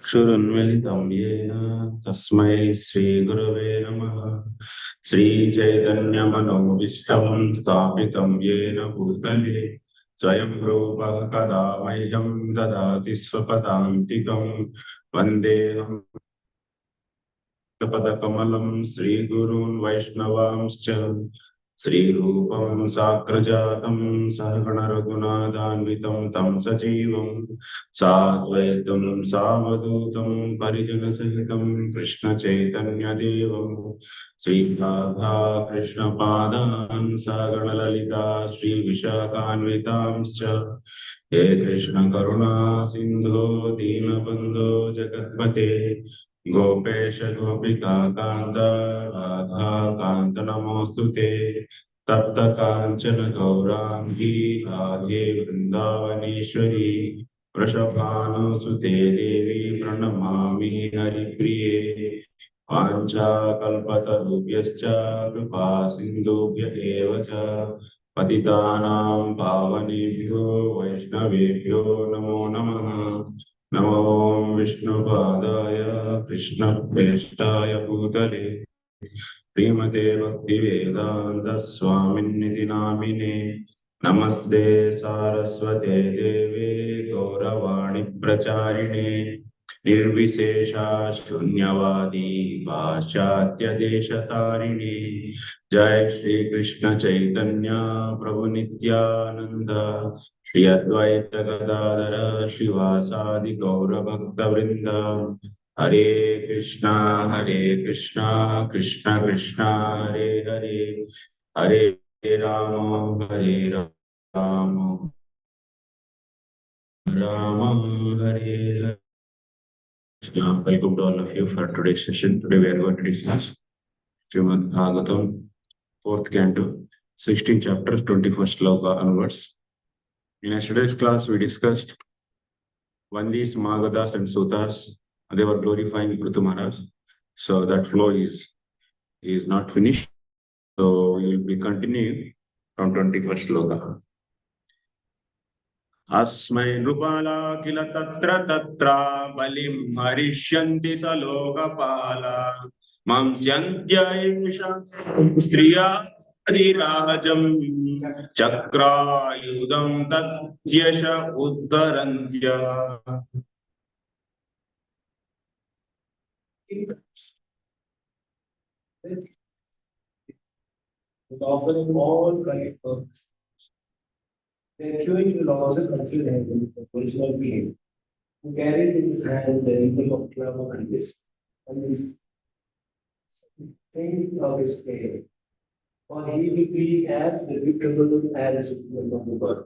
चक्षुरुन्मिलितं येन तस्मै श्रीगुरवे नमः। श्रीचैतन्यमनोभीष्टं स्थापितं येन भूतले स्वयं रूपः कदा मह्यं ददाति स्वपदान्तिकं। वन्देऽहं पदकमलं श्रीगुरून् वैष्णवांश्च श्रीरूपं साग्रजातं सहगण रघुनाथान्वितं तं सजीवं साद्वैतं सावधूतं परिजनसहितं कृष्णचैतन्यदेवं श्रीराधा कृष्णपादान् सहगण ललिता श्रीविशाखान्वितांश्च हे कृष्ण करुणा सिन्धो दीनबन्धो जगत्पते गोपेश गोपिका कान्त राधा कान्त नमोऽस्तुते तप्त काञ्चन गौराङ्गी राधे वृन्दावनेश्वरी वृषभानुसुते देवी प्रणमामि हरिप्रिये वाञ्छाकल्पतरुभ्यश्च कृपा सिन्धुभ्य एव च पतितानां पावनेभ्यो वैष्णवेभ्यो नमो नमः। नमो विष्णुपादाय कृष्णप्रेष्ठाय भूतले श्रीमते भक्तिवेदान्त स्वामिन्निति नामिने नमस्ते सारस्वते देवे गौरवाणी प्रचारिणे निर्विशेषा शून्यवादी पाश्चात्य देशतारिणे जय श्री कृष्ण चैतन्य प्रभु नित्यानंद श्री अद्वैत गदाधर शिवासादि गौरभक्तवृंद हरे Krishna Krishna Krishna Hare Hare Hare Ram Ram Hare Hare. Welcome to all of you for today's session. Today we are going to discuss Srimad Bhagavatam, 4th canto, 16 chapters, 21st sloka onwards. In yesterday's class, we discussed Vandis, Magadas, and Sutas. They were glorifying PRthu Maharaj. So that flow is not finished. So we will be continuing from 21st sloka. अस्मै नृपाला किल तत्र तत्र बलिं हरिष्यन्ति स लोकपाला मंस्यन्त्य एषां स्त्रियादिराजं चक्रायुधं तद्यश उद्धरन्त्य। Offering all correct works. The accused will also consider him the original being, who carries in his hand the emblem of club and this thing of his tail. For he will be as reputable as the supreme of the God.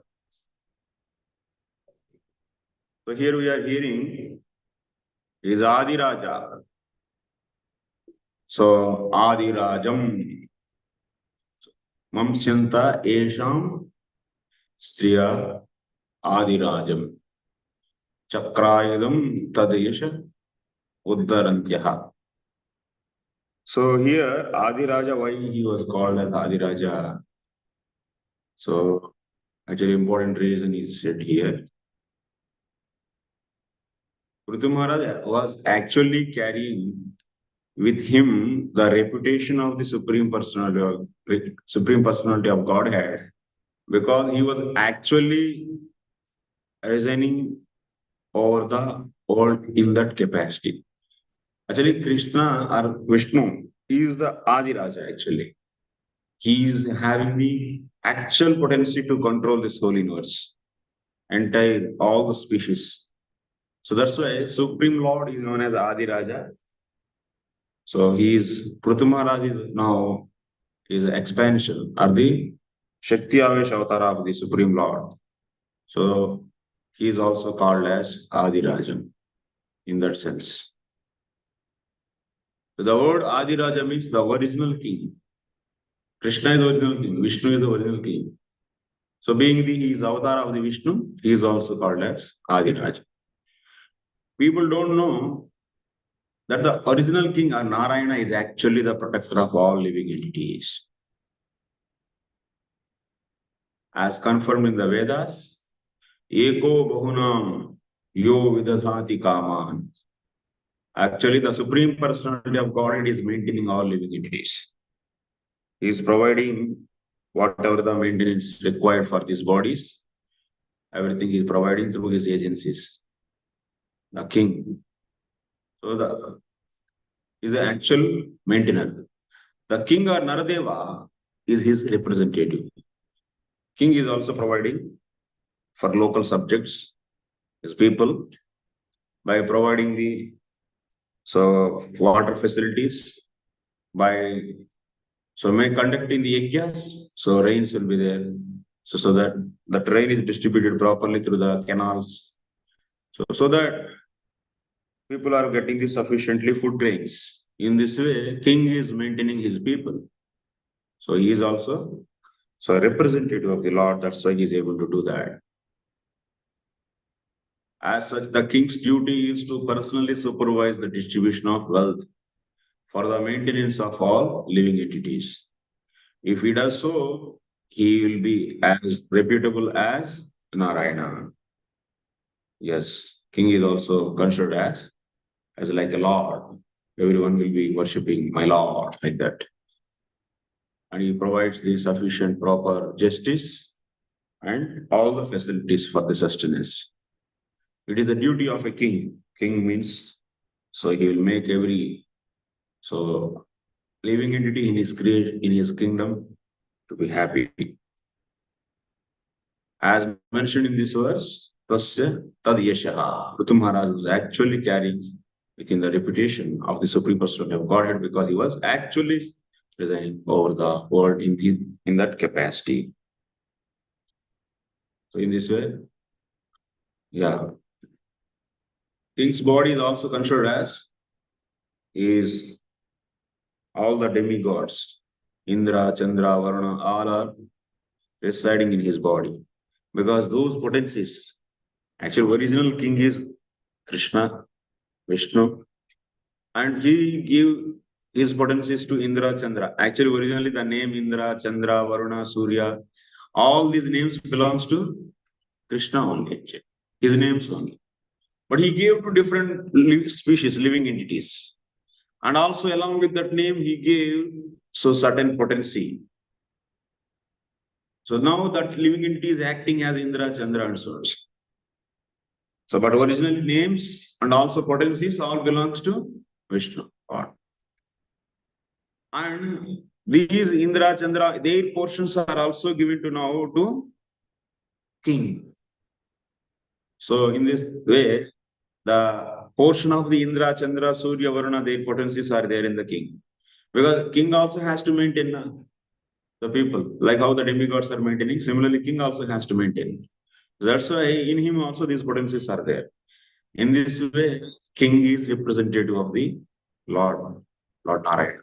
So here we are hearing is Adi Raja. So Adi Rajam Mamsyanta Esham Striya Adi Rajam Chakrayadam Tadesha Uddarantyaha. So here Adi Raja, why he was called as Adi Raja? So actually important reason is said here. PRthu Maharaj was actually carrying with him the reputation of the Supreme Personality of Godhead, because he was actually resigning over the world in that capacity. Actually, Krishna or Vishnu, he is the Adi Raja actually. He is having the actual potency to control this whole universe, entire all the species. So that's why Supreme Lord is known as Adi Raja. So PRthu Maharaj is now is expansion or the Shakti Avesh Avatara of the Supreme Lord. So he is also called as Adi Raja in that sense. So the word Adi Raja means the original king. Krishna is the original king. Vishnu is the original king. So being he is avatar of the Vishnu, he is also called as Adi Raja. People don't know that the original king or Narayana is actually the protector of all living entities. As confirmed in the Vedas, Eko Bahunam Yo Vidadhati Kaman. Actually, the Supreme Personality of Godhead is maintaining all living entities. He is providing whatever the maintenance required for these bodies. Everything he is providing through his agencies. The king. So the is the actual maintainer. The king or Naradeva is his representative. King is also providing for local subjects, his people, by providing the water facilities, by may conducting the yajnas, so rains will be there. So that the rain is distributed properly through the canals. So that people are getting the sufficiently food grains. In this way, king is maintaining his people. So he is also a representative of the Lord. That's why he is able to do that. As such, the king's duty is to personally supervise the distribution of wealth for the maintenance of all living entities. If he does so, he will be as reputable as Narayana. Yes, king is also considered as like a lord. Everyone will be worshipping my lord like that. And he provides the sufficient proper justice and all the facilities for the sustenance. It is the duty of a king. King means he will make every living entity in his in his kingdom to be happy. As mentioned in this verse, Tasya Tad Yashaha. PRthu Maharaj was actually carrying within the reputation of the Supreme Personality of Godhead because he was actually presiding over the world in that capacity. So in this way, yeah. King's body is also considered as is all the demigods, Indra, Chandra, Varuna, all are residing in his body. Because those potencies, actually original king is Krishna, Vishnu, and he gave his potencies to Indra, Chandra. Actually, originally the name Indra, Chandra, Varuna, Surya, all these names belongs to Krishna only, actually. His names only. But he gave to different species, living entities. And also along with that name, he gave certain potency. So now that living entity is acting as Indra, Chandra, and so on. So, but original names and also potencies all belongs to Vishnu. And these Indra, Chandra, their portions are also given to now to king. So in this way, the portion of the Indra, Chandra, Surya, Varuna, their potencies are there in the king. Because king also has to maintain the people, like how the demigods are maintaining. Similarly, king also has to maintain. That's why in him also these potencies are there. In this way, king is representative of the Lord Narayana.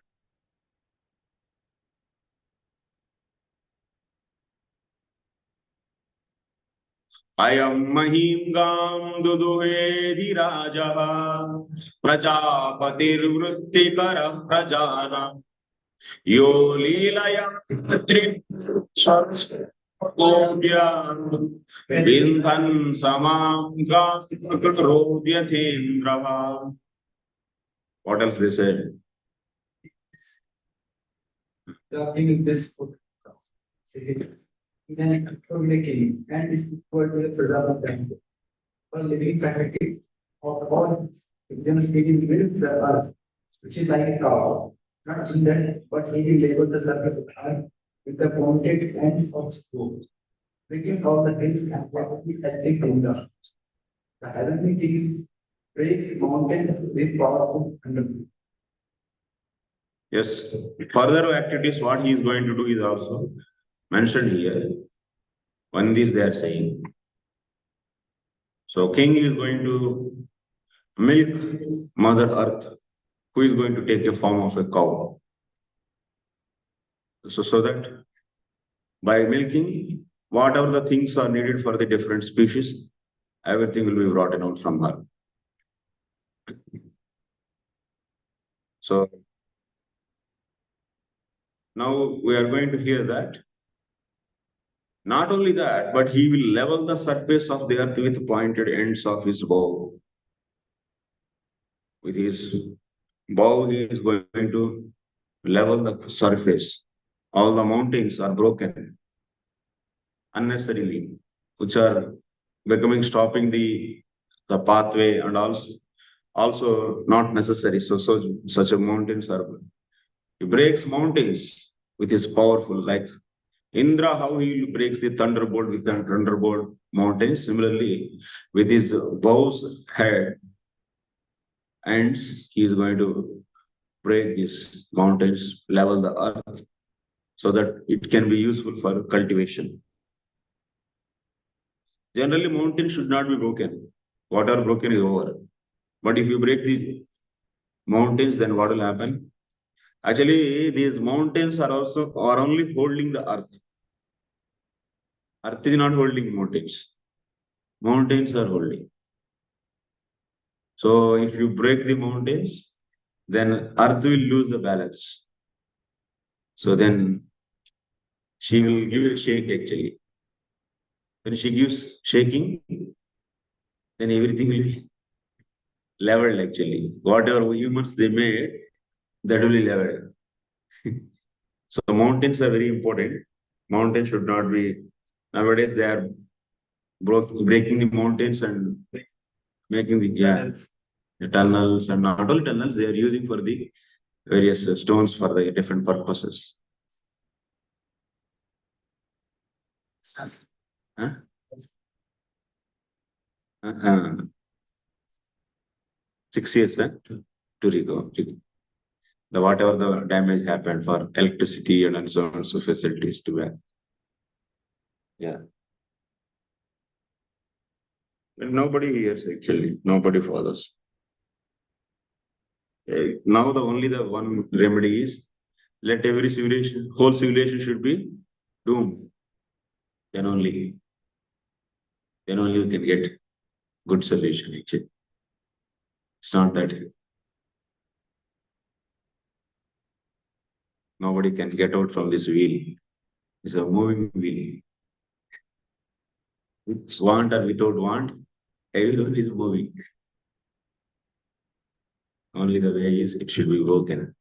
अयं महीं गां दुदुहेधिराजः प्रजापतिर्वृत्तिकरः प्रजानां यो लीलया विन्धन् समां गां करोत्यथेन्द्रः. What else they said? The king this book. Then making and is equal to the product of time. For living faculty of all Indian speaking with the earth, which is like a cow, not children, but he will labor the surface of earth with the pointed ends of screw, making all the hills and property as big kingdom. The heavenly kings breaks mountains with powerful underneath. Yes, further activities, what he is going to do is also mentioned here. Vandis they are saying. So king is going to milk Mother Earth, who is going to take a form of a cow. So that by milking, whatever the things are needed for the different species, everything will be brought out from her. So now we are going to hear that. Not only that, but he will level the surface of the earth with pointed ends of his bow. With his bow, he is going to level the surface. All the mountains are broken unnecessarily, which are becoming stopping the pathway, and also not necessary. So such a mountains are, he breaks mountains with his powerful, like Indra, how he breaks the thunderbolt with the thunderbolt mountains. Similarly, with his bow's head ends, he is going to break these mountains, level the earth, so that it can be useful for cultivation. Generally, mountains should not be broken. Whatever broken is over. But if you break the mountains, then what will happen? Actually, these mountains are only holding the earth. Earth is not holding mountains. Mountains are holding. So if you break the mountains, then earth will lose the balance. So then she will give a shake actually. When she gives shaking, then everything will be leveled actually. Whatever humans they made, that will be leveled. So mountains are very important. Mountains should not be, nowadays they are breaking the mountains and making the tunnels, and not all tunnels they are using for the various stones for the different purposes. Huh? Uh, 6 years to recover. The whatever the damage happened for electricity and so on, so facilities to have. Yeah. And nobody hears actually. Nobody follows. Now the one remedy is, let every civilization, whole civilization should be doomed. Then only, then only you can get good solution. Actually, it's not that nobody can get out from this wheel. It's a moving wheel. With want or without want, everyone is moving. Only the way is it should be broken.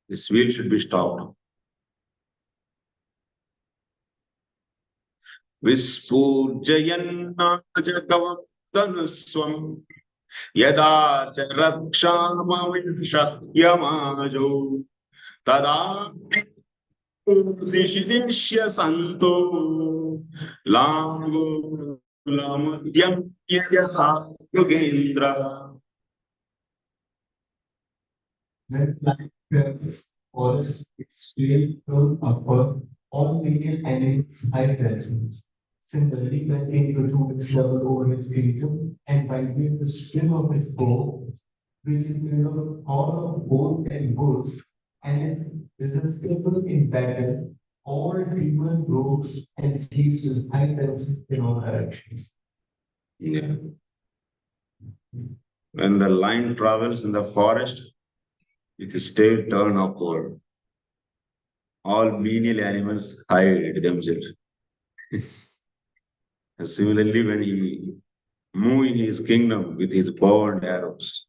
This wheel should be stopped. Vispurjayana jagavadhanuswam yada cha rakshamavishahyamajo tada dishidishya santo lango lamudyam yatha yogendra. When light travels forest, its tail turn upward, all making enemies high tensions. Similarly, when King Prithu is level over his kingdom and vibrate the string of his bow, which is made of all of gold and wood, and is irresistible in battle, all demon rogues and thieves will hide themselves in all directions. Yeah. When the lion travels in the forest with his tail turned upward, all menial animals hide themselves. Similarly, when he moved in his kingdom with his bow and arrows,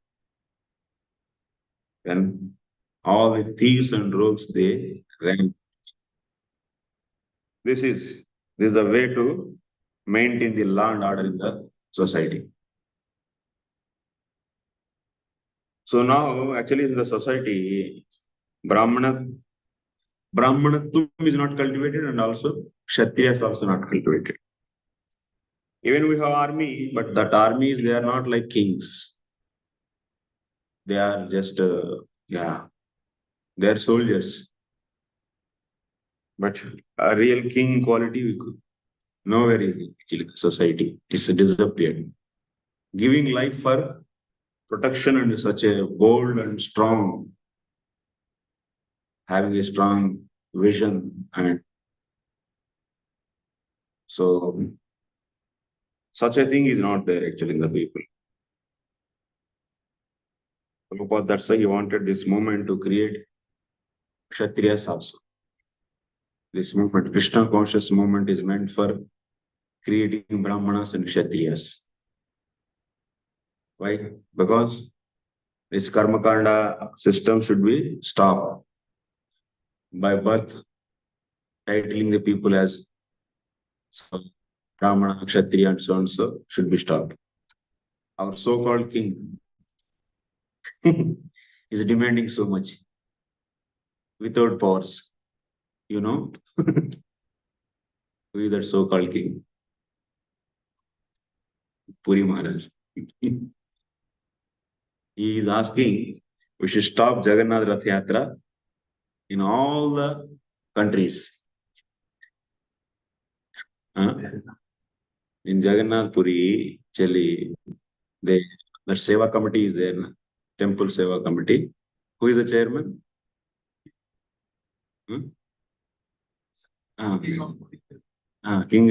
then all the thieves and rogues they ran. This is the way to maintain the law and order in the society. So now, actually, in the society, Brahmana Brahmanatvam is not cultivated, and also Kshatriya is also not cultivated. Even we have army, but that armies they are not like kings. They are just they are soldiers. But a real king quality we could nowhere is actually in the society. It's disappeared. Giving life for protection and such a bold and strong, having a strong vision, and so such a thing is not there actually in the people. Prabhupada, that's why he wanted this movement to create Kshatriyas also. This movement, Krishna conscious movement, is meant for creating Brahmanas and Kshatriyas. Why? Because this karma kanda system should be stopped by birth, titling the people as Brahmana, Kshatriya, and so on so should be stopped. Our so-called king is demanding so much without powers. You know, who is that so-called king? Puri Maharaj. He is asking we should stop Jagannath Rath Yatra in all the countries. Huh? In Jagannath Puri, Cheli, the Seva committee is there, na? Temple Seva committee. Who is the chairman? Hmm? Ah, King.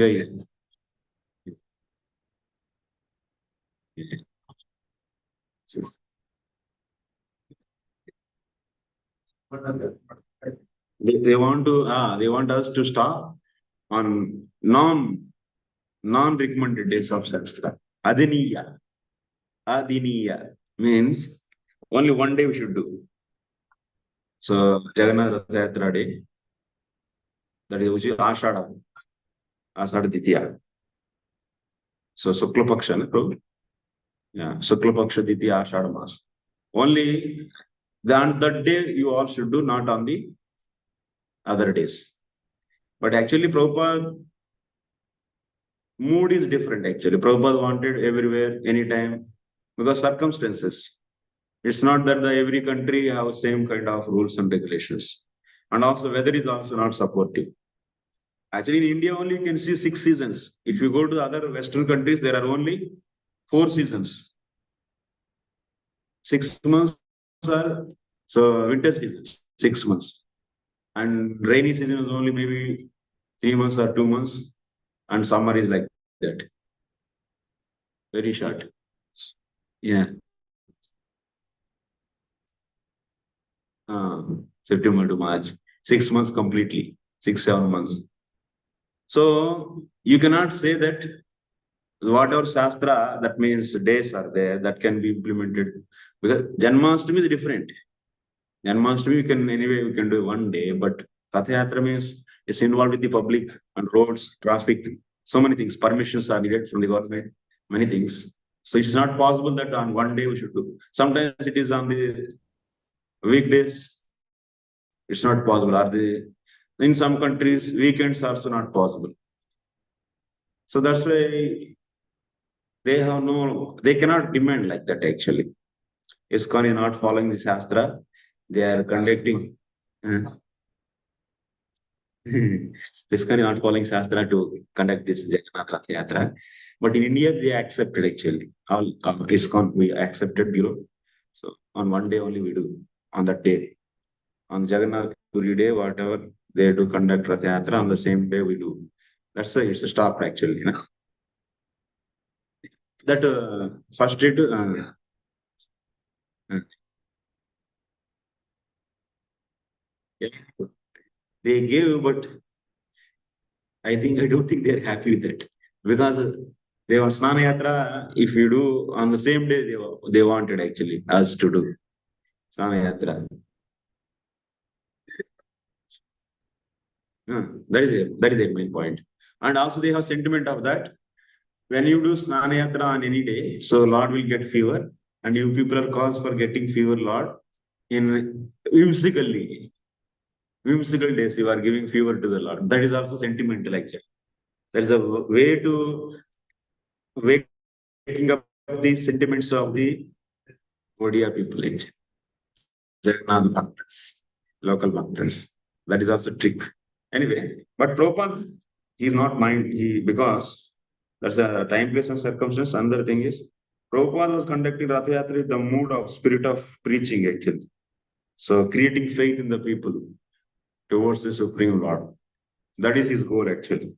They want us to stop on non-recommended days of Shastra. Adiniya. Adiniya means only one day we should do. So Jagannath Rath Yatra day, that is Ashada, Ashada Ditya. So Sukla Paksha, no? Yeah, Sukla Paksha Ditya Ashada Mas. Only on that day you all should do, not on the other days. But actually, Prabhupada mood is different actually. Prabhupada wanted everywhere, anytime, because circumstances. It's not that every country have same kind of rules and regulations. And also weather is also not supportive. Actually, in India only you can see 6 seasons. If you go to the other Western countries, there are only 4 seasons. 6 months are so winter season, 6 months. And rainy season is only maybe 3 months or 2 months. And summer is like that. Very short. Yeah. September to March. 6 months completely. 6, 7 months. So you cannot say that whatever Shastra, that means days are there that can be implemented. Because Janmashtami is different. Janmashtami we can do one day, but Rath Yatra means it's involved with the public and roads, traffic, so many things. Permissions are needed from the government, many things. So it's not possible that on one day we should do. Sometimes it is on the weekdays, it's not possible. Are they in some countries weekends also not possible? So that's why they cannot demand like that actually. Iskcon is not following the Shastra. They are conducting. Iskcon is not following Shastra to conduct this Jagannath Rath Yatra. But in India, they accepted actually. All Iskcon, we accepted Bureau. So on one day only we do, on that day. On Jagannath Puri day, whatever they do conduct Rath Yatra, on the same day we do. That's why it's stopped actually. You know? That first day to uh, yeah, they gave, but I don't think they're happy with it because they were Snana Yatra. If you do on the same day, they wanted actually us to do Snana Yatra. That is the main point. And also they have sentiment of that. When you do Snana Yatra on any day, so Lord will get fever, and you people are caused for getting fever, Lord, in whimsical days. You are giving fever to the Lord. That is also sentimental actually. There is a way to waking up the sentiments of the Odia people actually. Jagannath Bhaktas, local Bhaktas. That is also trick. Anyway, but Prabhupada, he's not mind, because that's a time, place, and circumstance. Another thing is, Prabhupada was conducting Rath Yatra with the mood of spirit of preaching, actually. So creating faith in the people towards the Supreme Lord. That is his goal, actually.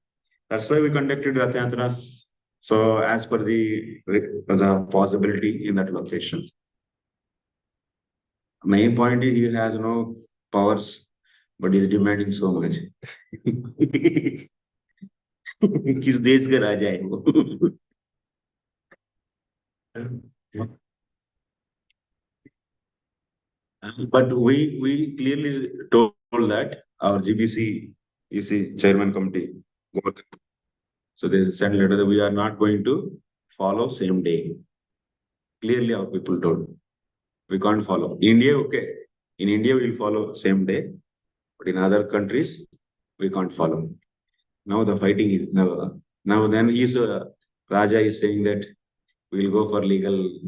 That's why we conducted Rath Yatras. So as per the possibility in that location. Main point is he has no powers, but he's demanding so much. किस देश का राजा है वो But we clearly told that our GBC, you see, chairman committee, so they sent letter that we are not going to follow same day. Clearly, our people told we can't follow. India, okay. In India, we'll follow same day, but in other countries, we can't follow. Now the fighting is now. Then he's Raja is saying that we'll go for legal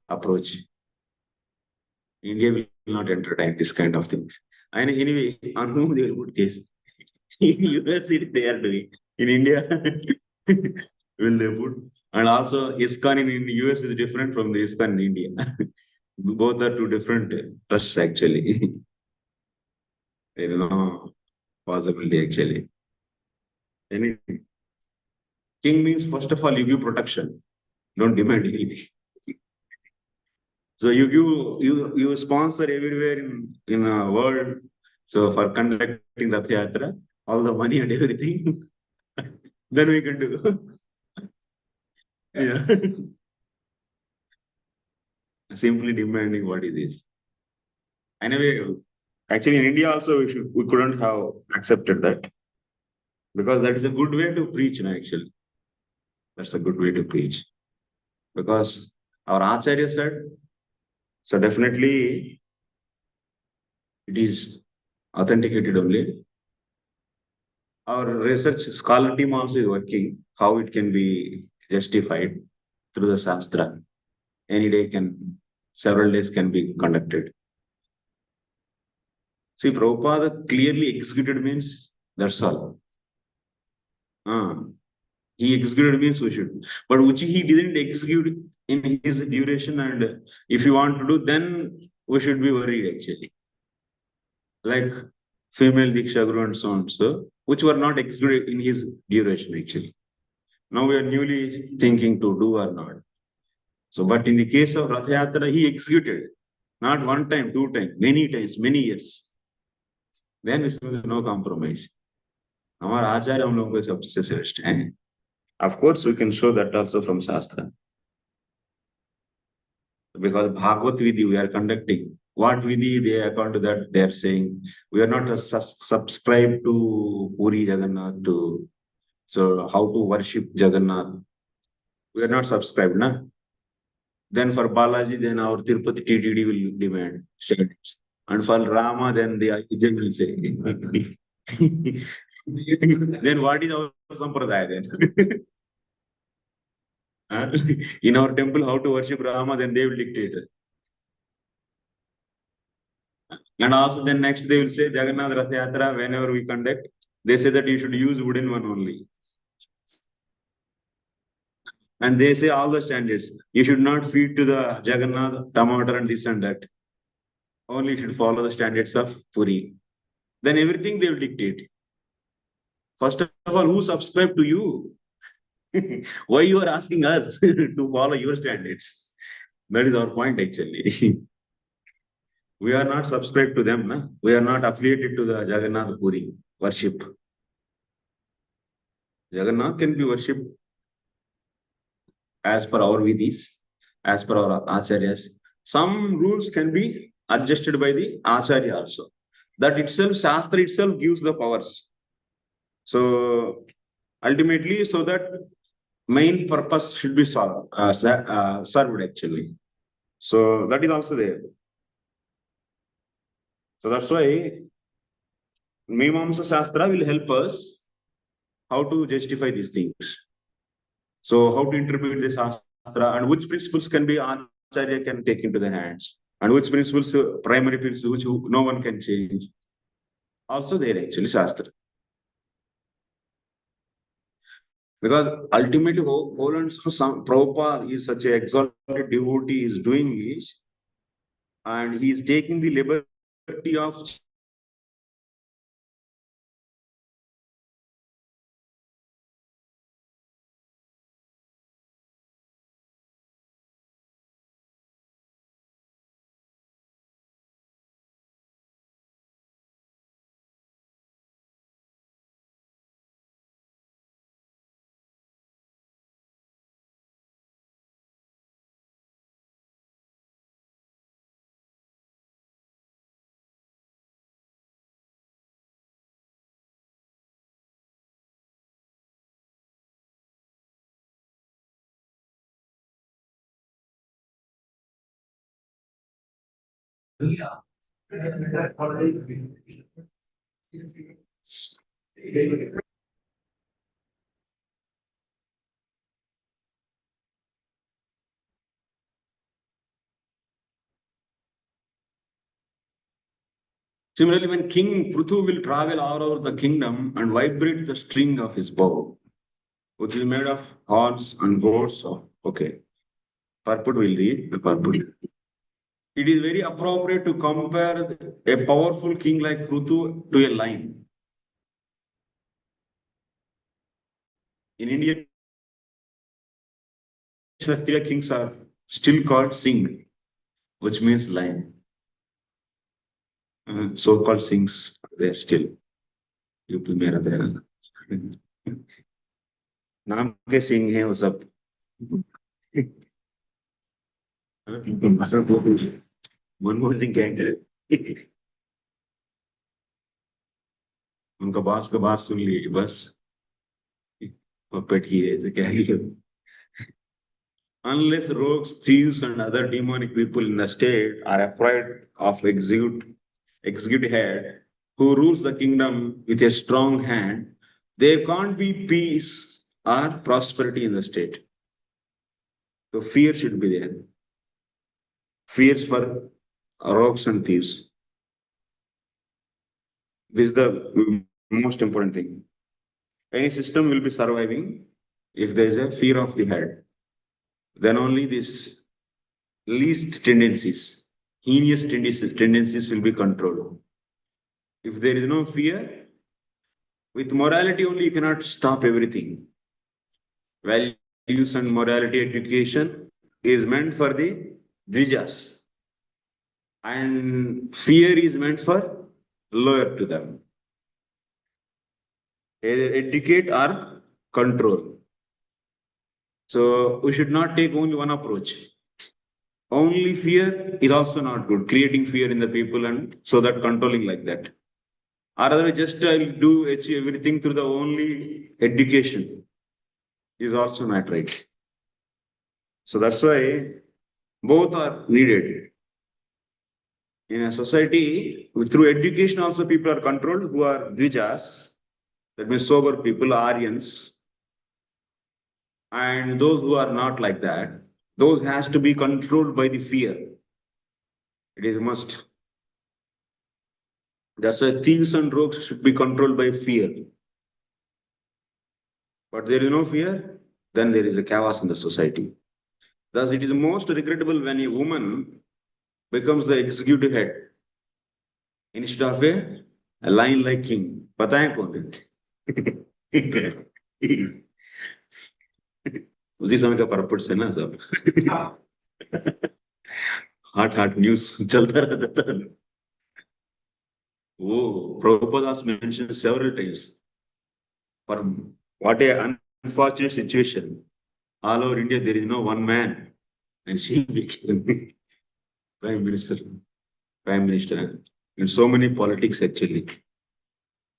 approach. India will not entertain this kind of things. And anyway, on whom they will put case? In US, they are doing. In India, will they put? And also, Iskcon in US is different from the Iskcon in India. Both are two different trusts, actually. There is no possibility, actually. Anything. King means, first of all, you give protection. Don't demand anything. So you sponsor everywhere in a world. So for conducting Rath Yatra, all the money and everything, then we can do. Yeah. Simply demanding what it is. Anyway, actually in India also we couldn't have accepted that because that is a good way to preach, actually. That's a good way to preach. Because our Acharya said, so definitely it is authenticated only. Our research scholar team also is working how it can be justified through the Shastra. Any day can, several days can be conducted. See, Prabhupada clearly executed means that's all. Ah, he executed means we should. But which he didn't execute in his duration, and if you want to do, then we should be worried actually. Like female Diksha Guru and so on, so which were not executed in his duration actually. Now we are newly thinking to do or not. So, but in the case of Rath Yatra, he executed not one time, two times, many times, many years. Then we said no compromise. हमारा आचार्य हम लोगों को सबसे श्रेष्ठ है. Of course, we can show that also from Shastra. Because Bhagavad Vidhi we are conducting. What Vidhi they according to that they are saying we are not subscribed to Puri Jagannath to so how to worship Jagannath. We are not subscribed, na. Then for Balaji, then our Tirupati TTD will demand standards. And for Rama, then the Ajay will say. Then what is our sampradaya then? Huh? In our temple, how to worship Rama, then they will dictate. And also then next they will say Jagannath Rath Yatra, whenever we conduct, they say that you should use wooden one only. And they say all the standards. You should not feed to the Jagannath, tomato and this and that. Only you should follow the standards of Puri. Then everything they will dictate. First of all, who subscribe to you? Why you are asking us to follow your standards? That is our point actually. We are not subscribed to them. Na? We are not affiliated to the Jagannath Puri worship. Jagannath can be worshipped as per our vidhis, as per our acharyas. Some rules can be adjusted by the acharya also. That itself, Shastra itself gives the powers. So ultimately, so that main purpose should be served actually. So that is also there. So that's why Mimamsa Shastra will help us how to justify these things. So how to interpret the Shastra and which principles can be Acharya can take into the hands and which principles, primary principles, which no one can change. Also there actually Shastra. Because ultimately, whole and some Prabhupada is such an exalted devotee is doing is, and he is taking the liberty of Similarly, when King Pruthu will travel all over the kingdom and vibrate the string of his bow, which is made of horns and goats. Okay. Purport will read the purport. It is very appropriate to compare a powerful king like Pruthu to a lion. In India, Kshatriya kings are still called Singh, which means lion. So-called Singhs, they are still. UP में रहते हैं नाम के सिंह हैं वो सब मनमोहन सिंह क्या उनका बास का बात सुन ली बस पपेट ही है क्या ही unless rogues, thieves, and other demonic people in the state are afraid of execute head who rules the kingdom with a strong hand, there can't be peace or prosperity in the state. So fear should be there. Fears for rogues and thieves. This is the most important thing. Any system will be surviving if there is a fear of the head. Then only this least tendencies, heinous tendencies will be controlled. If there is no fear, with morality only you cannot stop everything. Values and morality education is meant for the Dvijas. And fear is meant for lower to them. Either educate or control. So we should not take only one approach. Only fear is also not good. Creating fear in the people and so that controlling like that. Or otherwise, just I'll do achieve everything through the only education is also not right. So that's why both are needed. In a society, through education also people are controlled who are dvijas, that means sober people, Aryans, and those who are not like that, those has to be controlled by the fear. It is a must. That's why thieves and rogues should be controlled by fear. But there is no fear, then there is a chaos in the society. Thus, it is most regrettable when a woman becomes the executive head instead of a lion like king. पता है कौन है? उसी समय का purport से ना सब हाट न्यूज चलता रहता था वो Prabhupada has mentioned several times for what a unfortunate situation. All over India, there is no one man, and she became prime minister, and so many politics actually.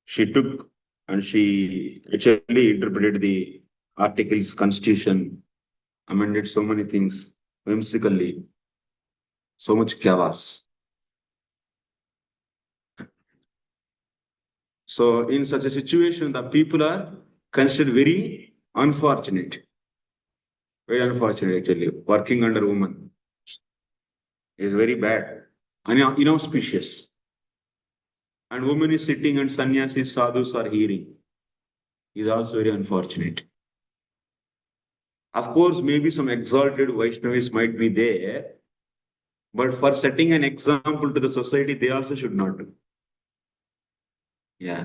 She took and she actually interpreted the articles, constitution, amended so many things whimsically, so much chaos. So in such a situation, the people are considered very unfortunate actually. Working under woman is very bad and inauspicious. And woman is sitting and sannyasis, sadhus are hearing. Is also very unfortunate. Of course, maybe some exalted Vaishnavis might be there, but for setting an example to the society, they also should not do. Yeah.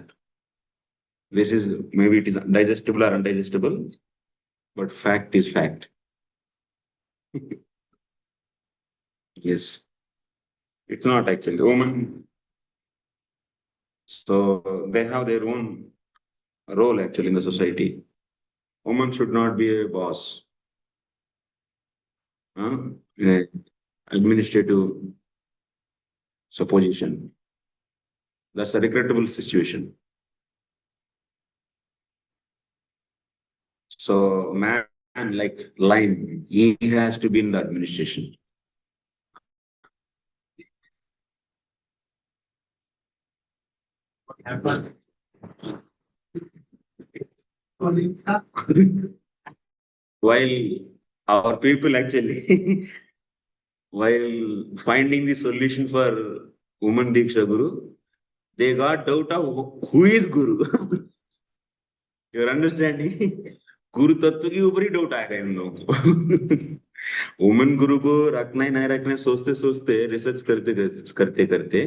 This is maybe it is digestible or undigestible, but fact is fact. Yes. It's not actually. Women, so they have their own role actually in the society. Woman should not be a boss. In a administrative supposition. That's a regrettable situation. So man like lion, he has to be in the administration. While our people actually, while finding the solution for woman Diksha Guru, they got doubt of who is Guru. You're understanding? गुरु तत्व के ऊपर ही doubt आएगा इन लोगों को. Woman गुरु को रखना ही नहीं रखना सोचते सोचते रिसर्च करते करते करते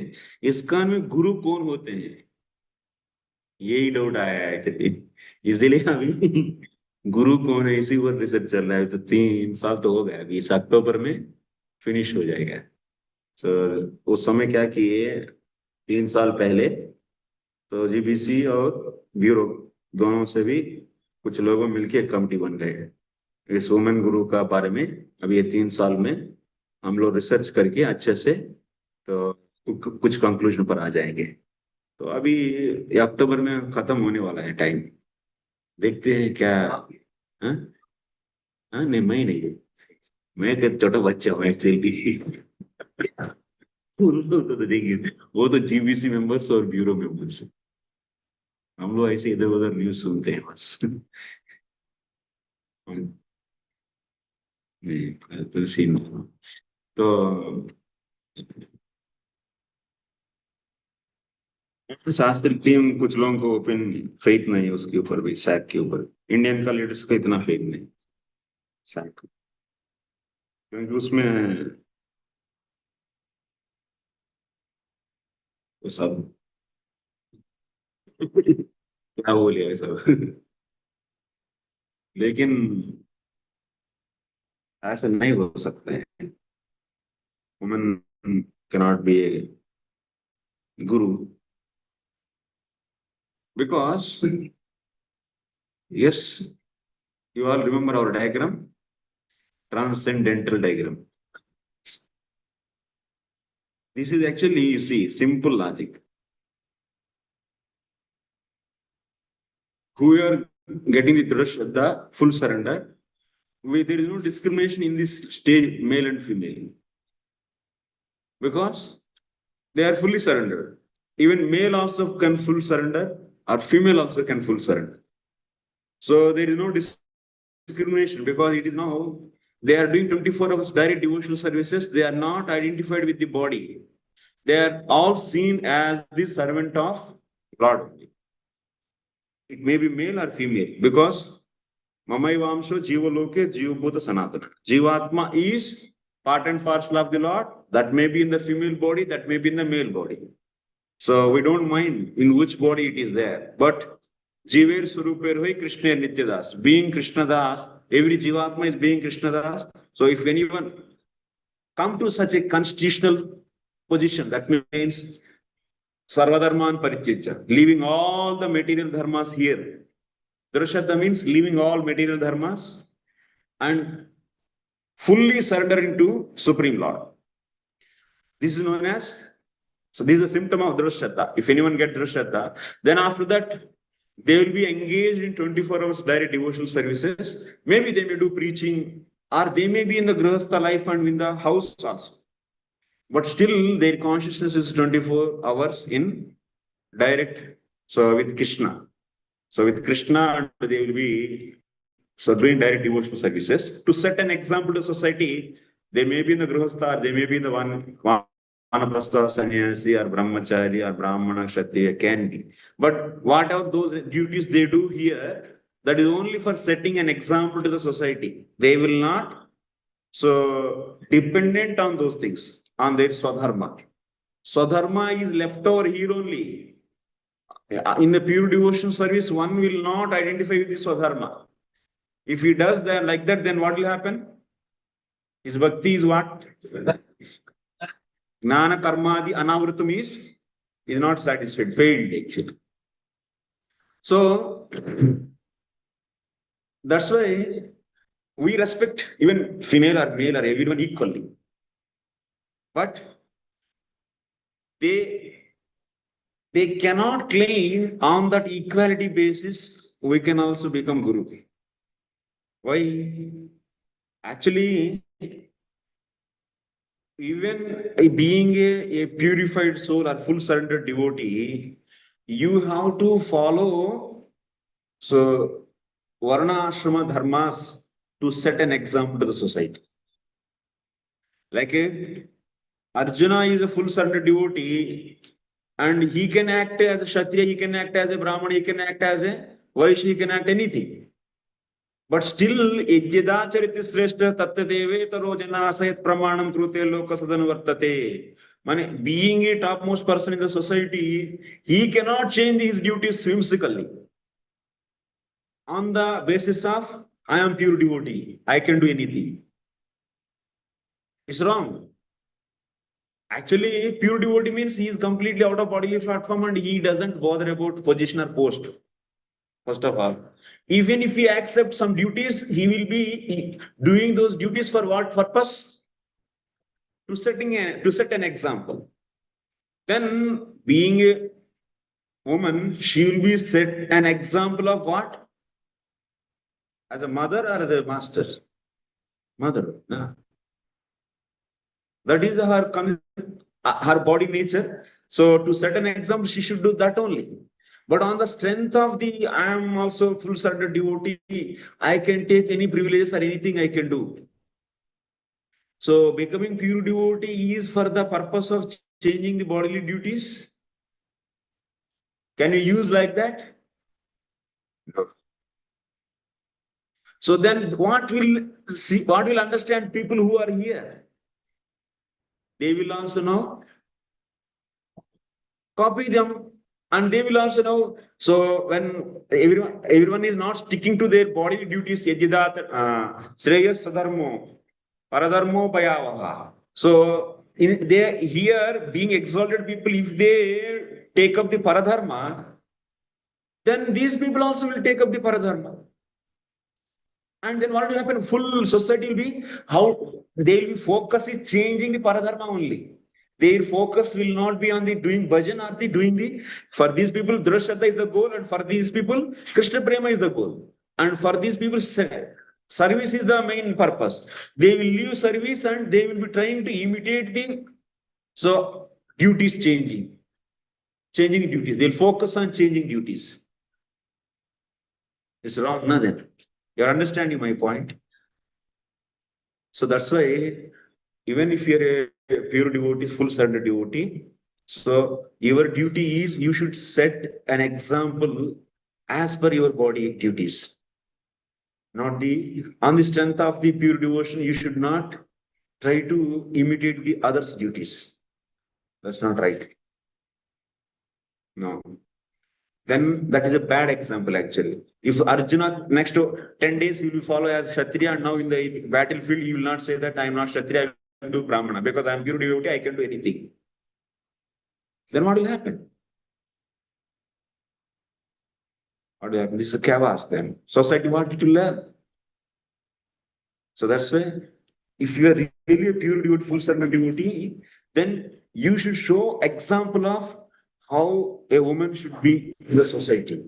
इस्कॉन में गुरु कौन होते हैं यही डाउट आया है एक्चुअली. इसीलिए अभी गुरु कौन है इसी पर रिसर्च चल रहा है. तो 3 साल तो हो गया. अभी इस अक्टूबर में फिनिश हो जाएगा. तो उस समय क्या किए 3 साल पहले तो जीबीसी और ब्यूरो दोनों से भी कुछ लोगों मिलके एक कमिटी बन गए इस वुमेन गुरु का बारे में. अभी ये 3 साल में हम लोग रिसर्च करके अच्छे से तो कुछ कंक्लूजन पर आ जाएंगे. तो अभी ये अक्टूबर में खत्म होने वाला है टाइम. देखते हैं क्या. हाँ हाँ नहीं मैं नहीं. मैं तो छोटा बच्चा हूँ एक्चुअली. तो देखिए वो तो जीबीसी मेंबर्स और ब्यूरो मेंबर्स. हम लोग ऐसे इधर उधर न्यूज सुनते हैं बस. तो सीन तो शास्त्र टीम कुछ लोगों को ओपन फेथ नहीं है उसके ऊपर भी. सैक के ऊपर इंडियन का लीडर्स का इतना फेथ नहीं सैक क्योंकि उसमें वो सब क्या बोलिए ये सब. लेकिन ऐसा नहीं हो सकता है. Women cannot be a guru because yes, you all remember our diagram, transcendental diagram. This is actually, you see, simple logic. Who are getting the Dhruva full surrender, there is no discrimination in this stage, male and female, because they are fully surrendered. Even male also can full surrender, or female also can full surrender. So there is no discrimination because it is now they are doing 24 hours direct devotional services. They are not identified with the body. They are all seen as the servant of Lord. It may be male or female because Mamaivamsho Jivaloke Jivabhuta Sanatana. Jivatma is part and parcel of the Lord. That may be in the female body, that may be in the male body. So we don't mind in which body it is there. But Jiver Suruper Hoi Krishna Nityadas. Being Krishna Das, every Jivatma is being Krishna Das. So if anyone come to such a constitutional position, that means Sarvadharman Parityajya, leaving all the material dharmas here. Drashadha means leaving all material dharmas and fully surrendering to Supreme Lord. This is known as, so this is a symptom of Drashadha. If anyone gets Drashadha, then after that, they will be engaged in 24 hours direct devotional services. Maybe they may do preaching, or they may be in the Grihastha life and in the house also. But still, their consciousness is 24 hours in direct, so with Krishna. So with Krishna, they will be doing direct devotional services. To set an example to society, they may be in the Grihastha, they may be in the Vanaprastha, Sannyasi, or Brahmachari, or Brahmana, Kshatriya, can be. But whatever those duties they do here, that is only for setting an example to the society. They will not, so dependent on those things, on their Swadharma. Swadharma is left over here only. In the pure devotion service, one will not identify with the Swadharma. If he does that like that, then what will happen? His bhakti is what? Gnana karmadi anavrutam is not satisfied, failed actually. So that's why we respect even female or male or everyone equally. But they cannot claim on that equality basis we can also become Guru. Why? Actually, even being a purified soul or full surrendered devotee, you have to follow so Varna Ashrama Dharmas to set an example to the society. Like Arjuna is a full surrender devotee, and he can act as a Kshatriya, he can act as a Brahmana, he can act as a Vaishya, he can act anything. But still, Yajyadachariti Sreshta Tattateve Taro Jana Sayat Pramanam Krute Loka Sadanu Vartate. Being a topmost person in the society, he cannot change his duties whimsically. On the basis of, I am pure devotee, I can do anything. It's wrong. Actually, pure devotee means he is completely out of bodily platform and he doesn't bother about position or post. First of all, even if he accepts some duties, he will be doing those duties for what purpose? To set an example. Then, being a woman, she will be set an example of what? As a mother or as a master? Mother. No. That is her body nature. So to set an example, she should do that only. But on the strength of the I am also full surrender devotee, I can take any privileges or anything I can do. So becoming pure devotee is for the purpose of changing the bodily duties. Can you use like that? No. So then what will understand people who are here? They will also know, copy them, and they will also know. So when everyone is not sticking to their bodily duties, yajidat shreyas sadharmo paradharmo payavaha. So they here being exalted people, if they take up the paradharma, then these people also will take up the paradharma. And then what will happen? Full society will be how they will be focus is changing the paradharma only. Their focus will not be on the doing bhajan or the doing the. For these people, Drashadha is the goal, and for these people, Krishna Prema is the goal. And for these people, service is the main purpose. They will leave service and they will be trying to imitate the so duties changing duties. They'll focus on changing duties. It's wrong, no? Then you're understanding my point. So that's why even if you're a pure devotee, full surrender devotee, so your duty is you should set an example as per your body duties. Not the on the strength of the pure devotion, you should not try to imitate the others' duties. That's not right. No. Then that is a bad example actually. If Arjuna next to 10 days he will follow as Kshatriya, and now in the battlefield he will not say that I am not Kshatriya, I will do Brahmana because I am pure devotee, I can do anything. Then what will happen? What will happen? This is a chaos then. Society wanted to learn. So that's why if you are really a pure devotee, full surrender devotee, then you should show example of how a woman should be in the society.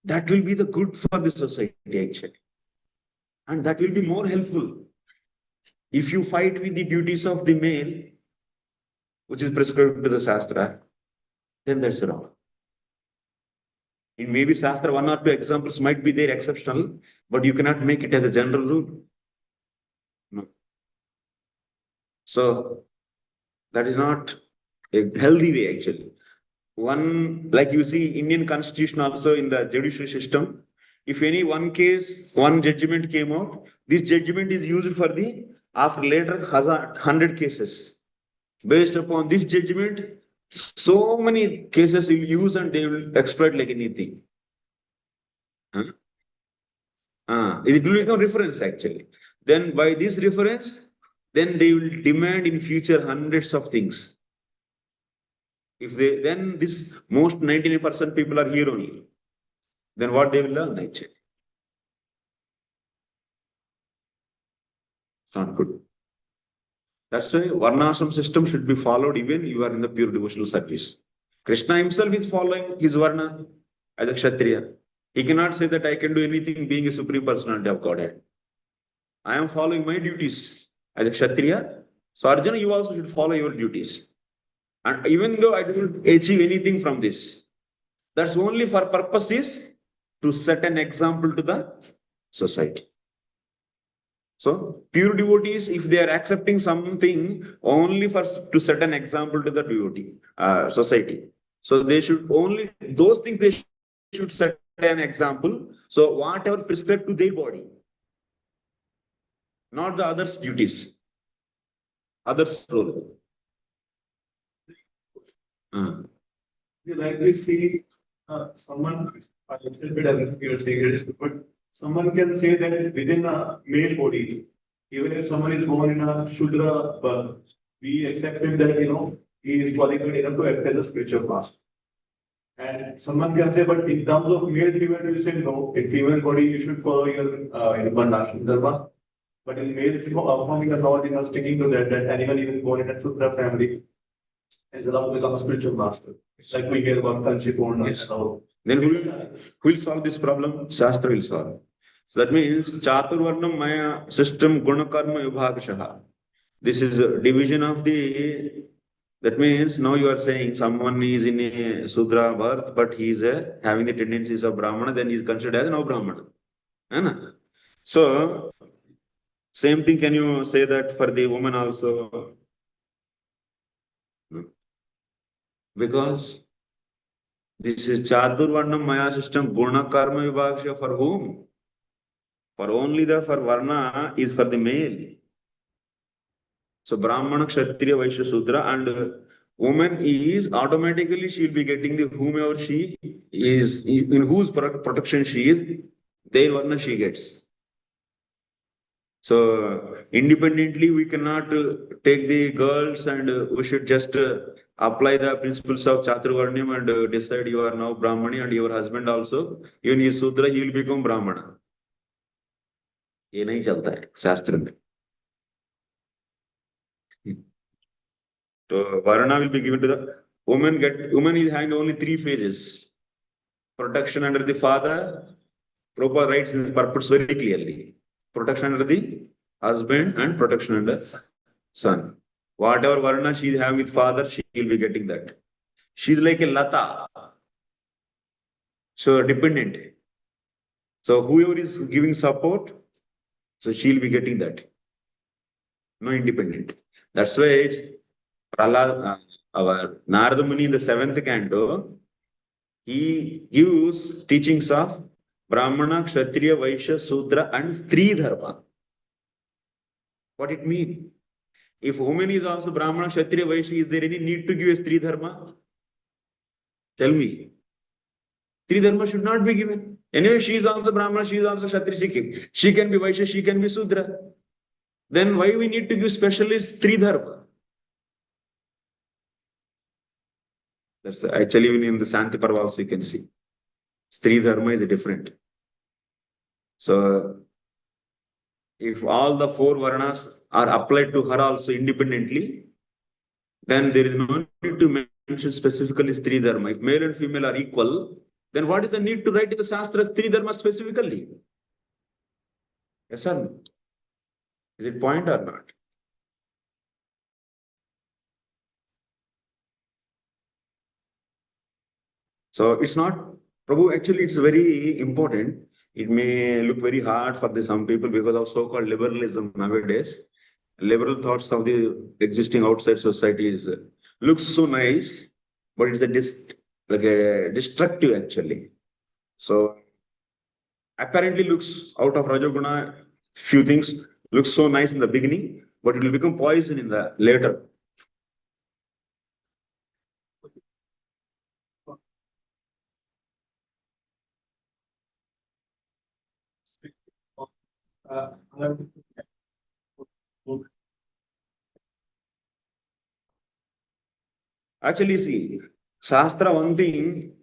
That will be the good for the society actually. And that will be more helpful. If you fight with the duties of the male, which is prescribed to the Shastra, then that's wrong. In maybe Shastra, one or two examples might be there exceptional, but you cannot make it as a general rule. No. So that is not a healthy way actually. One, like you see, Indian constitution also in the judicial system, if any one case, one judgment came out, this judgment is used for the after later 100 cases. Based upon this judgment, so many cases will use and they will exploit like anything. Huh? It will be no reference actually. Then by this reference, then they will demand in future hundreds of things. If they then this most 99% people are here only, then what they will learn actually? It's not good. That's why Varnashram system should be followed even you are in the pure devotional service. Krishna himself is following his Varna as a Kshatriya. He cannot say that I can do anything being a supreme personality of Godhead. I am following my duties as a Kshatriya. So Arjuna, you also should follow your duties. And even though I don't achieve anything from this, that's only for purpose is to set an example to the society. So pure devotees, if they are accepting something only for to set an example to the devotee society, so they should only those things they should set an example. So whatever prescribed to their body, not the others' duties, others' role. Like we see someone, a little bit other you're saying it is, but someone can say that within a male body, even if someone is born in a Shudra birth, we accept him that, he is qualified enough to act as a spiritual master. And someone can say, but in terms of male female, you say no. In female body, you should follow your Varnashram Dharma. But in male form, you are not sticking to that anyone even born in a Shudra family is allowed to become a spiritual master. Like we hear about Kanchipurna. Yes. So, Then who will solve this problem? Shastra will solve. So that means Chaturvarnam Maya system Gunakarma Vibhagashaha. This is a division of the. That means now you are saying someone is in a Sudra birth, but he is having the tendencies of Brahmana, then he is considered as no Brahmana. Right? So, same thing, can you say that for the woman also? No. Because this is Chaturvarnam Maya system, Guna Karma Vibhaksha for whom? For only the for Varna is for the male. So Brahmana, Kshatriya, Vaishya, Sudra, and woman is automatically she will be getting the whomever she is, in whose protection she is, their Varna she gets. So independently we cannot take the girls and we should just apply the principles of Chaturvarnyam and decide you are now Brahmani and your husband also, even he is Sudra, he will become Brahmana. ये नहीं चलता है शास्त्र में. So Varna will be given to the woman. Woman is having only 3 phases: protection under the father. Prabhupada writes in the purports very clearly: protection under the husband and protection under son. Whatever Varna she is having with father, she will be getting that. She is like a lata, so dependent. So whoever is giving support, so she will be getting that. No independent. That's why our Narada Muni in the 7th canto, he gives teachings of Brahmana, Kshatriya, Vaishya, Sudra, and Stri Dharma. What it means? If woman is also Brahmana, Kshatriya, Vaishya, is there any need to give a Stri Dharma? Tell me. Stri Dharma should not be given. Anyway, she is also Brahmana, she is also Kshatriya, she can be Vaishya, she can be Sudra. Then why we need to give specialist Stri Dharma? That's actually even in the Santi Parva also you can see. Stri Dharma is different. So, if all the 4 Varnas are applied to her also independently, then there is no need to mention specifically Stri Dharma. If male and female are equal, then what is the need to write in the Shastra Stri Dharma specifically? Yes or no? Is it point or not? So it's not, Prabhu, actually it's very important. It may look very hard for some people because of so-called liberalism nowadays. Liberal thoughts of the existing outside society looks so nice, but it's a destructive actually. So apparently looks out of Rajoguna, few things looks so nice in the beginning, but it will become poison in the later. Actually, see, Shastra, one thing,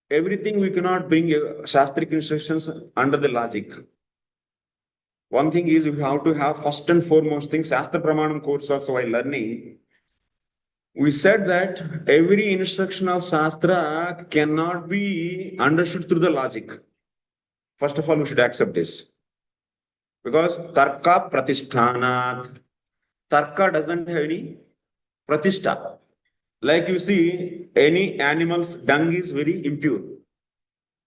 everything we cannot bring Shastric instructions under the logic. One thing is we have to have first and foremost thing, Shastra Pramanam course also while learning. We said that every instruction of Shastra cannot be understood through the logic. First of all, we should accept this. Because Tarka Pratisthanat. Tarka doesn't have any Pratishta. Like you see, any animal's dung is very impure.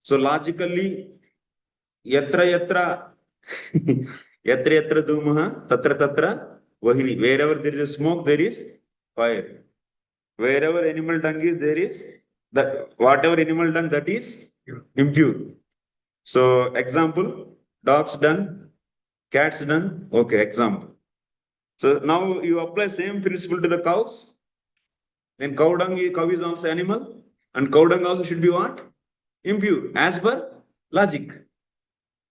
So logically, yatra yatra yatra yatra dhumah tatra tatra vahini. Wherever there is a smoke, there is fire. Wherever animal dung is, there is that whatever animal dung that is impure. So example, dog's dung, cat's dung. Okay, example. So now you apply same principle to the cows. Then cow is also animal, and cow dung also should be what? Impure, as per logic.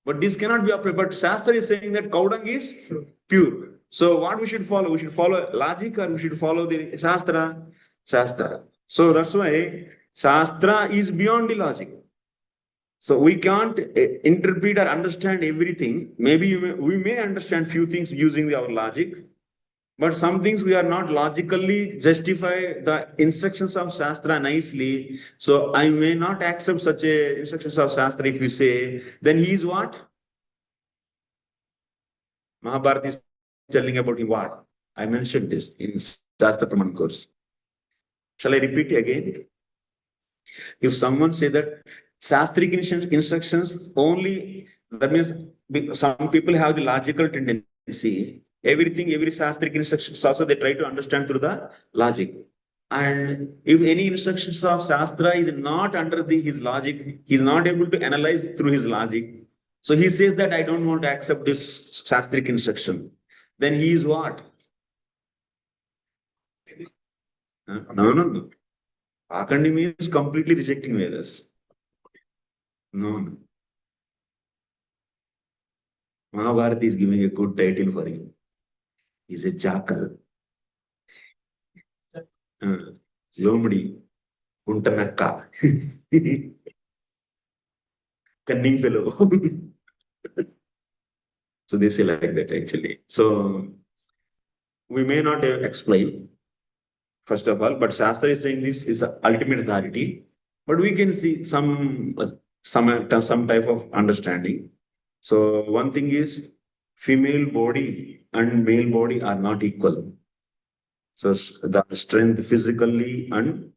But this cannot be applied. But Shastra is saying that cow dung is pure. So what we should follow? We should follow logic or we should follow the Shastra? Shastra. So that's why Shastra is beyond the logic. So we can't interpret or understand everything. Maybe we may understand few things using our logic, but some things we are not logically justify the instructions of Shastra nicely. So I may not accept such a instructions of Shastra if you say, then he is what? Mahabharata is telling about him what? I mentioned this in Shastra Praman course. Shall I repeat again? If someone say that Shastric instructions only, that means some people have the logical tendency. Everything, every Shastric instructions also they try to understand through the logic. And if any instructions of Shastra is not under his logic, he is not able to analyze through his logic. So he says that I don't want to accept this Shastric instruction. Then he is what? No, no, no. Akandi means completely rejecting Vedas. No, no. Mahabharata is giving a good title for him. He's a jackal. Lomdi, Untanakka. Cunning fellow. So they say like that actually. So we may not explain, first of all, but Shastra is saying this is ultimate authority. But we can see some type of understanding. So one thing is female body and male body are not equal. So the strength physically and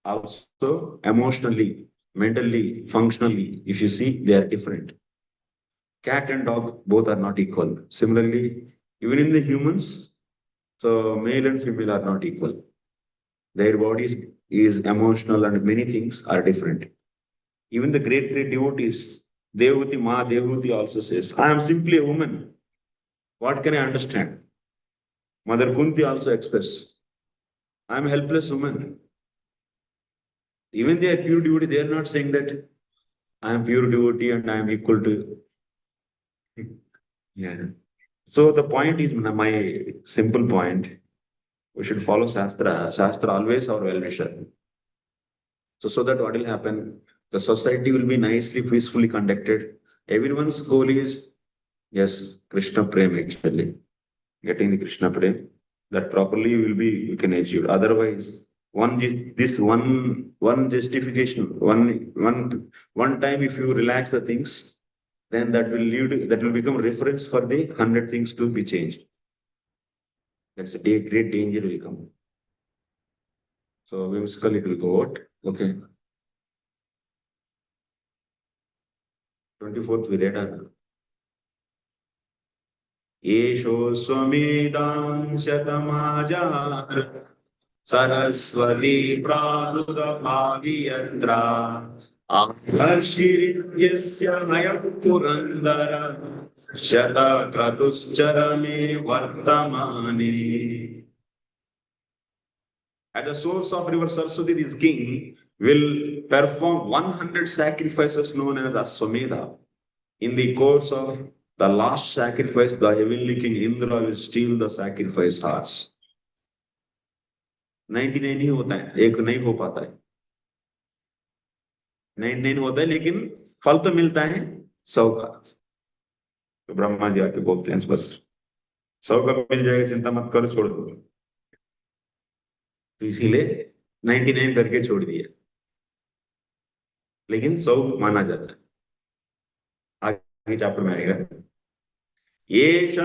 also emotionally, mentally, functionally, if you see, they are different. Cat and dog both are not equal. Similarly, even in the humans, so male and female are not equal. Their bodies is emotional and many things are different. Even the great devotees, Devhuti also says, I am simply a woman. What can I understand? Mother Kunti also expressed, I am a helpless woman. Even they are pure devotee, they are not saying that I am pure devotee and I am equal to you. Yeah. So the point is my simple point. We should follow Shastra. Shastra always our well-wisher. So that what will happen? The society will be nicely, peacefully conducted. Everyone's goal is, yes, Krishna Prem actually. Getting the Krishna Prem. That properly will be, you can achieve. Otherwise, one justification, one time if you relax the things, then that will become reference for the 100 things to be changed. That's a great danger will come. So whimsically it will go out. Okay. 24th we read. Esho swamedam shatamajar saraswati praduda bhaviyatra Aharshiridyasya hayam purandara shata kratuscharame vartamani. At the source of river Saraswati, this king will perform 100 sacrifices known as Aswamedha. In the course of the last sacrifice, the heavenly king Indra will steal the sacrifice hearts. 99 ही होता है, एक नहीं हो पाता है. 99 होता है, लेकिन फल तो मिलता है 100 का. तो ब्रह्मा जी आके बोलते हैं बस 100 का मिल जाएगा, चिंता मत करो, छोड़ दो. तो इसीलिए 99 करके छोड़ दिया, लेकिन 100 माना जाता है. आगे चैप्टर में आएगा. एष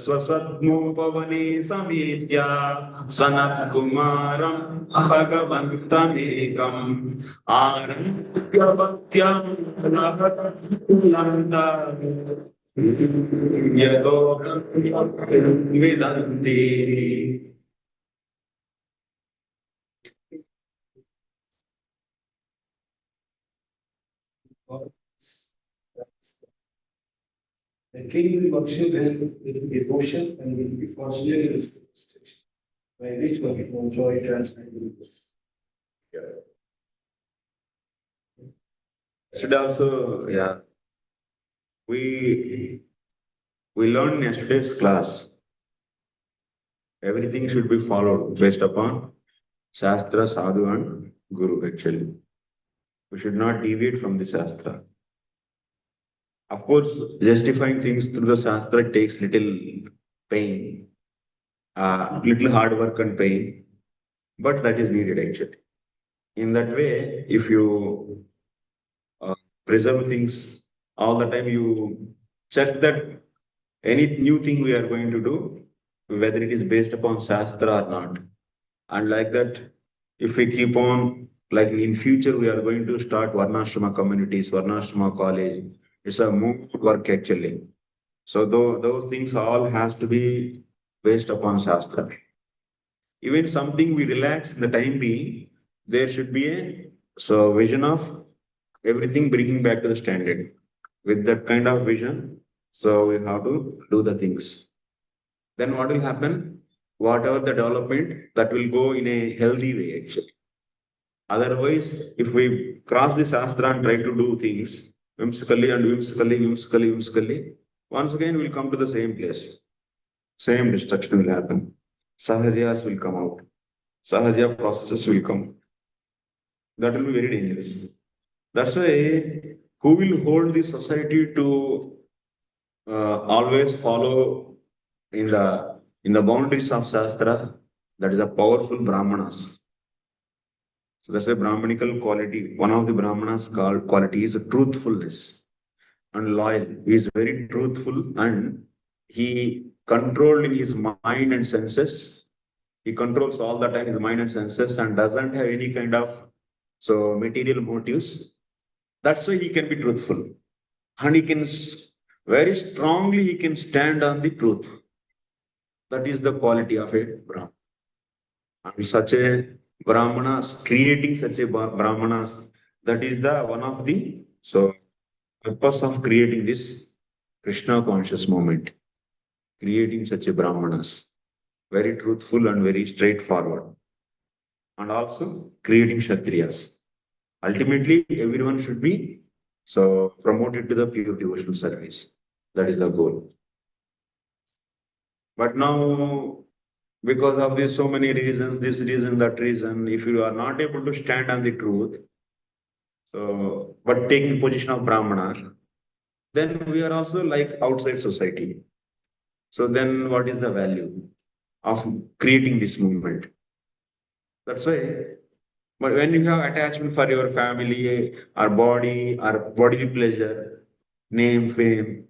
स्वसद्मोपवने समेत्य सनत्कुमारं भगवन्तमेकम् आरभ्य यतो विदन्ति. The king will worship him with devotion and will be fortunate in his demonstration, by which one can enjoy transcendental bliss. Should also, yeah, we learned in yesterday's class. Everything should be followed based upon Shastra, Sadhu, and Guru. Actually, we should not deviate from the Shastra. Of course, justifying things through the Shastra takes little pain, little hard work and pain, but that is needed actually. In that way, if you preserve things all the time, you check that any new thing we are going to do, whether it is based upon Shastra or not. And like that, if we keep on, like in future, we are going to start Varnashrama communities, Varnashrama college. It's a more work actually. So those things all has to be based upon Shastra. Even something we relax in the time being, there should be a vision of everything bringing back to the standard. With that kind of vision, so we have to do the things. Then what will happen? Whatever the development, that will go in a healthy way actually. Otherwise, if we cross the Shastra and try to do things whimsically, once again we'll come to the same place. Same destruction will happen. Sahajas will come out. Sahaja processes will come. That will be very dangerous. That's why who will hold the society to always follow in the boundaries of Shastra? That is a powerful Brahmanas. So that's why Brahmanical quality, one of the Brahmanas called quality is truthfulness and loyal. He is very truthful and he controlled in his mind and senses. He controls all the time his mind and senses and doesn't have any kind of material motives. That's why he can be truthful. And he can very strongly he can stand on the truth. That is the quality of a Brahman. And such a Brahmanas, creating such a Brahmanas, that is the one of the purpose of creating this Krishna conscious movement, creating such a Brahmanas, very truthful and very straightforward, and also creating Kshatriyas. Ultimately, everyone should be promoted to the pure devotional service. That is the goal. But now, because of this, so many reasons, this reason, that reason, if you are not able to stand on the truth, but taking position of Brahmana, then we are also like outside society. So then what is the value of creating this movement? That's why, but when you have attachment for your family or body or bodily pleasure, name, fame,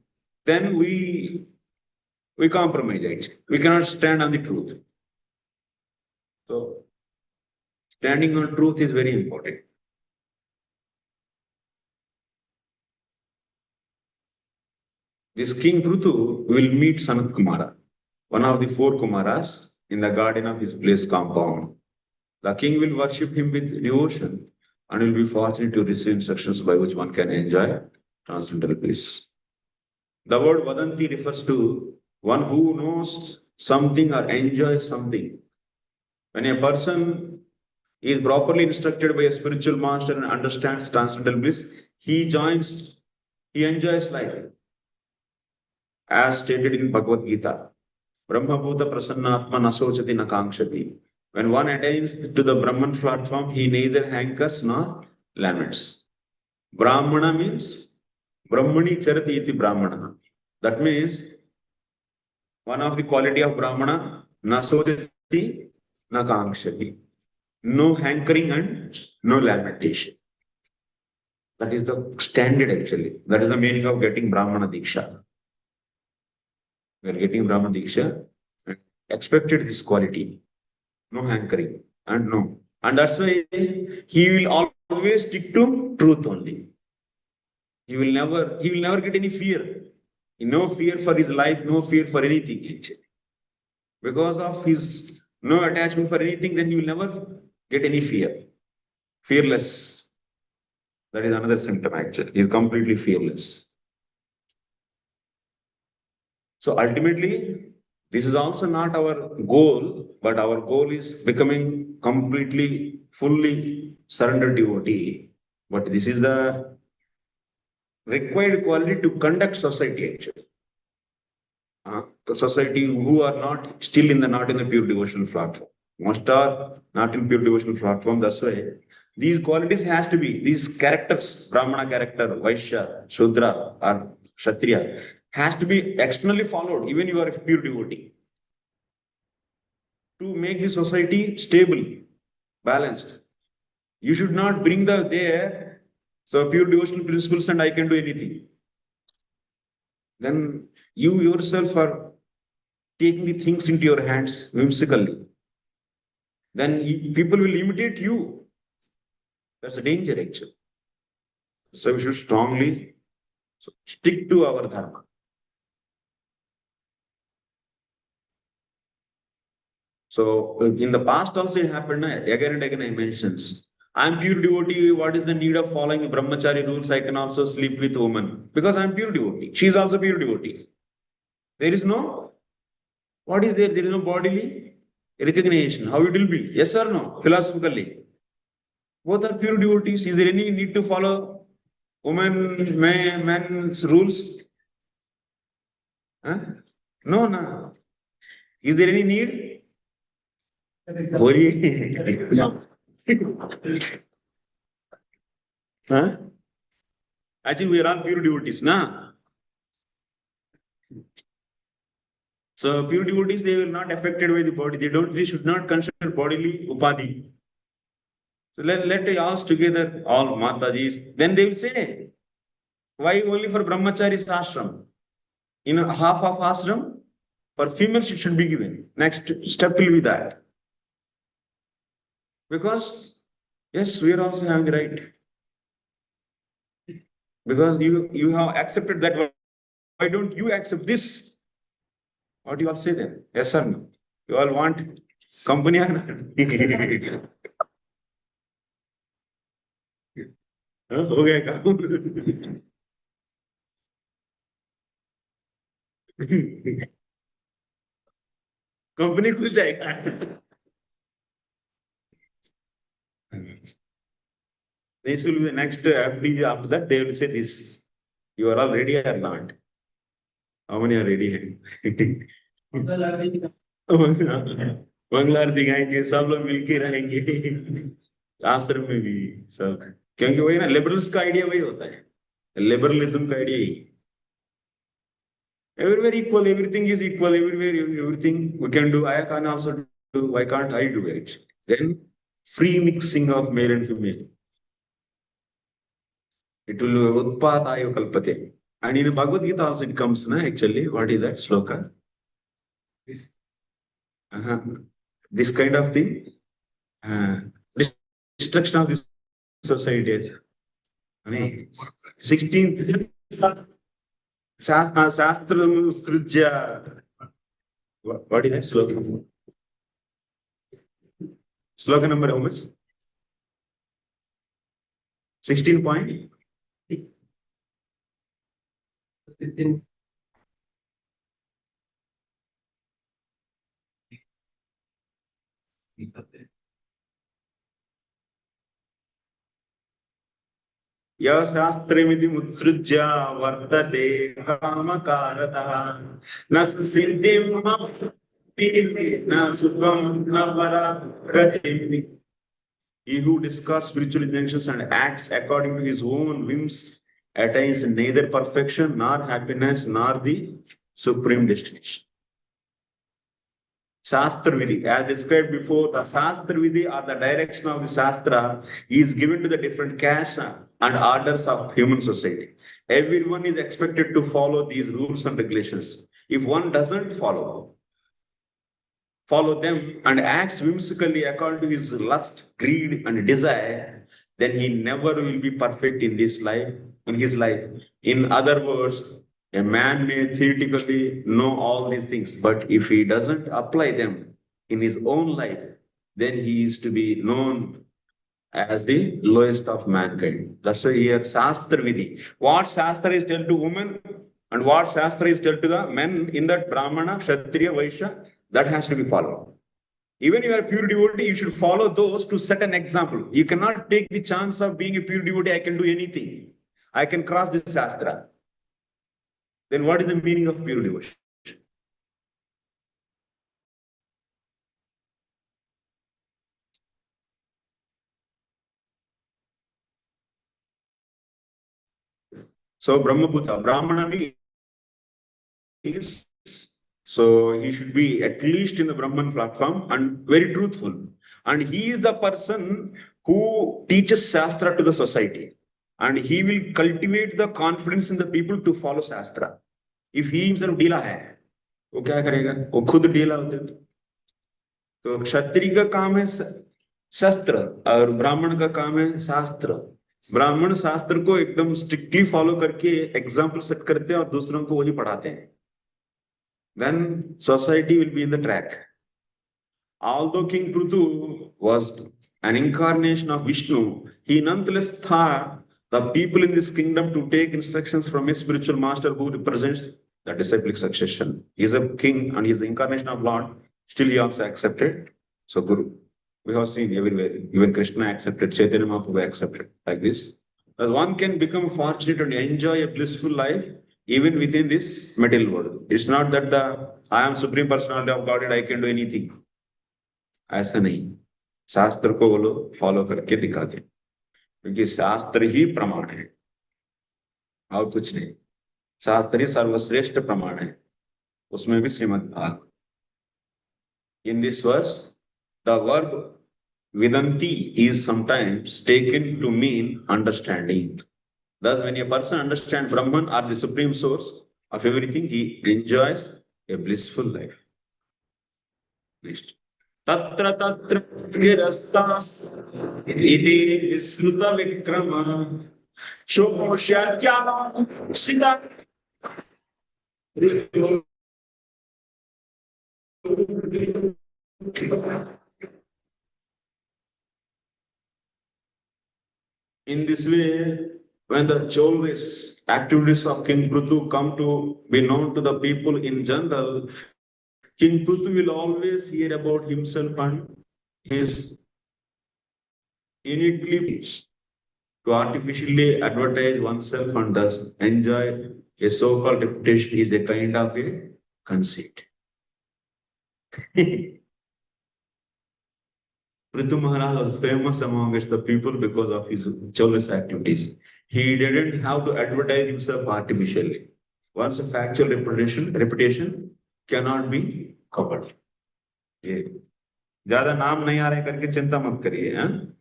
then we compromise actually. We cannot stand on the truth. So standing on truth is very important. This King Pruthu will meet Sanat Kumara, one of the four Kumaras, in the garden of his place compound. The king will worship him with devotion and will be fortunate to receive instructions by which one can enjoy transcendental bliss. The word Vadanti refers to one who knows something or enjoys something. When a person is properly instructed by a spiritual master and understands transcendental bliss, he enjoys life. As stated in Bhagavad Gita, Brahma Bhuta Prasannatma Nasochati Nakangshati. When one attains to the Brahman platform, he neither hankers nor laments. Brahmana means Brahmani Charati iti Brahmana. That means one of the quality of Brahmana, Nasodati Nakangshati. No hankering and no lamentation. That is the standard actually. That is the meaning of getting Brahmana Diksha. We are getting Brahman Diksha and expected this quality. No hankering and no. And that's why he will always stick to truth only. He will never get any fear. No fear for his life, no fear for anything actually. Because of his no attachment for anything, then he will never get any fear. Fearless. That is another symptom actually. He is completely fearless. So ultimately, this is also not our goal, but our goal is becoming completely, fully surrendered devotee. But this is the required quality to conduct society actually. The society who are not in the pure devotional platform. Most are not in pure devotional platform. That's why these qualities has to be these characters, Brahmana character, Vaishya, Shudra, or Kshatriya, has to be externally followed. Even you are a pure devotee to make the society stable, balanced. You should not bring the there so pure devotional principles and I can do anything. Then you yourself are taking the things into your hands whimsically, then people will imitate you. That's a danger, actually. So we should strongly stick to our dharma. So in the past also it happened, again and again I mentions, I'm pure devotee. What is the need of following brahmachari rules? I can also sleep with woman because I'm pure devotee. She is also pure devotee. There is no, what is there? There is no bodily recognition. How it will be? Yes or no? Philosophically. Both are pure devotees. Is there any need to follow man's rules? Huh? No, no. Is there any need? Holy. No. Huh? Actually, we are all pure devotees, na? So pure devotees, they will not affected by the body. They should not consider bodily upadhi. So let us together, all Matajis. Then they will say, why only for brahmacharis ashram? In a half of ashram, for females it should be given. Next step will be that. Because, yes, we are also having the right. Because you have accepted that. Why don't you accept this? What do you all say then? Yes or no? You all want company or not? हाँ, हो गया काम company खुल जाएगा this will be the next FDG. After that they will say this, you are all ready or not? How many are ready? मंगल आरती गाएंगे, सब लोग मिलके रहेंगे आश्रम में भी सब, क्योंकि वही ना लिबरल्स का आइडिया वही होता है, लिबरलिज्म का idea he, everywhere equal, everything is equal, everywhere everything we can do, I can also do, why can't I do it? Then free mixing of male and female, it will utpatayo kalpate. And in Bhagavad Gita also it comes, na, actually, what is that sloka? Uh-huh. This kind of thing, uh, destruction of this society. I mean, 16th Shastram Srujya. What is that slogan? Slogan number how much? 16 point? 15. यह शास्त्रमिति मुत्सृज्य वर्तते कामकारतः न सिद्धिं न सुखं न परागतिं. He who discards spiritual injunctions and acts according to his own whims attains neither perfection nor happiness nor the supreme destination. Shastra Vidhi, as described before, the Shastra Vidhi or the direction of the Shastra is given to the different castes and orders of human society. Everyone is expected to follow these rules and regulations. If one doesn't follow them and acts whimsically according to his lust, greed, and desire, then he never will be perfect in this life, in his life. In other words, a man may theoretically know all these things, but if he doesn't apply them in his own life, then he is to be known as the lowest of mankind. That's why here Shastra Vidhi. What Shastra is told to women and what Shastra is told to the men in that Brahmana, Kshatriya, Vaishya, that has to be followed. Even if you are a pure devotee, you should follow those to set an example. You cannot take the chance of being a pure devotee, I can do anything. I can cross the Shastra. Then what is the meaning of pure devotion? So Brahmabhuta, Brahmana means, so he should be at least in the Brahman platform and very truthful. And he is the person who teaches Shastra to the society. And he will cultivate the confidence in the people to follow Shastra. If he himself ढीला है, वो क्या करेगा? वो खुद ढीला होते तो क्षत्रिय का काम है शस्त्र और ब्राह्मण का काम है शास्त्र. ब्राह्मण शास्त्र को एकदम स्ट्रिक्टली फॉलो करके एग्जाम्पल सेट करते हैं और दूसरों को वही पढ़ाते हैं. Then society will be in the track. Although King PRthu was an incarnation of Vishnu, he nonetheless taught the people in this kingdom to take instructions from a spiritual master who represents the disciplic succession. He is a king and he is the incarnation of Lord. Still, he also accepted. So, Guru. We have seen everywhere. Even Krishna accepted, Chaitanya Mahaprabhu accepted like this. That one can become fortunate and enjoy a blissful life even within this material world. It's not that I am Supreme Personality of Godhead, I can do anything. ऐसा नहीं. शास्त्र को वो लोग follow करके दिखाते, क्योंकि शास्त्र ही प्रमाण है और कुछ नहीं. शास्त्र ही सर्वश्रेष्ठ प्रमाण है, उसमें भी श्रीमद् भाग. In this verse, the verb vidanti is sometimes taken to mean understanding. Thus, when a person understands Brahman or the supreme source of everything, he enjoys a blissful life. Next. Tatra tatra girastas iti visruta vikrama shoshyatya sita. In this way, when the chivalrous activities of King PRthu come to be known to the people in general, King PRthu will always hear about himself and his uniquely to artificially advertise oneself and thus enjoy a so-called reputation is a kind of a conceit. PRthu Maharaj was famous amongst the people because of his chivalrous activities. He didn't have to advertise himself artificially. Once a factual reputation cannot be covered. ज्यादा नाम नहीं आ रहे करके चिंता मत करिए.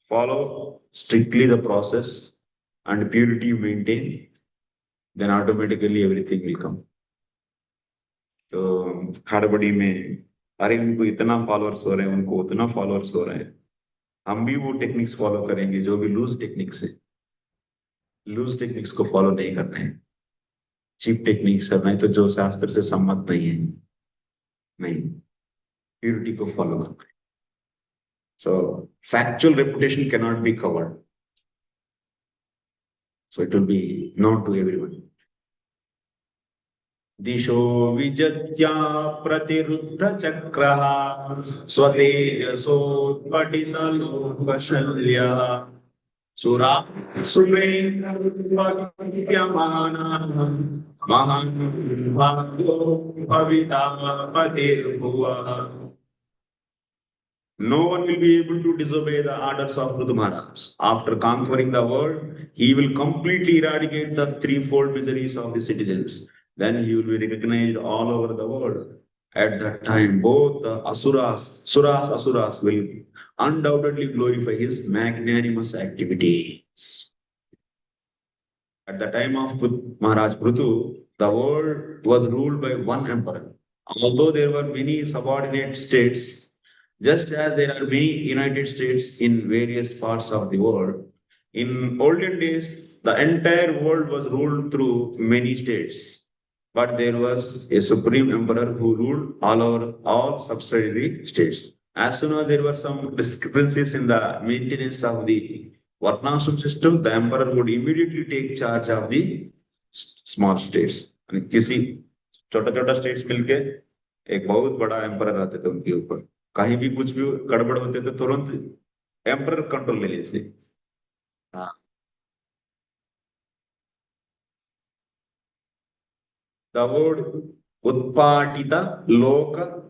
Follow strictly the process and purity you maintain, then automatically everything will come. तो हड़बड़ी में अरे उनको इतना फॉलोअर्स हो रहे हैं, उनको उतना फॉलोअर्स हो रहे हैं, हम भी वो टेक्निक्स फॉलो करेंगे जो भी लूज टेक्निक्स है. लूज टेक्निक्स को फॉलो नहीं करना है, चीप टेक्निक्स करना है, तो जो शास्त्र से सम्मत नहीं है, नहीं, प्यूरिटी को फॉलो करना है. So factual reputation cannot be covered. So it will be known to everyone. Disho vijatya pratiruddha chakraha swatejaso padita lokashalya sura sumendra bhagyamana mahan bhagyo pavita patirubhuva. No one will be able to disobey the orders of PRthu Maharaj. After conquering the world, he will completely eradicate the threefold miseries of the citizens. Then he will be recognized all over the world. At that time, both the asuras will undoubtedly glorify his magnanimous activities. At the time of Maharaj PRthu, the world was ruled by one emperor. Although there were many subordinate states, just as there are many United States in various parts of the world, in olden days, the entire world was ruled through many states. But there was a supreme emperor who ruled all over all subsidiary states. As soon as there were some discrepancies in the maintenance of the Varnashram system, the emperor would immediately take charge of the small states, किसी छोटा छोटा states मिलके एक बहुत बड़ा emperor रहते थे उनके ऊपर, कहीं भी कुछ भी गड़बड़ होते थे तुरंत एम्पर कंट्रोल ले लेते थे. हाँ. The word Utpatita Loka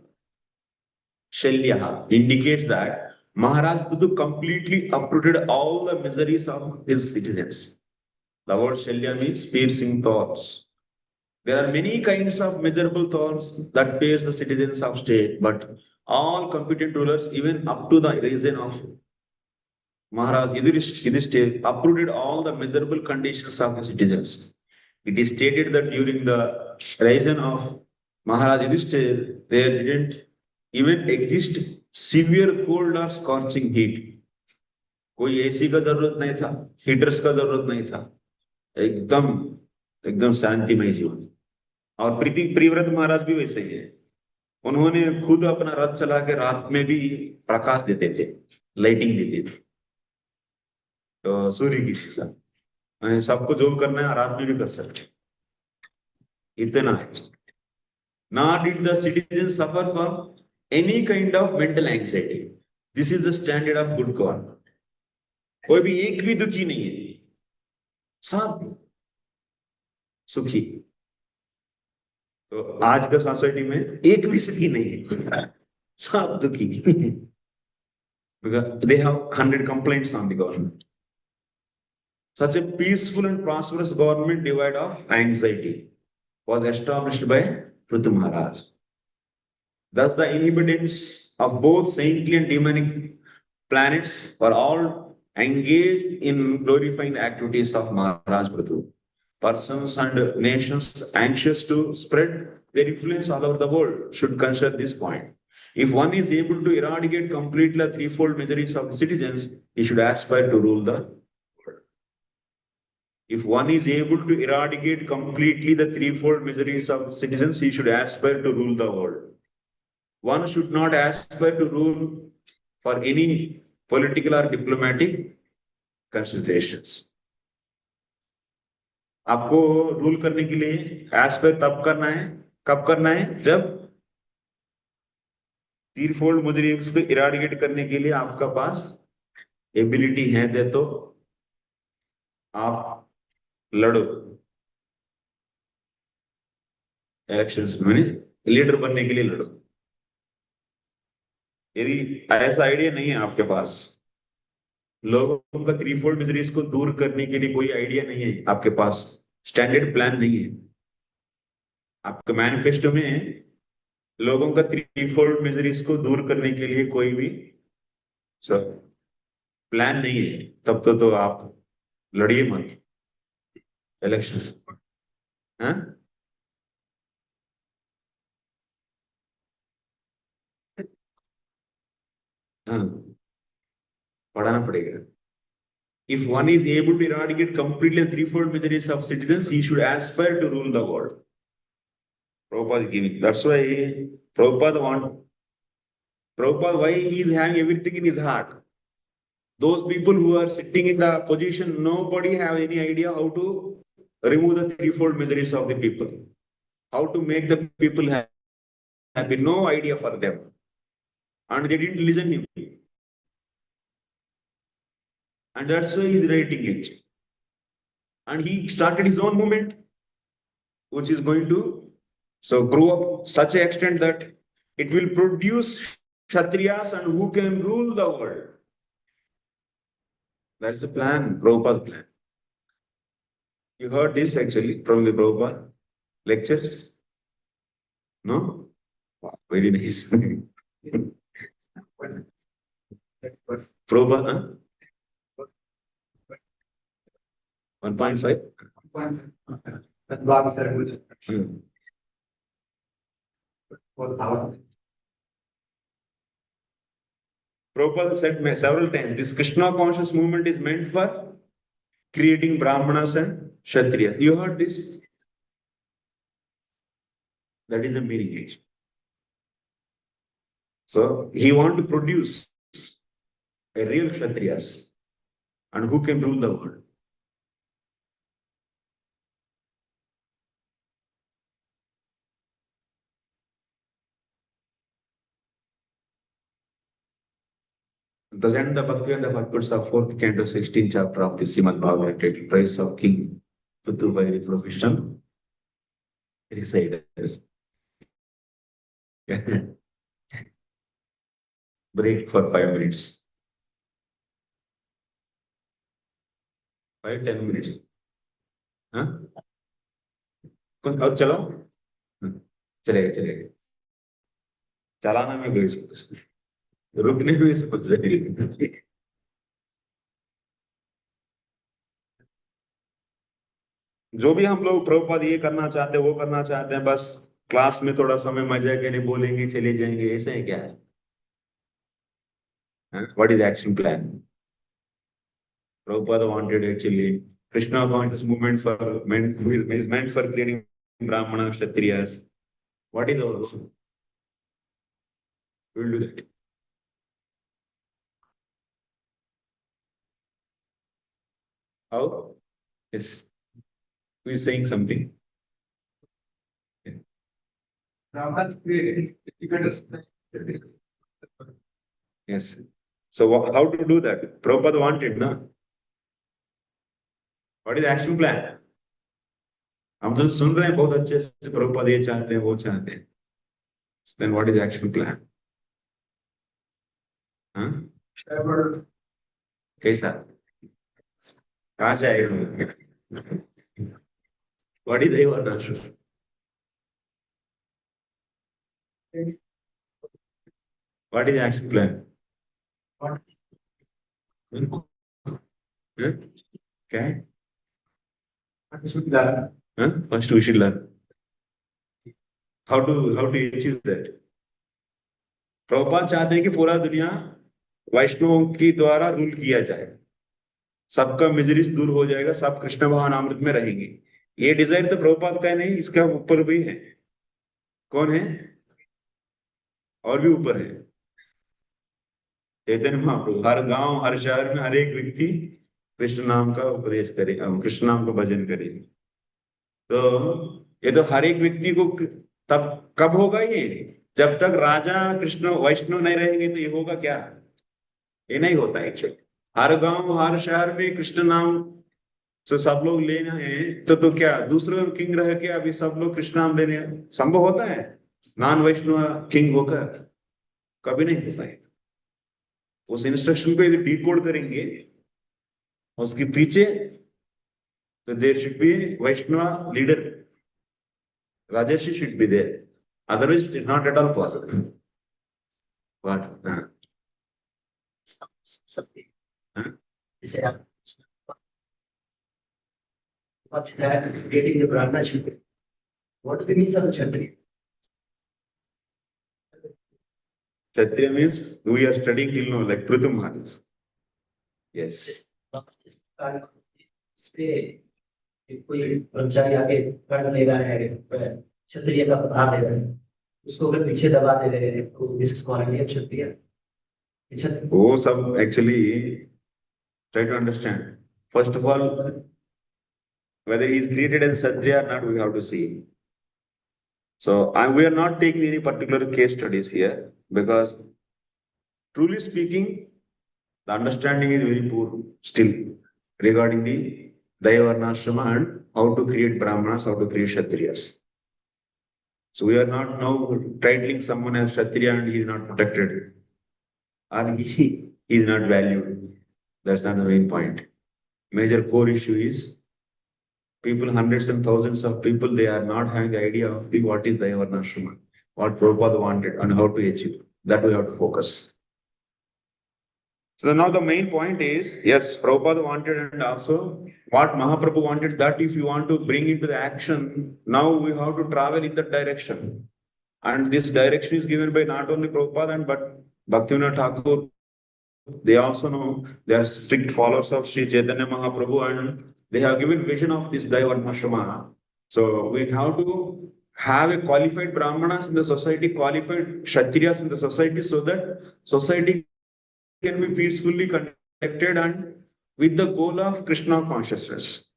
Shalyaha indicates that Maharaj Prithu completely uprooted all the miseries of his citizens. The word Shalya means piercing thoughts. There are many kinds of miserable thorns that pierce the citizens of state, but all competent rulers, even up to the reign of Maharaj Yudhishthira, uprooted all the miserable conditions of the citizens. It is stated that during the reign of Maharaj Yudhishthira, there didn't even exist severe cold or scorching heat. कोई AC का जरूरत नहीं था, heaters का जरूरत नहीं था, एकदम एकदम शांतिमय जीवन. और प्रिव्रत महाराज भी वैसे ही है. उन्होंने खुद अपना रथ चला के रात में भी प्रकाश देते थे, लाइटिंग देते थे. तो सूर्य की जैसा सबको जो करना है रात में भी कर सकते, इतना. Nor did the citizens suffer from any kind of mental anxiety. This is the standard of good government. कोई भी एक भी दुखी नहीं है, सब सुखी. तो आज का सोसाइटी में एक भी सुखी नहीं है, सब दुखी. Because they have 100 complaints on the government. Such a peaceful and prosperous government devoid of anxiety was established by PRthu Maharaj. Thus, the inhabitants of both saintly and demonic planets were all engaged in glorifying the activities of Maharaj PRthu. Persons and nations anxious to spread their influence all over the world should consider this point. If one is able to eradicate completely the threefold miseries of the citizens, he should aspire to rule the world. If one is able to eradicate completely the threefold miseries of the citizens, he should aspire to rule the world. One should not aspire to rule for any political or diplomatic considerations. आपको rule करने के लिए aspect तब करना है, कब करना है, जब थ्रीफोल्ड मिजरीज को इराडिकेट करने के लिए आपका पास एबिलिटी है दे तो आप लड़ो इलेक्शंस में, लीडर बनने के लिए लड़ो. यदि ऐसा आइडिया नहीं है आपके पास, लोगों का थ्रीफोल्ड मिजरीज को दूर करने के लिए कोई आइडिया नहीं है आपके पास, स्टैंडर्ड प्लान नहीं है आपके मैनिफेस्टो में, लोगों का थ्रीफोल्ड मिजरीज को दूर करने के लिए कोई भी सब प्लान नहीं है, तब तो आप लड़िए मत इलेक्शंस. हाँ, हाँ, पढ़ाना पड़ेगा. If one is able to eradicate completely the threefold miseries of citizens, he should aspire to rule the world. Prabhupada is giving. That's why Prabhupada, why he is having everything in his heart. Those people who are sitting in the position, nobody have any idea how to remove the threefold miseries of the people, how to make the people happy. No idea for them, and they didn't listen him. And that's why he's writing it. And he started his own movement, which is going to grow up such an extent that it will produce Kshatriyas and who can rule the world. That's the plan, Prabhupada's plan. You heard this actually from the Prabhupada lectures? No? Wow, very nice. Prabhupada, 1.5? Prabhupada said several times, this Krishna conscious movement is meant for creating Brahmanas and Kshatriyas. You heard this? That is the meaning. So he want to produce a real Kshatriyas and who can rule the world. Thus end the Bhakti and the Purports of 4th canto, 16th chapter of the Srimad Bhagavatam, praise of King PRthu by the profession reciters. Break for 5 minutes. 5-10 minutes. हाँ? और चलो चलेगा चलेगा चलाना में कोई रुकने में समझ रहे जो भी हम लोग प्रभुपाद ये करना चाहते हैं वो करना चाहते हैं, बस क्लास में थोड़ा समय मजे के लिए बोलेंगे चले जाएंगे, ऐसा है क्या है? What is action plan? Prabhupada wanted actually Krishna conscious movement is meant for creating Brahmana, Kshatriyas. What is our role? We will do that. How? Yes. Who is saying something? Brahmanas created. Yes. So how to do that? Prabhupada wanted, no? What is the action plan? हम तो सुन रहे हैं बहुत अच्छे से, प्रभुपाद ये चाहते हैं वो चाहते हैं. Then what is the action plan? हाँ? कैसा? कहाँ से आएगा? What is the Varnashram? What is the action plan? What? Okay. First we should learn. How to achieve that? Prabhupada चाहते हैं कि पूरा दुनिया वैष्णवों की द्वारा रूल किया जाए, सबका मिजरिस दूर हो जाएगा, सब कृष्ण भगवान अमृत में रहेंगे. ये डिजायर तो प्रभुपाद का नहीं, इसका ऊपर भी है. कौन है? और भी ऊपर है चैतन्य महाप्रभु. हर गांव हर शहर में हर एक व्यक्ति कृष्ण नाम का उपदेश करे, कृष्ण नाम का भजन करे. तो ये तो हर एक व्यक्ति को तब कब होगा? ये जब तक राजा कृष्ण वैष्णव नहीं रहेंगे तो ये होगा क्या? ये नहीं होता एक्चुअली. हर गांव हर शहर में कृष्ण नाम तो सब लोग लेना है, तो क्या दूसरे किंग रह के अभी सब लोग कृष्ण नाम लेने संभव होता है? नॉन वैष्णव किंग होकर कभी नहीं होता है. उस इंस्ट्रक्शन को यदि डिकोड करेंगे उसके पीछे, तो there should be Vaishnav leader, Rajarshi should be there, otherwise it's not at all possible. What? What is that? Getting the Brahmana children. What do they mean of the Kshatriya? Kshatriya means we are studying till now, like PRthu Maharaj. Yes. कोई कर्मचारी आके कर ले रहा है, क्षत्रिय का प्रभाव दे रहे हैं, उसको अगर पीछे दबा दे रहे हैं तो Iskcon है क्षत्रिय. वो सब actually try to understand. First of all, whether he is created as a Kshatriya or not, we have to see. So we are not taking any particular case studies here because truly speaking, the understanding is very poor still regarding the Varnashrama and how to create Brahmanas, how to create Kshatriyas. So we are not now titling someone as Kshatriya and he is not protected or he is not valued. That's not the main point. Major core issue is people, hundreds and thousands of people, they are not having the idea of what is the Varnashrama, what Prabhupada wanted and how to achieve. That we have to focus. So now the main point is, yes, Prabhupada wanted, and also what Mahaprabhu wanted, that if you want to bring into the action, now we have to travel in that direction. And this direction is given by not only Prabhupada and but Bhaktivinoda Thakur. They also know they are strict followers of Sri Chaitanya Mahaprabhu, and they have given vision of this Daivarnashrama. So we have to have a qualified Brahmanas in the society, qualified Kshatriyas in the society, so that society can be peacefully conducted and with the goal of Krishna consciousness.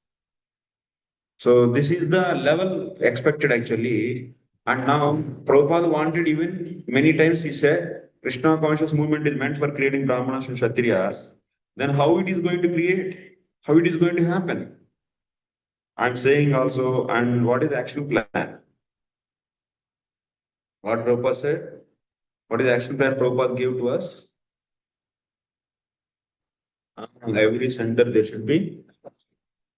So this is the level expected actually. And now Prabhupada wanted, even many times he said, Krishna conscious movement is meant for creating Brahmanas and Kshatriyas. Then how it is going to create? How it is going to happen? I'm saying also, and what is the action plan? What Prabhupada said? What is the action plan Prabhupada gave to us? Every center there should be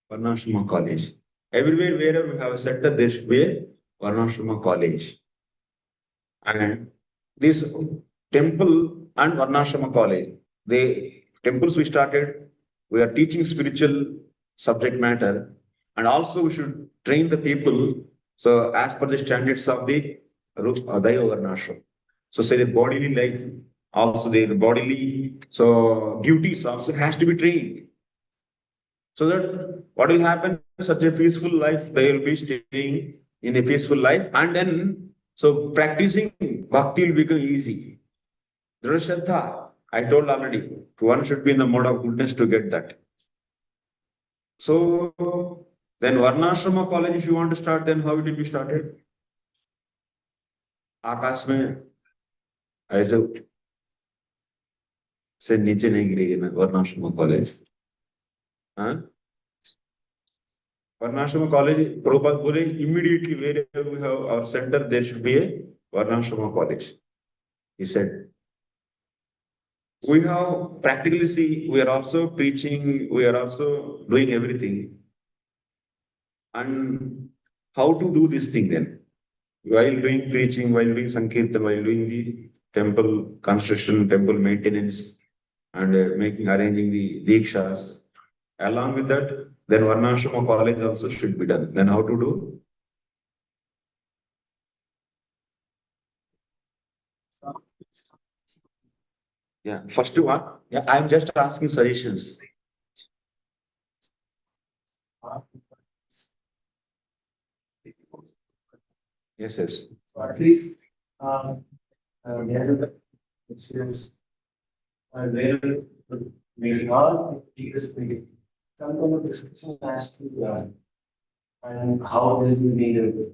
Varnashrama college. Everywhere, wherever we have a center, there should be a Varnashrama college. And this temple and Varnashrama college, the temples we started, we are teaching spiritual subject matter, and also we should train the people. So as per the standards of the Daiva Varnashrama. So say the bodily life, also the bodily duties also has to be trained. So that what will happen? Such a peaceful life, they will be staying in a peaceful life, and then so practicing bhakti will become easy. Drashraddha, I told already, one should be in the mode of goodness to get that. So then Varnashrama college, if you want to start, then how it will be started? आकाश में ऐसे से नीचे नहीं गिरेगी ना वर्णाश्रम college. Varnashrama college, Prabhupada बोले, immediately wherever we have our center, there should be a Varnashrama college. He said, we have practically see, we are also preaching, we are also doing everything. And how to do this thing then? While doing preaching, while doing Sankirtan, while doing the temple construction, temple maintenance, and arranging the Dikshas, along with that, then Varnashrama college also should be done. Then how to do? Yeah, first one. Yeah, I'm just asking suggestions. Yes, yes. So at least where incidents are where meeting or previous meeting, some kind of discussion has to be done, and how this is needed,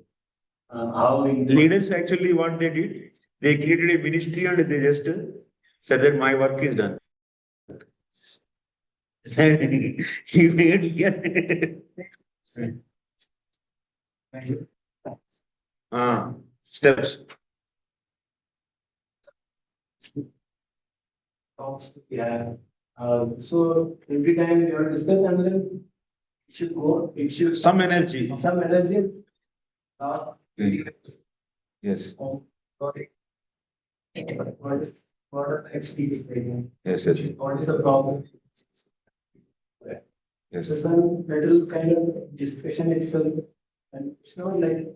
how we Leaders actually what they did, they created a ministry and they just said that my work is done. You made steps. talks. Yeah. So every time you are discussing, and then it should go, it should Some energy. some energy. Last. Yes. Got it. What are the next steps taken? Yes, yes. What is the problem? Yes. So some little kind of discussion itself, and it's not like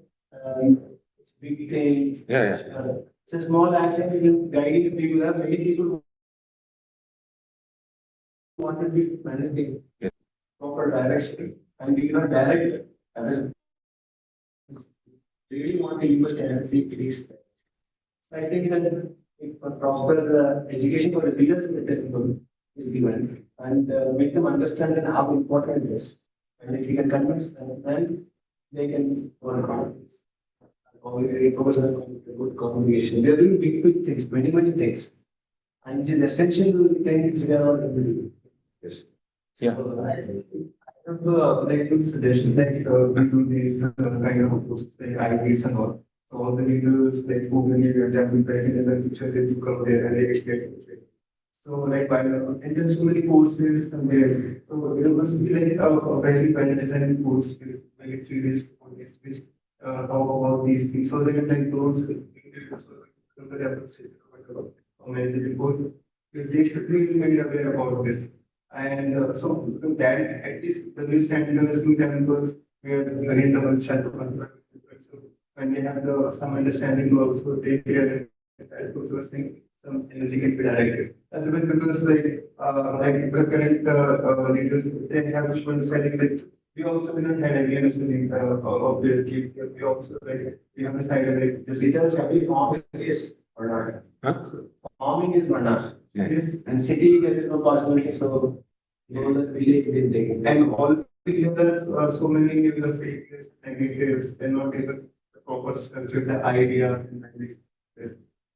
it's big thing. Yeah, yeah. It's a small action, you can guiding the people. There are many people who want to be managing Yes. proper direction, and we cannot direct. I mean, really want to use the energy, please. I think that if a proper education for the leaders in the temple is given, and make them understand that how important it is. And if you can convince them, then they can work on this. It was a good congregation. We are doing big things, many things. And it is essential things we are not able to do. Yes. Yeah. So, I have like good suggestion that we do these kind of posts like IVs and all. So all the leaders like who will be example president in the future they to come there and they expect it. So like and then so many courses and there. So there must be like a very well designed course like 3 days, 4 days, which talk about these things. So that like those manage the report. because they should be made aware about this. And so that at least the new standards, new temples, where again the one shall when they have some understanding to also take care, as Coach was saying, some energy can be directed. Otherwise, because like the current leaders, they have visual understanding, like we also do not have any understanding of this. We also like we have decided like this. Teachers every form is or not. Huh? So, farming is Varna. Yeah. Yes. And city there is no possibility. So those are village building. And all the others so many fakeness, negatives, and not able the proper structure, the ideas and like.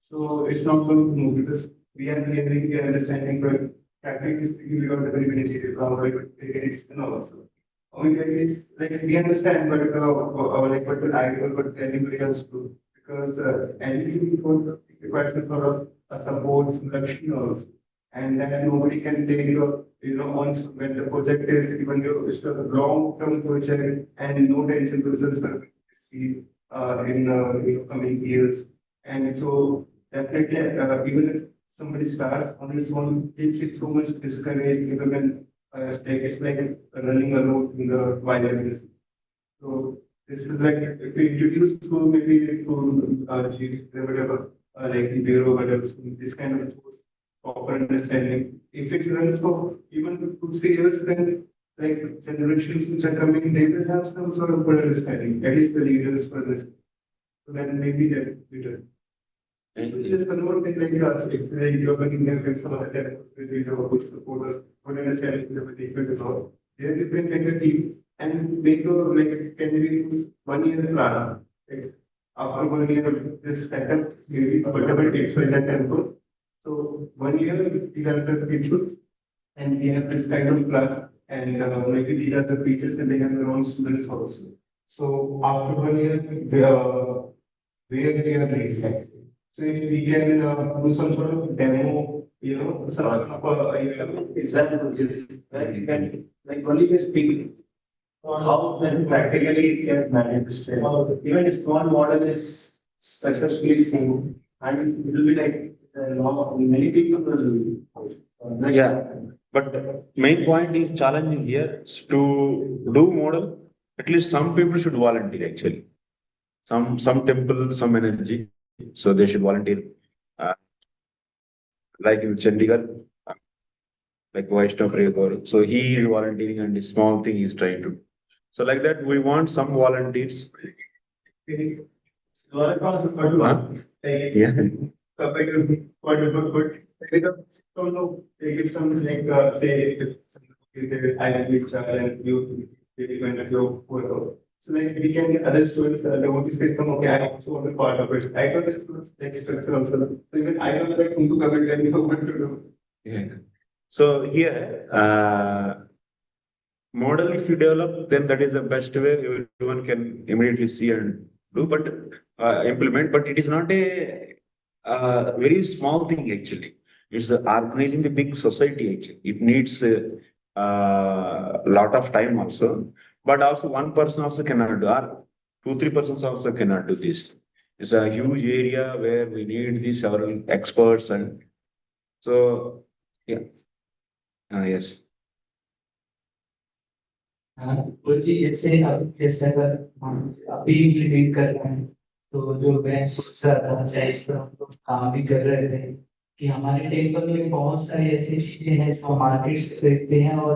So it's not going to move because we are hearing, we are understanding, but practically speaking, we don't have very many theory how it and also. I mean, at least like we understand, but like what will I do, what anybody else do? Because anything requires a sort of a support function also, and then nobody can take on when the project is even though it's a long term project and no tension results are see in coming years, and so definitely even if somebody starts on his own, he gets so much discouraged even when it's like running a road in the wilderness. So this is like if we introduce to maybe to whatever like bureau whatever so this kind of proper understanding. If it runs for even 2 3 years, then like generations which are coming, they will have some sort of good understanding. At least the leaders for this. So then maybe that later. And just one more thing like us, if like you're working there with some other temples, with your good supporters, what understanding is the people develop. There you can make a team and make a like can we use 1 year plan. Like after 1 year, this setup, maybe whatever it takes for that temple. So 1 year, these are the people, and we have this kind of plan, and maybe these are the teachers, and they have their own students also. So after 1 year, where we are reached. So if we can do some sort of demo, some sort of example, where you can like only just speak on how then practically it can manage. Even a small model is successfully seen, and it will be like many people will. Yeah, but main point is challenging here is to do model. At least some people should volunteer actually. Some temple, some energy, so they should volunteer. Uh, like in Chandigarh, uh, like Vaishnav Prayagor. So he is volunteering and this small thing he's trying to do. So like that, we want some volunteers. Huh? Yeah. They give some like say I will be child and you depend on your photo. So like we can get other students devotees can come, okay, I also want to be part of it. I got the students like structure also. So even I don't like whom to come and tell me what to do. Yeah. So here, model if you develop, then that is the best way everyone can immediately see and do, but implement. But it is not a very small thing actually. It's organizing the big society actually. It needs a lot of time also, but also one person also cannot do, or 2 3 persons also cannot do this. It's a huge area where we need these several experts, and so yeah, yes. वो चीज जैसे अब जैसे अगर हम अभी implement कर रहे हैं तो जो मैं सोच रहा था चाहे इस पर हम लोग काम भी कर रहे थे कि हमारे टेम्पल में बहुत सारी ऐसी चीजें हैं जो मार्केट से खरीदते हैं और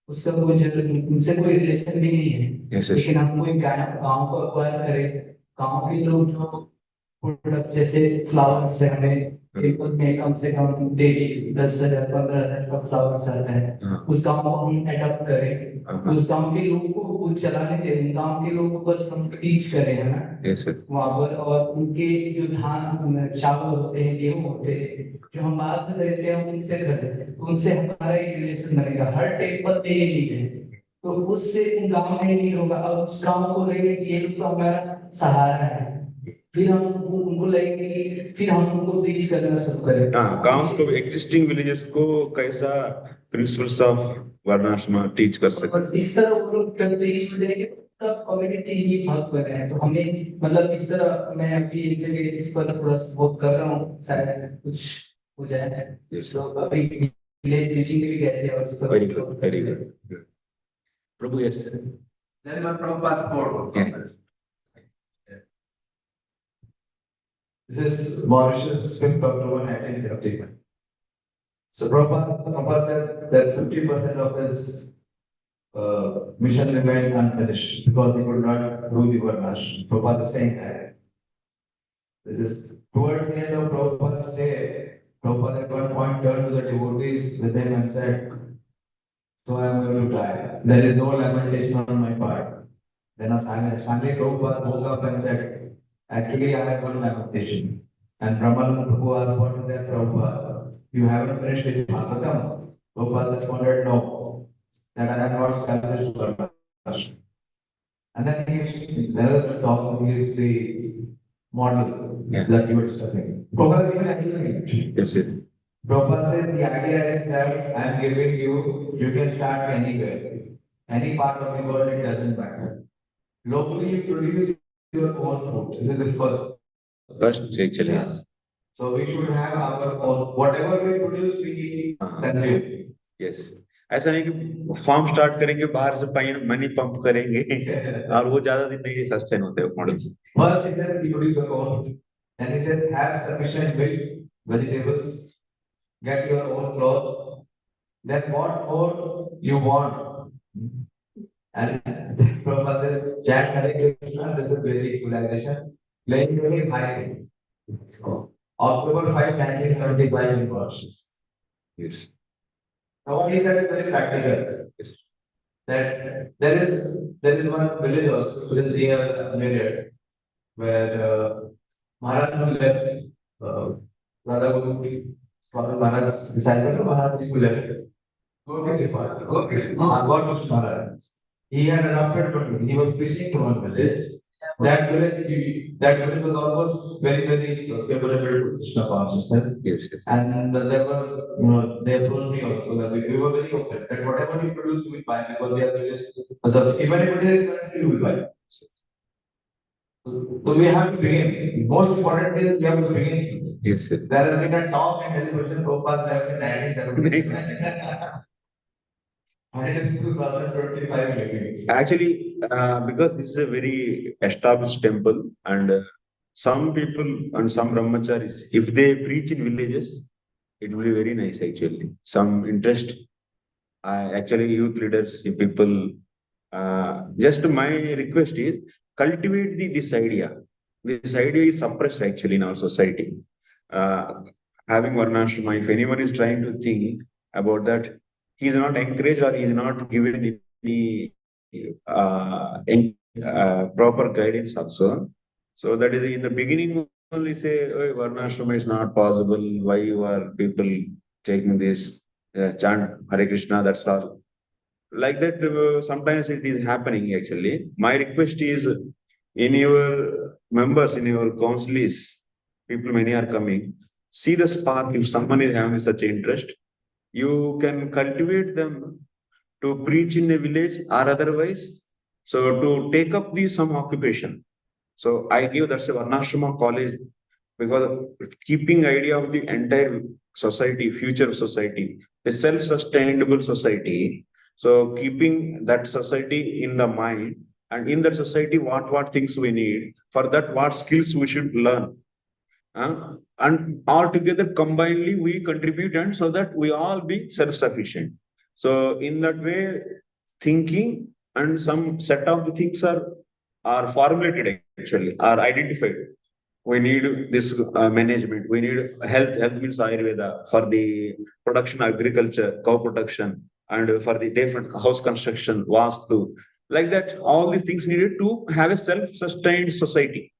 उसका कोई उनसे कोई रिलेशन भी नहीं है। Yes, yes. लेकिन हम कोई गाँव को अक्वायर करें, गाँव के लोग जो प्रोडक्ट जैसे फ्लावर्स है हमें टेम्पल में कम से कम डेली 10,000 15,000 का फ्लावर्स आता है, उस गाँव को हम एडॉप्ट करें, उस गाँव के लोगों को वो चलाने दें, उन गाँव के लोगों को बस हम टीच करें, है ना। Yes, sir. वहाँ पर और उनके जो धान चावल होते हैं, गेहूं होते हैं, जो हम बाहर से खरीदते हैं उनसे खरीदते, तो उनसे हमारा एक रिलेशन बनेगा। हर टेम्पल में ये नीड है, तो उससे उन गाँव में नीड होगा और उस गाँव को लगेगा कि ये लोग तो हमारा सहारा है, फिर हम उनको लगेगा कि फिर हम उनको रीच करना शुरू करें। गांव को एग्जिस्टिंग विलेजेस को कैसा प्रिंसिपल्स ऑफ वर्णाश्रम टीच कर सकते और इस तरह वो लोग रीच करेंगे तब कम्युनिटी ही महत्व है। तो हमें मतलब इस तरह मैं अभी एक जगह इस पर थोड़ा सा बहुत कर रहा हूँ, शायद कुछ हो जाए। Yes. तो अभी विलेज टीचिंग के भी गए थे और उसका Very good. Very good. Good. Prabhu, yes. Then one from passport. Yeah. This is Mauritius 5th October 1971. So Prabhupada said that 50% of his mission remained unfinished because he could not do the Varnash. Prabhupada is saying that. This is towards the end of Prabhupada's stay, Prabhupada at one point turned to the devotees with him and said, "So I am going to die. There is no lamentation on my part." Then a silence. Finally, Prabhupada woke up and said, "Actually, I have one lamentation." And Brahman Prabhu asked, "What is that, Prabhupada? You haven't finished with Bhagavatam?" Prabhupada responded, "No, that I have not established Varnash." And then he gives, rather than talking, he gives the model that you were discussing. Prabhupada given anything. Yes, yes. Prabhupada says the idea is that I am giving you, you can start anywhere. Any part of the world, it doesn't matter. Locally, you produce your own food. This is the first. First, actually, yes. So we should have our own, whatever we produce, we consume. Yes. ऐसा नहीं कि farm start करेंगे बाहर से money pump करेंगे और वो ज्यादा दिन नहीं सस्टेन होते हैं model. First, it has to produce your own. And he said, have sufficient milk, vegetables, get your own cloth. Then what more you want? And Prabhupada chant Hare Krishna, this is very civilization, playing very high. October 5, 1975 in Mauritius. Yes. Now what he said is very practical. Yes. That there is one village also which is near where Maharaj left Radha Guru, Maharaj's disciple, Maharaj left. God Maharaj. He had adopted one. He was preaching to one village. That village was almost very favorable to Krishna consciousness. Yes, yes. And there were, they approached me also. That we were very open. That whatever you produce, we will buy because their village. So even if it is expensive, we will buy. So we have to begin. Most important is we have to begin. Yes, yes. There has been a talk and television Prabhupada left in 1970. And it is 2025 maybe. Actually, because this is a very established temple, and some people and some brahmacharis, if they preach in villages, it will be very nice actually. Some interest, actually youth leaders, if people, just my request is cultivate this idea. This idea is suppressed actually in our society. Having Varnashrama, if anyone is trying to think about that, he is not encouraged or he is not given any proper guidance also. So that is in the beginning only say, oh, Varnashrama is not possible. Why you are people taking this chant Hare Krishna? That's all. Like that, sometimes it is happening actually. My request is in your members, in your councils, people many are coming. See the spark. If someone is having such interest, you can cultivate them to preach in a village or otherwise. So to take up the some occupation. So I give that's a Varnashrama college because keeping idea of the entire society, future society, a self-sustainable society. So keeping that society in the mind and in that society, what things we need for that, what skills we should learn. And all together combinedly we contribute and so that we all be self-sufficient. So in that way, thinking and some set of the things are formulated actually, are identified. We need this management. We need health. Health means Ayurveda for the production, agriculture, cow production, and for the different house construction, vastu. Like that, all these things needed to have a self-sustained society.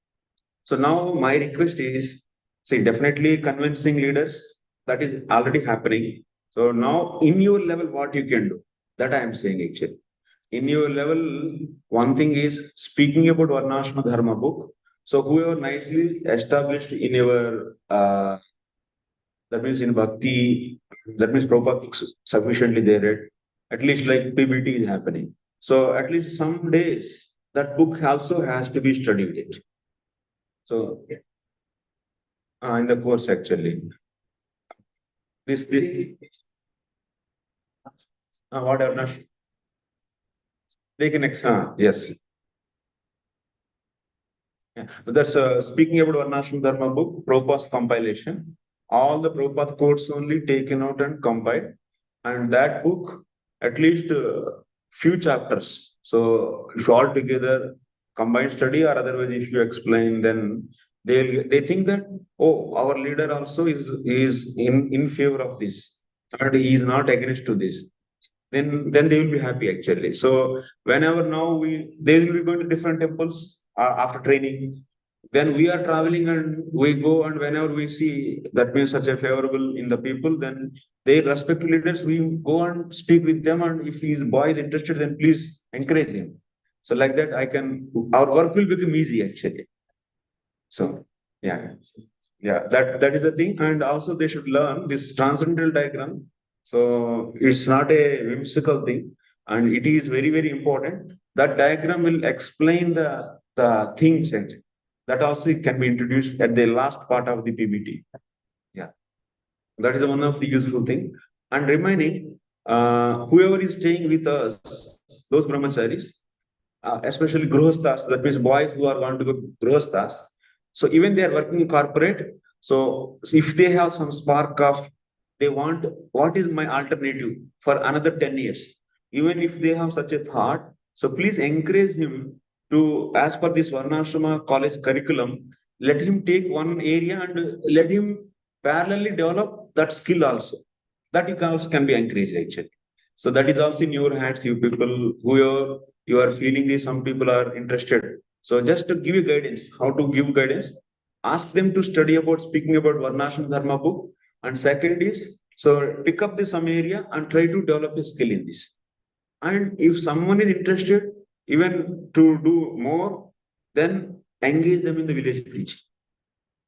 So now my request is, see, definitely convincing leaders, that is already happening. So now in your level, what you can do, that I am saying actually. In your level, one thing is speaking about Varnashma Dharma book. So whoever nicely established in your, that means in Bhakti, that means Prabhupada sufficiently they read, at least like PBT is happening. So at least some days, that book also has to be studied. So in the course actually. This whatever. Take an exam. Yes. Yeah. So that's speaking about Varnashram Dharma book, Prabhupada's compilation. All the Prabhupada quotes only taken out and compiled. And that book, at least few chapters. So if all together combined study, or otherwise if you explain, then they think that, oh, our leader also is in favor of this, and he is not against to this. Then they will be happy actually. So whenever now they will be going to different temples after training. Then we are traveling and we go, and whenever we see that means such a favorable in the people, then they respective leaders, we go and speak with them, and if his boy is interested, then please encourage him. So like that, our work will become easy actually. So yeah, that is the thing, and also they should learn this transcendental diagram. So it's not a whimsical thing, and it is very very important. That diagram will explain the things, and that also it can be introduced at the last part of the PBT. Yeah, that is one of the useful thing. And remaining, whoever is staying with us, those brahmacharis, especially grihasthas, that means boys who are want to go grihasthas. So even they are working in corporate. So if they have some spark of, they want, what is my alternative for another 10 years? Even if they have such a thought, so please encourage him to, as per this Varnashrama college curriculum, let him take one area and let him parallelly develop that skill also. That you can also can be encouraged actually. So that is also in your hands, you people who you are feeling this, some people are interested. So just to give you guidance, how to give guidance, ask them to study about speaking about Varnashram Dharma book. And second is, so pick up this some area and try to develop a skill in this. And if someone is interested, even to do more, then engage them in the village preaching.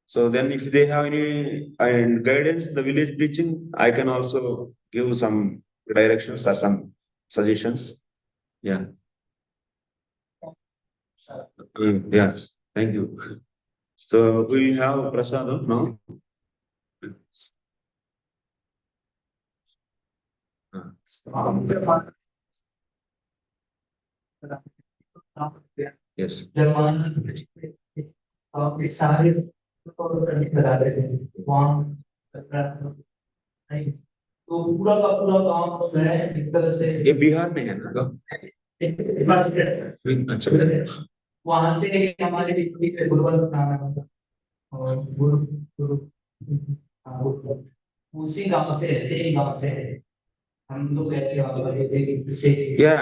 So then if they have any guidance, the village preaching, I can also give some directions or some suggestions. Yeah. Yes. Thank you. So we have Prasadam now. Yes. सारे बता रहे थे वहाँ तो पूरा का पूरा गांव जो है एक तरह से ये बिहार में है ना? अच्छा। वहां से हमारे गुरुवल और गुरु गुरु उसी गांव से सेम गांव से हम लोग क्या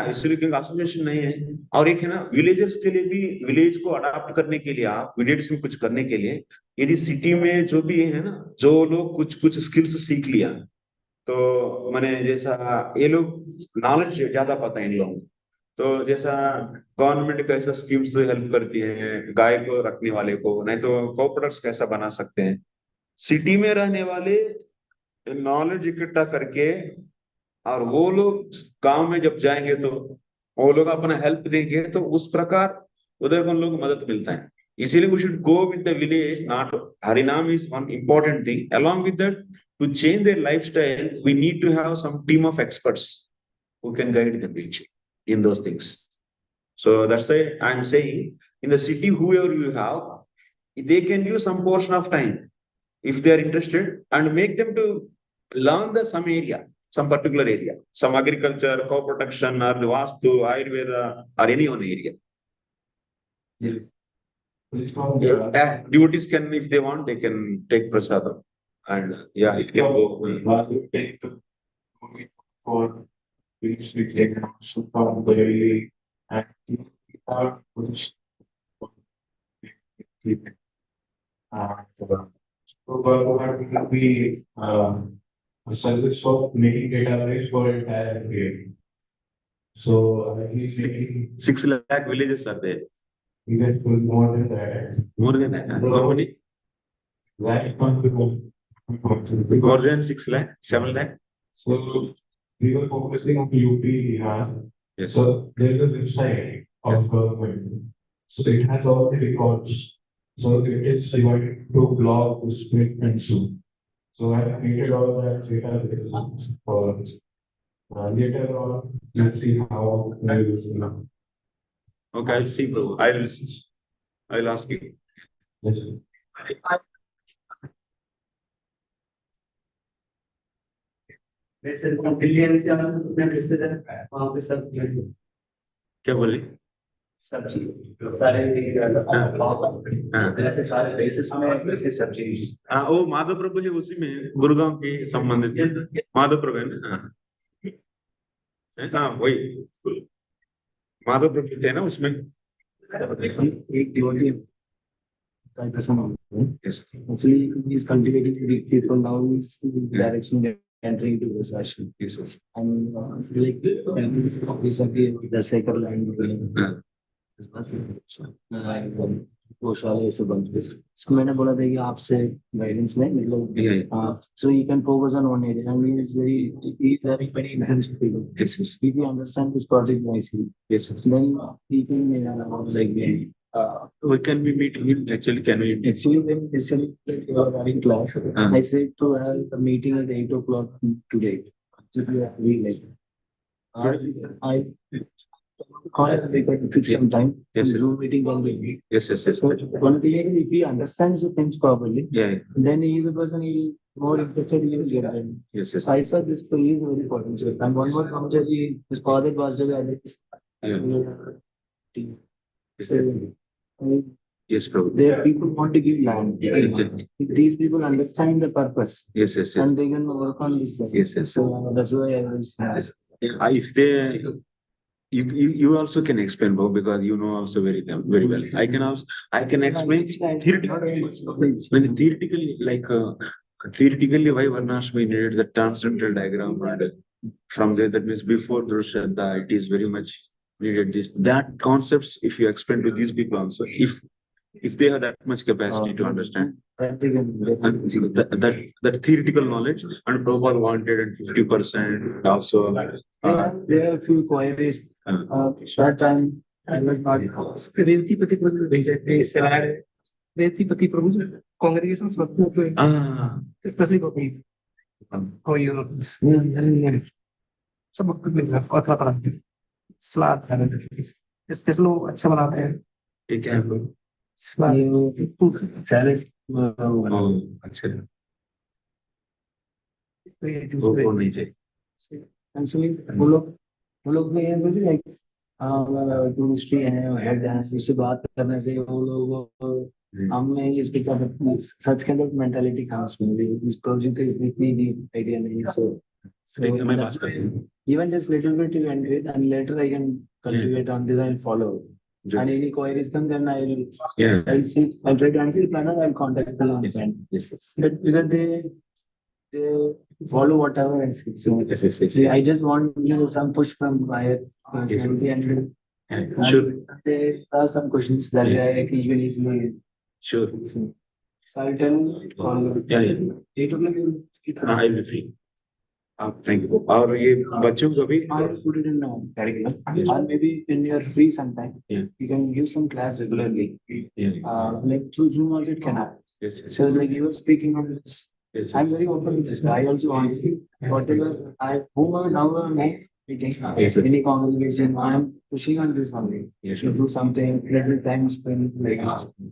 इसलिए क्योंकि एसोसिएशन नहीं है। और एक है ना, विलेजर्स के लिए भी, विलेज को अडॉप्ट करने के लिए, आप विलेज में कुछ करने के लिए, यदि सिटी में जो भी है ना, जो लोग कुछ कुछ स्किल्स सीख लिया, तो मैंने जैसा ये लोग नॉलेज ज्यादा पता है इन लोगों को। तो जैसा गवर्नमेंट कैसा स्कीम्स हेल्प करती है गाय को रखने वाले को, नहीं तो को प्रोडक्ट्स कैसा बना सकते हैं, सिटी में रहने वाले नॉलेज इकट्ठा करके, और वो लोग गांव में जब जाएंगे तो वो लोग अपना हेल्प देंगे, तो उस प्रकार उधर उन लोग को मदद मिलता है। इसीलिए we should go with the village, not harinam is one important thing. Along with that, to change their lifestyle, we need to have some team of experts who can guide them in those things. So that's why I'm saying, in the city, whoever you have, they can use some portion of time if they are interested, and make them to learn the some area, some particular area, some agriculture, crop protection, or vastu, ayurveda, or any one area. Devotees can, if they want, they can take prasadam. And yeah, it can go for which we can also probably active or push. So what will be a service of making database for entire area. So at least 6 lakh villages are there. Even more than that. More than that. How many? More than 6 lakh, 7 lakh. So we were focusing on UP, Bihar. Yes. So there is a website of government. So it has all the records. So it is divided to blog, split, and soup. So I created all that data for later on. Let's see how we use it now. Okay, I'll see, bro. I'll ask you. Yes. वैसे billions या अपने रिश्ते वहाँ पे सब क्या बोले? सब्जी सारे ऐसे सारे बेसिस में ऐसे सब्जी हाँ, वो माधव प्रभु है उसी में, गुरुगांव के संबंधित माधव प्रभु है ना? हाँ वही माधव प्रभु थे ना उसमें। एक devotee actually he's cultivating big people now he's direction entering to this action and like recently the second line गौशाले से बन so मैंने बोला था कि आपसे गाइडेंस में मतलब so you can focus on one area and he is very intense people if you understand this project nicely then he can like we can be meeting him actually. Can we? Actually, when yesterday you are having class, I said to have a meeting at 8 o'clock today. If you are free, like, I call it we can fix some time. Yes, Some Zoom meeting can be made. Yes. So one thing is if he understands the things properly, Yeah. then he is a person he is more interested he will get it. Yes. So I saw this for you is very important. So, and one more comment is his father was the so, Yes, bro. there people want to give land. These people understand the purpose. Yes. And they can work on this. Yes. So that's why I was. If they, you also can explain, bro, because you know also very well. I can explain theoretically, like theoretically why Varnashmi needed the transcendental diagram, and from there that means before Drushadda, it is very much needed that concepts. If you explain to these people also, if they have that much capacity to understand that theoretical knowledge, and Prabhupada wanted 50% also. There are a few queries. That time I was not. Reetipati Prabhu congregations were especially for you. सब कथा कराते हैं सलाद कराते हैं special वो अच्छा बनाते हैं ठीक है सैलेड अच्छा वो नहीं चाहिए एक्चुअली वो लोग में ये बोली लाइक टूरिस्ट हैं हेड हैं इससे बात करने से वो लोग हमें इसके क्या सच के लोग मेंटालिटी कहाँ सुन इस प्रोजेक्ट इतनी आइडिया नहीं so even just little bit you can and later I can cultivate on this and follow. And any queries come, then I'll see. I'll try to answer the planner. I'll contact the long friend. Yes. But because they follow whatever I see. So I just want some push from higher personality and sure. There are some questions that I can easily. Sure. So I'll tell. Yeah. 8 o'clock. I will be free. Thank you. और ये बच्चों को भी I put it in curriculum. Or maybe in your free sometime, you can give some class regularly. Like through Zoom also it can happen. Yes. So like you were speaking on this. Yes. I'm very open with this. I also want whatever whoever now meeting any congregation, I'm pushing on this only. Yes. To do something, little time spend like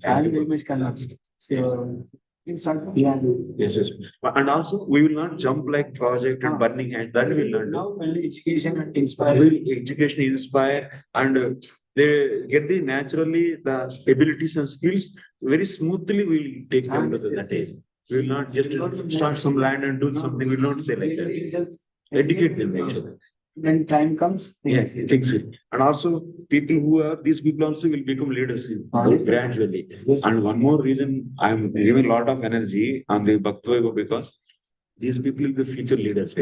I'm very much convinced. So Yes. And also we will not jump like project and burning hand. That we will not do. Now only education and inspire. Will education inspire and they get the naturally the abilities and skills very smoothly. We will take them to that age. We will not just start some land and do something. We will not say like that. Just educate them actually. When time comes, yes, things will. And also people who are these people also will become leaders gradually. Yes. And one more reason I'm giving a lot of energy on the Bhakti Vaibhava because these people will be the future leaders.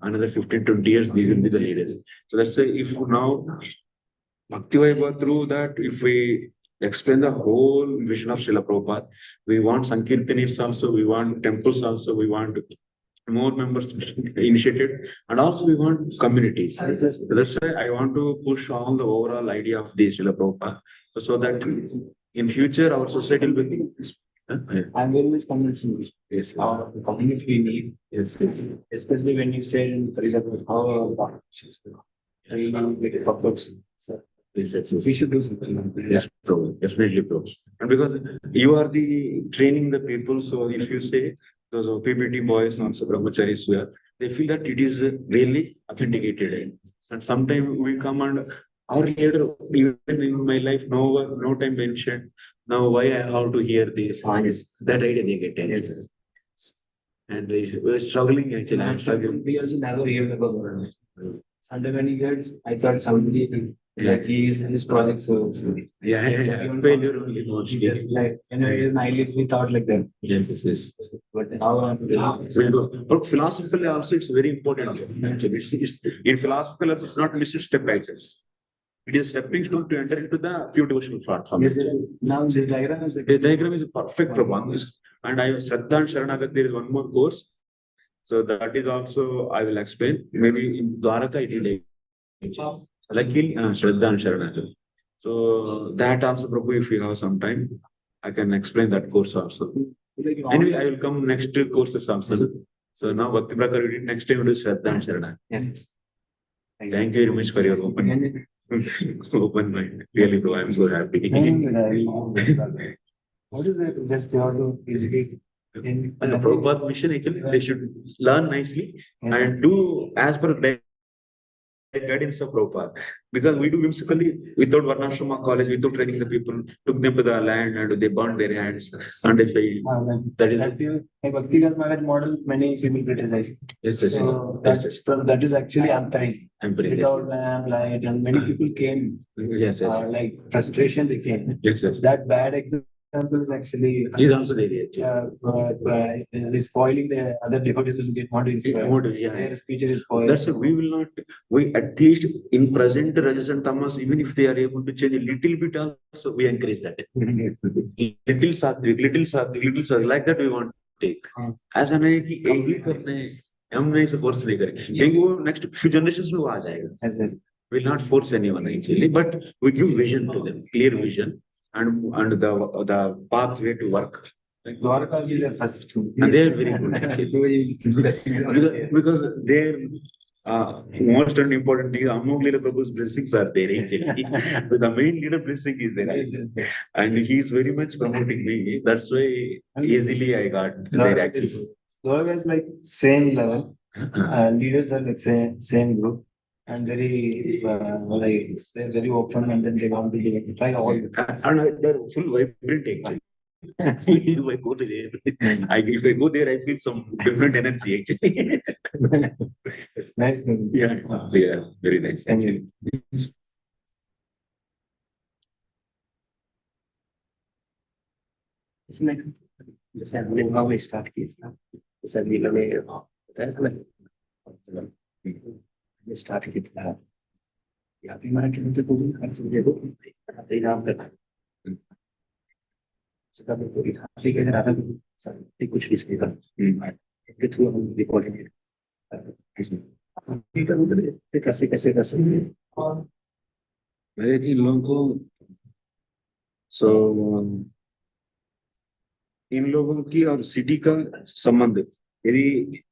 Another 15-20 years, these will be the leaders. So let's say if now Bhakti Vaibhava through that, if we explain the whole vision of Srila Prabhupada, we want Sankirtanis also, we want temples also, we want more members initiated, and also we want communities. That's why I want to push on the overall idea of the Srila Prabhupada, so that in future our society will be I'm very much convinced in this. Yes, yes. Our community we need, Yes, yes. especially when you say in Faridabad, how really make purpose. So Yes, yes, yes. we should do something. Yes, bro. Definitely, bro. And because you are the training the people, so if you say those PPT boys and also brahmacharis were, they feel that it is really authenticated. And sometimes we come and our leader, even in my life, no time mentioned. Now why I have to hear this? Yes. That idea they get. Yes, yes. And we're struggling actually. I'm struggling. We also never heard about Varun. Sunday when he gets, I thought somebody like he is his project so Yeah. Failure only. just like in eyelids we thought like that. Yes, yes, yes. But now Will do. But philosophically also it's very important. Actually, in philosophical also it's not Mr. Step actually. It is stepping stone to enter into the pure devotional platform. yes, yes. Now this diagram is The diagram is perfect for one. And I Shraddha and Sharanagat, there is one more course. So that is also I will explain. Maybe in Dwaraka it will like in Shraddha and Sharanagat. So that also, Prabhu, if you have some time, I can explain that course also. Anyway, I will come next to courses also. So now Bhakti Prakar we did next time we do Shraddha and Sharana. yes. Thank you very much for your open open mind. Really, bro, I'm so happy. What is it? Just you have to basically in Prabhupada mission actually they should learn nicely and do as per guidance of Prabhupada. Because we do whimsically without Varnashrama college, without training the people, took them to the land and they burned their hands and they failed. That is Bhakti Maharaj model, many people criticize. yes, yes, So yes, yes. that is actually unkind. Empire, Without lamp, light, and many people came. yes, yes. Like frustration they came. Yes, yes. That bad example is actually He's also there. is spoiling the other devotees who get want to inspire. Yeah. Their speech is spoiled. That's it. We will not. We at least in present Rajas and Tamas, even if they are able to change a little bit, also we encourage that. Little sattvic, little sattvic, little sattvic. Like that we want to take. ऐसा नहीं है कि एक ही करना है हम नहीं से force नहीं करेंगे क्योंकि वो next few generations में वो आ जाएगा. We'll not force anyone actually, but we give vision to them, clear vision, and the pathway to work. Like Dwarka will be the first. And they are very good actually. because their most and important thing, among leader Prabhu's blessings are there actually. So the main leader blessing is there. And he is very much promoting me. That's why easily I got their access. Dwarka is like same level. Leaders are like same group. And very like they're very open and then they want to try all. And they're full vibrant actually. If I go to there, if I go there, I feel some different energy actually. It's nice. Yeah, very nice. Actually. It's like जैसे हमने गाँव start की था जैसे अभी मैंने बताया था ना स्टार्ट की था यहाँ पे हमारा क्या तो भी हर चीज देखो इनाम करना ठीक है राधा सर कुछ भी नहीं था के थ्रू हम रिकॉर्डिंग कैसे कैसे कर सकते हैं और मेरे इन लोगों को इन लोगों की और सिटी का संबंध यदि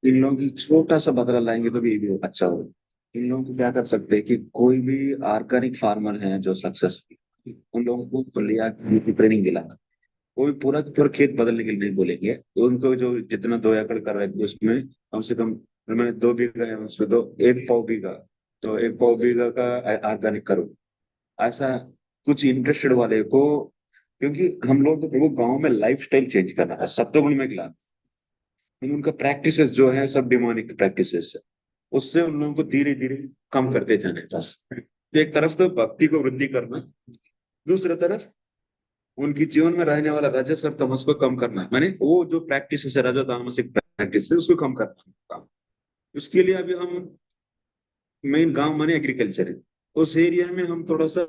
इन लोगों की छोटा सा बदला लाएंगे तो भी अच्छा होगा. इन लोगों को क्या कर सकते हैं कि कोई भी ऑर्गेनिक फार्मर है जो सक्सेसफुल उन लोगों को लिया ट्रेनिंग दिलाना. कोई पूरा खेत बदलने के लिए नहीं बोलेंगे तो उनको जो जितना 2 एकड़ कर रहे थे उसमें कम से कम मैंने 2 बीघा है उसमें तो 1 पाव बीघा तो 1 पाव बीघा का ऑर्गेनिक करो. ऐसा कुछ इंटरेस्टेड वाले को क्योंकि हम लोग वो गांव में लाइफस्टाइल चेंज करना है सत्वगुण में खिलाना. उनका प्रैक्टिसेस जो है सब डिमोनिक प्रैक्टिसेस है उससे उन लोगों को धीरे धीरे कम करते जाने. बस एक तरफ तो भक्ति को वृद्धि करना दूसरी तरफ उनकी जीवन में रहने वाला रजस और तमस को कम करना है. माने वो जो प्रैक्टिस है रजो तामसिक प्रैक्टिस है उसको कम करना. उसके लिए अभी हम मेन गांव माने एग्रीकल्चर है उस एरिया में हम थोड़ा सा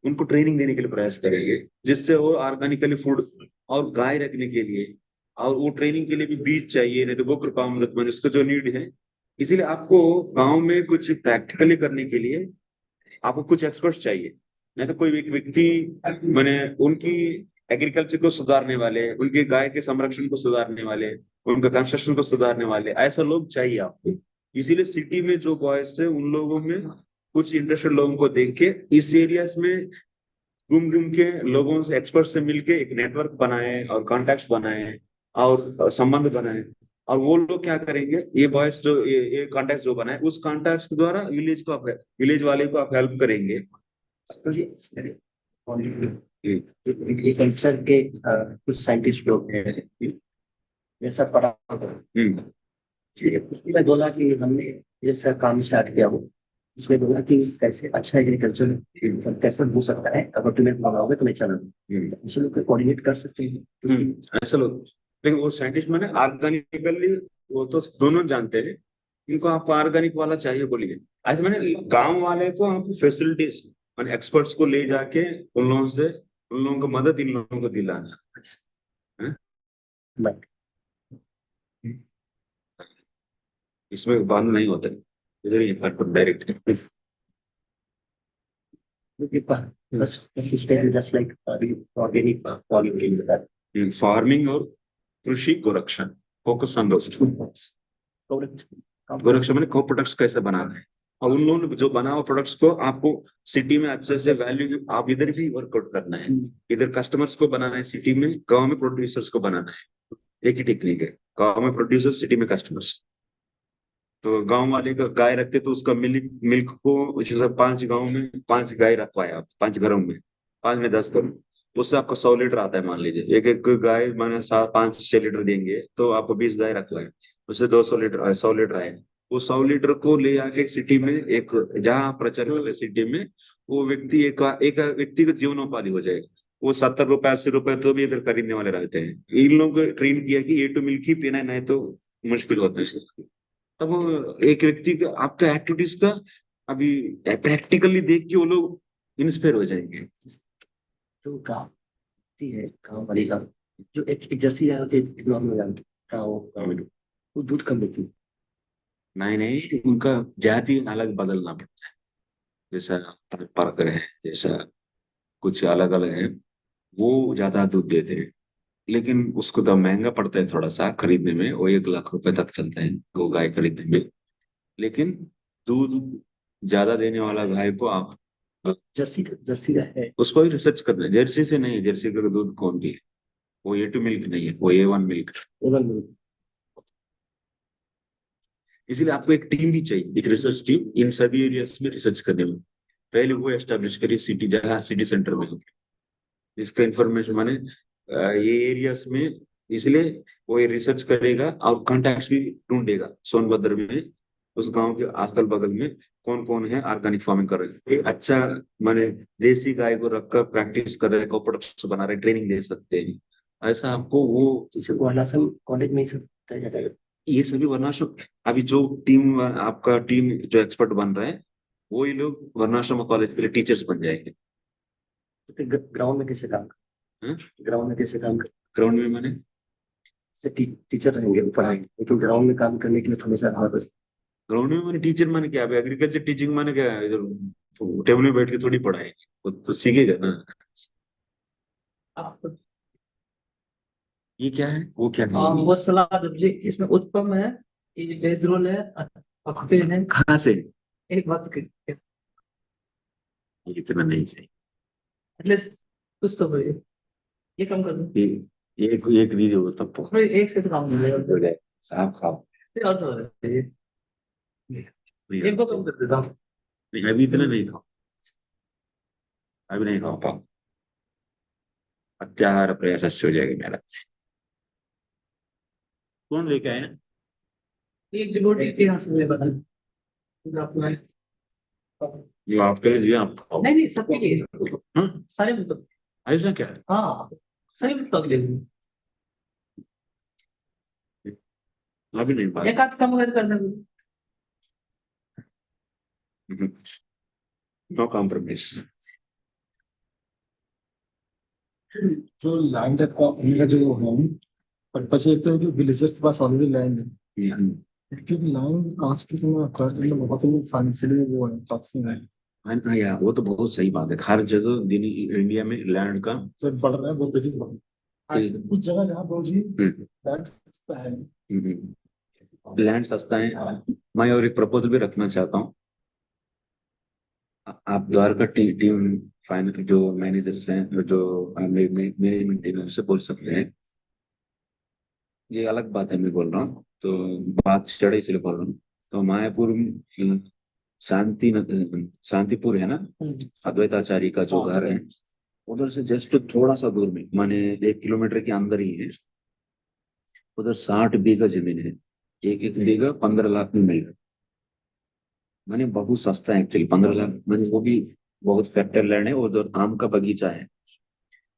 उनको ट्रेनिंग देने के लिए प्रयास करेंगे जिससे वो ऑर्गेनिकली फूड और गाय रखने के लिए और वो ट्रेनिंग के लिए भी बीज चाहिए नहीं तो गो कृपामृत माने उसको जो नीड है. इसीलिए आपको गांव में कुछ प्रैक्टिकली करने के लिए आपको कुछ एक्सपर्ट्स चाहिए नहीं तो कोई व्यक्ति मैंने उनकी एग्रीकल्चर को सुधारने वाले, उनके गाय के संरक्षण को सुधारने वाले, उनका कंस्ट्रक्शन को सुधारने वाले, ऐसा लोग चाहिए आपको। इसीलिए सिटी में जो बॉयज है उन लोगों में कुछ इंटरेस्टेड लोगों को देख के इस एरियाज में घूम घूम के लोगों से, एक्सपर्ट से मिलके एक नेटवर्क बनाए और कॉन्टेक्ट बनाए और संबंध बनाए। और वो लोग क्या करेंगे, ये बॉयज जो ये कॉन्टेक्ट जो बनाए, उस कॉन्टेक्ट के द्वारा विलेज वाले को आप हेल्प करेंगे। एग्रीकल्चर के कुछ साइंटिस्ट लोग हैं, ये सब पढ़ा होगा। ठीक है, उसमें बोला कि हमने ये सब काम स्टार्ट किया हो। उसमें बोला कि कैसे अच्छा एग्रीकल्चर कैसे हो सकता है, अगर तुम्हें मंगाओगे तो मैं चला ऐसे लोग कोऑर्डिनेट कर सकते हैं। ऐसा लोग, लेकिन वो साइंटिस्ट माने ऑर्गेनिकली, वो तो दोनों जानते हैं। इनको आपको ऑर्गेनिक वाला चाहिए बोलिए, ऐसे मैंने गांव वाले को आप फैसिलिटीज मैंने एक्सपर्ट्स को ले जाके उन लोगों से, उन लोगों को मदद इन लोगों को दिलाना है? बट इसमें बांध नहीं होता, इधर ही direct. Just like organic farming farming और कृषि गोरक्षण, फोकस ऑन दोस। प्रोडक्ट गोरक्षण मैंने को प्रोडक्ट्स कैसे बनाना है, और उन लोगों ने जो बना हुआ प्रोडक्ट्स को आपको सिटी में अच्छे से वैल्यू, आप इधर भी वर्कआउट करना है। इधर कस्टमर्स को बनाना है सिटी में, गांव में प्रोड्यूसर्स को बनाना है। एक ही टेक्निक है, गांव में प्रोड्यूसर्स, सिटी में कस्टमर्स। तो गांव वाले का गाय रखते तो उसका मिल्क मिल्क को जैसे 5 गांव में 5 गाय रखवाए आप, 5 घरों में, 5 में 10 घरों, उससे आपका 100 लीटर आता है। मान लीजिए एक एक गाय माने 7 5 6 लीटर देंगे, तो आपको 20 गाय रखवाए, उससे 200 लीटर 100 लीटर आए। वो 100 लीटर को ले आके सिटी में, एक जहाँ प्रचार वाले सिटी में, वो व्यक्ति एक व्यक्ति का जीवनोपाधि हो जाएगा। वो 70 रुपए 80 रुपए तो भी इधर खरीदने वाले रहते हैं। इन लोगों को ट्रेन किया कि ये तो मिल्क ही पीना है, नहीं तो मुश्किल होता है। तब वो एक व्यक्ति का, आपका एक्टिविटीज का अभी प्रैक्टिकली देख के वो लोग इंस्पायर हो जाएंगे। जो गाँव होती है, गाँव वाली गाँव जो एक जर्सी गाय होती है, नॉर्मल गाँव की गाँव, वो दूध कम देती है। नहीं नहीं, उनका जाति अलग बदलना पड़ता है। जैसा परकर है, जैसा कुछ अलग अलग है, वो ज्यादा दूध देते हैं। लेकिन उसको तो महंगा पड़ता है थोड़ा सा खरीदने में, वो 1 लाख रुपए तक चलता है गो गाय खरीदने में। लेकिन दूध ज्यादा देने वाला गाय को आप, जर्सी जर्सी गाय है। उसको भी रिसर्च करना है। जर्सी से नहीं, जर्सी का दूध कौन भी है, वो A2 मिल्क नहीं है, वो A1 मिल्क। इसीलिए आपको एक टीम भी चाहिए, एक रिसर्च टीम इन सभी एरियाज में रिसर्च करने में। पहले वो एस्टेब्लिश करिए सिटी, जहाँ सिटी सेंटर में हो, जिसका इंफॉर्मेशन माने ये एरियाज में। इसलिए वो ये रिसर्च करेगा और कॉन्टैक्ट भी ढूंढेगा सोनभद्र में, उस गांव के आसपास बगल में कौन कौन है ऑर्गेनिक फार्मिंग कर रहे हैं। अच्छा माने देसी गाय को रखकर प्रैक्टिस कर रहे हैं, को प्रोडक्ट्स बना रहे, ट्रेनिंग दे सकते हैं। ऐसा आपको वो, जैसे को अनासम कॉलेज में ही सब बताया जाता है। ये सभी वर्णाश्रम, अभी जो टीम आपका टीम जो एक्सपर्ट बन रहा है, वो ही लोग वर्णाश्रम कॉलेज के लिए टीचर्स बन जाएंगे। तो फिर ग्राउंड में कैसे काम ग्राउंड में कैसे काम ग्राउंड में माने टीचर रहेंगे, पढ़ाएंगे, लेकिन ग्राउंड में काम करने के लिए हमेशा ग्राउंड में माने टीचर माने क्या है, एग्रीकल्चर टीचिंग माने क्या है, इधर टेबल में बैठ के थोड़ी पढ़ाएंगे, वो तो सीखेगा ना। आप ये क्या है, वो क्या है, वो सलाद जी, इसमें उत्पम है, ये वेज रोल है, अखपे है। कहाँ से, एक बात ये इतना नहीं चाहिए। एटलीस्ट कुछ तो भाई, ये कम कर दो। ये एक दीजिए, वो तब भाई एक से तो काम हो जाएगा। आप खाओ। फिर और तो हो जाता है। नहीं, एक को कम कर देता हूँ। नहीं, अभी इतना नहीं खाओ, अभी नहीं खाओ, पाओ अत्याहार प्रयास हो जाएगा मेरा। कौन लेके आए हैं? एक डिवोटी के यहाँ से बता आपको है। ये आपके लिए दिया, आप खाओ। नहीं नहीं, सबके लिए। हाँ, सारे मतलब। ऐसा क्या है? हाँ, सारे मतलब ले लूँ। अभी नहीं पाया। एक आध कम अगर करना हो। No compromise. जो लैंड है उनका जो है, पर्पस एक तो है कि विलेजर्स के पास ऑलरेडी लैंड है, क्योंकि लैंड आज के समय में acquire करना बहुत ही फाइनेंशियली वो है, टॉक्सिक है। हाँ यार, वो तो बहुत सही बात है। हर जगह दिन इंडिया में लैंड का सर बढ़ रहा है, बहुत तेजी से बढ़ रहा है। आज कुछ जगह जहाँ पे जी लैंड सस्ता है। लैंड सस्ता है। मैं और एक प्रपोजल भी रखना चाहता हूँ। आप द्वारका टीम फाइनल जो मैनेजर्स हैं, जो मैनेजमेंट टीम है, उससे बोल सकते हैं। ये अलग बात है, मैं बोल रहा हूँ तो बात चढ़े इसलिए बोल रहा हूँ। तो मायापुर शांति शांतिपुर है ना, अद्वैताचार्य का जो घर है, उधर से जस्ट थोड़ा सा दूर में, माने 1 किलोमीटर के अंदर ही है। उधर 60 बीघा जमीन है। एक एक बीघा 15 लाख में मिल रहा। माने बहुत सस्ता है एक्चुअली, 15 लाख, माने वो भी बहुत फैक्टर लैंड है। उधर आम का बगीचा है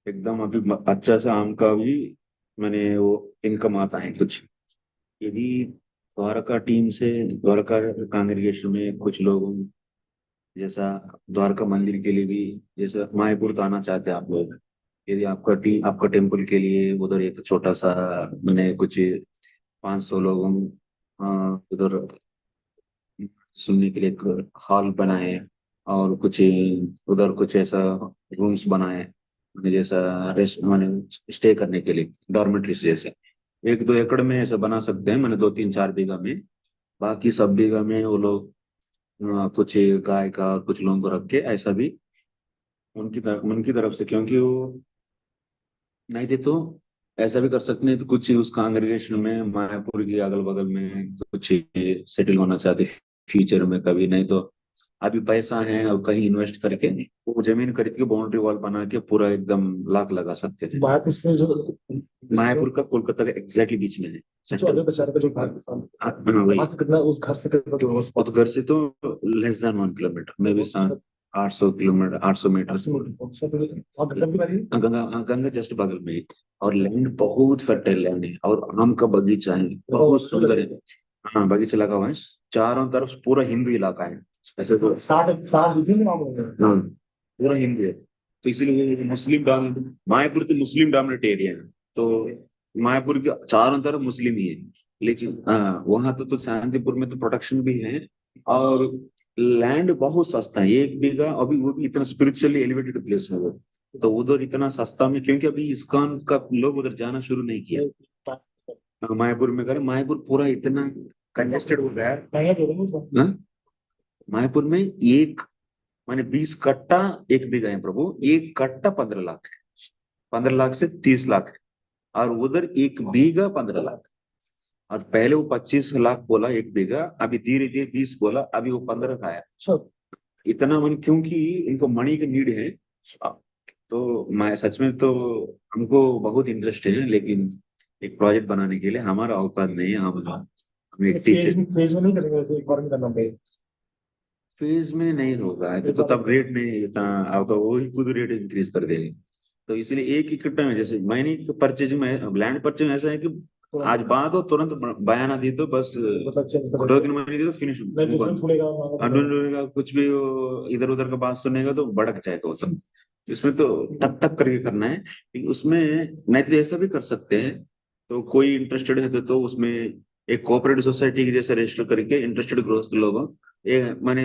एकदम, अभी अच्छा सा आम का भी मैंने वो इनकम आता है कुछ। यदि द्वारका टीम से, द्वारका कांग्रेगेशन में कुछ लोग, जैसा द्वारका मंदिर के लिए भी, जैसे मायापुर तो आना चाहते हैं आप लोग, यदि आपका टेम्पल के लिए उधर एक छोटा सा, मैंने कुछ 500 लोगों उधर सुनने के लिए एक हॉल बनाए, और कुछ उधर कुछ ऐसा रूम्स बनाए, मैंने जैसा रेस्ट, मैंने स्टे करने के लिए डॉर्मेट्रीज जैसे 1-2 एकड़ में ऐसा बना सकते हैं, मैंने 2-3-4 बीघा में। बाकी सब बीघा में वो लोग कुछ गाय का और कुछ लोगों को रख के ऐसा भी उनकी तरफ से, क्योंकि वो नहीं थे तो ऐसा भी कर सकते हैं। तो कुछ उस कांग्रेगेशन में मायापुर के अगल बगल में कुछ सेटल होना चाहते फ्यूचर में कभी, नहीं तो अभी पैसा है और कहीं इन्वेस्ट करके वो जमीन खरीद के बाउंड्री वॉल बना के पूरा एकदम लाख लगा सकते थे। बात इससे जो मायापुर का कोलकाता का एग्जैक्टली बीच में है, जो सेंटर। अगले बेचारे का जो पाकिस्तान, हाँ हाँ, वही। वहां से कितना, उस घर से कितना दूर है उस उस घर से तो लेस देन 1 किलोमीटर, मे भी 800 किलोमीटर, 800 मीटर। अच्छा, तो आप गंगा की बारी गंगा, गंगा जस्ट बगल में ही। और लैंड बहुत फर्टाइल लैंड है, और आम का बगीचा है, बहुत सुंदर है। हाँ, बगीचा लगा हुआ है चारों तरफ, पूरा हिंदू इलाका है ऐसे तो। 60 विधि में नाम हो गया। हाँ, पूरा हिंदू है। तो इसीलिए मुस्लिम डोमिनेट, मायापुर तो मुस्लिम डोमिनेट एरिया है। तो मायापुर के चारों तरफ मुस्लिम ही है। लेकिन हाँ, वहां तो शांतिपुर में तो प्रोटेक्शन भी है, और लैंड बहुत सस्ता है। 1 बीघा, अभी वो भी इतना स्पिरिचुअली एलिवेटेड प्लेस है वो। तो उधर इतना सस्ता में, क्योंकि अभी इस्कॉन का लोग उधर जाना शुरू नहीं किया। मायापुर में करें, मायापुर पूरा इतना कंजेस्टेड हो गया है। महंगा दे रहे हैं हाँ? मायापुर में एक, माने 20 कट्टा 1 बीघा है प्रभु, 1 कट्टा 15 लाख है। 15 लाख से 30 लाख है। और उधर 1 बीघा 15 लाख। और पहले वो 25 लाख बोला 1 बीघा, अभी धीरे धीरे 20 बोला, अभी वो 15 का है। अच्छा। इतना मन, क्योंकि इनको मनी की नीड है। तो मैं सच में तो, हमको बहुत इंटरेस्ट है, लेकिन एक प्रोजेक्ट बनाने के लिए हमारा औकात नहीं है। हम एक टीचर फेज में नहीं करेंगे, वैसे एक बार में करना पड़ेगा। फेज में नहीं होगा ऐसे तो तब रेट नहीं इतना, अब तो वो ही खुद रेट इंक्रीज कर देंगे। तो इसलिए एक इकट्ठा में, जैसे मैंने परचेज में, लैंड परचेज में ऐसा है कि आज बात हो तुरंत बयाना दी तो बस, मतलब चेंज कर टोकन मनी दी तो फिनिश। नहीं, दूसरे में थोड़ेगा का कुछ भी इधर उधर का बात सुनेगा तो भड़क जाएगा वो सब। इसमें तो टक टक करके करना है। लेकिन उसमें नहीं तो ऐसा भी कर सकते हैं। तो कोई इंटरेस्टेड है तो उसमें एक कोऑपरेटिव सोसाइटी की जैसे रजिस्टर करके इंटरेस्टेड गृहस्थ लोगों, माने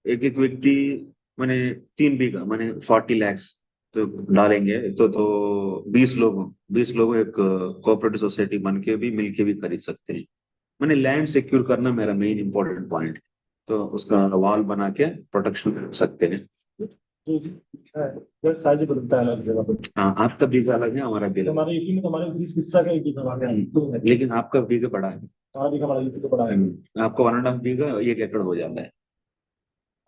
एक एक व्यक्ति, माने 3 बीघा, माने 40 लैक्स तो डालेंगे, तो 20 लोग एक कोऑपरेटिव सोसाइटी बन के भी, मिलके भी खरीद सकते हैं। मैंने लैंड सिक्योर करना मेरा मेन इंपॉर्टेंट पॉइंट। तो उसका वॉल बना के प्रोटेक्शन कर सकते हैं। तो साइज बदलता है हर जगह पे। हाँ, आपका बीघा अलग है, हमारा बीघा अलग हमारे यूपी में तो हमारे 20 हिस्सा का एक बीघा आ गया है। लेकिन आपका बीघा बड़ा है। हमारा बीघा हमारा यूपी को बड़ा है। आपका 1.5 बीघा 1 एकड़ हो जाता है।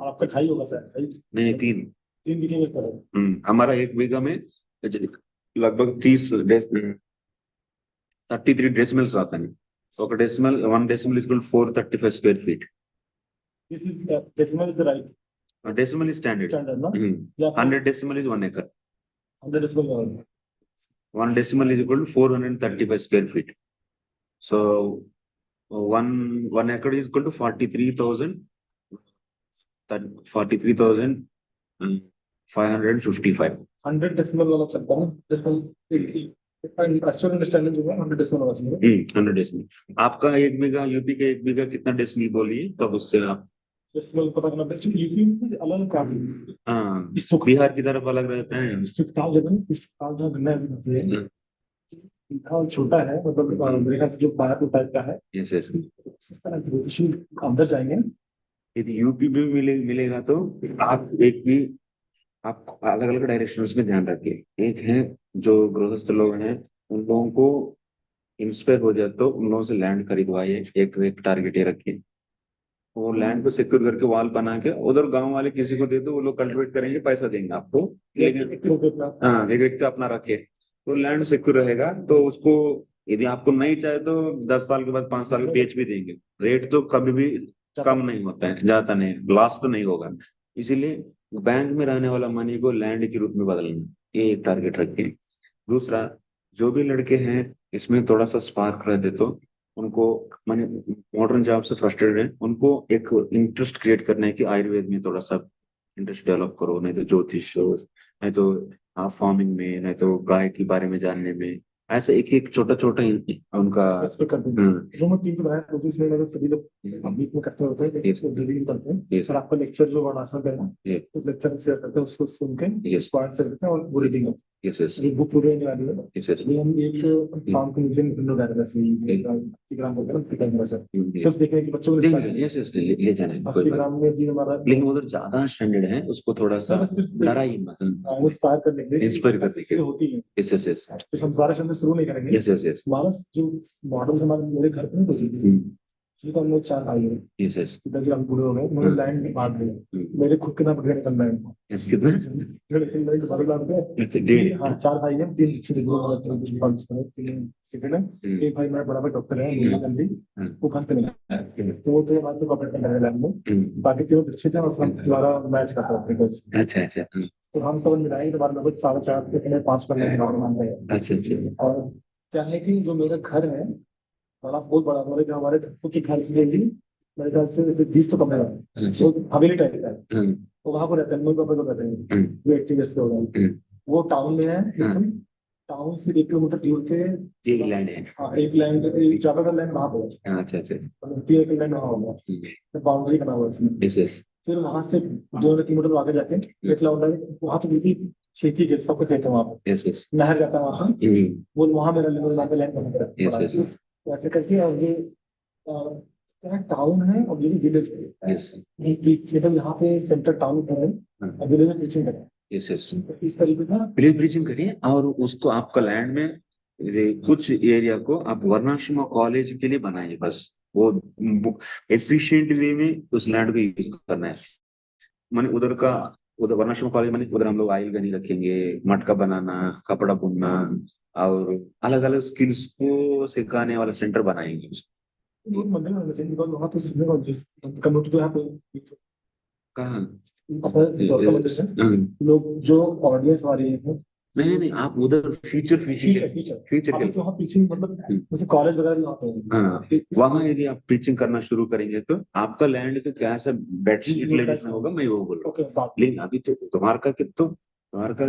और आपका 2.5 होगा सर, नहीं, 3। 3 बीघे में पड़ा है। हमारा 1 बीघा में लगभग 33 डेसिमल्स आता है। ఒక decimal 1 decimal is 435 square feet. This is decimal is the right decimal is standard. Standard ना, 100 डेसिमल इज 1 एकड़। 100 decimal 1 decimal is equal to 435 square feet. So 1 एकड़ is equal to 43,555। 100 डेसिमल वाला चलता है ना, डेसिमल एक्चुअल अंडरस्टैंडिंग जो है 100 decimal वाला चाहिए। 100 डेसिमल। आपका 1 बीघा, यूपी का 1 बीघा कितना डेसिमल बोलिए, तब उससे आप जैसे लोग पता करना पड़ता है यूपी में अलग अलग काम है। हाँ, इस तो बिहार की तरफ अलग रहते हैं। अस्पताल जगह अस्पताल जहाँ गंगा नदी होती है, हम्म, अस्पताल छोटा है, मतलब मेरे ख्याल से जो बारात टाइप का है, यस यस। इस तरह की होती। अंदर जाएंगे। यदि यूपी में मिलेगा तो आप एक भी, आप अलग अलग डायरेक्शंस में ध्यान रखिए। एक है जो गृहस्थ लोग हैं, उन लोगों को इंस्पायर हो जाए तो उन लोगों से लैंड खरीदवाइए। एक एक टारगेट ये रखिए, वो लैंड को सिक्योर करके वॉल बना के उधर गांव वाले किसी को दे दो, वो लोग कल्टिवेट करेंगे, पैसा देंगे आपको। लेकिन हाँ, एक व्यक्ति अपना रखे तो लैंड सिक्योर रहेगा। तो उसको यदि आपको नहीं चाहे तो 10 साल के बाद, 5 साल के बेच भी देंगे। रेट तो कभी भी कम नहीं होता है, जाता नहीं, लॉस तो नहीं होगा। इसीलिए बैंक में रहने वाला मनी को लैंड के रूप में बदलना, ये एक टारगेट रखें। दूसरा, जो भी लड़के हैं इसमें थोड़ा सा स्पार्क रह दे तो उनको, माने मॉडर्न जॉब से फ्रस्ट्रेटेड है, उनको एक इंटरेस्ट क्रिएट करना है कि आयुर्वेद में थोड़ा सा इंटरेस्ट डेवलप करो, नहीं तो ज्योतिष, नहीं तो आप फार्मिंग में, नहीं तो गाय के बारे में जानने में। ऐसे एक एक छोटा छोटा उनका। स्पेसिफिक कर दूंगा। जो मैं टीम बनाया मुझे इसमें लगा सभी लोग मीट में इकट्ठे होते हैं, इसको डिलीट करते हैं, और आपका लेक्चर जो वर्णासन है उस लेक्चर शेयर करते हैं, उसको सुन के पॉइंट से करते हैं और वो रीडिंग होती यस यस है। ये बुक पूरी होने वाली है। Yes yes. ये हम एक शाम को मुझे विंडो डालेगा भक्तिग्राम होगा ना, भक्तिग्राम सर, सिर्फ देखने के बच्चों को यस यस, ले जाना है, कोई बात भक्तिग्राम में भी हमारा, नहीं। लेकिन उधर ज्यादा स्टैंडर्ड है, उसको थोड़ा सा डरा ही मत, इंस्पायर करने के लिए, इंस्पायर कर ऐसी चीजें होती हैं। यस यस यस तो हम सारे शब्द शुरू नहीं करेंगे। यस यस यस हमारा जो मॉडल हमारे मेरे घर पे नहीं बची, ठीक है, हम लोग 4 भाई हैं। Yes yes. पिताजी हम बूढ़े हो गए, मुझे लैंड में बांट दिया। मेरे खुद के नाम पर निकलना है। कितना? अच्छा, डेढ़। हाँ, 4 भाई हैं, 3 अच्छे डिग्री, 3 सेकंड है। एक भाई मेरा बड़ा भाई डॉक्टर है, जल्दी वो भक्त नहीं है, तो वो तो हमारे से कॉपरेट कर रहे हैं। बाकी तीनों अच्छे थे और हम दोबारा मैच करते हैं क्रिकेट। अच्छा अच्छा। तो हम सब मिलाएंगे तो हमारे लगभग 4.5 5 पर मानते हैं। अच्छा अच्छा। और क्या है कि जो मेरा घर है, बड़ा, बहुत बड़ा, हमारे खुद के घर के लिए मेरे ख्याल से जैसे 20 तो कमरे हैं, अच्छा। वो हवेली टाइप का है। तो वहां पर रहते हैं, मम्मी पापा को रहते हैं, वो 80 ईयर्स के हो गए। वो टाउन में है, लेकिन टाउन से 1 किलोमीटर दूर के एक लैंड है। हाँ, एक लैंड, ज्यादातर लैंड वहां पे है। अच्छा अच्छा। 3 एकड़ लैंड वहां होगा, तो बाउंड्री बना हुआ है इसमें। यस यस फिर वहां से 2 किलोमीटर आगे जाके एक लौंडा है, वहां तो बिल्कुल खेती के सबको कहते हैं वहां पे, यस यस नहर जाता है वहां से, वो वहां मेरा वहां पे लैंड बना यस है। यस तो ऐसे करके, और ये क्या टाउन है और ये विलेज है। यस मतलब यहाँ पे सेंटर टाउन है और विलेज में टीचिंग है। Yes yes. तो इस तरीके का प्लीज ब्रीचिंग करिए, और उसको आपका लैंड में कुछ एरिया को आप वर्णाश्रम कॉलेज के लिए बनाइए बस। वो एफिशिएंट वे में उस लैंड को यूज करना है। माने उधर का, उधर वर्णाश्रम कॉलेज माने उधर हम लोग आयल गनी रखेंगे, मटका बनाना, कपड़ा बुनना, और अलग अलग स्किल्स को सिखाने वाला सेंटर बनाएंगे। एक मंदिर होना चाहिए, बिकॉज वहाँ तो सीधे कम्युनिटी तो यहाँ पे कहाँ? द्वारका मंदिर से लोग जो ऑडियंस हमारी है, नहीं नहीं नहीं, आप उधर फ्यूचर फीचर फीचर फ्यूचर अभी के, तो वहाँ पीछे मतलब जैसे कॉलेज वगैरह भी वहाँ पे है। हाँ, वहां यदि आप पिचिंग करना शुरू करेंगे तो आपका लैंड का क्या ऐसा बेडशीट लेवल में होगा, मैं वो बोल रहा हूँ। ओके, बात लेकिन अभी तो द्वारका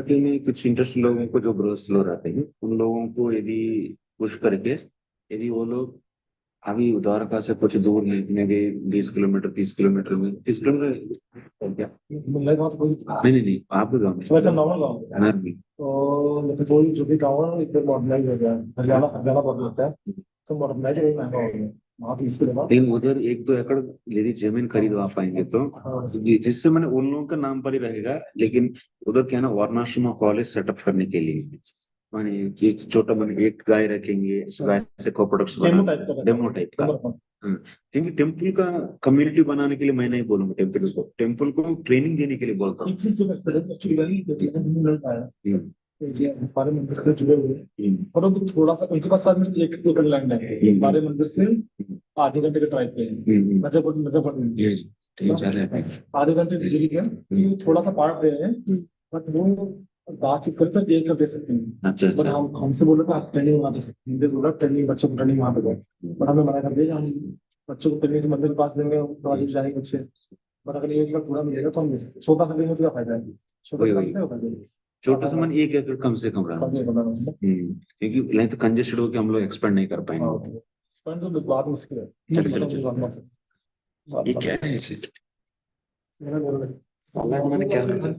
के में कुछ इंटरेस्ट लोगों को, जो गृहस्थ लोग रहते हैं, उन लोगों को यदि पुश करके, यदि वो लोग अभी द्वारका से कुछ दूर नहीं गए, 20 किलोमीटर, 30 किलोमीटर में, 30 किलोमीटर क्या, मुंबई का तो कोई नहीं नहीं नहीं, आपके गाँव में वैसा नॉर्मल गाँव है। मैं भी। तो लेकिन कोई जो भी गाँव है एकदम मॉडर्नाइज हो गया है। हरियाणा हरियाणा बहुत लगता है, तो मॉडर्नाइज वही महंगा हो गया वहाँ तो इसके बाद। लेकिन उधर 1-2 एकड़ यदि जमीन खरीदवा पाएंगे तो जिससे मैंने उन लोगों का नाम पर ही रहेगा। लेकिन उधर क्या है ना, वर्णाश्रम कॉलेज सेटअप करने के लिए माने एक छोटा, मैंने एक गाय रखेंगे, उस गाय से को प्रोडक्ट्स डेमो टाइप का। हाँ, क्योंकि टेम्पल का कम्युनिटी बनाने के लिए मैं नहीं बोलूंगा, टेम्पल को ट्रेनिंग देने के लिए बोलता हूँ। एक चीज जो हमारे मंदिर से जुड़े हुए हैं, और वो थोड़ा सा उनके पास शायद में 1 एकड़ लैंड है हमारे मंदिर से आधे घंटे के ड्राइव पे है। आधे घंटे बिजली का, तो थोड़ा सा पार्ट दे रहे हैं, बट वो बातचीत करते तो 1 कर दे सकते हैं। अच्छा बट अच्छा। हम हमसे बोले तो आप ट्रेनिंग वहाँ पे, हिंदी बोला ट्रेनिंग, बच्चों को ट्रेनिंग वहाँ पे दो। बट हमें मना कर दिया कि हम बच्चों को ट्रेनिंग तो मंदिर के पास देंगे, तो जाएंगे बच्चे। बट अगर 1 लाख पूरा मिलेगा तो हम दे सकते हैं। छोटा सा देंगे तो क्या फायदा है, छोटा सा नहीं होगा। छोटा सा मन 1 एकड़ कम से कम रहा, क्योंकि नहीं तो कंजेस्टेड होकर हम लोग एक्सपेंड नहीं कर पाएंगे। तो बात मुश्किल है। चलो चलो चलो, ये क्या है? मैंने क्या सोचा?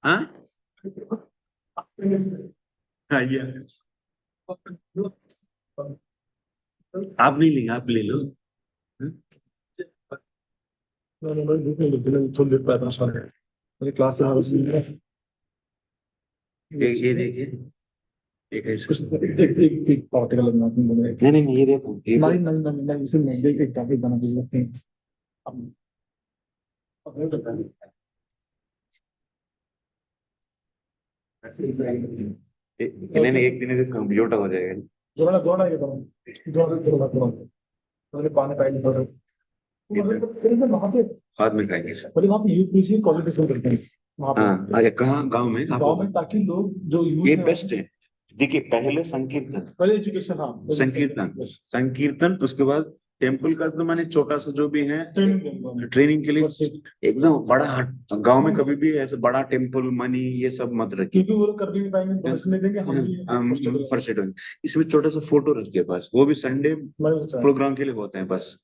हाँ हाँ ये आप नहीं लेंगे, आप ले लो। हाँ? थोड़ी देर पाता मेरी क्लास से ये देखिए, एक है इसका। कुछ एक एक पार्टिकल नहीं नहीं नहीं, ये देखो ये नहीं नहीं नहीं नहीं इसे नहीं एक टॉपिक बना दीजिए अब नहीं नहीं, एक दिन कंप्यूटर हो जाएगा। दोनों दोनों ये दोनों दोनों दोनों दोनों पानी पानी दोनों वहाँ पे बाद में खाएंगे सर। बोले वहाँ पे यूपीसी क्वालिफिकेशन करते हैं वहाँ पे हाँ अरे कहाँ गांव में? गाँव में ताकि लोग जो यूथ ये में बेस्ट है। देखिए पहले संकीर्तन, पहले एजुकेशन हाँ संकीर्तन संकीर्तन, उसके बाद टेम्पल का तो माने छोटा सा जो भी है ट्रेनिंग ट्रेनिंग के लिए एकदम बड़ा हट। गांव में कभी भी ऐसे बड़ा टेम्पल मनी ये सब मत रखिए, क्योंकि वो लोग कर भी नहीं पाएंगे डोनेशन नहीं देंगे हम भी फर्स्ट एड। इसमें छोटा सा फोटो रखिए बस, वो भी संडे प्रोग्राम के लिए होते हैं बस।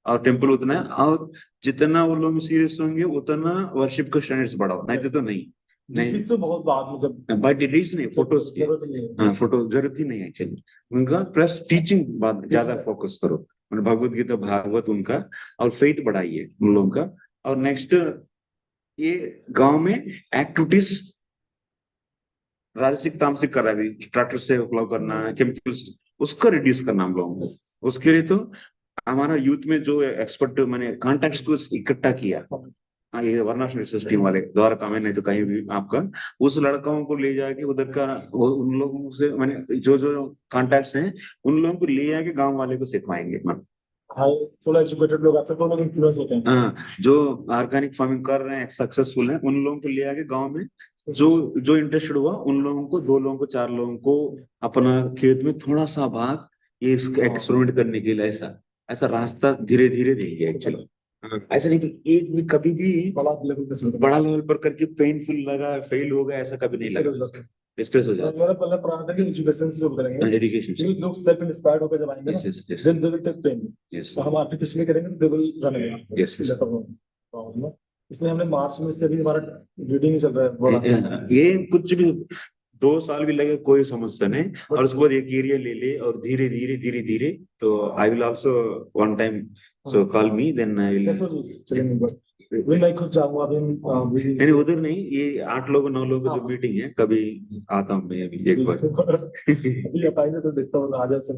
और टेम्पल उतना है, और जितना वो लोग सीरियस होंगे उतना वर्शिप का स्टैंडर्ड्स बढ़ाओ, नहीं तो नहीं नहीं। तो बहुत बाद में जब बट डिटेल्स नहीं, फोटोज की। जरूरत नहीं है हाँ फोटो जरूरत ही नहीं है एक्चुअली उनका। प्लस टीचिंग बात ज्यादा फोकस करो, मतलब भगवत गीता भागवत उनका, और फेथ बढ़ाइए उन लोगों का। और नेक्स्ट ये गांव में एक्टिविटीज राजसिक तामसिक कर रहा है अभी, ट्रैक्टर से फ्लो करना, केमिकल्स, उसको रिड्यूस करना हम लोगों को। उसके लिए तो हमारा यूथ में जो एक्सपर्ट मैंने कॉन्टेक्ट्स को इकट्ठा किया, हाँ ये वर्णाश्रम रिसर्च टीम वाले द्वारा काम है, नहीं तो कहीं भी आपका उस लड़कों को ले जाके उधर का उन लोगों से मैंने जो जो कॉन्टेक्ट्स हैं उन लोगों को ले जाके गांव वाले को सिखवाएंगे। हाँ थोड़ा एजुकेटेड लोग आते हैं तो लोग इन्फ्लुएंस होते हैं हाँ जो ऑर्गेनिक फार्मिंग कर रहे हैं सक्सेसफुल हैं उन लोगों को ले आके गांव में, जो जो इंटरेस्टेड हुआ उन लोगों को, 2 लोगों को 4 लोगों को अपना खेत में थोड़ा सा भाग ये एक्सपेरिमेंट करने के लिए, ऐसा ऐसा रास्ता धीरे धीरे देंगे एक्चुअली। ऐसा नहीं कि एक भी कभी भी बड़ा लेवल पर करके पेनफुल लगा फेल हो गया, ऐसा कभी नहीं लगा, डिस्ट्रेस हो जाता मेरा पहले प्राण था कि एजुकेशन से शुरू करेंगे है। एजुकेशन क्योंकि लोग सेल्फ इंस्पायर्ड होकर जब आएंगे ना yes yes yes then they will take pain yes तो हम आर्टिफिशियली करेंगे तो they will run away yes yes. इसलिए हमने मार्च में से अभी हमारा रीडिंग ही चल रहा है बड़ा सा ये कुछ भी 2 साल भी लगे कोई समस्या नहीं, और उसके बाद एक एरिया ले ले और धीरे धीरे धीरे धीरे। तो I will also one time so call me, then I will. मैं खुद जाऊंगा अभी नहीं उधर नहीं, ये 8 लोग 9 लोगों की जो मीटिंग है, कभी आता हूँ मैं अभी एक बार। अभी अपाइने तो देखता हूँ आज से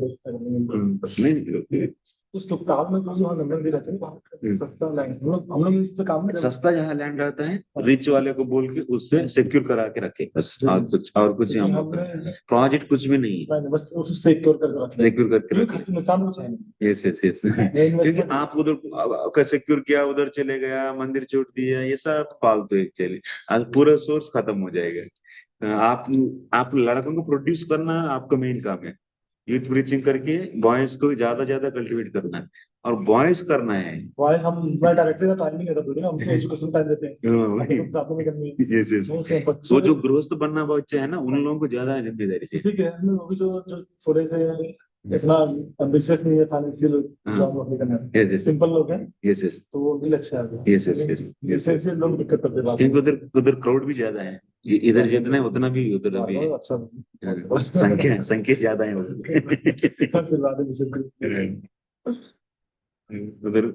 नहीं उस टुकताल में जो हम नंबर दे रहते हैं सस्ता लैंड हम लोग इस पे काम में सस्ता जहाँ लैंड रहता है रिच वाले को बोल के उससे सिक्योर करा के रखे बस, और कुछ हम लोग प्रोजेक्ट कुछ भी नहीं है, बस उसको सिक्योर करके रखते हैं सिक्योर करके रखे। खर्च नुकसान कुछ है नहीं यस यस यस। क्योंकि आप उधर सिक्योर किया, उधर चले गया, मंदिर छोड़ दिया, ये सब फालतू एक्चुअली, आज पूरा सोर्स खत्म हो जाएगा। आप लड़कों को प्रोड्यूस करना आपका मेन काम है, यूथ प्रीचिंग करके बॉयज को ज्यादा कल्टीवेट करना है, और बॉयज करना है। बॉयज हम मैं डायरेक्टली का टाइमिंग है थोड़ी ना, हम तो एजुकेशन टाइम देते हैं साथ में करनी है यस यस। वो जो गृहस्थ बनना बच्चे है ना उन लोगों को ज्यादा जिम्मेदारी इसी केस में वो भी जो जो थोड़े से इतना एम्बिशियस नहीं है फाइनेंशियल जॉब अप्लाई करना, सिंपल लोग हैं यस यस, तो वो भी अच्छा है। Yes yes yes yes, essential लोग दिक्कत करते हैं क्योंकि उधर उधर क्राउड भी ज्यादा है, इधर जितना है उतना भी उधर भी है, अच्छा संख्या ज्यादा है उधर।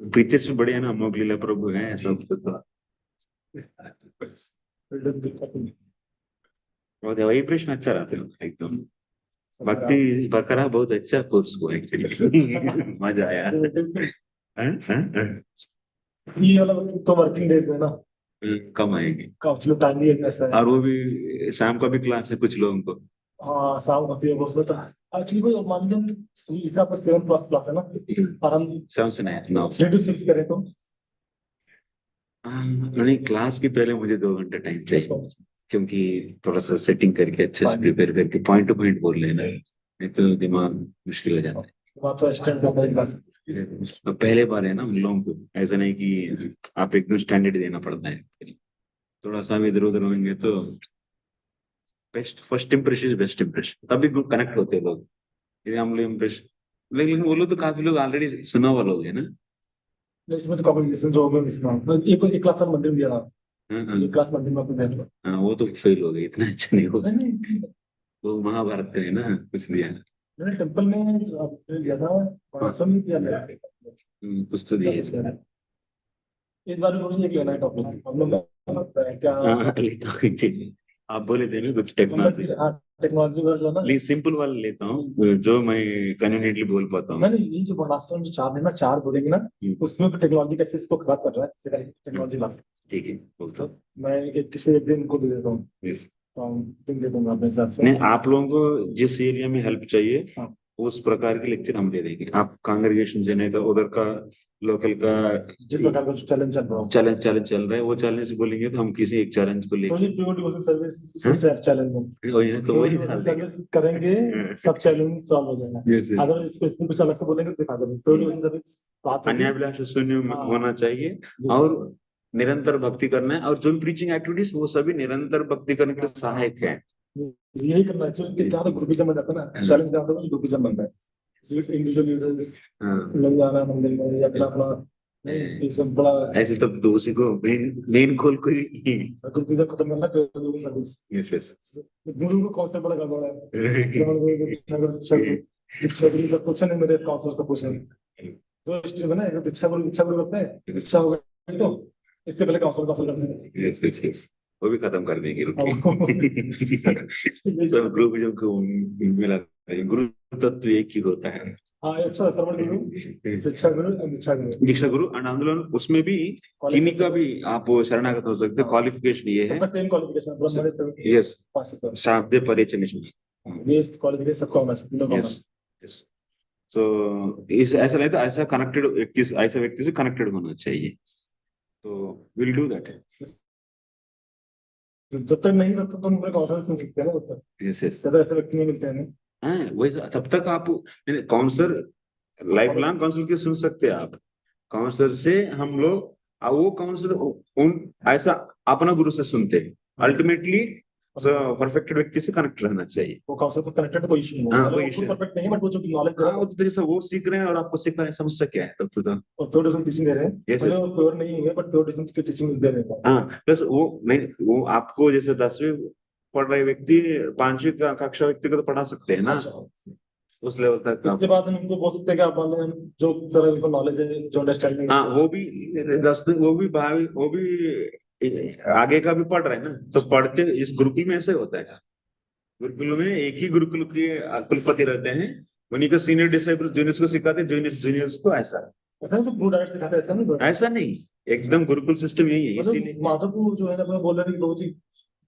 प्रीचर्स भी बढ़िया ना, अमोघ लीला प्रभु है सब तो। और वही प्रश्न अच्छा रहते हैं एकदम। भक्ति बकरा बहुत अच्छा कोर्स को एक्चुअली मजा आया। ये वाला तो वर्किंग डेज में ना कम आएगी, काफी टाइम भी ऐसा है, और वो भी शाम को भी क्लास है कुछ लोगों को। हाँ शाम होती है उसमें तो एक्चुअली कोई मान लीजिए हिसाब पर 7 क्लास है ना, और हम 7 से 9 3 to 6 करें तो नहीं, क्लास के पहले मुझे 2 घंटे टाइम चाहिए, क्योंकि थोड़ा सा सेटिंग करके अच्छे से प्रिपेयर करके पॉइंट टू पॉइंट बोल लेना, नहीं तो दिमाग मुश्किल हो जाता है। वहाँ तो स्टैंड होता है क्लास तो पहले बार है ना हम लोगों को, ऐसा नहीं कि आप एकदम स्टैंडर्ड देना पड़ता है। थोड़ा सा भी इधर उधर होंगे तो best first impression is best impression, तभी कनेक्ट होते हैं लोग। यदि हम लोग इम्प्रेशन, लेकिन वो लोग तो काफी लोग ऑलरेडी सुना हुआ लोग है ना। इसमें तो कॉम्बिनेशन जो होगा इसमें एक क्लास में मंदिर दिया था। हाँ हाँ एक क्लास मंदिर में आपको बैठ हाँ, वो तो फेल हो गई, इतना अच्छा नहीं होगा। नहीं नहीं, वो महाभारत का है ना, कुछ दिया। मैंने टेम्पल में जो आपने लिया था हाँ, सब नहीं किया मैंने। कुछ तो दिया है। इस बार में मुझे एक लेना है टॉपिक हम लोग क्या हाँ लेता हूँ actually। आप बोले थे ना कुछ टेक्नोलॉजी, टेक्नोलॉजी का जो है ना। सिंपल वाला लेता हूँ जो मैं कन्वीनियंटली बोल पाता हूँ। मैंने ये जो वर्णाश्रम जो चार है ना, चार बोलेंगे ना, उसमें तो टेक्नोलॉजी कैसे इसको खराब कर रहा है टेक्नोलॉजी ला सकते। ठीक है बोलता तो मैं किसी एक दिन को दे देता हूँ, हूँ। तो हम दिन दे दूंगा अपने हिसाब से। नहीं, आप लोगों को जिस एरिया में हेल्प चाहिए हाँ, उस प्रकार के लेक्चर हम दे देंगे। आप कांग्रेगेशन से नहीं तो उधर का लोकल का जिस प्रकार का चैलेंज चल रहा हो। चैलेंज चैलेंज चल रहा है, वो चैलेंज बोलेंगे तो हम किसी एक चैलेंज को तो लेके ये प्योर डिवोशन हाँ? सर्विस चैलेंज है। वही है, तो प्योर वही डाल डिवोशन देंगे। सर्विस करेंगे, सब चैलेंज सॉल्व हो जाएगा। Yes yes. अगर इसको इसमें कुछ अलग से बोलेंगे तो दिखा देंगे प्योर डिवोशन सर्विस बात होगी। अन्याभिलाष शून्य हाँ होना चाहिए जी। और निरंतर भक्ति करना है, और जो भी प्रीचिंग एक्टिविटीज वो सभी निरंतर भक्ति करने के लिए सहायक है। यही करना है क्योंकि क्या तो ग्रुपिज्म में रहता है ना, चैलेंज क्या होता है ग्रुपिज्म बनता है। इंडिविजुअल लीडर्स हाँ। लोग जाना मंदिर में या अपना अपना नहीं, ये सब बड़ा ऐसे तब तो उसी को मेन मेन गोल को ही। ग्रुपिज्म खत्म करना प्योर सर्विस। Yes yes. गुरु को कॉन्सेप्ट बड़ा गड़बड़ है। दीक्षा गुरु से पूछे नहीं, मेरे काउंसलर से पूछे। तो स्टेप है ना, एक तो दीक्षा गुरु करते हैं, दीक्षा हो गई तो इससे पहले काउंसलर काउंसलर करते हैं। यस यस यस, वो भी खत्म कर देंगे रुकिए। अब सब ग्रुप जो को मिला है, गुरु तत्व एक ही होता है। हाँ ये अच्छा है, श्रवण गुरु, शिक्षा गुरु और दीक्षा गुरु। दीक्षा गुरु और आंदोलन, उसमें भी किन्हीं का भी आप शरणागत हो सकते हो। क्वालिफिकेशन ये है, सबका सेम क्वालिफिकेशन ब्रह्मणि तो यस, पास कर। शाब्दे परिचय। ये क्वालिफिकेशन सबका होना चाहिए, तीनों का होना यस यस। सो इस ऐसा नहीं तो ऐसा कनेक्टेड व्यक्ति, ऐसे व्यक्ति से कनेक्टेड होना चाहिए, तो विल डू दैट। चाहिए। जब तक नहीं तब तक तो मेरे काउंसलर सुन सकते हैं ना, तब तक यस यस। तो ऐसे व्यक्ति नहीं मिलते हैं ना। हाँ वही तब तक आप काउंसलर लाइफ लॉन्ग काउंसलर की सुन सकते हैं आप। काउंसलर से हम लोग वो काउंसलर उन ऐसा अपना गुरु से सुनते हैं। अल्टीमेटली परफेक्ट व्यक्ति से कनेक्ट रहना चाहिए। वो काउंसलर को कनेक्टेड कोई इशू नहीं हाँ है, कोई वो खुद issue परफेक्ट नहीं है बट वो जो नॉलेज दे हाँ, रहा वो है तो जैसा वो सीख रहे हैं और आपको सिखा रहे हैं, समस्या क्या है तब तो। और प्योर डिवोशन टीचिंग दे रहे हैं। यस भले यस। वो प्योर नहीं है बट प्योर डिवोशन की टीचिंग दे रहे हैं। हाँ प्लस वो नहीं, वो आपको जैसे 10वीं पढ़ रहे व्यक्ति 5वीं कक्षा व्यक्ति को तो पढ़ा सकते हैं ना, अच्छा, उस लेवल तक इसके बाद हम इनको बोल सकते हैं कि आप मान लो जो सर इनको नॉलेज है, जो अंडरस्टैंडिंग हाँ वो भी 10 वो भी भावी वो भी आगे का भी पढ़ रहे हैं ना, तो पढ़ते इस गुरुकुल में ऐसे होता है। गुरुकुल में एक ही गुरुकुल के कुलपति रहते हैं, उन्हीं का सीनियर डिसाइबल जूनियर्स को सिखाते हैं, जूनियर्स को ऐसा। ऐसा नहीं तो ब्लू डायरेक्ट सिखाते हैं, ऐसा नहीं बट ऐसा नहीं, एकदम गुरुकुल सिस्टम यही है, मतलब इसीलिए माधवपुर जो है ना, मैं बोल रहा था कि बहुत ही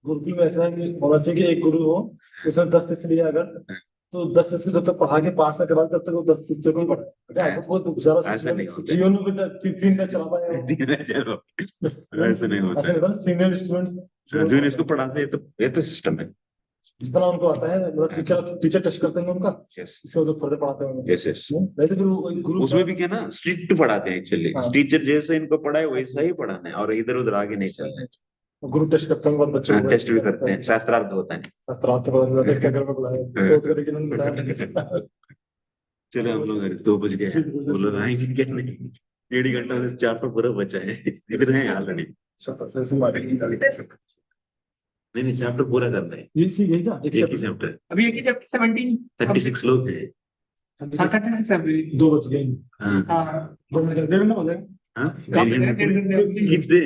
गुरुकुल में ऐसा है कि होना चाहिए कि एक गुरु हो, उसने 10 शिष्य लिया अगर, तो 10 शिष्य को जब तक पढ़ा के पास ना करा तब तक वो 10 शिष्य को ही पढ़ा। ऐसा बहुत बेचारा ऐसा शिष्य नहीं होता। जीवन में भी तीन का चला पाया वो। चलो, बस ऐसा नहीं होता ऐसा नहीं है। होता, सीनियर स्टूडेंट्स जो जूनियर्स को पढ़ाते हैं, तो ये तो सिस्टम है। जितना उनको आता है, मतलब टीचर टीचर टेस्ट करते हैं उनका, यस इससे वो तो फर्दर पढ़ाते हैं। Yes yes. नहीं तो फिर वो एक गुरु उसमें भी क्या ना, स्ट्रिक्ट पढ़ाते हैं एक्चुअली। हाँ, टीचर जैसे इनको पढ़ाए वैसा ही पढ़ाना है, और इधर उधर आगे नहीं चलना है। गुरु टेस्ट करते हैं, बहुत बच्चों को टेस्ट भी करते हैं, शास्त्रार्थ होता है। शास्त्रार्थ पढ़ा क्या कर बुलाया, कोर्ट करके उन्होंने बताया। चलो हम लोग 2 बज गए, वो लोग आएंगे क्या नहीं। 1.5 घंटा में 4 पूरा बचा है, इधर है ऑलरेडी। नहीं नहीं, चैप्टर पूरा करना है। ये सी यही ना एक ही चैप्टर, अभी एक ही चैप्टर 17 36 लोग हैं। 36 अभी 2 बज गए। हाँ हाँ 2 मिनट डेढ़ घंटा हो जाएगा। हाँ, नहीं खींच दे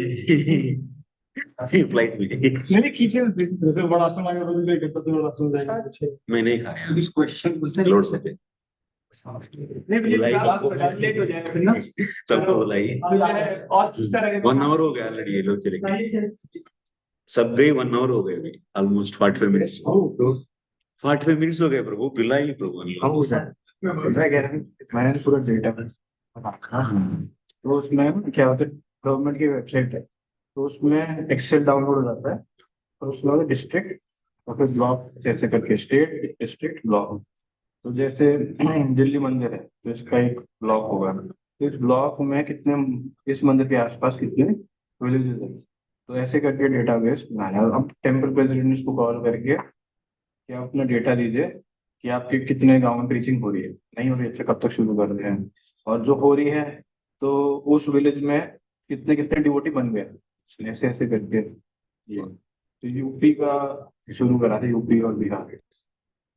फ्लाइट में। नहीं खींचे उस दिन जैसे बड़ा आश्रम आएगा तो 1 घंटा तो बड़ा आश्रम जाएगा पीछे। मैं नहीं खाया इस क्वेश्चन पूछते लोड से पे। नहीं मुझे बुलाई क्लास सबको। बता लेट हो जाएगा फिर ना सबको बुलाई। और पूछता रहेगा 1 आवर हो गया ऑलरेडी, ये लोग चले गए सब गए। 1 आवर हो गए अभी, ऑलमोस्ट 45 मिनट्स। 45 मिनट्स हो गए प्रभु, पिलाई प्रभु ने। हाँ सर, मैं कह रहा हूँ मैंने पूरा डेटा तो उसमें क्या होता है, गवर्नमेंट की वेबसाइट है, तो उसमें एक्सेल डाउनलोड हो जाता है, और उसमें डिस्ट्रिक्ट और फिर ब्लॉक जैसे करके स्टेट डिस्ट्रिक्ट ब्लॉक। तो जैसे दिल्ली मंदिर है तो इसका एक ब्लॉक होगा, तो इस ब्लॉक में कितने, इस मंदिर के आसपास कितने विलेजेस हैं, तो ऐसे करके डेटाबेस बनाया। अब टेम्पल प्रेसिडेंट्स को कॉल करके कि आप अपना डेटा दीजिए कि आपके कितने गांव में प्रीचिंग हो रही है, नहीं हो रही है, अच्छा कब तक शुरू कर रहे हैं, और जो हो रही है तो उस विलेज में कितने कितने डिवोटी बन गए, ऐसे ऐसे करके ये तो यूपी का शुरू करा था, यूपी और बिहार।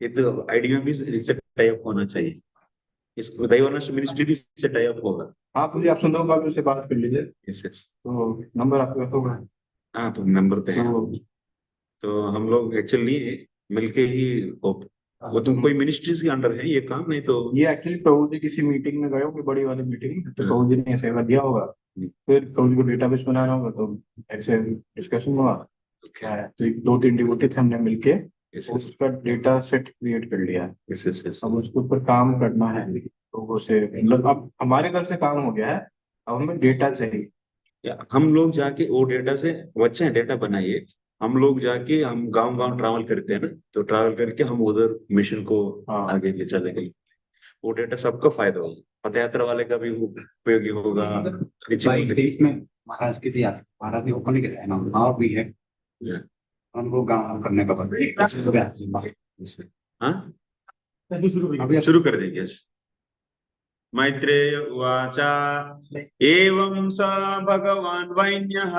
ये तो आईडिया भी इससे टाइप होना चाहिए, इस दैवानश मिनिस्ट्री भी इससे टाइप होगा। हाँ मुझे आप सुनो, आप उससे बात कर लीजिए, यस यस। तो नंबर आपके पास होगा। हाँ तो नंबर तो है, तो तो हम लोग एक्चुअली मिलके ही वो तो कोई मिनिस्ट्रीज के अंडर है ये काम, नहीं तो ये एक्चुअली प्रभु जी किसी मीटिंग में गए होंगे, बड़ी वाली मीटिंग, तो प्रभु जी ने सेवा दिया होगा, फिर प्रभु जी को डेटाबेस बनाना होगा, तो ऐसे डिस्कशन हुआ क्या है, तो 2-3 डिवोटी थे, हमने मिलके उसका डेटा सेट क्रिएट कर लिया है। Yes yes yes. अब उसके ऊपर काम करना है लोगों से, मतलब अब हमारे तरफ से काम हो गया है, अब हमें डेटा चाहिए। या हम लोग जाके वो डेटा से, वो अच्छा है डेटा बनाइए, हम लोग जाके हम गांव गांव ट्रैवल करते हैं ना, तो ट्रैवल करके हम उधर मिशन को हाँ आगे ले चलेंगे, वो डेटा सबका फायदा होगा, पद यात्रा वाले का भी उपयोगी होगा। 22-23 में महाराज की थी यात्रा, महाराज ने ओपन किया है ना, नाव भी है, Yeah. हमको गाँव करने का हाँ अभी आप शुरू कर देंगे। मैत्रेय उवाच एवं स भगवान् वैन्यः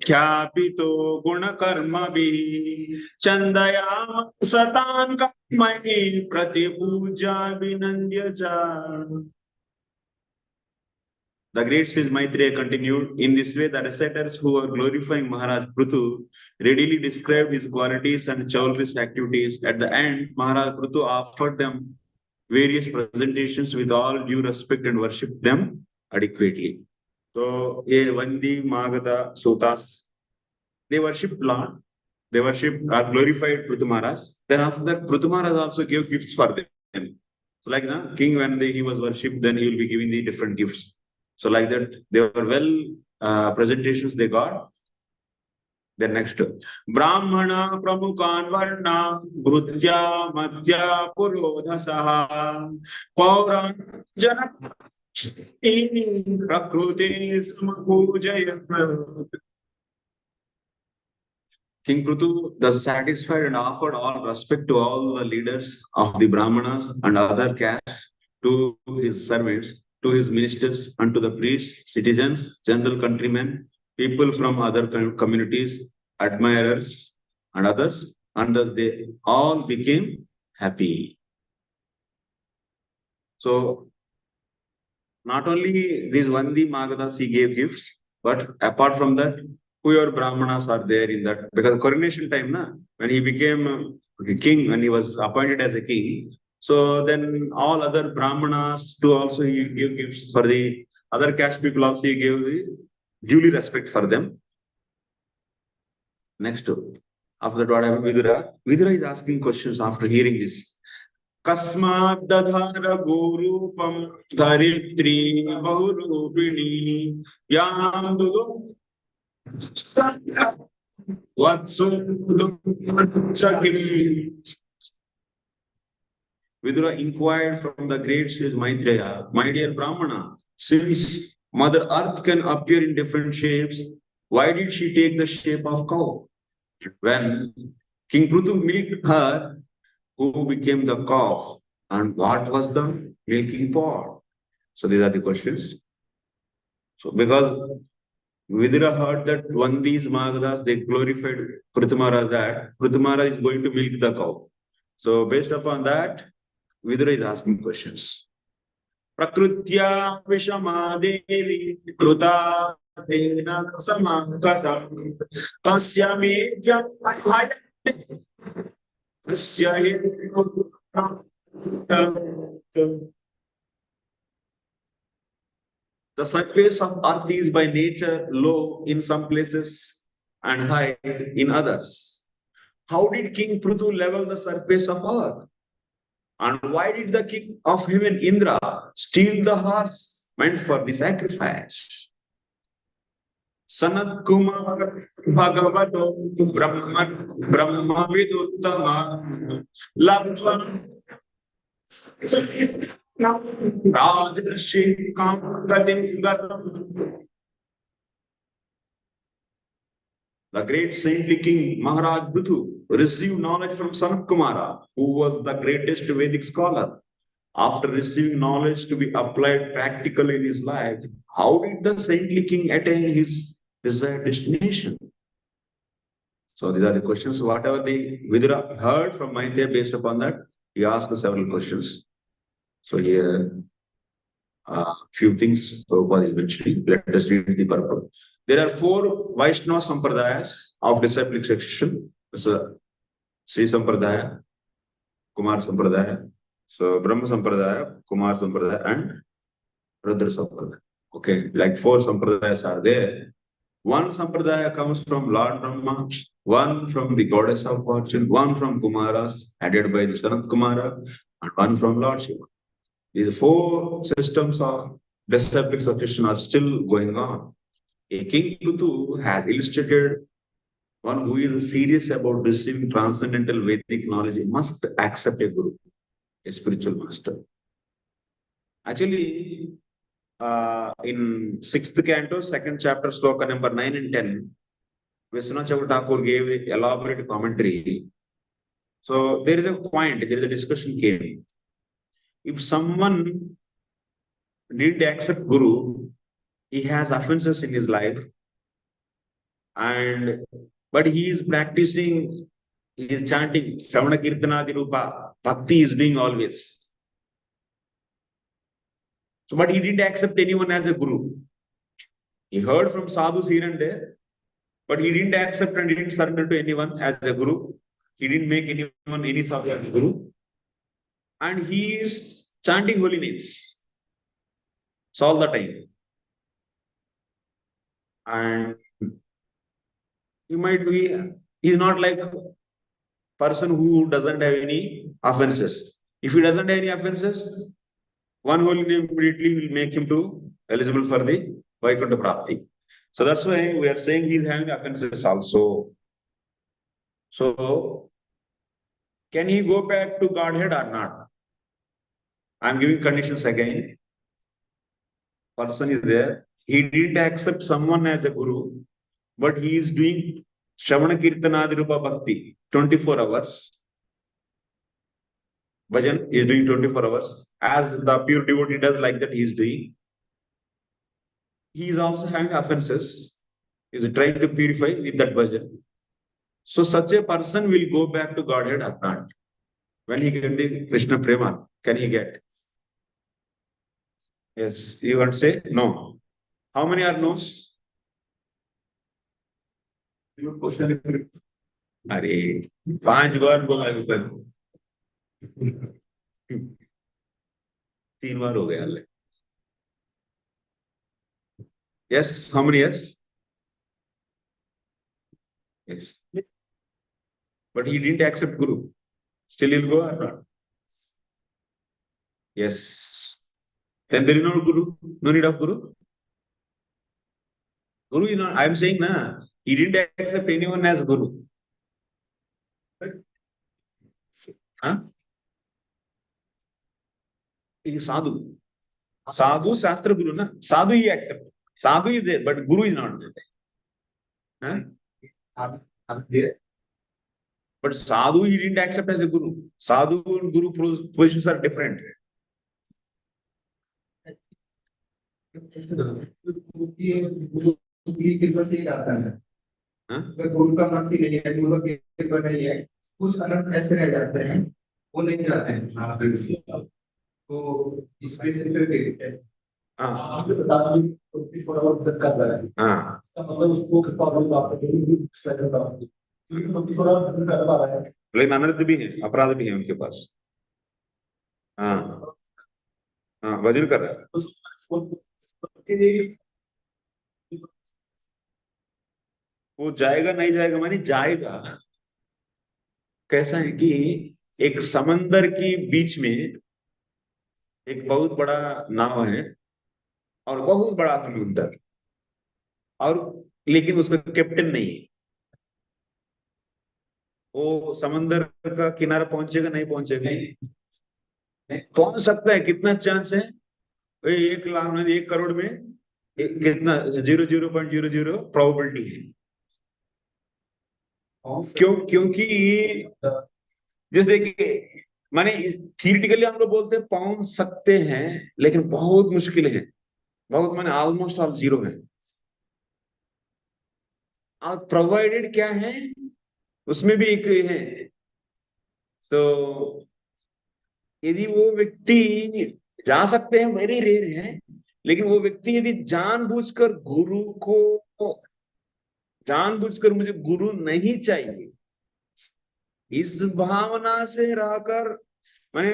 ख्यापितो गुणकर्मभिः चन्दयामास तान् कर्मैः प्रतिपूज्य विनन्द्य च। The great sage Maitreya continued, in this way the reciters who were glorifying Maharaj PRthu readily described his qualities and chivalrous activities. At the end, Maharaj PRthu offered them various presentations with all due respect and worshipped them adequately. So, ye Vandi Magada Sutas, they worshipped Lord, they worshipped or glorified PRthu Maharaj. Then after that, PRthu Maharaj also gave gifts for them. So like the king, when he was worshipped, then he will be giving the different gifts. So like that, they were well presentations they got. Then next, Brahmana Pramukhan Varna Bhrutya Madhya Purodhasaha Paura Jana Prakruti Samapujaya. King PRthu thus satisfied and offered all respect to all the leaders of the Brahmanas and other castes, to his servants, to his ministers, and to the priests, citizens, general countrymen, people from other communities, admirers, and others, and thus they all became happy. So, not only these Vandi Magadas he gave gifts, but apart from that, whoever Brahmanas are there in that, because coronation time, na, when he became a king, when he was appointed as a king, so then all other Brahmanas too also he gave gifts for the other caste people also he gave duly respect for them. Next, after that, what happened? Vidura? Vidura is asking questions after hearing this. कस्मात् दधार गोरूपं धरित्री बहुरूपिणी यां दुदो वत्सो Vidura inquired from the great sage Maitreya, my dear Brahmana, since Mother Earth can appear in different shapes, why did she take the shape of cow? When King PRthu milked her, who became the cow, and what was the milking pot? So these are the questions. So because Vidura heard that Vandis Magadas, they glorified PRthu Maharaj, that PRthu Maharaj is going to milk the cow. So based upon that, Vidura is asking questions. Prakrutya Vishamadevi Kruta Dena Samakata Tasya Medya The surface of earth is by nature low in some places and high in others. How did King PRthu level the surface of earth? And why did the king of heaven Indra steal the horse meant for the sacrifice? Sanat Kumar Bhagavato Brahma Viduttama Labdva Rajarshi Kamgatim Gatam. The great saintly king Maharaj PRthu received knowledge from Sanat Kumara, who was the greatest Vedic scholar. After receiving knowledge to be applied practically in his life, how did the saintly king attain his desired destination? So these are the questions. Whatever the Vidura heard from Maitreya, based upon that, he asked several questions. So here, few things Prabhupada is mentioning. Let us read the purport. There are 4 Vaishnava Sampradayas of disciplic succession. So, Sri Sampradaya, Kumar Sampradaya, so Brahma Sampradaya, Kumar Sampradaya, and Rudra Sampradaya. Okay, like 4 Sampradayas are there. One Sampradaya comes from Lord Brahma, one from the goddess of fortune, one from Kumaras, headed by the Sanat Kumara, and one from Lord Shiva. These 4 systems of disciplic succession are still going on. A King PRthu has illustrated one who is serious about receiving transcendental Vedic knowledge must accept a guru, a spiritual master. Actually, in 6th canto, 2nd chapter, sloka number 9 and 10, Vishwanath Thakur gave the elaborate commentary. So there is a point, there is a discussion came. If someone didn't accept Guru, he has offenses in his life, but he is practicing, he is chanting Shravana Kirtanadi Rupa, Bhakti is doing always. So, but he didn't accept anyone as a Guru. He heard from sadhus here and there, but he didn't accept and didn't surrender to anyone as a Guru. He didn't make anyone any sadhu as a Guru. And he is chanting holy names. So all the time. And he might be, he's not like a person who doesn't have any offenses. If he doesn't have any offenses, one holy name immediately will make him to eligible for the Vaikuntha Prapti. So that's why we are saying he's having offenses also. So can he go back to Godhead or not? I'm giving conditions again. Person is there. He didn't accept someone as a guru, but he is doing Shravana Kirtanadi Rupa Bhakti 24 hours. Bhajan is doing 24 hours. As the pure devotee does, like that he is doing. He is also having offenses. He is trying to purify with that bhajan. So such a person will go back to Godhead or not? When he get the Krishna Prema, can he get? Yes, you want to say no. How many are no's? अरे 5 बार बोला ऊपर 3 बार हो गया ले. Yes, how many yes? Yes. But he didn't accept Guru. Still he'll go or not? Yes. Then there is no Guru, no need of Guru. Guru is not, I am saying na, he didn't accept anyone as Guru. Huh? He is sadhu. Sadhu, Shastra Guru, na? Sadhu he accepts. Sadhu is there, but Guru is not there. Huh? But sadhu he didn't accept as a Guru. Sadhu and Guru positions are different. कृपा से ही आता है अगर गुरु का मर्जी नहीं है गुरु की कृपा नहीं है कुछ अनंत ऐसे रह जाते हैं वो नहीं जाते हैं तो इस वजह से फिर आपने बताया कि फॉरवर्ड तक कर रहा है इसका मतलब उसको कृपा वाली बात है कि स्लाइड कर रहा है क्योंकि फॉरवर्ड कर पा रहा है लेकिन अनर्थ भी है अपराध भी है उनके पास वजन कर रहा है वो जाएगा नहीं जाएगा मानी जाएगा. कैसा है कि एक समंदर की बीच में एक बहुत बड़ा नाव है और बहुत बड़ा समुद्र और लेकिन उसका कैप्टन नहीं है. वो समंदर का किनारा पहुंचेगा नहीं पहुंचेगा पहुंच सकता है. कितना चांस है? 1 लाख में 1 करोड़ में कितना 0.00 प्रोबेबिलिटी है. क्योंकि जैसे देखिए, माने थियोरिटिकली हम लोग बोलते हैं पहुंच सकते हैं, लेकिन बहुत मुश्किल है, बहुत माने ऑलमोस्ट ऑल जीरो है। और प्रोवाइडेड क्या है, उसमें भी एक है। तो यदि वो व्यक्ति जा सकते हैं, वेरी रेयर है, लेकिन वो व्यक्ति यदि जानबूझकर गुरु को, जानबूझकर मुझे गुरु नहीं चाहिए, इस भावना से रहकर, मैंने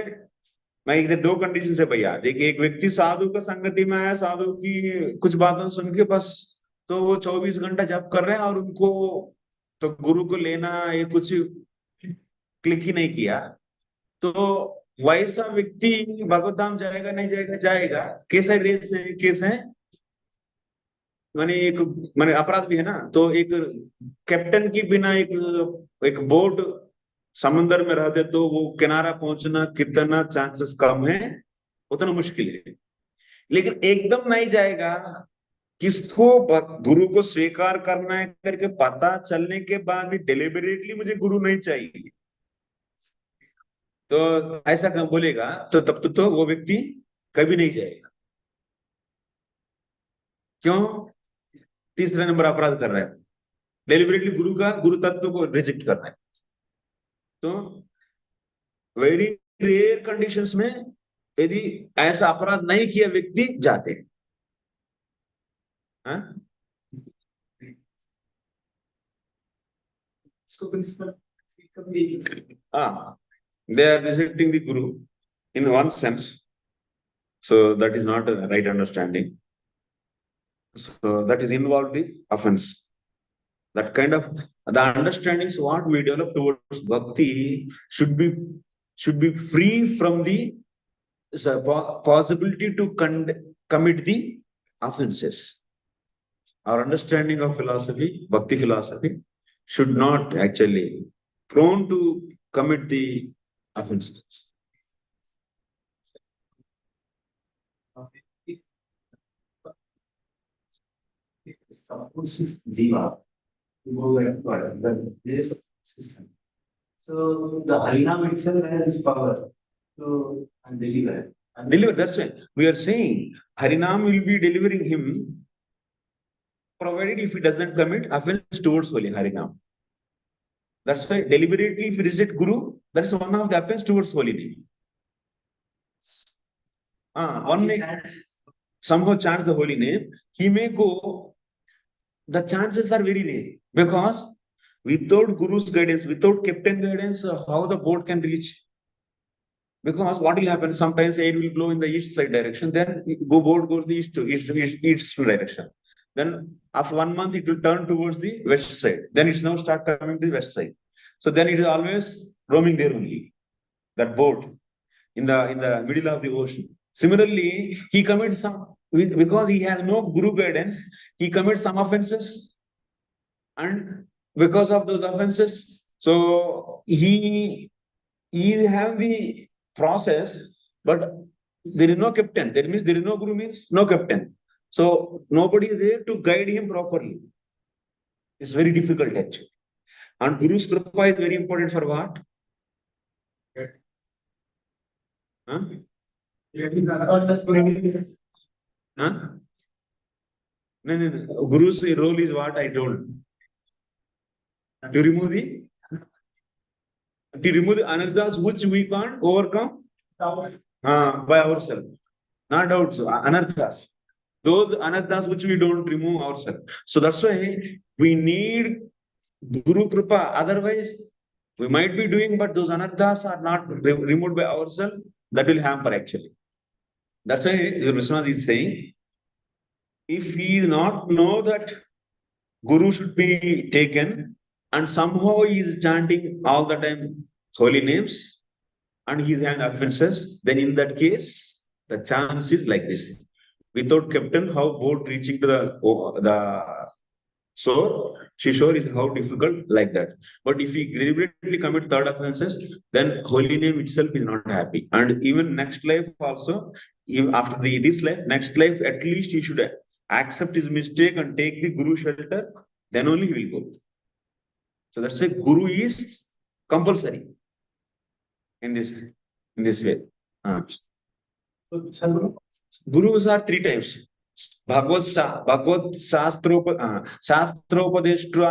मैं इधर दो कंडीशन से भैया देखिए, एक व्यक्ति साधु का संगति में आया, साधु की कुछ बातों सुन के बस, तो वो 24 घंटा जप कर रहे हैं, और उनको तो गुरु को लेना ये कुछ क्लिक ही नहीं किया, तो वैसा व्यक्ति भगवत धाम जाएगा नहीं जाएगा? जाएगा। कैसा रेस है, केस है, माने एक, माने अपराध भी है ना, तो एक कैप्टन की बिना एक एक बोट समुद्र में रहते तो वो किनारा पहुंचना कितना चांसेस कम है, उतना मुश्किल है। लेकिन एकदम नहीं जाएगा, किसको गुरु को स्वीकार करना है करके पता चलने के बाद भी डिलिबरेटली मुझे गुरु नहीं चाहिए, तो ऐसा कम बोलेगा, तो तब तो वो व्यक्ति कभी नहीं जाएगा। क्यों? तीसरा नंबर अपराध कर रहा है, डेलिबरेटली गुरु का गुरु तत्व को रिजेक्ट करना है। तो वेरी रेयर कंडीशंस में यदि ऐसा अपराध नहीं किया व्यक्ति जाते हैं। हाँ? They are rejecting the guru in one sense, so that is not a right understanding. So that is involved the offense. That kind of the understandings what we develop towards bhakti should be free from the possibility to commit the offenses. Our understanding of philosophy, bhakti philosophy, should not actually prone to commit the offenses. Supposes Jiva to go and the base system. So the Harinam itself has its power to deliver. Deliver, that's why we are saying Harinam will be delivering him, provided if he doesn't commit offense towards holy Harinam. That's why deliberately if he reject Guru, that is one of the offense towards holy name. One may somehow chant the holy name, he may go, the chances are very rare, because without Guru's guidance, without captain guidance, how the boat can reach? Because what will happen? Sometimes air will blow in the east side direction, then boat goes the east direction. Then after 1 month, it will turn towards the west side. Then it's now start coming to the west side. So then it is always roaming there only, that boat in the middle of the ocean. Similarly, he commits some, because he has no guru guidance, he commits some offenses, and because of those offenses, so he have the process, but there is no captain. That means there is no guru, means no captain. So nobody is there to guide him properly. It's very difficult actually. And Guru's kripa is very important for what? Huh? Huh? No. Guru's role is what I told. To remove the anarthas which we can't overcome by ourselves. Not doubts, anarthas. Those anarthas which we don't remove ourselves. So that's why we need Guru Kripa. Otherwise, we might be doing, but those anarthas are not removed by ourselves. That will hamper actually. That's why Vishwanath is saying, if he not know that Guru should be taken, and somehow he is chanting all the time holy names, and he is having offenses, then in that case, the chance is like this. Without captain, how boat reaching to the shore, seashore is how difficult like that. But if he deliberately commit third offenses, then holy name itself is not happy. And even next life also, even after this life, next life, at least he should accept his mistake and take the Guru shelter, then only he will go. So that's why Guru is compulsory in this way. Gurus are three types. भगवत शास्त्रोपदेष्टा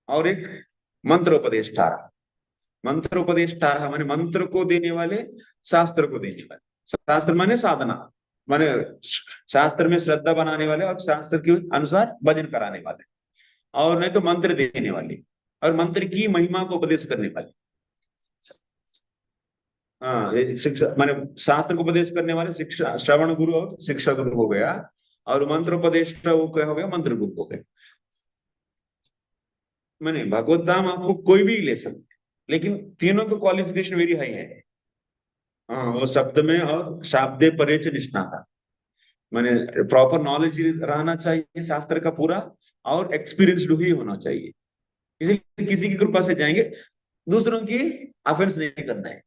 और एक मंत्रोपदेष्टा। मंत्रोपदेष्टा माने मंत्र को देने वाले, शास्त्र को देने वाले। शास्त्र माने साधना, माने शास्त्र में श्रद्धा बनाने वाले और शास्त्र के अनुसार भजन कराने वाले, और नहीं तो मंत्र देने वाले और मंत्र की महिमा को उपदेश करने वाले। हाँ, शिक्षा माने शास्त्र को उपदेश करने वाले शिक्षा श्रवण गुरु और शिक्षा गुरु हो गया, और मंत्रोपदेश वो क्या हो गया, मंत्र गुरु हो गया। मैंने भगवत धाम आपको कोई भी ले सकते, लेकिन तीनों का क्वालिफिकेशन वेरी हाई है। हाँ, वो शब्द में और शाब्दे परेच निष्णाता, मैंने प्रॉपर नॉलेज रहना चाहिए शास्त्र का पूरा, और एक्सपीरियंस भी होना चाहिए। किसी की कृपा से जाएंगे, दूसरों की ऑफेंस नहीं करना है,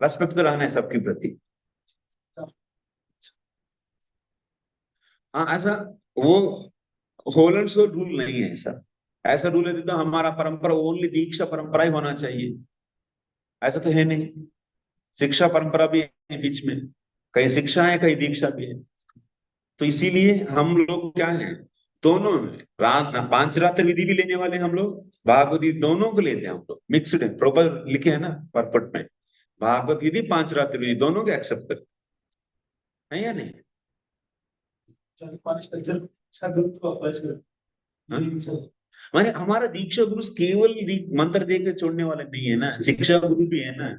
रेस्पेक्ट तो रहना है सबके प्रति। हाँ, ऐसा वो होल एंड सोल रूल नहीं है। ऐसा रूल है तो हमारा परंपरा ओनली दीक्षा परंपरा ही होना चाहिए, ऐसा तो है नहीं। शिक्षा परंपरा भी है बीच में, कहीं शिक्षा है कहीं दीक्षा भी है। तो इसीलिए हम लोग क्या है, दोनों रात 5 रात्र विधि भी लेने वाले हम लोग, भागवत विधि दोनों को लेते हैं हम लोग, मिक्सड है, प्रॉपर लिखे है ना परपट में, भागवत विधि 5 रात्र विधि दोनों को एक्सेप्ट करते हैं या नहीं। माने हमारा दीक्षा गुरु केवल मंत्र देकर छोड़ने वाला नहीं है ना, शिक्षा गुरु भी है ना।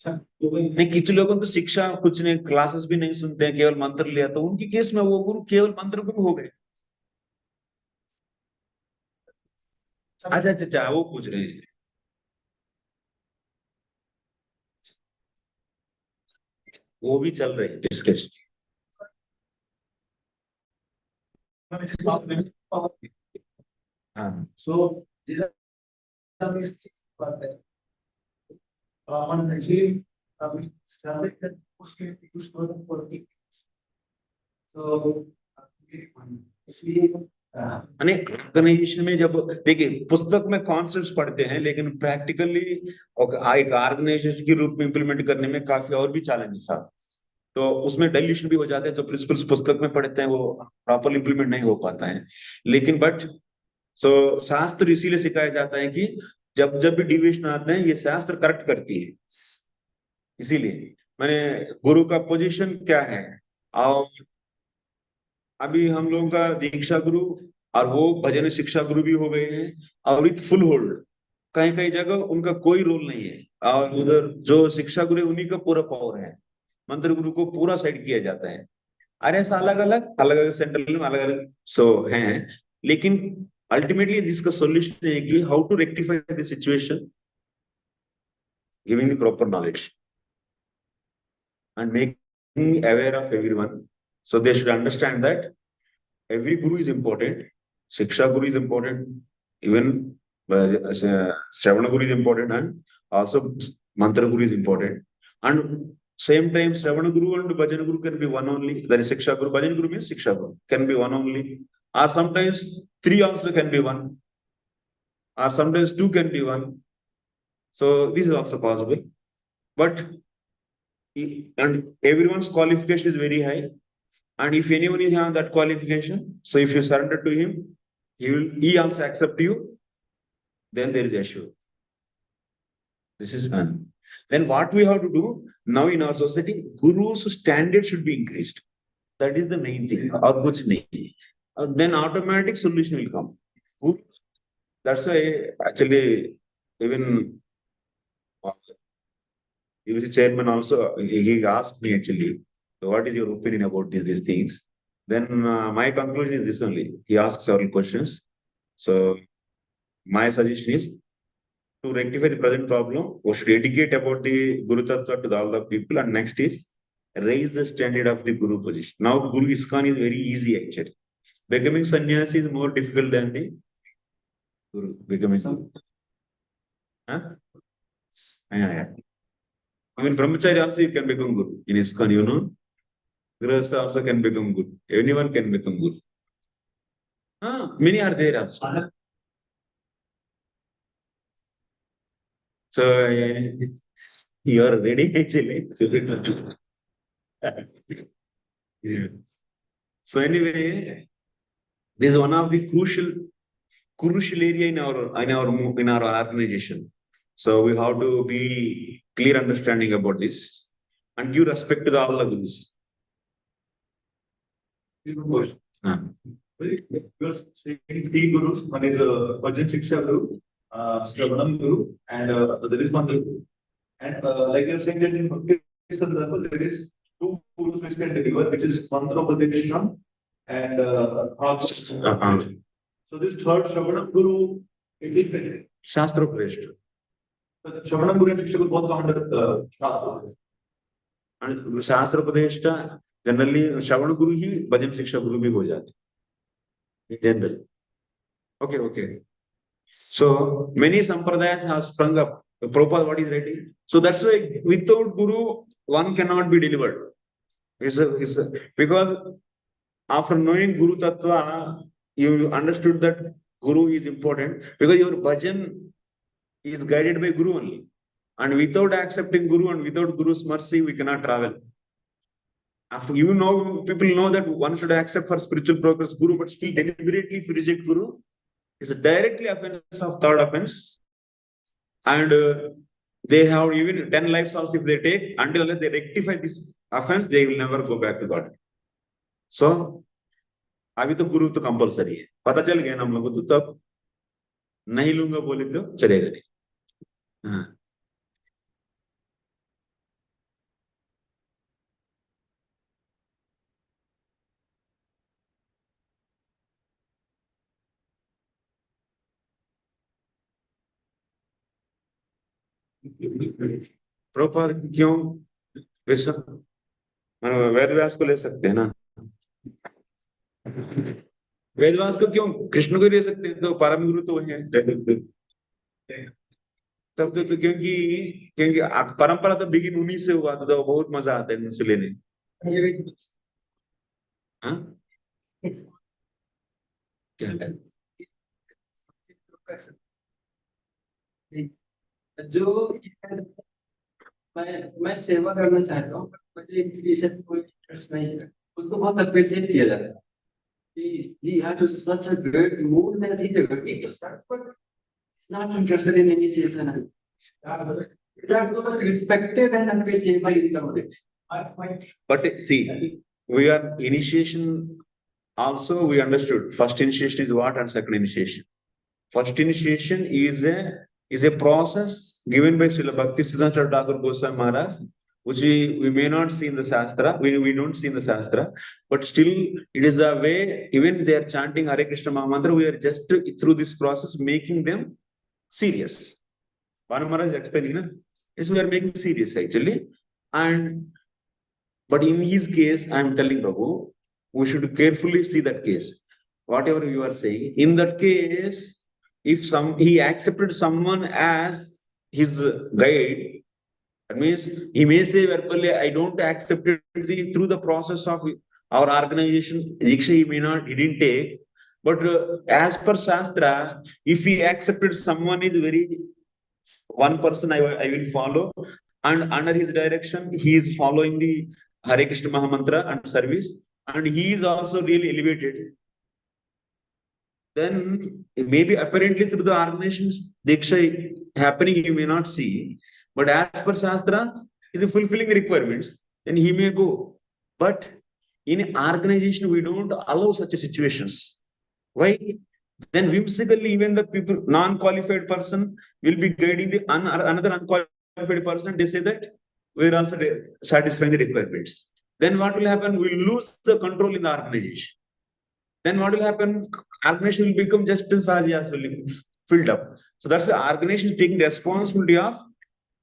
नहीं, कुछ लोगों तो शिक्षा कुछ नहीं, क्लासेस भी नहीं सुनते हैं, केवल मंत्र लिया, तो उनकी केस में वो गुरु केवल मंत्र गुरु हो गए। अच्छा अच्छा अच्छा, वो पूछ रहे हैं, वो भी चल रही है डिस्कशन। हाँ, So these are these on actually we started that उसके कुछ लोग पॉलिटिक्स तो इसलिए ऑर्गेनाइजेशन में जब देखिए पुस्तक में कॉन्सेप्ट्स पढ़ते हैं, लेकिन प्रैक्टिकली एक ऑर्गेनाइजेशन के रूप में इंप्लीमेंट करने में काफी और भी चैलेंजेस आते हैं, तो उसमें डाइल्यूशन भी हो जाते हैं, तो प्रिंसिपल्स पुस्तक में पढ़ते हैं वो प्रॉपर इंप्लीमेंट नहीं हो पाता है। लेकिन बट शास्त्र इसीलिए सिखाया जाता है कि जब जब भी डिविएशन आते हैं ये शास्त्र करेक्ट करती है। इसीलिए मैंने गुरु का पोजीशन क्या है, और अभी हम लोगों का दीक्षा गुरु और वो भजन शिक्षा गुरु भी हो गए हैं, और विथ फुल होल्ड। कहीं कहीं जगह उनका कोई रोल नहीं है, और उधर जो शिक्षा गुरु है उन्हीं का पूरा पावर है, मंत्र गुरु को पूरा साइड किया जाता है। अरे ऐसा अलग अलग अलग अलग सेंट्रल में अलग अलग हैं, लेकिन अल्टीमेटली जिसका सोल्यूशन है कि how to rectify the situation, giving the proper knowledge and making aware of everyone, so they should understand that every guru is important. Shiksha guru is important, even Shravana guru is important, and also mantra guru is important. And same time Shravana guru and bhajan guru can be one only, that is Shiksha guru. Bhajan guru means Shiksha guru can be one only, or sometimes 3 also can be one, or sometimes 2 can be one. So this is also possible, but and everyone's qualification is very high, and if anyone is have that qualification, so if you surrender to him, he also accept you, then there is issue. This is done. Then what we have to do now in our society, guru's standard should be increased. That is the main thing, or kuch nahi. Then automatic solution will come. That's why actually even he was chairman also, he asked me actually, so what is your opinion about these things? Then my conclusion is this only. He asked several questions. So my suggestion is to rectify the present problem, we should educate about the Guru Tattva to all the people, and next is raise the standard of the Guru position. Now Guru Iskcon is very easy actually. Becoming sannyasi is more difficult than the Guru. Becoming huh? Yeah. Even brahmachari also you can become good in Iskcon, you know. Grahastha also can become good. Anyone can become good. Many are there also. So you are ready actually. Yeah. So anyway, this is one of the crucial area in our organization. So we have to be clear understanding about this and give respect to all the gurus. Ah. Because three gurus, one is Bhajan Shiksha Guru, Shravanam Guru, and there is one Guru. And like you're saying that in Bhakti Sandarbha, there is two gurus which can deliver, which is Mantra Upadesham and So this third Shravanam Guru, it is Shastra Preshta. Shravanam Guru and Shiksha Guru both come under Shastra. And Shastra Preshta, generally Shravan Guru he Bhajan Shiksha Guru भी हो जाते in general. Okay. So many sampradayas have sprung up. Prabhupada, what is writing? So that's why without Guru, one cannot be delivered. Because after knowing Guru Tattva, you understood that Guru is important because your bhajan is guided by Guru only. And without accepting Guru and without Guru's mercy, we cannot travel. After people know that one should accept for spiritual progress Guru, but still deliberately if you reject Guru, it's a directly offense of third offense. And they have even 10 lives also if they take, until unless they rectify this offense, they will never go back to God. So, अभी तो गुरु तो compulsory है, पता चल गया ना हम लोगों को, तो तब नहीं लूंगा बोले तो चलेगा नहीं. हाँ. प्रभुपाद क्यों वेद व्यास को ले सकते हैं ना, वेद व्यास को क्यों कृष्ण को ले सकते हैं, तो परम गुरु तो है तब तो क्योंकि परंपरा तो बिगिन उन्हीं से हुआ था, तो बहुत मजा आता है उनसे लेने. हाँ क्या है जो मैं सेवा करना चाहता हूँ, मुझे इस विषय में कोई इंटरेस्ट नहीं है, उसको बहुत अप्रिशिएट किया जाता है कि he has such a great mood that he's agreeing to start, but he's not interested in initiation. That's so much respected and appreciated by the community. But see, we are initiation also we understood. First initiation is what and second initiation. First initiation is a process given by Srila Bhakti Siddhanta Thakur Goswami Maharaj, which we may not see in the Shastra, we don't see in the Shastra, but still it is the way, even they are chanting Hare Krishna Mahamantra, we are just through this process making them serious. Bhanu Maharaj is explaining, na? Yes, we are making serious actually. But in his case, I am telling Prabhu, we should carefully see that case. Whatever you are saying, in that case, if he accepted someone as his guide, that means he may say verbally, I don't accept it through the process of our organization. Diksha he didn't take. But as per Shastra, if he accepted someone is one person I will follow, and under his direction, he is following the Hare Krishna Mahamantra and service, and he is also really elevated. Then maybe apparently through the organization's Diksha happening, you may not see. But as per Shastra, he is fulfilling the requirements, then he may go. But in organization, we don't allow such situations. Why? Then whimsically, even the people, non-qualified person will be guiding the another unqualified person. They say that we are also satisfying the requirements. Then what will happen? We will lose the control in the organization. Then what will happen? Organization will become just as will filled up. So that's the organization taking responsibility of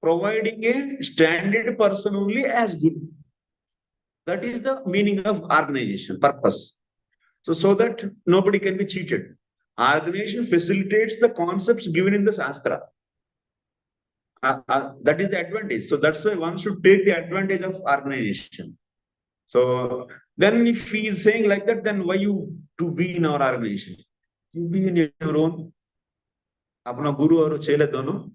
providing a standard person only as good. That is the meaning of organization, purpose. So that nobody can be cheated. Organization facilitates the concepts given in the Shastra. That is the advantage. So that's why one should take the advantage of organization. So then if he is saying like that, then why you to be in our organization? You be in your own, अपना गुरु और चेले दोनों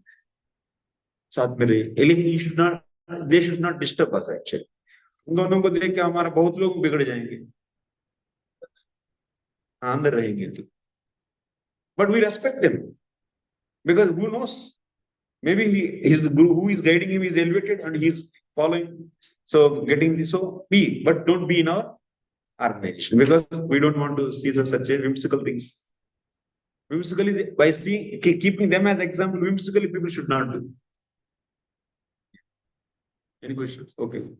साथ में रहे, लेकिन you should not, they should not disturb us actually. उन दोनों को देख के हमारा बहुत लोग बिगड़ जाएंगे, अंदर रहेंगे तो. But we respect them because who knows, maybe his guru who is guiding him is elevated and he is following, so getting this. So be, but don't be in our organization because we don't want to see such a whimsical things. Whimsically, by seeing, keeping them as example, whimsically people should not do. Any questions? Okay. So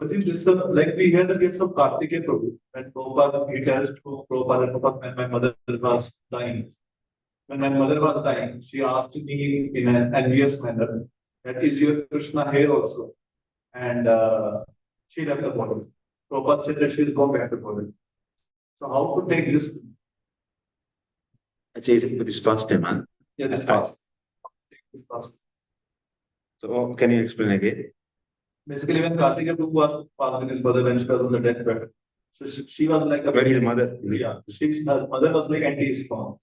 I think this, like we hear the case of Kartikeya Prabhu, when Prabhupada, he tells to Prabhupada, when my mother was dying, she asked me in an envious manner, that is your Krishna here also? And she left the body. Prabhupada said that she is going back to the body. So how to take this? This past time, huh? Yeah, this fast. This fast. So can you explain again? Basically, when Kartikeya Prabhu was passing his mother when she was on the deathbed, so she was like a Where his mother? yeah, her mother was like anti-Iskcon.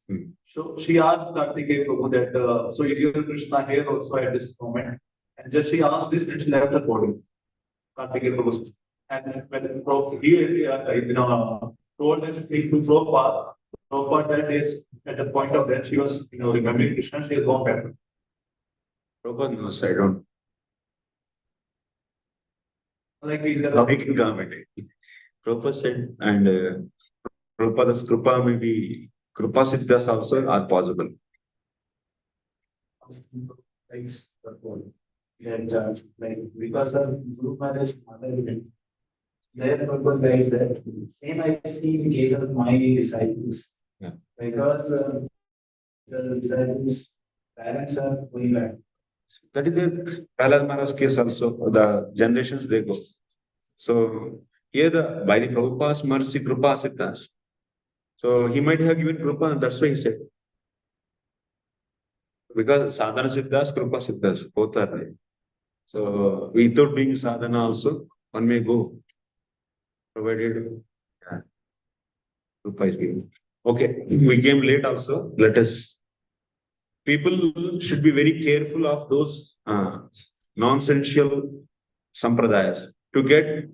So she asked Kartikeya Prabhu that, so is your Krishna here also at this moment? And just she asked this and she left the body. Kartikeya Prabhu. And when Prabhu, told this thing to Prabhupada, Prabhupada that is at the point of death, she was, remembering Krishna, she has gone back. Prabhupada knows, I don't. Like How he can comment? Prabhupada said, and Prabhupada's Kripa may be, Kripa Siddhas also are possible. That like because of Guru Maharaj's mother, their purpose lies that same I see in case of my disciples. Yeah. Because the disciples' parents are going back. That is the PRthu Maharaj case also, the generations they go. So here by the Prabhupada's mercy, Kripa Siddhas. So he might have given Kripa, and that's why he said. Because sadhana Siddhas, Kripa Siddhas, both are there. So without being sadhana also, one may go, provided Kripa is given. Okay, we came late also. Let us. People should be very careful of those nonsensical sampradayas to get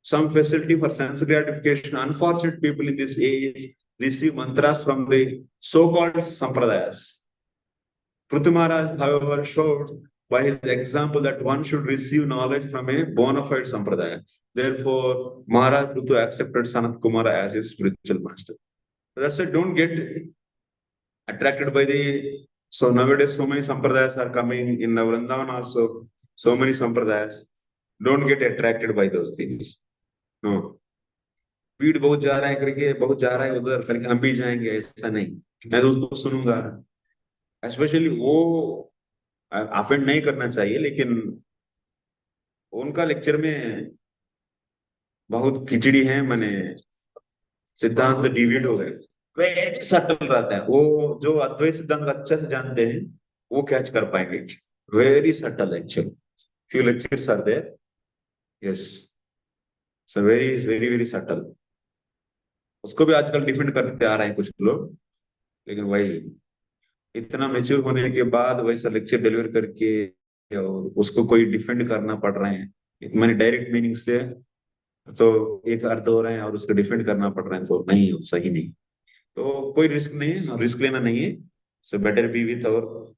some facility for sense gratification. Unfortunate people in this age receive mantras from the so-called sampradayas. PRthu Maharaj, however, showed by his example that one should receive knowledge from a bona fide sampradaya. Therefore, Maharaj PRthu accepted Sanat Kumara as his spiritual master. That's why don't get attracted by the. So nowadays, so many sampradayas are coming in Vrindavan also. So many sampradayas. Don't get attracted by those things. No. भीड़ बहुत जा रहा है करके बहुत जा रहा है उधर करके हम भी जाएंगे, ऐसा नहीं. मैं तो उसको सुनूंगा. स्पेशली वो अफेंड नहीं करना चाहिए, लेकिन उनका लेक्चर में बहुत खिचड़ी है, मैंने सिद्धांत डिविएट हो गए. वेरी सटल रहता है वो. जो अद्वैत सिद्धांत अच्छे से जानते हैं वो कैच कर पाएंगे. Very subtle actually. Few lectures are there. Yes, so very very subtle. उसको भी आजकल डिफेंड करते आ रहे हैं कुछ लोग, लेकिन वही इतना मेच्योर होने के बाद वैसा लेक्चर डिलीवर करके और उसको कोई डिफेंड करना पड़ रहे हैं. मैंने डायरेक्ट मीनिंग से तो एक अर्थ हो रहे हैं और उसको डिफेंड करना पड़ रहा है, तो नहीं, सही नहीं. तो कोई रिस्क नहीं है, रिस्क लेना नहीं है. So better be with our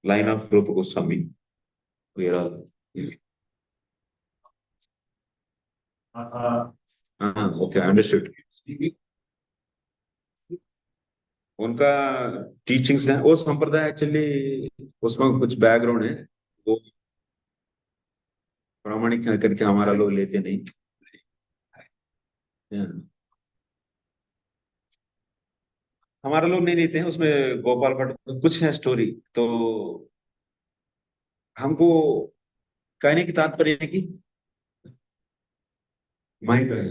line of Rup Goswami. We are all. Okay, understood. उनका टीचिंग्स है वो संप्रदाय एक्चुअली, उसमें कुछ बैकग्राउंड है, वो प्रामाणिक करके हमारा लोग लेते नहीं. हमारा लोग नहीं लेते हैं. उसमें गोपाल भट्ट कुछ है स्टोरी, तो हमको कहने की तात्पर्य है कि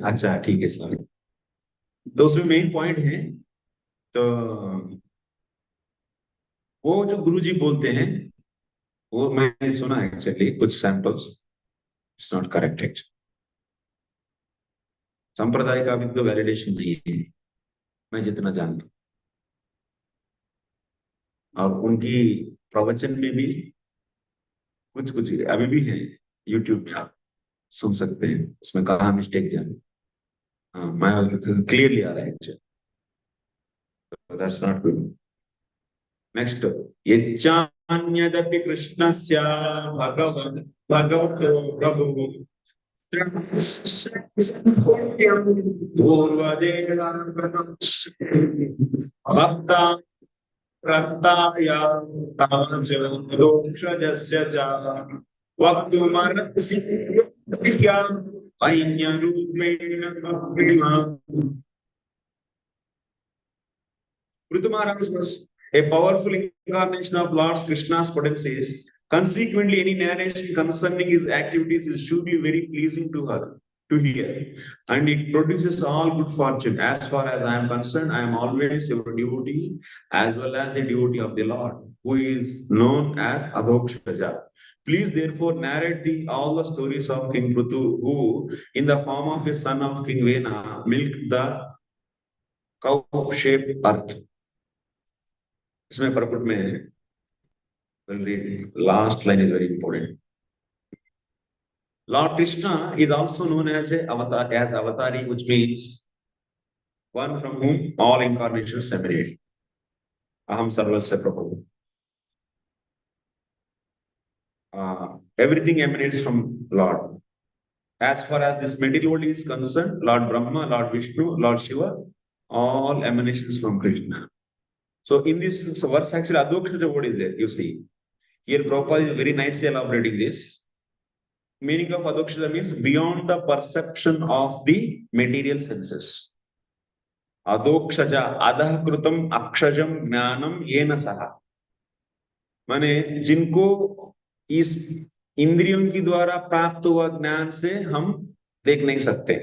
अच्छा ठीक है सर. तो उसमें मेन पॉइंट है, तो वो जो गुरुजी बोलते हैं वो मैंने सुना है एक्चुअली कुछ samples. It's not correct actually. संप्रदाय का भी तो वैलिडेशन नहीं है, मैं जितना जानता हूँ। और उनकी प्रवचन में भी कुछ कुछ अभी भी है, यूट्यूब में आप सुन सकते हैं, उसमें कहाँ मिस्टेक जाने। हाँ, मैं क्लियरली आ रहा है, दैट्स नॉट गुड। नेक्स्ट, यच्चान्यदपि कृष्णस्य भगवन् भगवतो प्रभु भक्ता प्रत्याया दोक्षजस्य च वक्तुमर्हसि अन्यरूपेण PRthu Maharaj was a powerful incarnation of Lord Krishna's potencies. Consequently, any narration concerning his activities is surely very pleasing to her to hear, and it produces all good fortune. As far as I am concerned, I am always your devotee as well as a devotee of the Lord, who is known as Adhokshaja. Please therefore narrate all the stories of King PRthu, who, in the form of a son of King Vena, milked the cow-shaped earth. इसमें परपुट में last line is very important. Lord Krishna is also known as a avatar, as avatari, which means one from whom all incarnations emanate. Aham sarvasya prabhu. Everything emanates from Lord. As far as this material world is concerned, Lord Brahma, Lord Vishnu, Lord Shiva, all emanations from Krishna. So in this verse, actually, Adhoksha word is there. You see, here Prabhupada is very nicely elaborating this. Meaning of Adhoksha means beyond the perception of the material senses. Adhokshaja, adah krutam akshajam jnanam yena saha. माने जिनको इस इंद्रियों की द्वारा प्राप्त हुआ ज्ञान से हम देख नहीं सकते,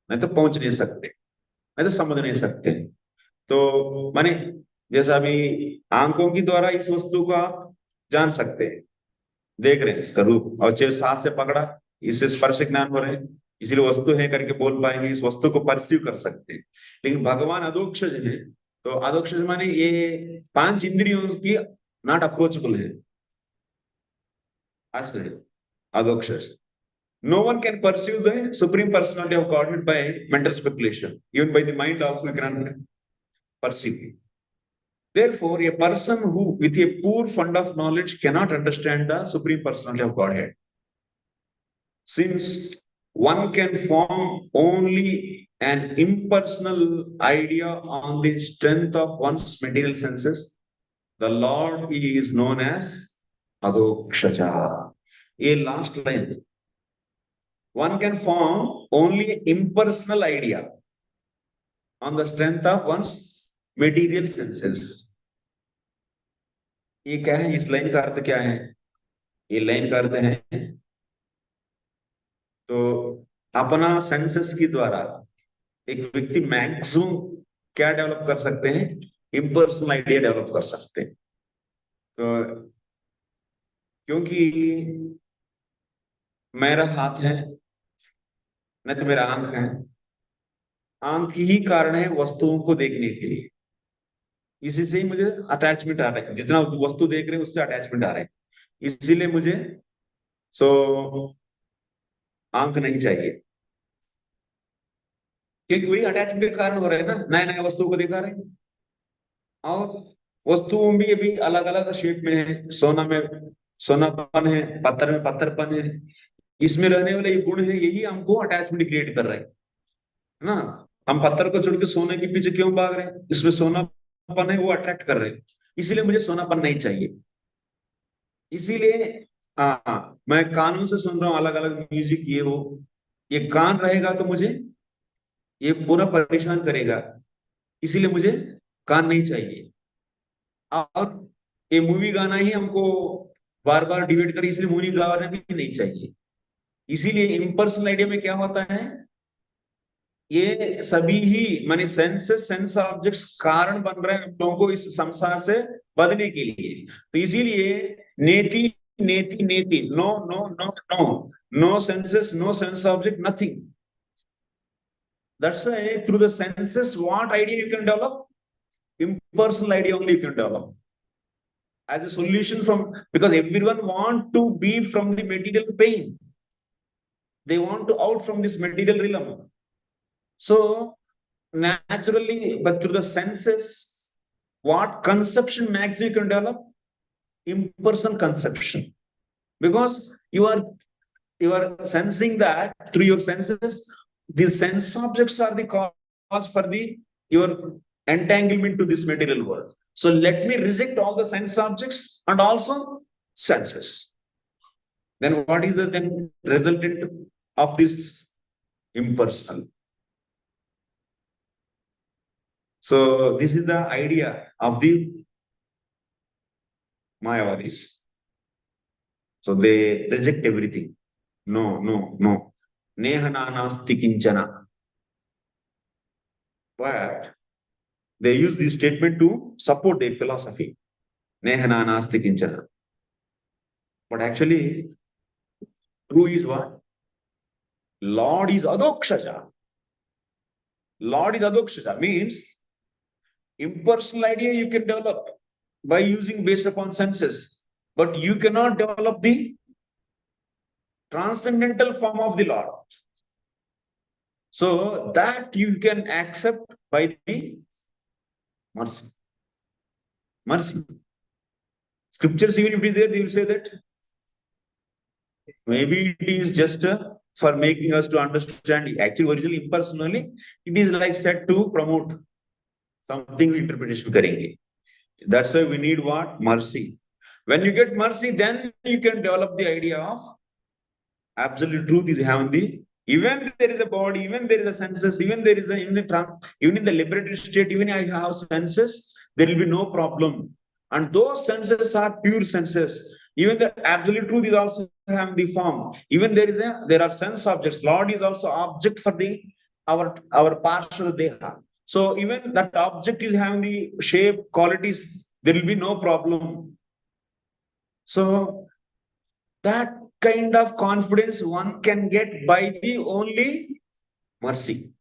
नहीं तो पहुंच नहीं सकते, नहीं तो समझ नहीं सकते. तो माने जैसा अभी आंखों की द्वारा इस वस्तु को आप जान सकते हैं, देख रहे हैं इसका रूप, और जैसे हाथ से पकड़ा, इससे स्पर्श ज्ञान हो रहे हैं, इसलिए वस्तु है करके बोल पाएंगे, इस वस्तु को परसीव कर सकते हैं. लेकिन भगवान अधोक्षज है, तो अधोक्षज माने ये 5 इंद्रियों की नॉट अप्रोचेबल है. अधोक्षज. No one can pursue the Supreme Personality of Godhead by mental speculation. Even by the mind also we cannot perceive. Therefore, a person who, with a poor fund of knowledge, cannot understand the Supreme Personality of Godhead. Since one can form only an impersonal idea on the strength of one's material senses, the Lord is known as Adhokshaja. A last line. One can form only an impersonal idea on the strength of one's material senses. ये क्या है? इस line का अर्थ क्या है? ये line का अर्थ है तो अपना सेंसेस की द्वारा एक व्यक्ति मैक्सिमम क्या डेवलप कर सकते हैं? इम्पर्सनल आइडिया डेवलप कर सकते हैं. तो क्योंकि मेरा हाथ है, नहीं तो मेरा आंख है, आंख ही कारण है वस्तुओं को देखने के लिए. इसी से ही मुझे अटैचमेंट आ रहा है, जितना वस्तु देख रहे हैं उससे अटैचमेंट आ रहा है, इसीलिए मुझे आंख नहीं चाहिए, क्योंकि वही अटैचमेंट के कारण हो रहा है ना. नए नए वस्तुओं को दिखा रहे हैं, और वस्तुओं भी अभी अलग अलग शेप में है. सोना में सोनापन है, पत्थर में पत्थरपन है. इसमें रहने वाले ये गुण है, यही हमको अटैचमेंट क्रिएट कर रहे हैं ना. हम पत्थर को छोड़ के सोने के पीछे क्यों भाग रहे हैं? इसमें सोनापन है, वो अट्रैक्ट कर रहे हैं, इसीलिए मुझे सोनापन नहीं चाहिए. इसीलिए मैं कानों से सुन रहा हूँ अलग अलग म्यूजिक, ये वो, ये कान रहेगा तो मुझे ये पूरा परेशान करेगा, इसीलिए मुझे कान नहीं चाहिए. और ये मूवी गाना ही हमको बार बार डिबेट करे, इसलिए मूवी गाना भी नहीं चाहिए. इसीलिए इम्पर्सनल आइडिया में क्या होता है, ये सभी ही माने सेंस ऑब्जेक्ट्स कारण बन रहे हैं हम लोगों को इस संसार से बदलने के लिए. तो इसीलिए नेति नेति नेति, no no no no, no senses, no sense object, nothing. That's why through the senses, what idea you can develop? Impersonal idea only you can develop. As a solution from, because everyone want to be from the material pain. They want to out from this material realm. So naturally, but through the senses, what conception max you can develop? Impersonal conception. Because you are sensing that through your senses, these sense objects are the cause for the your entanglement to this material world. So let me reject all the sense objects and also senses. Then what is the then resultant of this impersonal? So this is the idea of the Mayavadis. So they reject everything. No, no, no. Nehana nasti kinchana. But they use this statement to support their philosophy. Nehana nasti kinchana. But actually, true is what? Lord is adokshaja. Lord is adokshaja means impersonal idea you can develop by using based upon senses, but you cannot develop the transcendental form of the Lord. So that you can accept by the mercy. Mercy. Scriptures, even if it is there, they will say that maybe it is just for making us to understand. Actually, originally, impersonally, it is like said to promote something interpretation karenge. That's why we need what? Mercy. When you get mercy, then you can develop the idea of absolute truth is having the even there is a body, even there is a senses, even there is a even in the liberatory state, even I have senses, there will be no problem. And those senses are pure senses. Even the absolute truth is also having the form. Even there are sense objects. Lord is also object for the our partial deha. So even that object is having the shape, qualities, there will be no problem. So that kind of confidence one can get by the only mercy.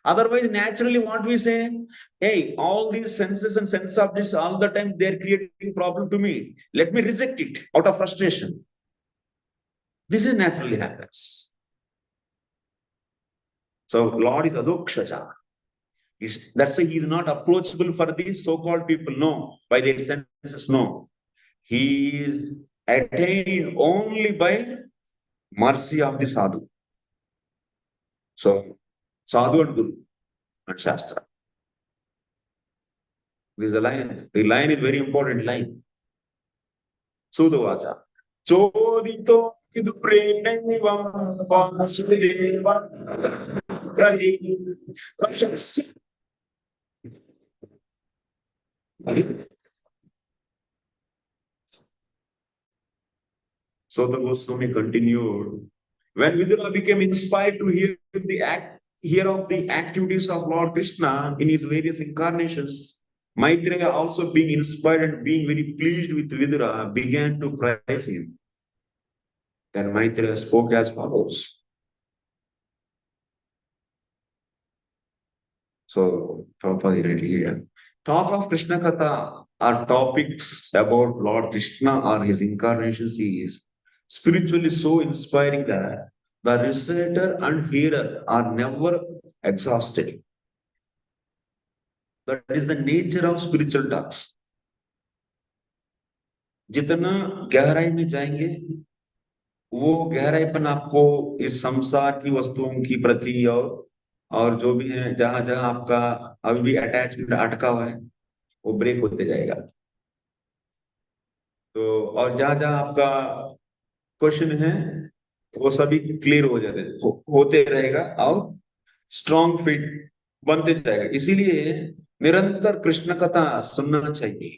Otherwise, naturally, what we say, hey, all these senses and sense objects all the time, they're creating problem to me. Let me reject it out of frustration. This is naturally happens. So Lord is adokshaja. That's why he is not approachable for these so-called people. No, by their senses, no. He is attained only by mercy of the sadhu. So, sadhu and guru and shastra. This is a line. The line is very important line. Sudavacha. Chodito iduprenaivam vasudeva So the Goswami continued. When Vidura became inspired to hear of the activities of Lord Krishna in his various incarnations, Maitreya also being inspired and being very pleased with Vidura began to praise him. Then Maitreya spoke as follows. So, Prabhupada read here. Talk of Krishna Katha are topics about Lord Krishna or his incarnations is spiritually so inspiring that the reciter and hearer are never exhausted. That is the nature of spiritual talks. जितना गहराई में जाएंगे वो गहराईपन आपको इस संसार की वस्तुओं की प्रति और जो भी है जहां जहां आपका अभी भी अटैचमेंट अटका हुआ है वो ब्रेक होते जाएगा तो और जहां जहां आपका क्वेश्चन है वो सभी क्लियर हो जाते होते रहेगा और स्ट्रॉन्ग फीट बनते जाएगा इसीलिए निरंतर कृष्ण कथा सुनना चाहिए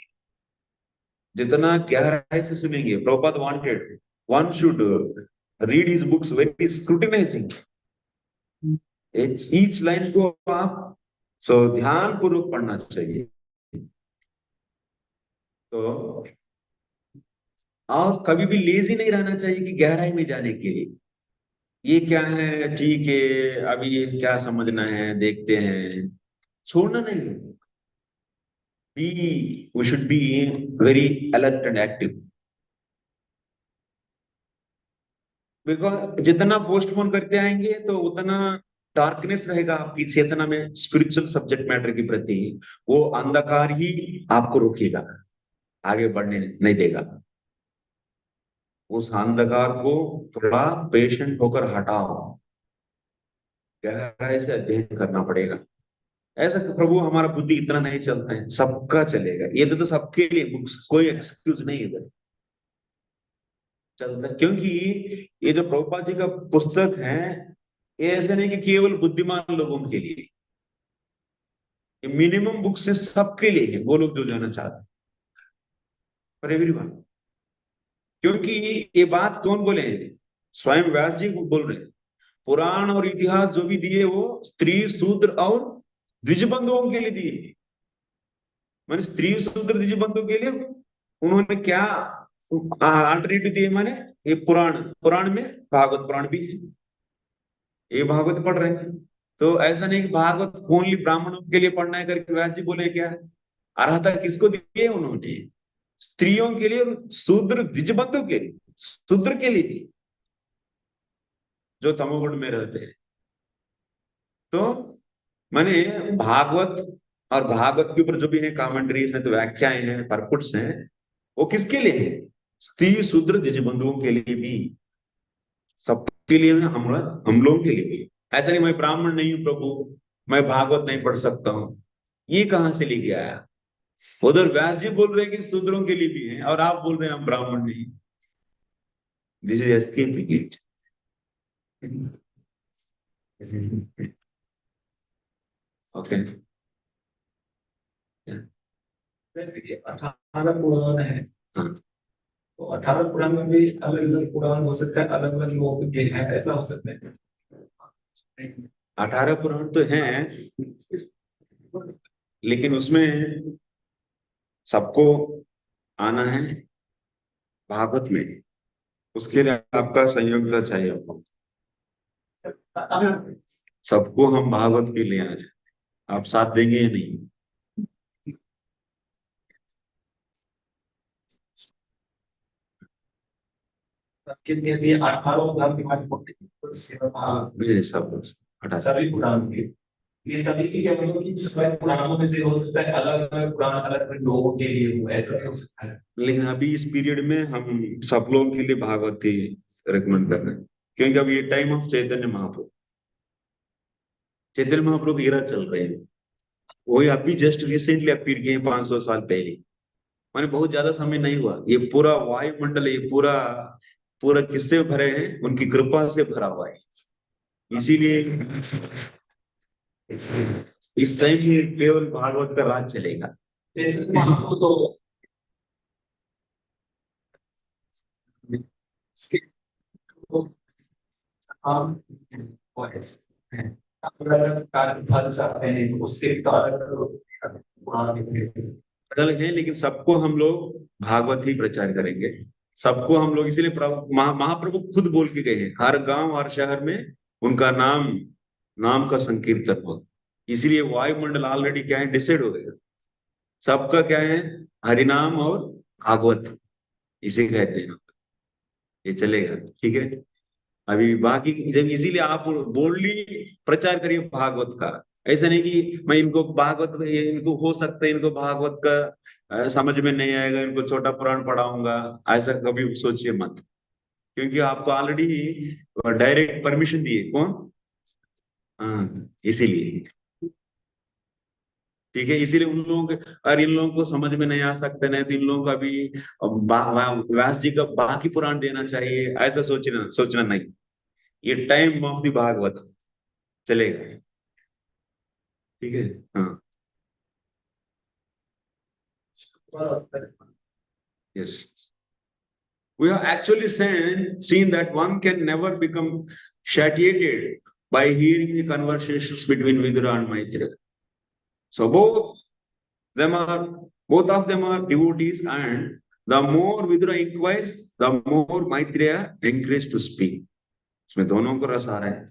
जितना गहराई से सुनेंगे Prabhupada wanted one should read his books very scrutinising each line को आप सो ध्यान पूर्वक पढ़ना चाहिए तो और कभी भी लेजी नहीं रहना चाहिए कि गहराई में जाने के लिए ये क्या है, ठीक है, अभी ये क्या समझना है, देखते हैं, छोड़ना नहीं। We should be very alert and active. Because जितना पोस्टपोन करते आएंगे तो उतना डार्कनेस रहेगा आपकी चेतना में स्पिरिचुअल सब्जेक्ट मैटर के प्रति। वो अंधकार ही आपको रोकेगा, आगे बढ़ने नहीं देगा। उस अंधकार को थोड़ा पेशेंट होकर हटाओ, गहराई से अध्ययन करना पड़ेगा। ऐसा कि प्रभु हमारा बुद्धि इतना नहीं चलता है, सबका चलेगा, ये तो सबके लिए बुक्स, कोई एक्सक्यूज नहीं इधर चलता है। क्योंकि ये जो प्रभुपाद जी का पुस्तक है, ये ऐसे नहीं कि केवल बुद्धिमान लोगों के लिए, ये मिनिमम बुक से सबके लिए है, वो लोग जो जाना चाहते हैं, फॉर एवरीवन। क्योंकि ये बात कौन बोले हैं? स्वयं व्यास जी को बोल रहे हैं। पुराण और इतिहास जो भी दिए वो स्त्री शूद्र और द्विज बंधुओं के लिए दिए। माने स्त्री शूद्र द्विज बंधु के लिए उन्होंने क्या अल्टरनेटिव दिए? माने ये पुराण, पुराण में भागवत पुराण भी है, ये भागवत पढ़ रहे थे। तो ऐसा नहीं कि भागवत ओनली ब्राह्मणों के लिए पढ़ना है करके व्यास जी बोले क्या? अर्हता किसको दी है उन्होंने? स्त्रियों के लिए और शूद्र द्विजबंधु के लिए, शूद्र के लिए भी जो तमोगुण में रहते हैं। तो माने भागवत और भागवत के ऊपर जो भी है कमेंट्रीज है, तो व्याख्याएं हैं, परपुट्स हैं, वो किसके लिए है? स्त्री शूद्र द्विजबंधुओं के लिए भी, सबके लिए, हम लोगों के लिए भी। ऐसा नहीं मैं ब्राह्मण नहीं हूं प्रभु, मैं भागवत नहीं पढ़ सकता हूं, ये कहां से लेके आया? उधर व्यास जी बोल रहे हैं कि शूद्रों के लिए भी है, और आप बोल रहे हैं हम ब्राह्मण नहीं। This is escaping it. Okay, 18 पुराण है, हाँ, तो 18 पुराण में भी अलग अलग पुराण हो सकता है, अलग अलग लोगों के है, ऐसा हो सकता है। 18 पुराण तो हैं, लेकिन उसमें सबको आना है भागवत में, उसके लिए आपका सहयोगिता चाहिए आपको। सबको हम भागवत के लिए आ जाए, आप साथ देंगे या नहीं? सबके लिए 18 पुराण की बात होती है, मेरे सब 18 सभी पुराण के, ये सभी के क्या मतलब कि स्वयं पुराणों में से हो सकता है अलग अलग पुराण अलग अलग लोगों के लिए हो, ऐसा भी हो सकता है। लेकिन अभी इस पीरियड में हम सब लोगों के लिए भागवत ही रिकमेंड कर रहे हैं, क्योंकि अभी ये टाइम ऑफ चैतन्य महाप्रभु, चैतन्य महाप्रभु की इरा चल रहे हैं। वही अभी जस्ट रिसेंटली अपीयर किए 500 साल पहले, माने बहुत ज्यादा समय नहीं हुआ। ये पूरा वायुमंडल, ये पूरा पूरा किससे भरे हैं? उनकी कृपा से भरा हुआ है। इसीलिए इस टाइम में केवल भागवत का राज चलेगा। महाप्रभु तो हम अगर कार्य फल चाहते हैं तो उससे बदल है, लेकिन सबको हम लोग भागवत ही प्रचार करेंगे, सबको हम लोग। इसीलिए महाप्रभु खुद बोल के गए हैं, हर गांव हर शहर में उनका नाम, नाम का संकीर्तन हो। इसीलिए वायुमंडल ऑलरेडी क्या है, डिसाइड हो गया। सबका क्या है? हरिनाम और भागवत, इसे कहते हैं। ये चलेगा, ठीक है। अभी बाकी जब, इसीलिए आप बोल्डली प्रचार करिए भागवत का। ऐसा नहीं कि मैं इनको भागवत, इनको हो सकता है इनको भागवत का समझ में नहीं आएगा, इनको छोटा पुराण पढ़ाऊंगा, ऐसा कभी सोचिए मत। क्योंकि आपको ऑलरेडी डायरेक्ट परमिशन दिए कौन? हाँ, इसीलिए, ठीक है। इसीलिए उन लोगों के, और इन लोगों को समझ में नहीं आ सकते, नहीं तो इन लोगों का भी व्यास जी का बाकी पुराण देना चाहिए, ऐसा सोचना सोचना नहीं। ये टाइम ऑफ द भागवत चलेगा, ठीक है। हाँ, yes, we have actually seen that one can never become satiated by hearing the conversations between Vidura and Maitreya. So both of them are devotees, and the more Vidura inquires, the more Maitreya encouraged to speak. उसमें दोनों को रस आ रहा है।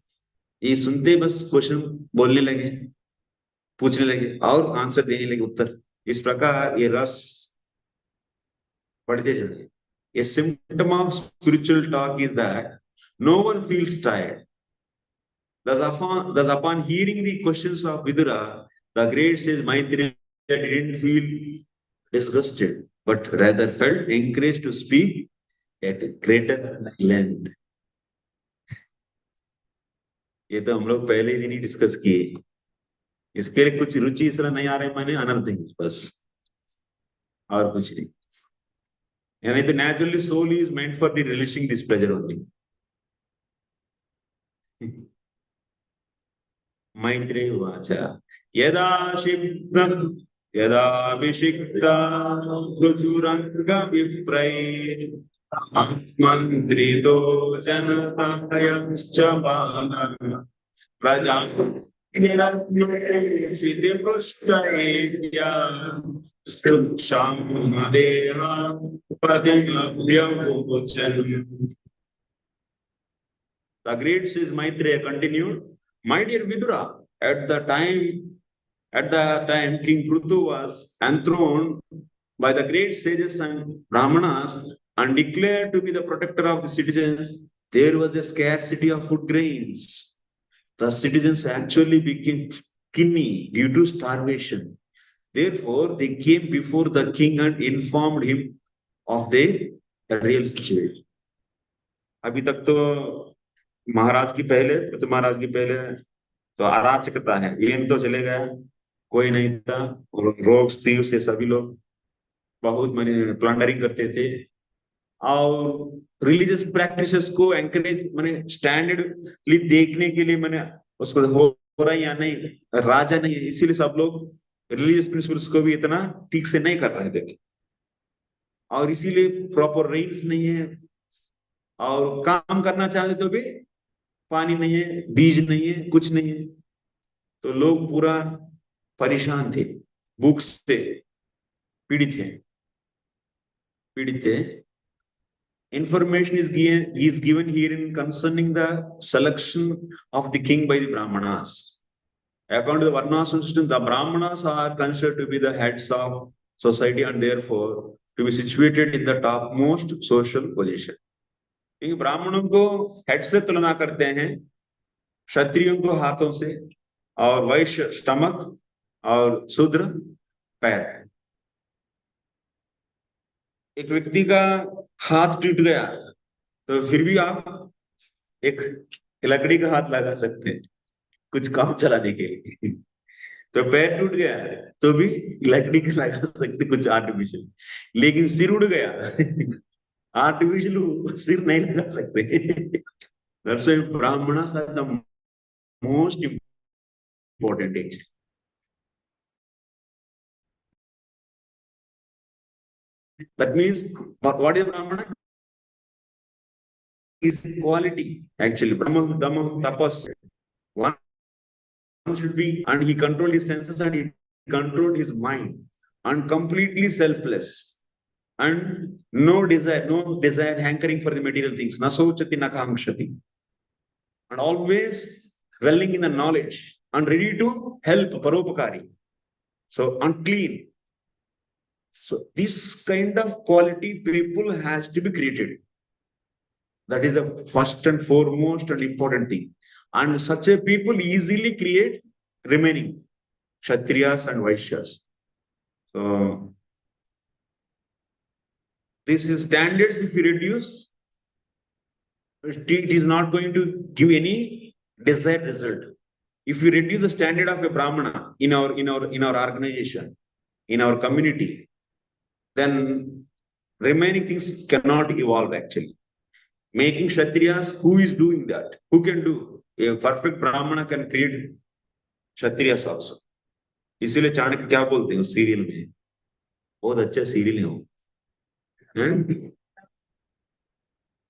ये सुनते ही बस question बोलने लगे, पूछने लगे और आंसर देने लगे, उत्तर। इस प्रकार ये रस बढ़ते चले। A symptom of spiritual talk is that no one feels tired. Thus upon hearing the questions of Vidura, the great sage Maitreya didn't feel disgusted, but rather felt encouraged to speak at greater length. ये तो हम लोग पहले ही दिन ही discuss किए। इसके लिए कुछ रुचि इसलिए नहीं आ रहे, मैंने अनर्थ ही बस, और कुछ नहीं। यानी तो naturally soul is meant for the releasing displeasure only. Maitreya उवाच यदा शिक्तं यदा विशिक्ता पृथुरंग विप्रये मन्त्रितो जनतायश्च बालः प्रजा निरग्निषिति पृष्ठयेत्या सुक्षामदेहा पदिमभ्यवोचन्। The great says Maitreya continued, my dear Vidura, at the time King Pruthu was enthroned by the great sages and Brahmanas and declared to be the protector of the citizens, there was a scarcity of food grains. The citizens actually became skinny due to starvation. Therefore, they came before the king and informed him of their real situation. अभी तक तो महाराज की पहले, पृथु महाराज की पहले तो अराजकता है, ये तो चले गया, कोई नहीं था, रोग थी उसे, सभी लोग बहुत मैंने प्लंडरिंग करते थे और रिलीजियस प्रैक्टिसेस को एंकरेज मैंने स्टैंडर्डली देखने के लिए मैंने उसको हो रहा है या नहीं, राजा नहीं है, इसीलिए सब लोग रिलीजियस प्रिंसिपल्स को भी इतना ठीक से नहीं कर रहे थे और इसीलिए प्रॉपर रेन्स नहीं है और काम करना चाहते तो भी पानी नहीं है, बीज नहीं है, कुछ नहीं है, तो लोग पूरा परेशान थे, भूख से पीड़ित थे। Information is given herein concerning the selection of the king by the Brahmanas. According to the Varnashram system, the Brahmanas are considered to be the heads of society and therefore to be situated in the topmost social position. क्योंकि ब्राह्मणों को head से तुलना करते हैं, क्षत्रियों को हाथों से और वैश्य स्टमक और शूद्र पैर। एक व्यक्ति का हाथ टूट गया तो फिर भी आप एक लकड़ी का हाथ लगा सकते हैं कुछ काम चलाने के लिए, तो पैर टूट गया तो भी लकड़ी का लगा सकते कुछ आर्टिफिशियल, लेकिन सिर उड़ गया आर्टिफिशियल सिर नहीं लगा सकते। That's why Brahmanas are the most important things. That means what is Brahmana? Is quality actually. Brahma, Dhamma, Tapas. One should be, and he controlled his senses and he controlled his mind, and completely selfless. And no desire, hankering for the material things. Nasochati nakamshati. And always dwelling in the knowledge and ready to help paropakari. So unclean. So this kind of quality people has to be created. That is the first and foremost and important thing. And such a people easily create remaining Kshatriyas and Vaishyas. So this is standards. If you reduce, it is not going to give any desired result. If you reduce the standard of a Brahmana in our organization, in our community, then remaining things cannot evolve actually. Making Kshatriyas, who is doing that? Who can do? A perfect Brahmana can create Kshatriyas also. इसीलिए चाणक्य क्या बोलते हैं उस serial में, बहुत अच्छा serial है वो,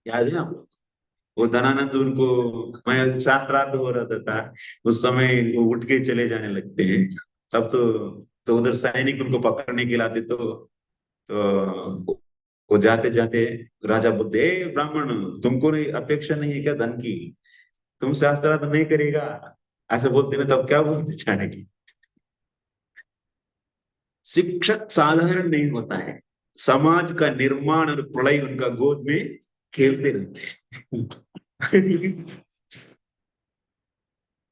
याद है आपको? वो धनानंद उनको, मैं शास्त्रार्थ हो रहा था उस समय, वो उठ के चले जाने लगते हैं, तब तो उधर सैनिक उनको पकड़ने के लाते, तो वो जाते जाते राजा बोलते, ब्राह्मण तुमको नहीं अपेक्षा नहीं है क्या धन की? तुम शास्त्रार्थ नहीं करेगा, ऐसे बोलते ना, तब क्या बोलते चाणक्य? शिक्षक साधारण नहीं होता है, समाज का निर्माण और प्रलय उनका गोद में खेलते रहते।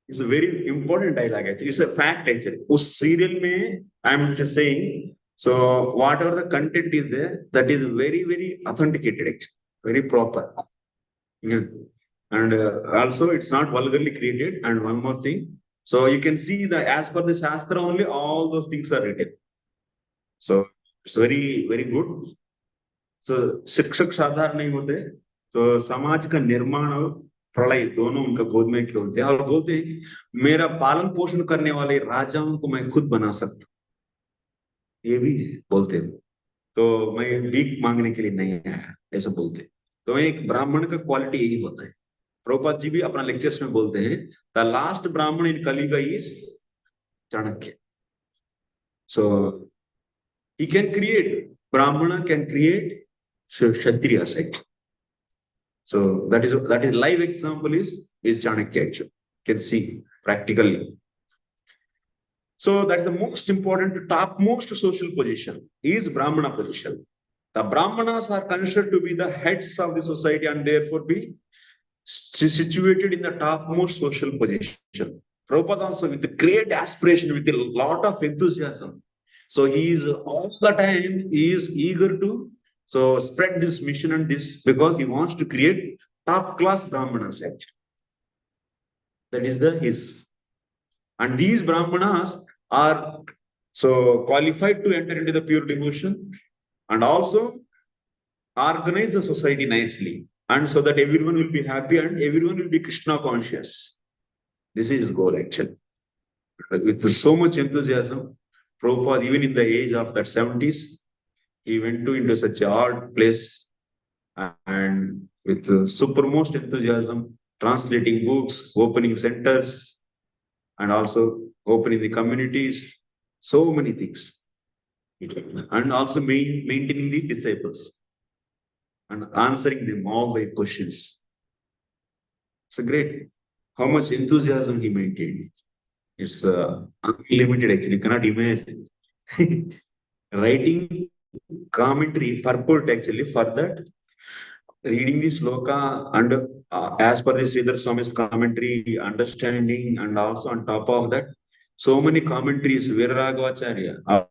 It's a very important dialogue actually. It's a fact actually. उस serial में I'm just saying. So whatever the content is there, that is very very authenticated actually, very proper. Yeah. And also it's not vulgarly created. And one more thing. So you can see that as per the Shastra only, all those things are written. So it's very very good. So शिक्षक साधारण नहीं होते, तो समाज का निर्माण और प्रलय दोनों उनका गोद में खेलते हैं, और बोलते हैं मेरा पालन पोषण करने वाले राजाओं को मैं खुद बना सकता हूं, ये भी बोलते हैं। तो मैं भीख मांगने के लिए नहीं आया, ऐसा बोलते हैं। तो एक ब्राह्मण का क्वालिटी यही होता है। प्रभुपाद जी भी अपना लेक्चर्स में बोलते हैं, the last Brahmin in Kaliyuga is Chanakya. So he can create, Brahmin can create Kshatriya sect. So that is live example is Chanakya actually. You can see practically. So that is the most important, topmost social position is Brahmana position. The Brahmanas are considered to be the heads of the society and therefore be situated in the topmost social position. Prabhupada also with great aspiration, with a lot of enthusiasm. So he is all the time, he is eager to spread this mission and this, because he wants to create top class Brahmanas actually. That is his. And these Brahmanas are qualified to enter into the pure devotion and also organize the society nicely, and so that everyone will be happy and everyone will be Krishna conscious. This is his goal actually. With so much enthusiasm, Prabhupada, even in the age of that 70s, he went into such a hard place and with supermost enthusiasm, translating books, opening centers, and also opening the communities, so many things. And also maintaining the disciples and answering them all their questions. It's a great, how much enthusiasm he maintained. It's unlimited actually, you cannot imagine. Writing commentary, purport actually for that, reading the sloka and as per the Sridhar Swami's commentary, understanding, and also on top of that, so many commentaries, Viraragavacharya, or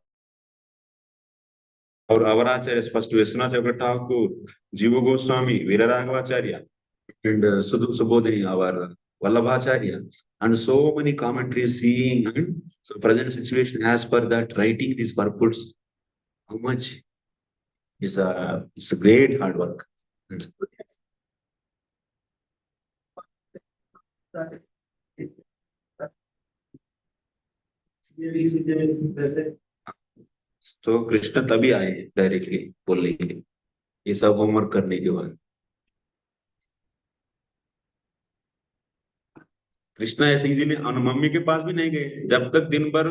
Avaracharya, first Viswanath Thakur, Jiva Goswami, Viraragavacharya, and Sudhu Subodhini, our Vallabhacharya, and so many commentaries seeing and so present situation as per that, writing these purports, how much is it's a great hard work. तो कृष्ण तभी आए directly बोलने के लिए, ये सब homework करने के बाद। कृष्णा ऐसे इजीली मम्मी के पास भी नहीं गए, जब तक दिन भर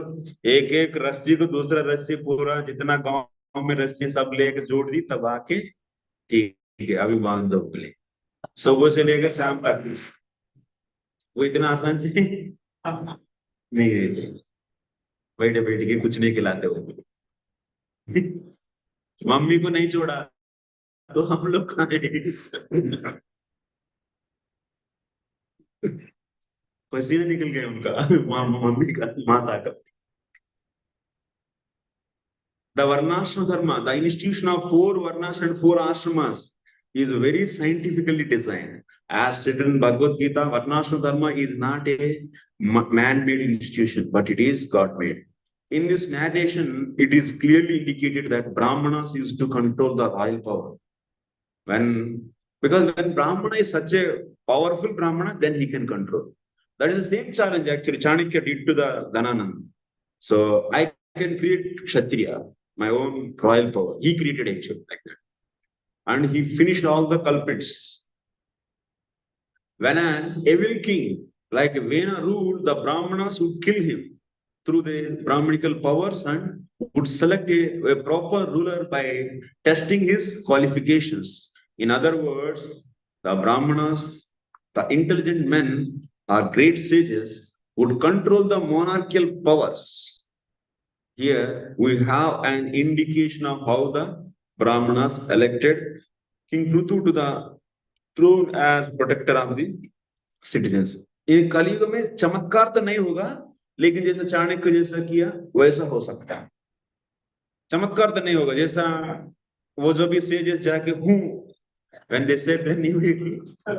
एक एक रस्सी को दूसरा रस्सी पूरा जितना गांव में रस्सी सब लेकर जोड़ दी, तब आके ठीक है अभी बांध दो बोले। सुबह से लेकर शाम तक वो इतना आसान से नहीं गए, बैठे बैठ के कुछ नहीं खिलाते वो। मम्मी को नहीं छोड़ा तो हम लोग खाए। पसीना निकल गया उनका, मम्मी का, माता का। The Varnashram Dharma, the institution of 4 Varnas and 4 Ashramas, is very scientifically designed. As written in Bhagavad Gita, Varnashram Dharma is not a man-made institution, but it is God-made. In this narration, it is clearly indicated that Brahmanas used to control the royal power. Because when Brahmana is such a powerful Brahmana, then he can control. That is the same challenge actually Chanakya did to the Dhananand. So I can create Kshatriya, my own royal power. He created actually like that. And he finished all the culprits. When an evil king like Vena ruled, the Brahmanas would kill him through the Brahmanical powers and would select a proper ruler by testing his qualifications. In other words, the Brahmanas the intelligent men or great sages would control the monarchical powers. Here we have an indication of how the Brahmanas elected King Pruthu to the throne as protector of the citizens. इन कलयुग में चमत्कार तो नहीं होगा, लेकिन जैसा चाणक्य जैसा किया वैसा हो सकता है. चमत्कार तो नहीं होगा, जैसा वो जो भी सेजेस जाके हूं when they said then immediately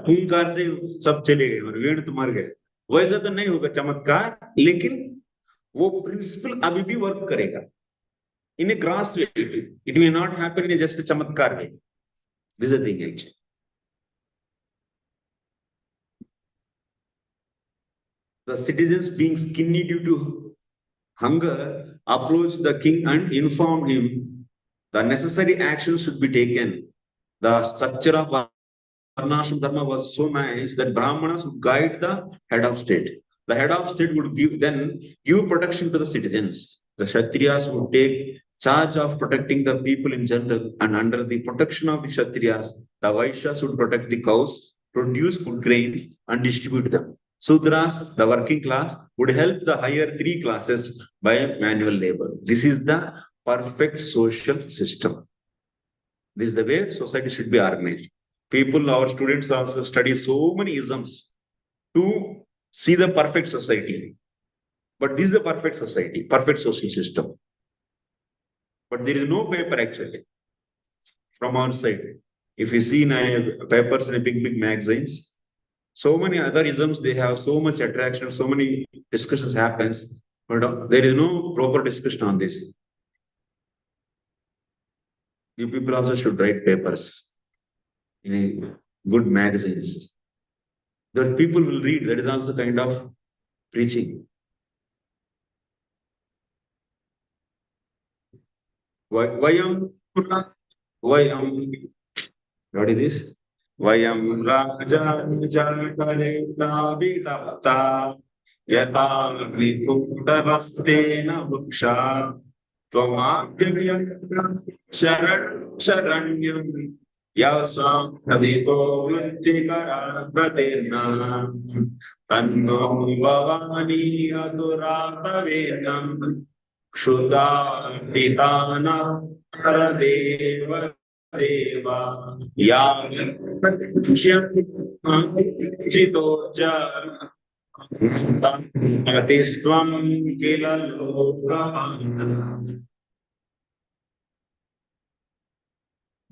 हुंकार से सब चले गए और वेण तो मर गए. वैसा तो नहीं होगा चमत्कार, लेकिन वो प्रिंसिपल अभी भी वर्क करेगा. In a grass way, it may not happen in just a chamatkar way. This is the thing actually. The citizens, being skinny due to hunger, approached the king and informed him the necessary action should be taken. The structure of Varnashram Dharma was so nice that Brahmanas would guide the head of state. The head of state would give protection to the citizens. The Kshatriyas would take charge of protecting the people in general, and under the protection of the Kshatriyas, the Vaishyas would protect the cows, produce food grains, and distribute them. Sudras, the working class, would help the higher three classes by manual labor. This is the perfect social system. This is the way society should be organized. People, our students also study so many isms to see the perfect society. But this is the perfect society, perfect social system. But there is no paper actually from our side. If you see papers in the big magazines, so many other isms, they have so much attraction, so many discussions happens, but there is no proper discussion on this. You people also should write papers in a good magazines that people will read. That is also kind of preaching. Vayam, what is this? Vayam raja janakare nabitapta yata vikutarastena vuksha tvamabhyayam sharanyam yasam adito vrittikara pratirna tanno bhavani aduratavenam Kshuda Titana Paradeva Deva Yang Chitoja Atiswam Kilaloka.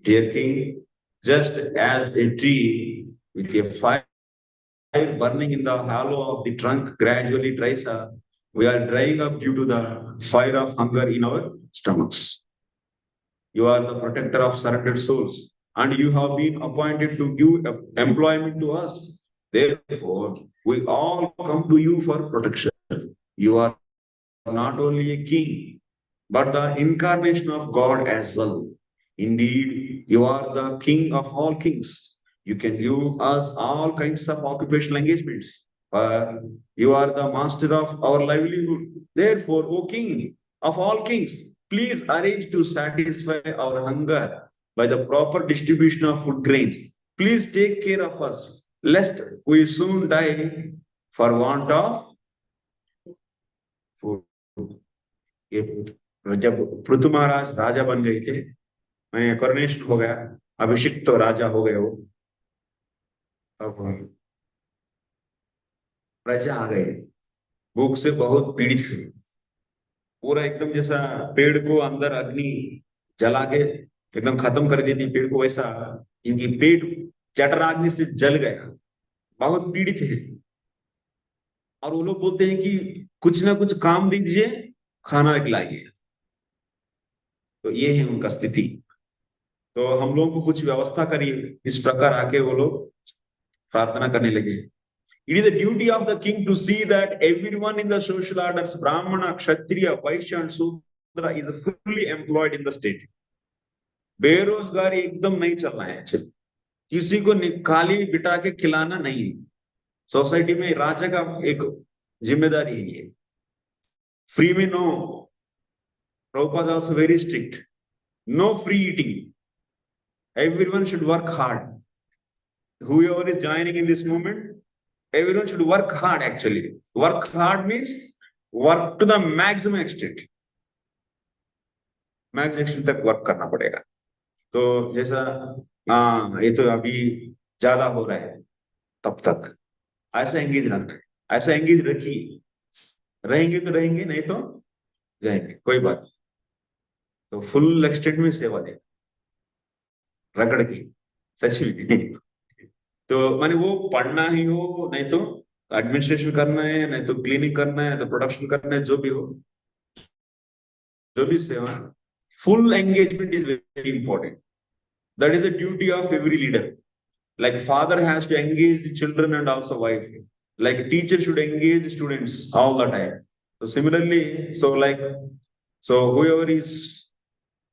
Dear King, just as a tree with a fire burning in the hollow of the trunk gradually dries up, we are drying up due to the fire of hunger in our stomachs. You are the protector of surrendered souls, and you have been appointed to give employment to us. Therefore, we all come to you for protection. You are not only a king, but the incarnation of God as well. Indeed, you are the king of all kings. You can give us all kinds of occupational engagements. You are the master of our livelihood. Therefore, O King of all kings, please arrange to satisfy our hunger by the proper distribution of food grains. Please take care of us, lest we soon die for want of food. जब पृथु महाराज राजा बन गए थे, मैं coronation हो गया, अभिषिक्त तो राजा हो गए वो, अब प्रजा आ गए, भूख से बहुत पीड़ित थे, पूरा एकदम जैसा पेड़ को अंदर अग्नि जला के एकदम खत्म कर देती पेड़ को, वैसा इनकी पेट जठराग्नि से जल गया, बहुत पीड़ित है. और वो लोग बोलते हैं कि कुछ ना कुछ काम दीजिए, खाना खिलाइए. तो ये है उनका स्थिति. तो हम लोगों को कुछ व्यवस्था करिए. इस प्रकार आके वो लोग प्रार्थना करने लगे. It is the duty of the king to see that everyone in the social orders, Brahmana, Kshatriya, Vaishya and Sudra, is fully employed in the state. बेरोजगारी एकदम नहीं चल रहा है. किसी को खाली बिठा के खिलाना नहीं. सोसाइटी में राजा का एक जिम्मेदारी है ये. फ्री में no. Prabhupada also very strict. No free eating. Everyone should work hard. Whoever is joining in this movement, everyone should work hard actually. Work hard means work to the maximum extent. Max action तक work करना पड़ेगा. तो जैसा ये तो अभी ज्यादा हो रहा है, तब तक ऐसा एंगेज रखना है, ऐसा एंगेज रखिए. रहेंगे तो रहेंगे, नहीं तो जाएंगे, कोई बात नहीं. तो फुल एक्सटेंट में सेवा दे रगड़ की, सच में. तो माने वो पढ़ना ही हो, नहीं तो एडमिनिस्ट्रेशन करना है, नहीं तो क्लीनिंग करना है, तो प्रोडक्शन करना है, जो भी हो, जो भी सेवा, full engagement is very important. That is the duty of every leader. Like father has to engage the children and also wife. Like teacher should engage the students all the time. So similarly, so whoever is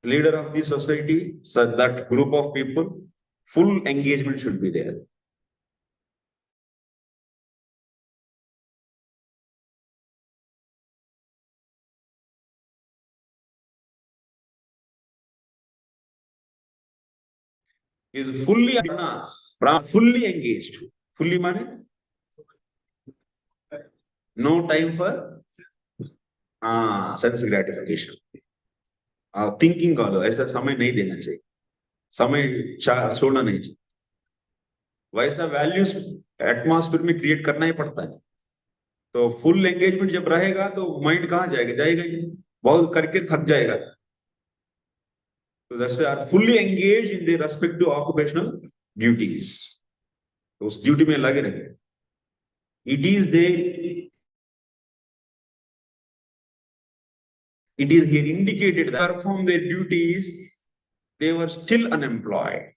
leader of the society, so that group of people, full engagement should be there. Is fully fully engaged. Fully money? No time for sense gratification. Thinking का ऐसा समय नहीं देना चाहिए, समय छोड़ना नहीं चाहिए. वैसा वैल्यूज एटमॉस्फेयर में क्रिएट करना ही पड़ता है. तो फुल एंगेजमेंट जब रहेगा तो माइंड कहाँ जाएगा, जाएगा ही, बहुत करके थक जाएगा. So that's why are fully engaged in their respective occupational duties. तो उस ड्यूटी में लगे रहे. It is here indicated that perform their duties, they were still unemployed.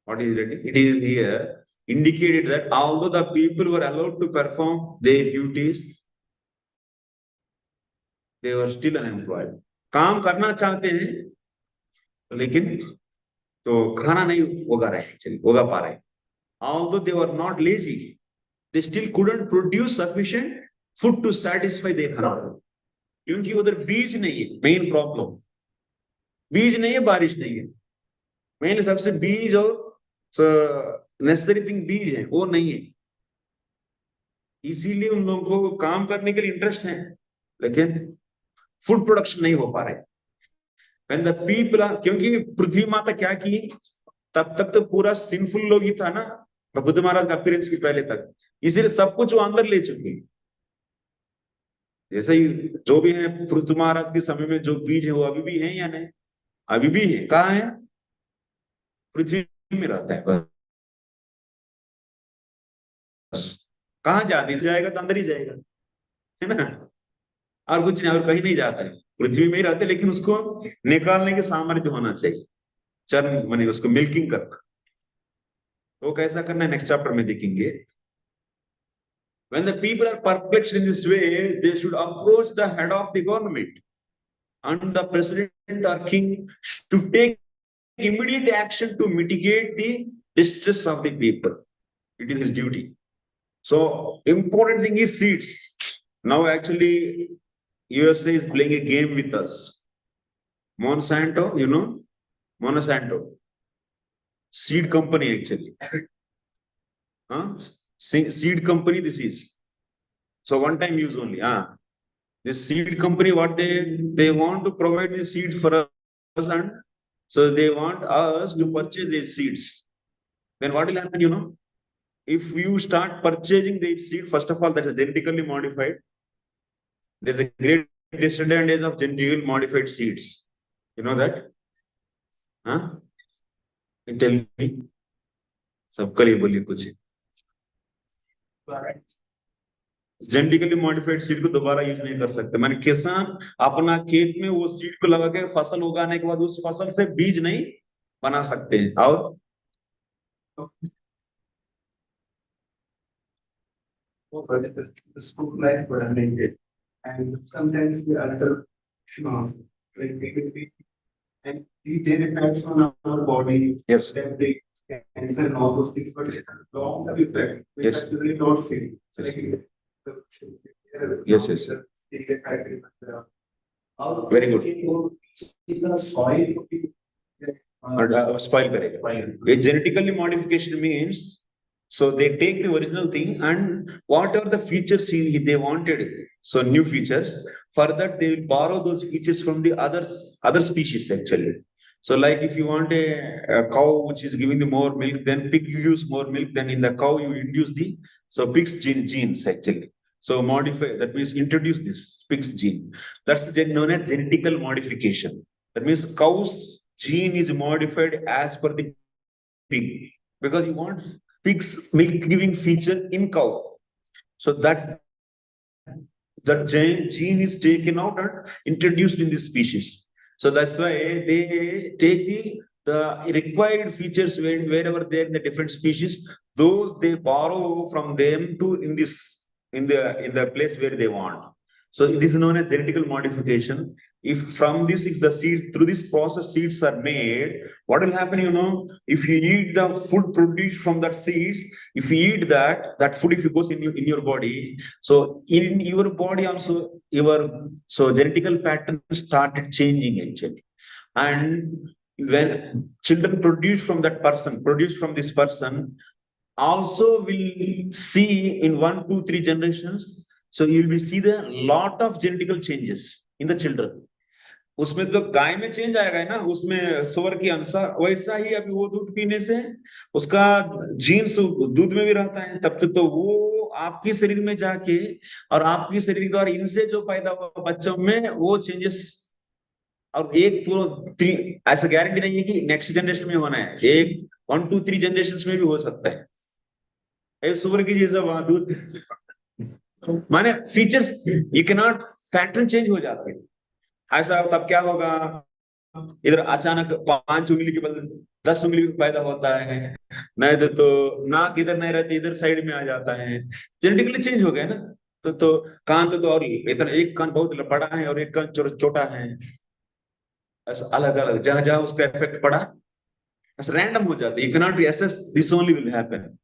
What is it? It is here indicated that although the people were allowed to perform their duties, they were still unemployed. काम करना चाहते हैं, लेकिन तो खाना नहीं उगा पा रहे. Although they were not lazy, they still couldn't produce sufficient food to satisfy their hunger. क्योंकि उधर बीज नहीं है. मेन प्रॉब्लम बीज नहीं है, बारिश नहीं है. मेन सबसे बीज और नेसेसरी थिंग बीज है, वो नहीं है. इसीलिए उन लोगों को काम करने के लिए इंटरेस्ट है, लेकिन फूड प्रोडक्शन नहीं हो पा रहे. When the people are, क्योंकि पृथ्वी माता क्या की, तब तक तो पूरा सिंफुल लोग ही था ना, बुद्ध महाराज का अपीयरेंस के पहले तक. इसीलिए सब कुछ वो अंदर ले चुके. जैसे ही जो भी है पृथु महाराज के समय में जो बीज है वो अभी भी है या नहीं, अभी भी है. कहाँ है? पृथ्वी में रहता है. बस कहाँ जाएगा तो अंदर ही जाएगा, है ना, और कुछ नहीं, और कहीं नहीं जाता है. पृथ्वी में ही रहते, लेकिन उसको निकालने के सामर्थ्य होना चाहिए. चर्म माने उसको मिल्किंग करना. तो कैसा करना है नेक्स्ट चैप्टर में देखेंगे. When the people are perplexed in this way, they should approach the head of the government, and the president or king should take immediate action to mitigate the distress of the people. It is his duty. So important thing is seeds. Now actually USA is playing a game with us. Monsanto, you know, Monsanto seed company actually. Seed company this is. So one time use only. This seed company, what they want to provide the seeds for us, and so they want us to purchase these seeds. Then what will happen, you know? If you start purchasing the seed, first of all, that is genetically modified. There's a great disadvantage of genetically modified seeds. You know that? Tell me. सबका लिए बोलिए कुछ. Genetically modified seed को दोबारा use नहीं कर सकते. मैंने किसान अपना खेत में वो सीड को लगा के फसल उगाने के बाद उस फसल से बीज नहीं बना सकते हैं. और school life coordinated, and sometimes we alter like and their effects on our body. Yes. That they cancer and all those things, but long term effect which Yes. actually not seen. Yes. Yes, yes. How Very good. the soil spoil करेगा. ये genetically modification means So they take the original thing and whatever the features they wanted, so new features, for that they will borrow those features from the other species actually. So like if you want a cow which is giving the more milk, then pig you use more milk, then in the cow you induce the pig's genes actually. So modify, that means introduce this pig's gene. That's known as genetical modification. That means cow's gene is modified as per the pig because you want pig's milk giving feature in cow. So that gene is taken out and introduced in this species. So that's why they take the required features wherever they're in the different species, those they borrow from them to in the place where they want. So this is known as genetical modification. If from this, if the seeds through this process seeds are made, what will happen? If you eat the food produced from that seeds, if you eat that food, if it goes in your body, so in your body also your genetical pattern started changing actually. And when children produced from this person, also will see in 1, 2, 3 generations. So you will see the lot of genetical changes in the children. उसमें तो गाय में change आएगा ना, उसमें सुअर के अनुसार, वैसा ही अभी वो दूध पीने से उसका जीन्स दूध में भी रहता है, तब तक तो वो आपके शरीर में जाके और आपके शरीर द्वारा इनसे जो पैदा हुआ बच्चों में वो चेंजेस, और एक तो ऐसा गारंटी नहीं है कि नेक्स्ट जनरेशन में होना है, एक 1, 2, 3 जनरेशन में भी हो सकता है। सुअर की जैसा दूध माने features you can not, pattern change हो जाते हैं। ऐसा तब क्या होगा, इधर अचानक 5 उंगली के बदले 10 उंगली पैदा होता है, नहीं तो नाक इधर नहीं रहती, इधर साइड में आ जाता है, जेनेटिकली चेंज हो गया ना। तो कान तो और इतना, एक कान बहुत बड़ा है और एक कान छोटा है, ऐसा अलग अलग जहां जहां उसका इफेक्ट पड़ा ऐसा रैंडम हो जाता है। You can not assess, this only will happen.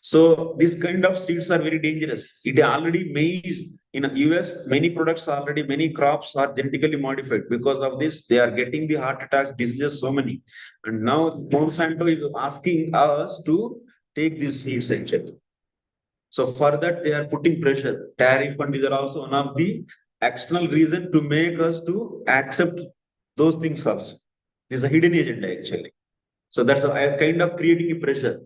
So this kind of seeds are very dangerous. It already maize in US, many products already, many crops are genetically modified. Because of this, they are getting the heart attacks, diseases, so many. And now Monsanto is asking us to take these seeds actually. So for that, they are putting pressure. Tariff and these are also one of the external reason to make us to accept those things also. This is a hidden agenda actually. So that's a kind of creating a pressure.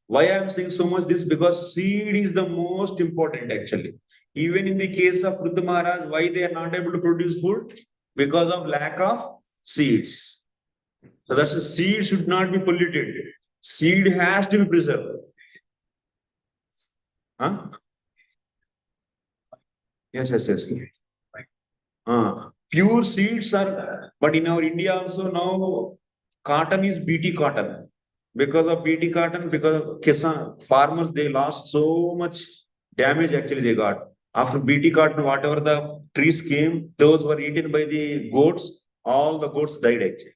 Why I am saying so much this? Because seed is the most important actually. Even in the case of PRthu Maharaj, why they are not able to produce food? Because of lack of seeds. So that's a seed should not be polluted. Seed has to be preserved. Huh? Yes. Pure seeds are, but in our India also now cotton is BT cotton. Because of BT cotton, because of Kisan farmers, they lost so much damage actually they got. After BT cotton, whatever the trees came, those were eaten by the goats, all the goats died actually.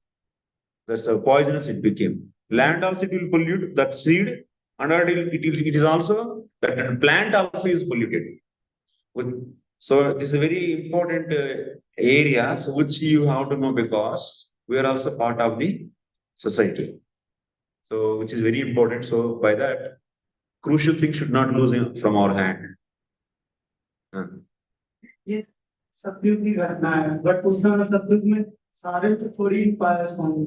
That's how poisonous it became. Land also it will pollute that seed, and it is also, that plant also is polluted. So this is a very important area, so which you have to know, because we are also part of the society. So, which is very important. So, by that, crucial things should not lose from our hand. ये सतयुग की घटना है, but उस समय सतयुग में सारे तो थोड़ी पायस होंगे।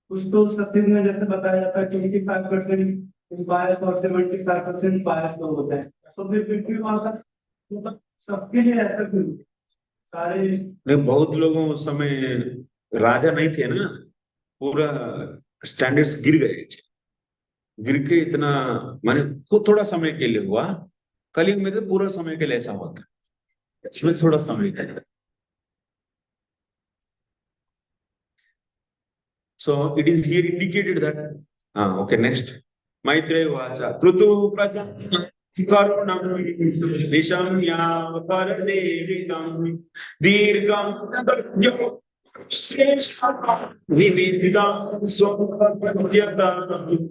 कुछ तो सतयुग में जैसे बताया जाता है 25% पायस और 75% पायस लोग होते हैं। तो फिर पृथ्वी माता मतलब सबके लिए ऐसा क्यों? सारे नहीं, बहुत लोगों उस समय राजा नहीं थे ना, पूरा स्टैंडर्ड्स गिर के इतना, माने खुद थोड़ा समय के लिए हुआ, कलयुग में तो पूरा समय के लिए ऐसा होता है, इसमें थोड़ा समय का। So it is here indicated that okay, next Maitreya vacha PRthu prajam karunam vishamya paradevitam dirgham tadyo shesham vividam swapadyata.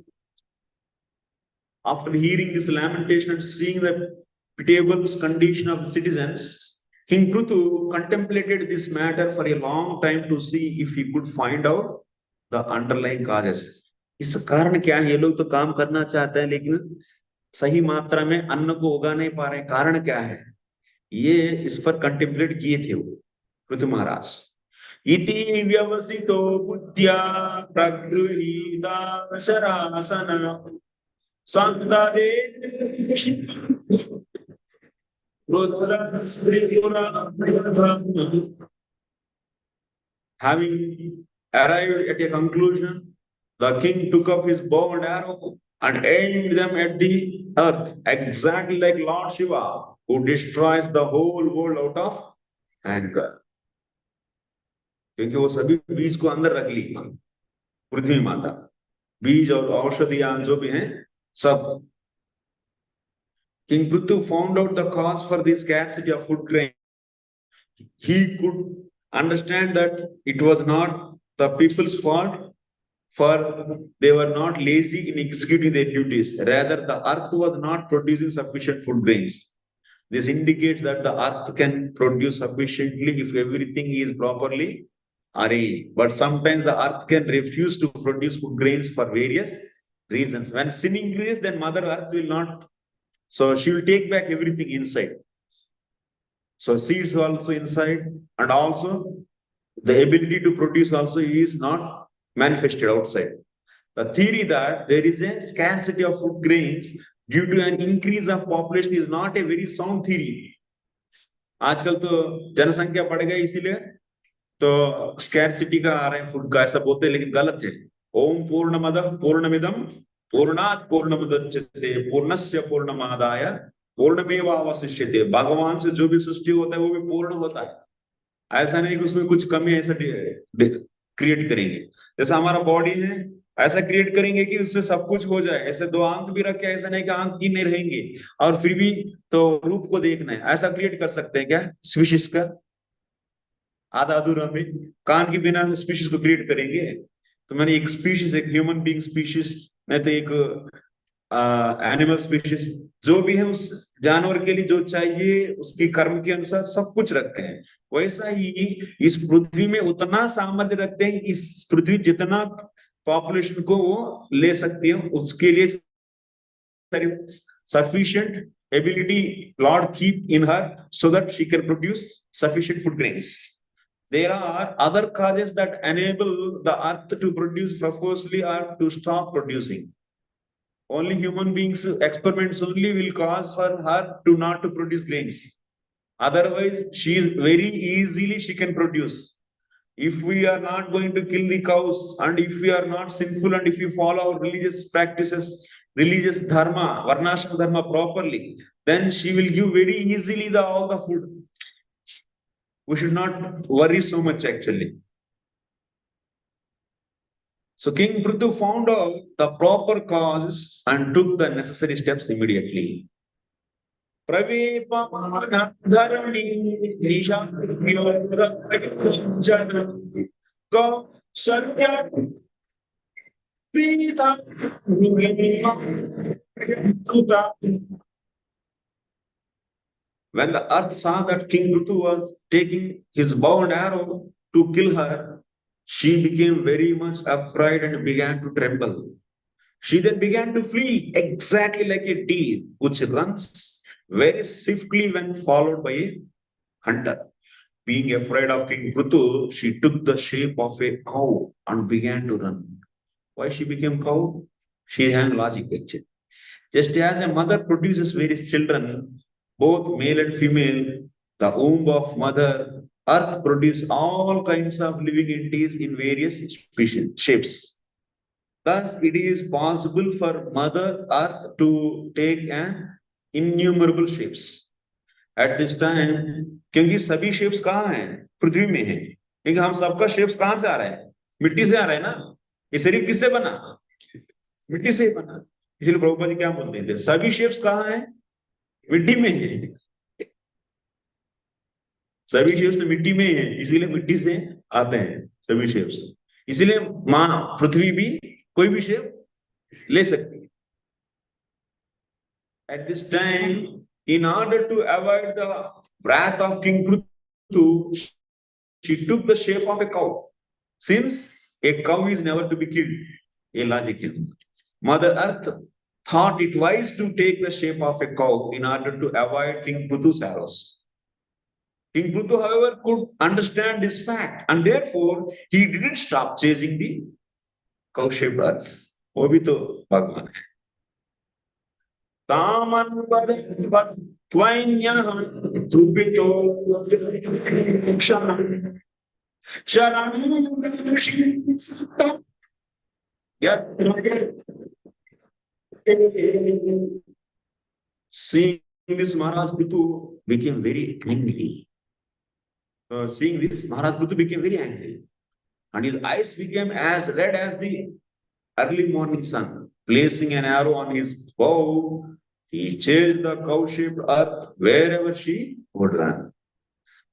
After hearing this lamentation and seeing the pitiable condition of the citizens, King PRthu contemplated this matter for a long time to see if he could find out the underlying causes. इस कारण क्या है, ये लोग तो काम करना चाहते हैं लेकिन सही मात्रा में अन्न को उगा नहीं पा रहे, कारण क्या है? ये इस पर कंटेम्पलेट किए थे वो पृथु महाराज। इति व्यवसितो बुद्ध्या प्रगृहीता शरासन संददे having arrived at a conclusion, the king took up his bow and arrow and aimed them at the earth, exactly like Lord Shiva, who destroys the whole world out of anger. क्योंकि वो सभी बीज को अंदर रख ली पृथ्वी माता, बीज और औषधियां जो भी हैं सब। King Prithu found out the cause for this scarcity of food grain. He could understand that it was not the people's fault, for they were not lazy in executing their duties. Rather, the earth was not producing sufficient food grains. This indicates that the earth can produce sufficiently if everything is properly arranged. But sometimes the earth can refuse to produce food grains for various reasons. When sin increases, then Mother Earth will not. So she will take back everything inside. So seeds are also inside, and also the ability to produce also is not manifested outside. The theory that there is a scarcity of food grains due to an increase of population is not a very sound theory. आजकल तो जनसंख्या बढ़ गई इसीलिए तो scarcity का आ रहा है फूड का, ऐसा बोलते हैं, लेकिन गलत है। ओम पूर्णमदः पूर्णमिदं पूर्णात् पूर्णमुदच्यते पूर्णस्य पूर्णमादाय पूर्णमेवावशिष्यते। भगवान से जो भी सृष्टि होता है वो भी पूर्ण होता है, ऐसा नहीं कि उसमें कुछ कमी ऐसा क्रिएट करेंगे। जैसा हमारा बॉडी है ऐसा क्रिएट करेंगे कि उससे सब कुछ हो जाए। ऐसे दो आंख भी रखे, ऐसा नहीं कि आंख ही नहीं रहेंगे और फिर भी तो रूप को देखना है, ऐसा क्रिएट कर सकते हैं क्या स्पीशीज का? आधा अधूरा में कान के बिना स्पीशीज को क्रिएट करेंगे? तो मैंने एक स्पीशीज, एक ह्यूमन बीइंग स्पीशीज, नहीं तो एक एनिमल स्पीशीज, जो भी है उस जानवर के लिए जो चाहिए उसकी कर्म के अनुसार सब कुछ रखते हैं। वैसा ही इस पृथ्वी में उतना सामर्थ्य रखते हैं, इस पृथ्वी जितना पॉपुलेशन को वो ले सकती है उसके लिए sufficient ability Lord keep in her so that she can produce sufficient food grains. There are other causes that enable the earth to produce profusely or to stop producing. Only human beings experiments only will cause for her to not to produce grains. Otherwise, she is very easily she can produce. If we are not going to kill the cows, and if we are not sinful, and if we follow our religious practices, religious dharma, varnashram dharma properly, then she will give very easily all the food. We should not worry so much actually. So King Prithu found out the proper causes and took the necessary steps immediately. Pravepamana dharani nisha go satya prita. When the earth saw that King Prithu was taking his bow and arrow to kill her, she became very much afraid and began to tremble. She then began to flee exactly like a deer which runs very swiftly when followed by a hunter. Being afraid of King Prithu, she took the shape of a cow and began to run. Why she became cow? She had logic actually. Just as a mother produces various children, both male and female, the womb of mother earth produces all kinds of living entities in various species, shapes. Thus, it is possible for Mother Earth to take an innumerable shapes. At this time, क्योंकि सभी shapes कहाँ हैं? पृथ्वी में हैं। क्योंकि हम सबका shapes कहाँ से आ रहा है? मिट्टी से आ रहा है ना? ये शरीर किससे बना? मिट्टी से ही बना। इसलिए प्रभुपाद जी क्या बोलते थे? सभी shapes कहाँ हैं? मिट्टी में हैं। सभी shapes मिट्टी में हैं, इसीलिए मिट्टी से आते हैं सभी shapes। इसीलिए माँ पृथ्वी भी कोई भी शेप ले सकती है। At this time, in order to avoid the wrath of King Prithu, she took the shape of a cow. Since a cow is never to be killed, a logic. Mother Earth thought it wise to take the shape of a cow in order to avoid King Pruthu's arrows. King Pruthu, however, could understand this fact, and therefore he didn't stop chasing the cow-shaped earths. वो भी तो भगवान है. तामन्वदत्वन्यः धृपितो शरणं Seeing this, Maharaj Prithu became very angry. Seeing this, Maharaj Prithu became very angry. And his eyes became as red as the early morning sun. Placing an arrow on his bow, he chased the cow-shaped earth wherever she would run.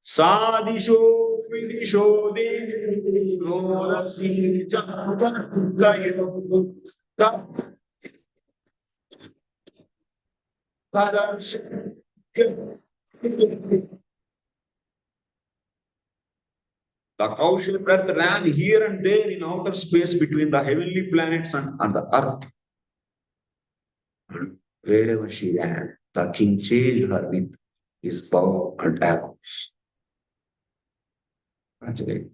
Sadisho vidisho devasi The cow-shaped earth ran here and there in outer space between the heavenly planets and the earth. And wherever she ran, the king chased her with his bow and arrows. Actually,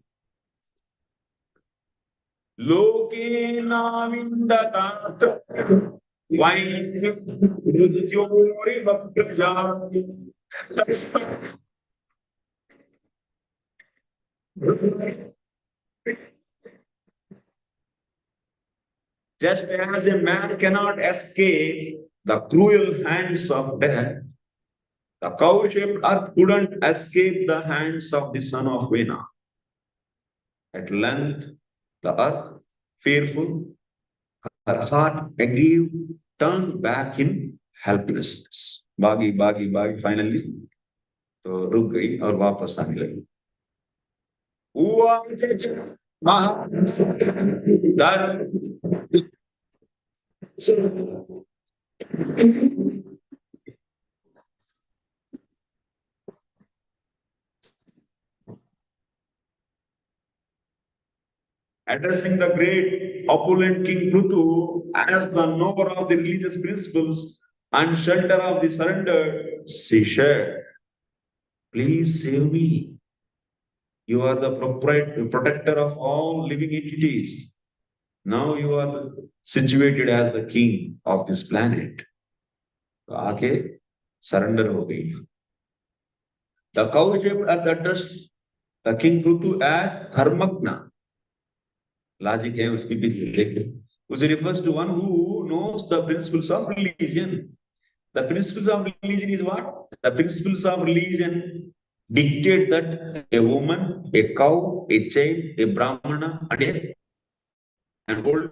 Loke Navindata Vaidhyori Vakraja Just as a man cannot escape the cruel hands of death, the cow-shaped earth couldn't escape the hands of the son of Vena. At length, the earth, fearful, her heart aggrieved, turned back in helplessness. Bagi, finally, तो रुक गई और वापस आने लगी. Addressing the great opulent King Pruthu as the knower of the religious principles and shelter of the surrendered, she said, "Please save me. You are the protector of all living entities. Now you are situated as the king of this planet." तो आके surrender हो गई. The cow-shaped earth addressed the King Pruthu as Dharmagna. Logic है उसकी भी देखिए. Which refers to one who knows the principles of religion. The principles of religion is what? The principles of religion dictate that a woman, a cow, a child, a brahmana, and an old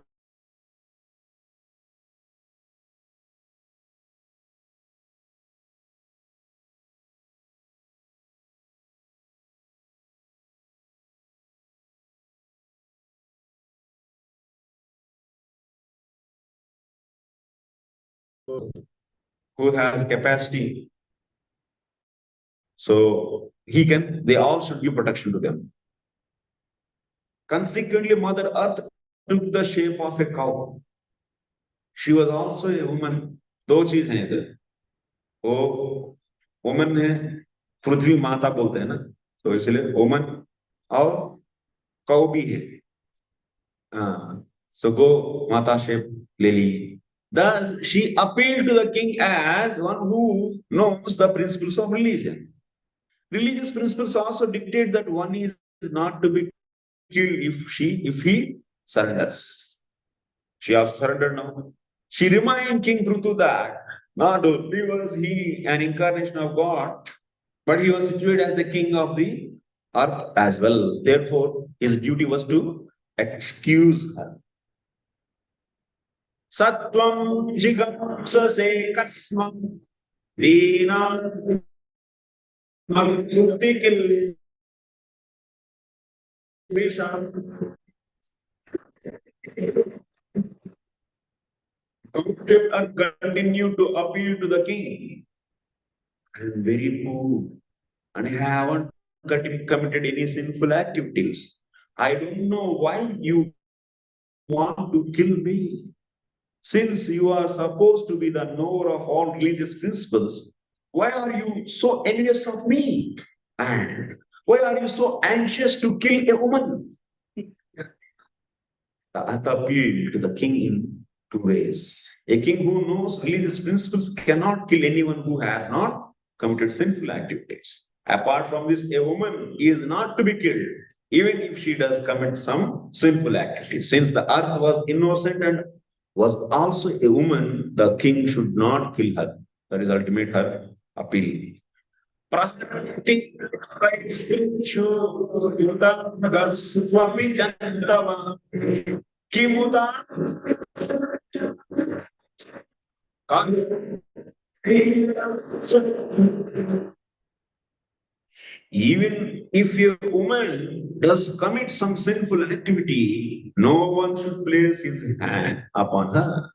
who has capacity. So they all should give protection to them. Consequently, Mother Earth took the shape of a cow. She was also a woman. दो चीज हैं इधर. वो woman है, पृथ्वी माता बोलते हैं ना, तो इसलिए woman और cow भी है. So go mata shape ले ली. Thus, she appealed to the king as one who knows the principles of religion. Religious principles also dictate that one is not to be killed if he surrenders. She also surrendered now. She reminded King Pruthu that not only was he an incarnation of God, but he was situated as the king of the earth as well. Therefore, his duty was to excuse her. Sattvam jigamsase kasmam dina Muktikil continue to appeal to the king. I am very poor and I haven't committed any sinful activities. I don't know why you want to kill me. Since you are supposed to be the knower of all religious principles, why are you so envious of me? And why are you so anxious to kill a woman? The Artha appealed to the king in two ways. A king who knows religious principles cannot kill anyone who has not committed sinful activities. Apart from this, a woman is not to be killed, even if she does commit some sinful activities. Since the earth was innocent and was also a woman, the king should not kill her. That is ultimate her appeal. Even if a woman does commit some sinful activity, no one should place his hand upon her.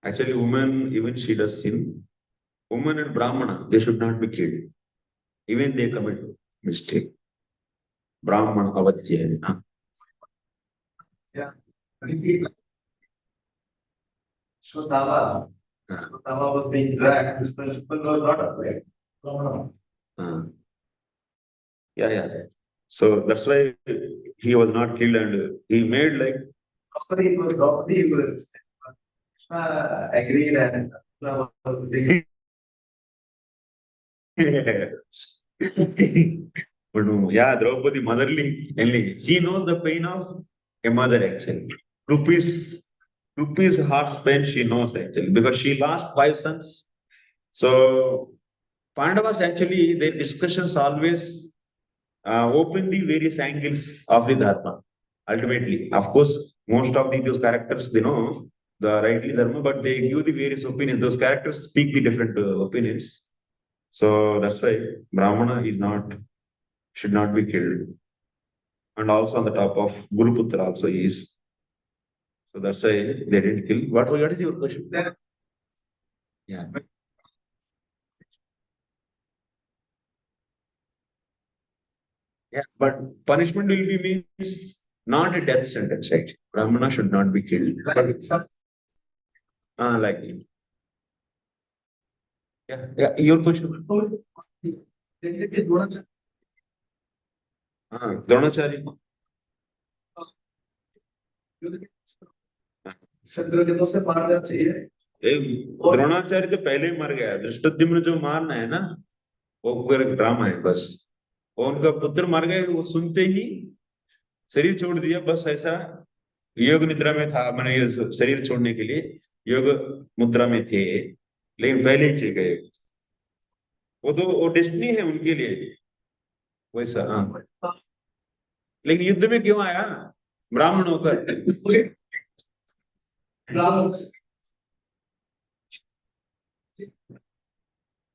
Actually, woman, even she does sin, woman and Brahmana, they should not be killed. Even they commit mistake. Brahmana avajyena. Yeah. So Tava was being dragged. This principle was not applied. Yeah. So that's why he was not killed and he made like Draupadi was agreed and but yeah, Draupadi motherly only. She knows the pain of a mother actually. Rupees heart's pain she knows actually because she lost 5 sons. So Pandavas actually their discussions always open the various angles of the dharma. Ultimately, of course, most of those characters they know the rightly dharma, but they give the various opinions. Those characters speak the different opinions. So that's why Brahmana is not should not be killed. And also on the top of Guruputra also is. So that's why they didn't kill. What is your question? Yeah. Yeah, but punishment will be means not a death sentence, right? Brahmana should not be killed. But it's some like yeah. Your question. Dronachari. Dronacharya तो पहले ही मर गया धृष्टद्युम्न जो मारना है ना वो पूरा ड्रामा है बस वो उनका पुत्र मर गए वो सुनते ही शरीर छोड़ दिया बस ऐसा योग निद्रा में था मैंने ये शरीर छोड़ने के लिए योग मुद्रा में थे लेकिन पहले ही चले गए वो तो वो डेस्टिनी है उनके लिए वैसा हाँ लेकिन युद्ध में क्यों आया ब्राह्मण होकर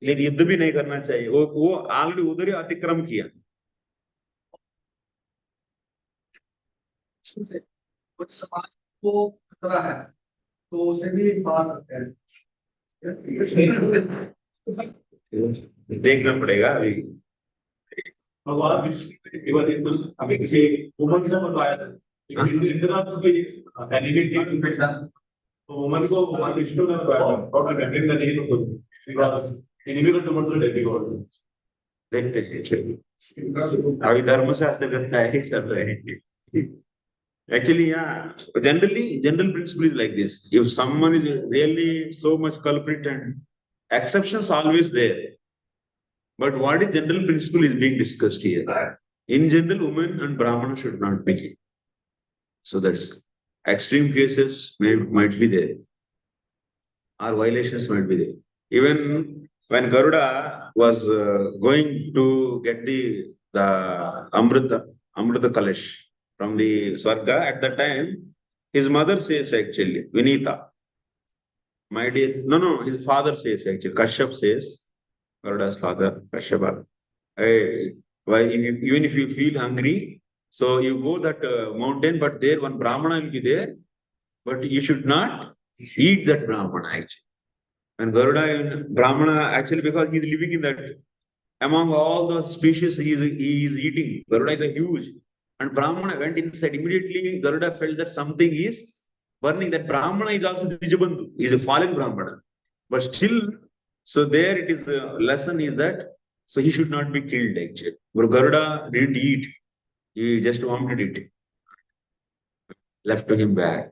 लेकिन युद्ध भी नहीं करना चाहिए वो ऑलरेडी उधर ही अतिक्रम किया कुछ समाज को खतरा है तो उसे भी पा सकते हैं देखना पड़ेगा अभी भगवान अभी किसी वुमन से बताया था इतना तो कोई कैंडिडेट नहीं बेटा तो वुमन को भगवान विष्णु ने बताया और कैंडिडेट का नहीं तो बिकॉज़ एनिमी टुमर्स आर डिफिकल्ट देखते हैं अभी धर्मशास्त्र करता है चल रहे हैं actually yeah general principle is like this if someone is really so much culprit and exceptions always there but what is general principle is being discussed here in general women and brahmana should not be killed so that's extreme cases might be there or violations might be there even when Garuda was going to get the amrita kalash from the Swarga at that time, his mother says actually, Vinita, my dear, no, his father says actually, Kashyap says, Garuda's father, Kashyapa, hey, why, even if you feel hungry, so you go that mountain, but there one Brahmana will be there, but you should not eat that Brahmana actually. And Garuda, Brahmana, actually, because he's living in that, among all the species he is eating, Garuda is a huge. And Brahmana went inside. Immediately, Garuda felt that something is burning. That Brahmana is also Dijabandhu, is a fallen Brahmana. But still, so there it is, the lesson is that, so he should not be killed actually. But Garuda didn't eat, he just wanted it, left to him back.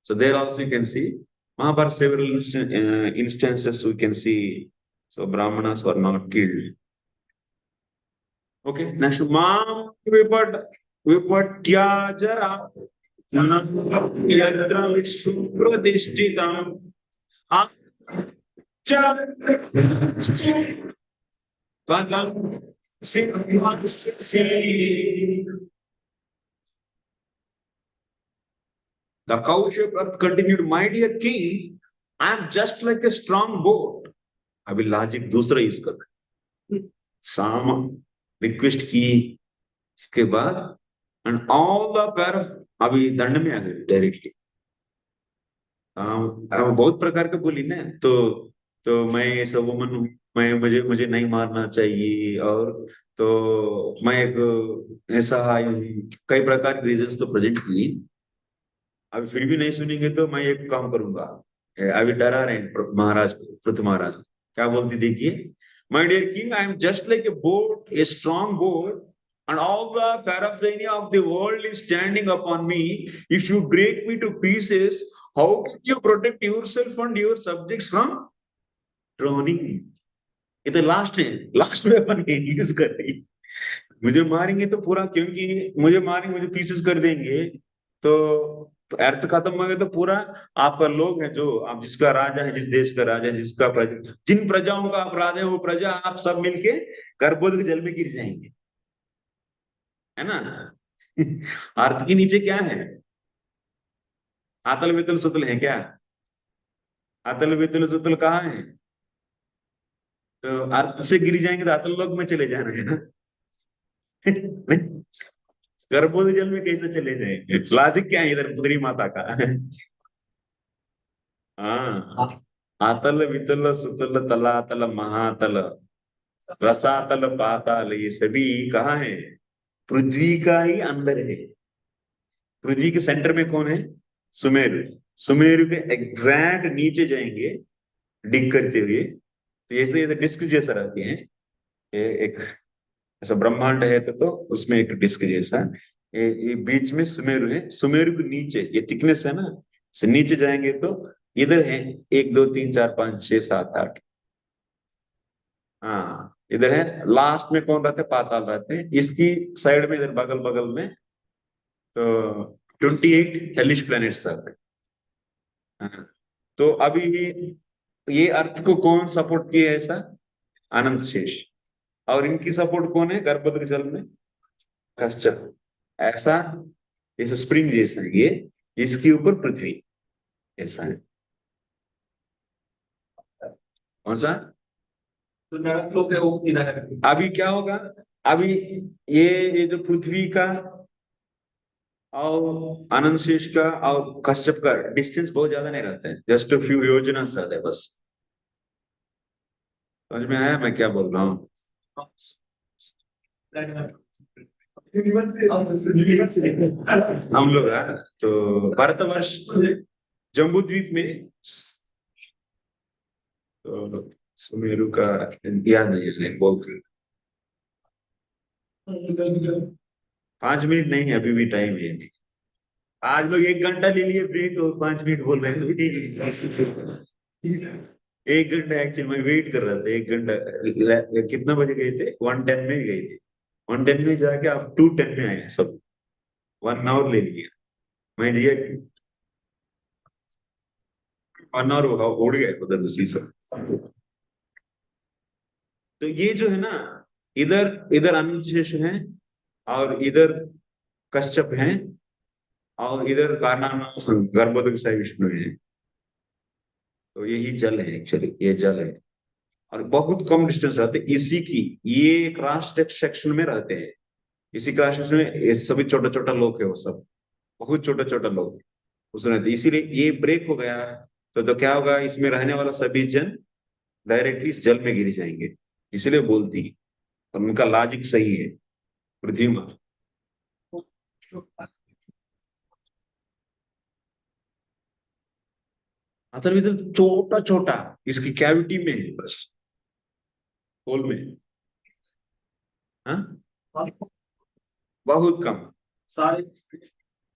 So there also you can see, Mahabharata several instances we can see, so Brahmanas were not killed. Okay, next, Mam Vipatyajara Yatra Vishnu Pratishtitam Padam Singh. The cow-shaped earth continued, my dear king, I am just like a strong boat. अभी logic दूसरा use कर रहे हैं, साम request की, इसके बाद and all the पैर, अभी दंड में आ गए डायरेक्टली। बहुत प्रकार के बोली ना, तो मैं ऐसा वुमन हूँ, मैं मुझे मुझे नहीं मारना चाहिए, और तो मैं एक ऐसा कई प्रकार के रीजंस तो प्रेजेंट किए। अभी फिर भी नहीं सुनेंगे तो मैं एक काम करूंगा, अभी डरा रहे हैं महाराज को, पृथु महाराज। क्या बोलती देखिए, my dear king, I am just like a boat, a strong boat, and all the paraphernalia of the world is standing upon me. If you break me to pieces, how can you protect yourself and your subjects from drowning? ये तो last में अपन use कर रही, मुझे मारेंगे तो पूरा, क्योंकि मुझे मारेंगे, मुझे पीसेस कर देंगे, तो अर्थ खत्म हो गया तो पूरा आपका लोग है, जो आप जिसका राजा है, जिस देश का राजा है, जिसका प्रजा, जिन प्रजाओं का आप राजा है, वो प्रजा आप सब मिलके गर्भोदक जल में गिर जाएंगे, है ना। अर्थ के नीचे क्या है, आतल वितल सुतल है क्या, आतल वितल सुतल कहाँ है, तो अर्थ से गिर जाएंगे तो आतल लोक में चले जाना है ना। गर्भोदय जल में कैसे चले जाएंगे, लॉजिक क्या है इधर पुत्री माता का। हाँ, आतल वितल सुतल तलातल महातल रसातल पाताल, ये सभी कहाँ है, पृथ्वी का ही अंदर है। पृथ्वी के सेंटर में कौन है, सुमेरु। सुमेरु के एग्जैक्ट नीचे जाएंगे डिग करते हुए, तो ये डिस्क जैसा रहते हैं, एक ऐसा ब्रह्मांड है तो उसमें एक डिस्क जैसा, ये बीच में सुमेरु है, सुमेरु के नीचे ये थिकनेस है ना, से नीचे जाएंगे तो इधर है 1 2 3 4 5 6 7 8, हाँ इधर है, लास्ट में कौन रहते हैं, पाताल रहते हैं, इसकी साइड में इधर बगल बगल में तो 28 हेलिश प्लैनेट्स रहते हैं। हाँ, तो अभी ये अर्थ को कौन सपोर्ट किया है, ऐसा अनंत शेष, और इनकी सपोर्ट कौन है, गर्भोदक जल में कश्यप, ऐसा जैसे स्प्रिंग जैसा है ये, इसके ऊपर पृथ्वी ऐसा है, कौन सा, तो नरक लोग है वो नहीं सकते। अभी क्या होगा, अभी ये जो पृथ्वी का और अनंत शेष का और कश्यप का डिस्टेंस बहुत ज्यादा नहीं रहता है, जस्ट फ्यू योजना रहता है बस। समझ में आया मैं क्या बोल रहा हूँ। हम लोग तो भारतवर्ष जम्बू द्वीप में, तो सुमेरु का याद नहीं है, बहुत 5 मिनट नहीं है, अभी भी टाइम है। आज लोग 1 घंटा ले लिए ब्रेक और 5 मिनट बोल रहे हैं। 1 घंटा एक्चुअली मैं वेट कर रहा था, 1 घंटा, कितना बजे गए थे, 1:10 में गए थे, 1:10 में जाके आप 2:10 में आए सब, 1 आवर ले लिया, मैं लिया 1 आवर उड़ गए उधर उसी से। तो ये जो है ना, इधर इधर अनंत शेष है, और इधर कश्यप है, और इधर कारनाम गर्भोदक साई विष्णु है, तो यही जल है एक्चुअली, ये जल है, और बहुत कम डिस्टेंस रहते हैं इसी की, ये क्रॉस सेक्शन में रहते हैं, इसी क्रॉस सेक्शन में ये सभी छोटा छोटा लोग है, वो सब बहुत छोटा छोटा लोग उसमें रहते, इसीलिए ये ब्रेक हो गया, तो क्या होगा, इसमें रहने वाला सभी जन डायरेक्टली इस जल में गिर जाएंगे, इसलिए बोलती है, और उनका लॉजिक सही है, पृथ्वी माता। अथर्ववेद छोटा छोटा इसकी कैविटी में है बस, होल में। हाँ, बहुत कम। सारे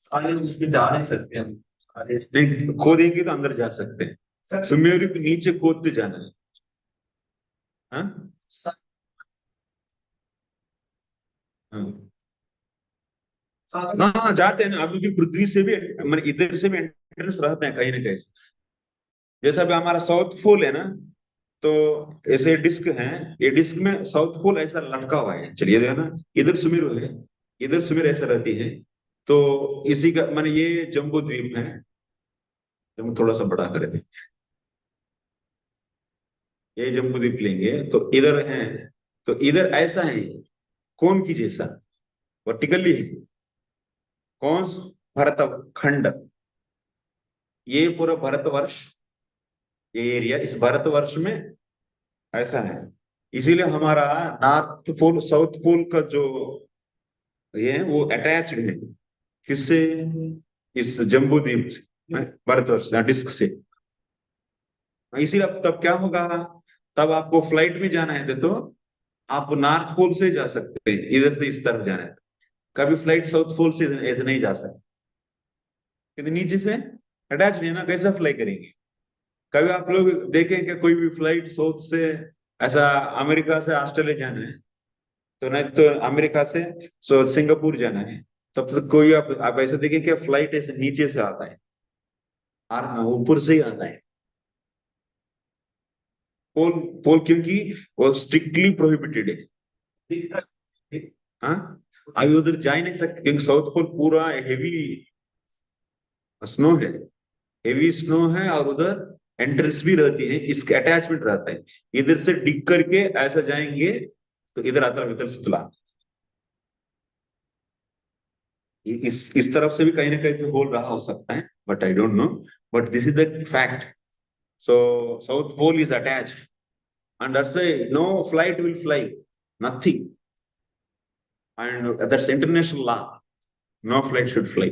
सारे उसके जा नहीं सकते हम सारे। नहीं, खोदेंगे तो अंदर जा सकते हैं, सुमेरु के नीचे खोदते जाना है। हाँ, हाँ, हाँ, जाते हैं ना अभी भी, पृथ्वी से भी मतलब इधर से भी एंट्रेंस रहते हैं कहीं ना कहीं। जैसा भी हमारा साउथ पोल है ना, तो ऐसे डिस्क है, ये डिस्क में साउथ पोल ऐसा लटका हुआ है, चलिए देखो ना, इधर सुमेरु है, इधर सुमेरु ऐसा रहती है। तो इसी का माने ये जम्बू द्वीप है, जब थोड़ा सा बड़ा करे थे, ये जम्बू द्वीप लेंगे तो इधर है, तो इधर ऐसा है, कौन की जैसा वर्टिकली है, कौन, भरत खंड, ये पूरा भारतवर्ष, ये एरिया इस भारतवर्ष में ऐसा है। इसीलिए हमारा नॉर्थ पोल साउथ पोल का जो ये है वो अटैच्ड है किससे, इस जम्बू द्वीप से, भारतवर्ष डिस्क से। इसीलिए अब तब क्या होगा, तब आपको फ्लाइट में जाना है तो आप नॉर्थ पोल से जा सकते हैं, इधर से इस तरफ जाना है, कभी फ्लाइट साउथ पोल से ऐसे नहीं जा सकते, क्योंकि नीचे से अटैच नहीं है ना, कैसा फ्लाई करेंगे। कभी आप लोग देखें कि कोई भी फ्लाइट साउथ से ऐसा अमेरिका से ऑस्ट्रेलिया जाना है, तो नहीं तो अमेरिका से सिंगापुर जाना है, तब तक कोई आप ऐसा देखें कि फ्लाइट ऐसे नीचे से आता है और ऊपर से ही आता है, पोल पोल, क्योंकि वो स्ट्रिक्टली प्रोहिबिटेड है। हाँ, अभी उधर जा ही नहीं सकते क्योंकि साउथ पोल पूरा हेवी स्नो है, हेवी स्नो है, और उधर एंट्रेंस भी रहती है, इसके अटैचमेंट रहता है, इधर से डिग करके ऐसा जाएंगे तो इधर आता है इधर सुतला, इस तरफ से भी कहीं ना कहीं से होल रहा हो सकता है, but I don't know, but this is the fact. So south pole is attached and that's why no flight will fly, nothing, and that's international law, no flight should fly,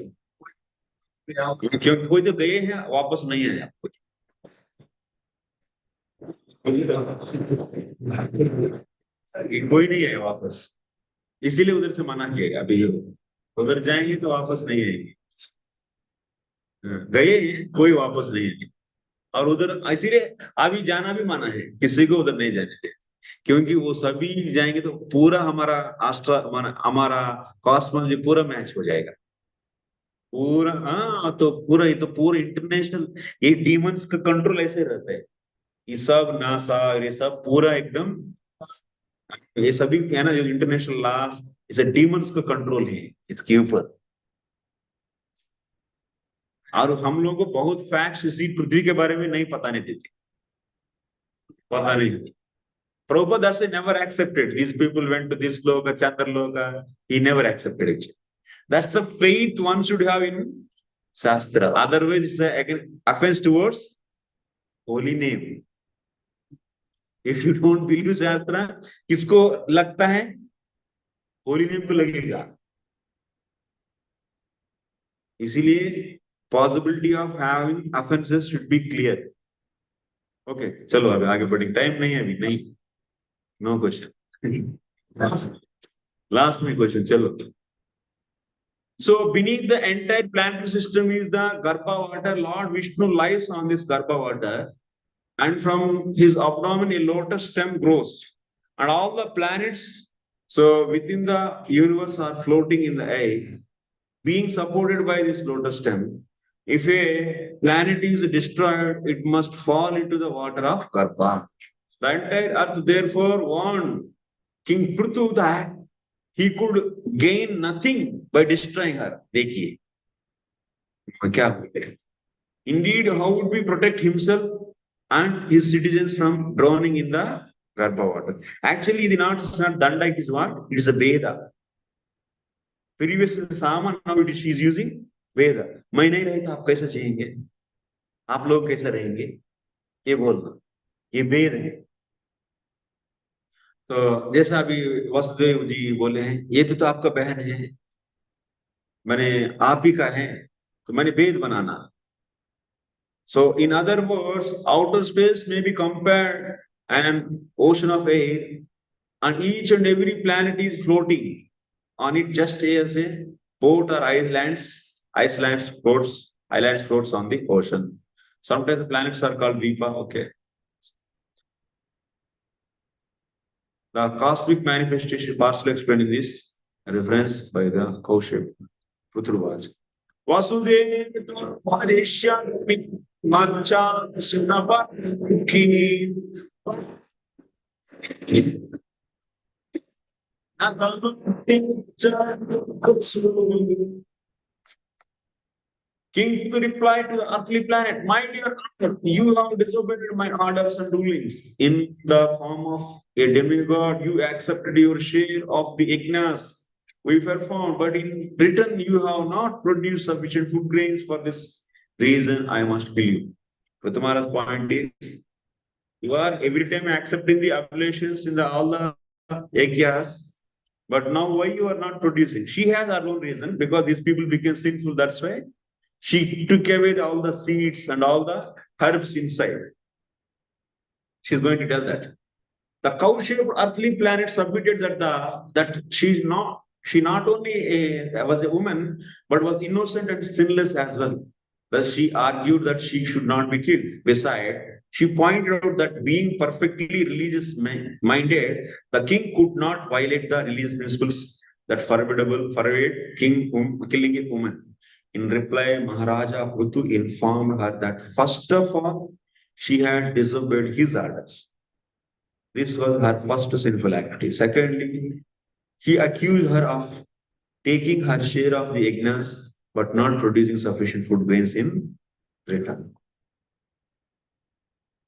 क्योंकि कोई तो गए हैं वापस नहीं आया, कोई नहीं है वापस, इसीलिए उधर से मना किया गया अभी, उधर जाएंगे तो वापस नहीं आएंगे, गए हैं कोई वापस नहीं आएंगे, और उधर इसीलिए अभी जाना भी मना है, किसी को उधर नहीं जाने देते, क्योंकि वो सभी जाएंगे तो पूरा हमारा आस्ट्रा हमारा कॉस्मोलॉजी पूरा मैच हो जाएगा, पूरा। हाँ, तो पूरा ये तो पूरा इंटरनेशनल, ये डीमंस का कंट्रोल ऐसे रहता है, ये सब नासा और ये सब पूरा एकदम, ये सभी क्या है ना, जो इंटरनेशनल लॉज इसे डीमंस का कंट्रोल है इसके ऊपर, और हम लोगों को बहुत फैक्ट्स इसी पृथ्वी के बारे में नहीं पता नहीं देते, पता नहीं। Prabhupada that's never accepted. These people went to this loka, Chandraloka. He never accepted it. That's the faith one should have in Shastra. Otherwise, it's again offense towards holy name. If you don't believe Shastra, किसको लगता है? Holy name को लगेगा. इसीलिए possibility of having offenses should be clear. Okay, चलो अभी आगे बढ़ेंगे. Time नहीं है अभी, नहीं. No question. Last my question, चलो. So beneath the entire planetary system is the Garbha water. Lord Vishnu lies on this Garbha water, and from his abdomen a lotus stem grows, and all the planets so within the universe are floating in the air, being supported by this lotus stem. If a planet is destroyed, it must fall into the water of Garbha. The entire earth therefore warned King Prthu that he could gain nothing by destroying her. देखिए क्या बोलते, indeed how would we protect himself and his citizens from drowning in the Garbha water? Actually the not is not danda, it is what, it is a Veda. Previously Sama, now it is she is using Veda. मैं नहीं रहता आप कैसे जिएंगे, आप लोग कैसे रहेंगे, ये बोलना, ये वेद है। तो जैसा अभी वसुदेव जी बोले हैं, ये तो आपका बहन है, मैंने आप ही का है, तो मैंने वेद बनाना, So, in other words, outer space may be compared an ocean of air, and each and every planet is floating on it just as a port or islands floats on the ocean. Sometimes the planets are called Vipa. Okay. The cosmic manifestation partially explained in this reference by the Kaushik PRthu Vasudeva Marishyami Macha Shinabaki King to reply to the earthly planet, my dear Lord, you have disobeyed my orders and rulings. In the form of a demigod, you accepted your share of the ignas we performed, but in return, you have not produced sufficient food grains. For this reason, I must kill you. PRthu Maharaj's point is, you are every time accepting the oblations in the all the yajnas, but now why you are not producing? She has her own reason because these people became sinful. That's why she took away all the seeds and all the herbs inside. She's going to tell that. The cow-shaped earthly planet submitted that she not only was a woman, but was innocent and sinless as well. Thus, she argued that she should not be killed. Besides, she pointed out that being perfectly religious minded, the king could not violate the religious principles that forbade killing a woman. In reply, Maharaja PRthu informed her that first of all, she had disobeyed his orders. This was her first sinful activity. Secondly, he accused her of taking her share of the ignorance but not producing sufficient food grains in return.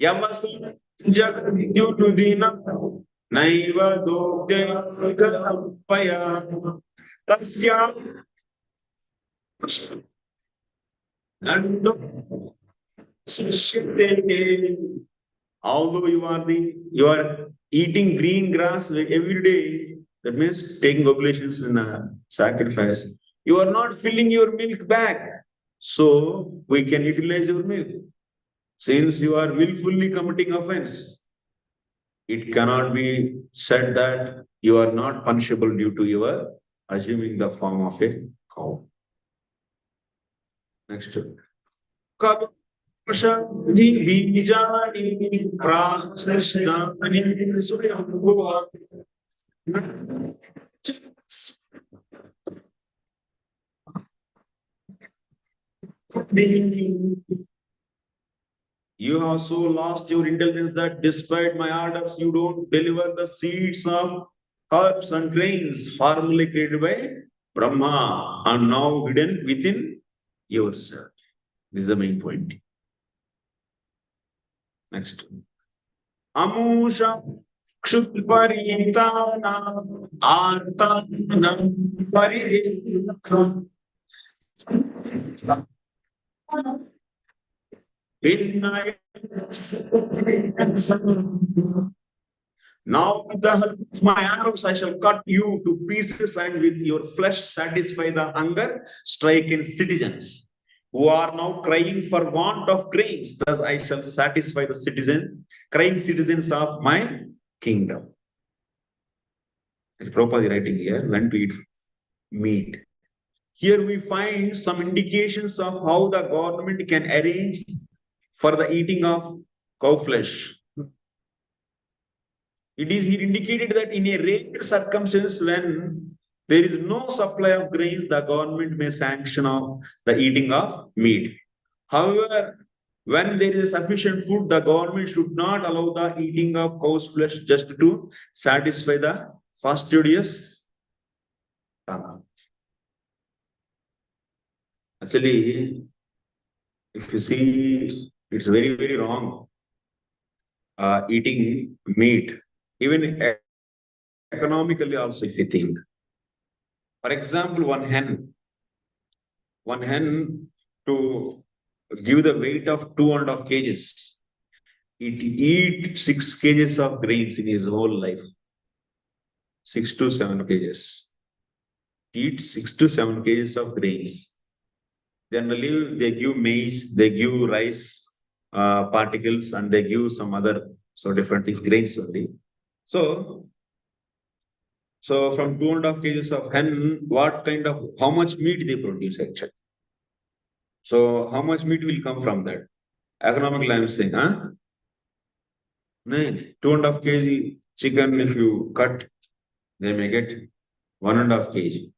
Yamasa Jagadudina Naiva Dogdaya Tasya and although you are eating green grass every day, that means taking oblations in a sacrifice, you are not filling your milk back. So we can utilize your milk. Since you are willfully committing offense, it cannot be said that you are not punishable due to your assuming the form of a cow. Next. Shanti Bijani Prasnani Suryambhuva. You have so lost your intelligence that despite my orders, you don't deliver the seeds of herbs and grains formerly created by Brahma and now hidden within yourself. This is the main point. Next. Amusha Kshuparitana Artana Paridekam. Now, with the help of my arrows, I shall cut you to pieces, and with your flesh satisfy the hunger stricken citizens who are now crying for want of grains. Thus, I shall satisfy the crying citizens of my kingdom. Prabhupada writing here, when to eat meat. Here we find some indications of how the government can arrange for the eating of cow flesh. It is here indicated that in a rare circumstance when there is no supply of grains, the government may sanction of the eating of meat. However, when there is sufficient food, the government should not allow the eating of cow's flesh just to satisfy the fastidious tongue. Actually, if you see, it's very, very wrong eating meat, even economically also, if you think. For example, one hen to give the weight of 2.5 kgs, it eat 6 kgs of grains in his whole life. 6 to 7 kgs. Eat 6 to 7 kgs of grains. Generally, they give maize, they give rice particles, and they give some other different things, grains only. So, from 2.5 kgs of hen, how much meat they produce actually? So, how much meat will come from that? Economically, I'm saying, huh? No, 2.5 kg chicken, if you cut, they may get 1.5 kg,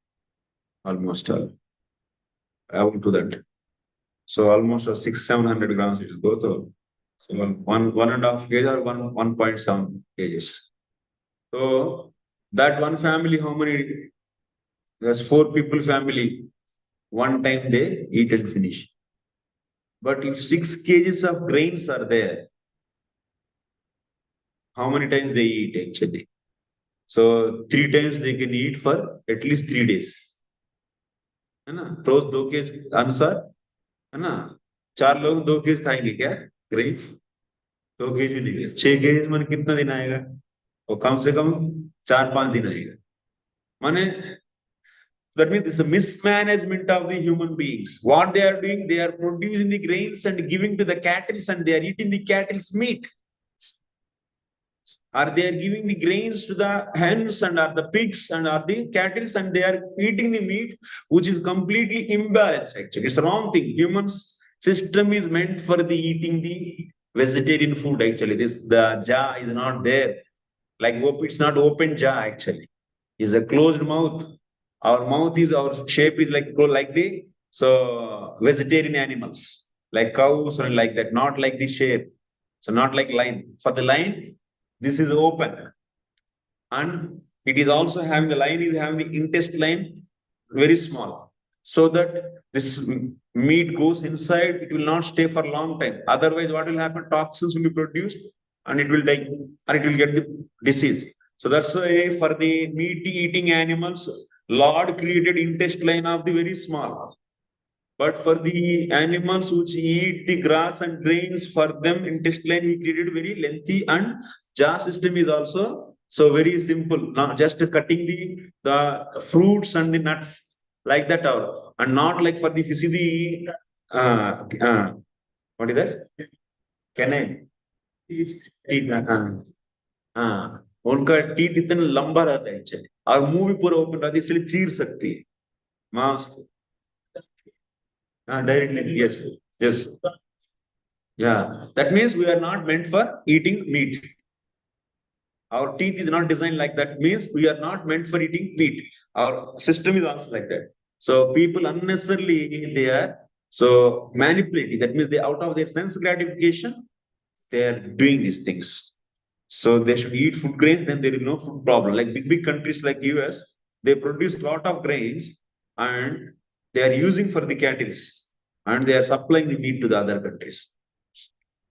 almost all, up to that. So almost 600-700 grams it goes. So 1.5 kg or 1.7 kgs. So that one family, how many? There's 4 people family. One time they eat and finish. But if 6 kgs of grains are there, how many times they eat actually? So 3 times they can eat for at least 3 days. है ना? रोज 2 cage अनुसार, है ना? 4 लोग 2 cage खाएंगे क्या? Grains 2 cage भी नहीं है, 6 केज मन कितना दिन आएगा? और कम से कम 4-5 दिन आएगा. माने that means it's a mismanagement of the human beings. What they are doing, they are producing the grains and giving to the cattle, and they are eating the cattle's meat. Or they are giving the grains to the hens and are the pigs and are the cattle, and they are eating the meat, which is completely imbalanced actually. It's a wrong thing. Humans system is meant for the eating the vegetarian food actually. The jaw is not there. Like it's not open jaw actually. It's a closed mouth. Our shape is like the vegetarian animals, like cows and like that, not like the shape. So not like lion. For the lion, this is open. And it is also having the intestine very small. So that this meat goes inside, it will not stay for a long time. Otherwise, what will happen? Toxins will be produced and it will die, or it will get the disease. So that's why for the meat eating animals, Lord created intestine of the very small. But for the animals which eat the grass and grains, for them intestine he created very lengthy, and jaw system is also so very simple. Not just cutting the fruits and the nuts like that, and not like for the fish, what is that? Canine. Teeth. उनका teeth इतना लंबा रहता है actually, और मुंह भी पूरा open रहता है, इसलिए चीर सकती है मांस को. Directly, yes, yes, yeah. That means we are not meant for eating meat. Our teeth is not designed like that. Means we are not meant for eating meat. Our system is also like that. So people unnecessarily they are manipulating. That means they out of their sense gratification they are doing these things. So they should eat food grains. Then there is no food problem. Like big countries like US, they produce a lot of grains and they are using for the cattle, and they are supplying the meat to the other countries.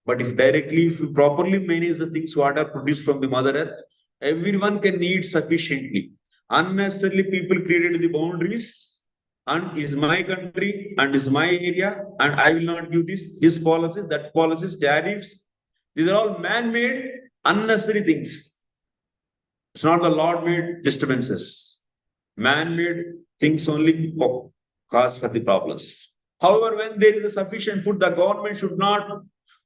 But if you properly manage the things what are produced from the mother earth, everyone can eat sufficiently. Unnecessarily, people created the boundaries, and is my country and is my area, and I will not give this policies, that policies, tariffs. These are all man-made, unnecessary things. It's not the Lord-made disturbances. Man-made things only cause for the problems. However, when there is a sufficient food, the government should not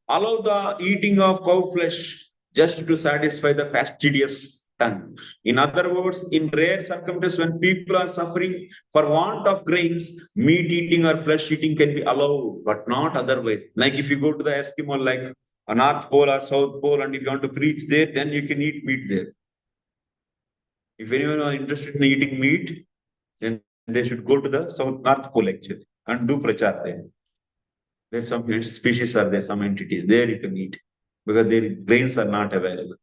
allow the eating of cow flesh just to satisfy the fastidious tongue. In other words, in rare circumstances, when people are suffering for want of grains, meat eating or flesh eating can be allowed, but not otherwise. Like if you go to the Eskimo, like a North Pole or South Pole, and if you want to preach there, then you can eat meat there. If anyone is interested in eating meat, then they should go to the North Pole actually and do prachar there. There's some species are there, some entities there you can eat because their grains are not available.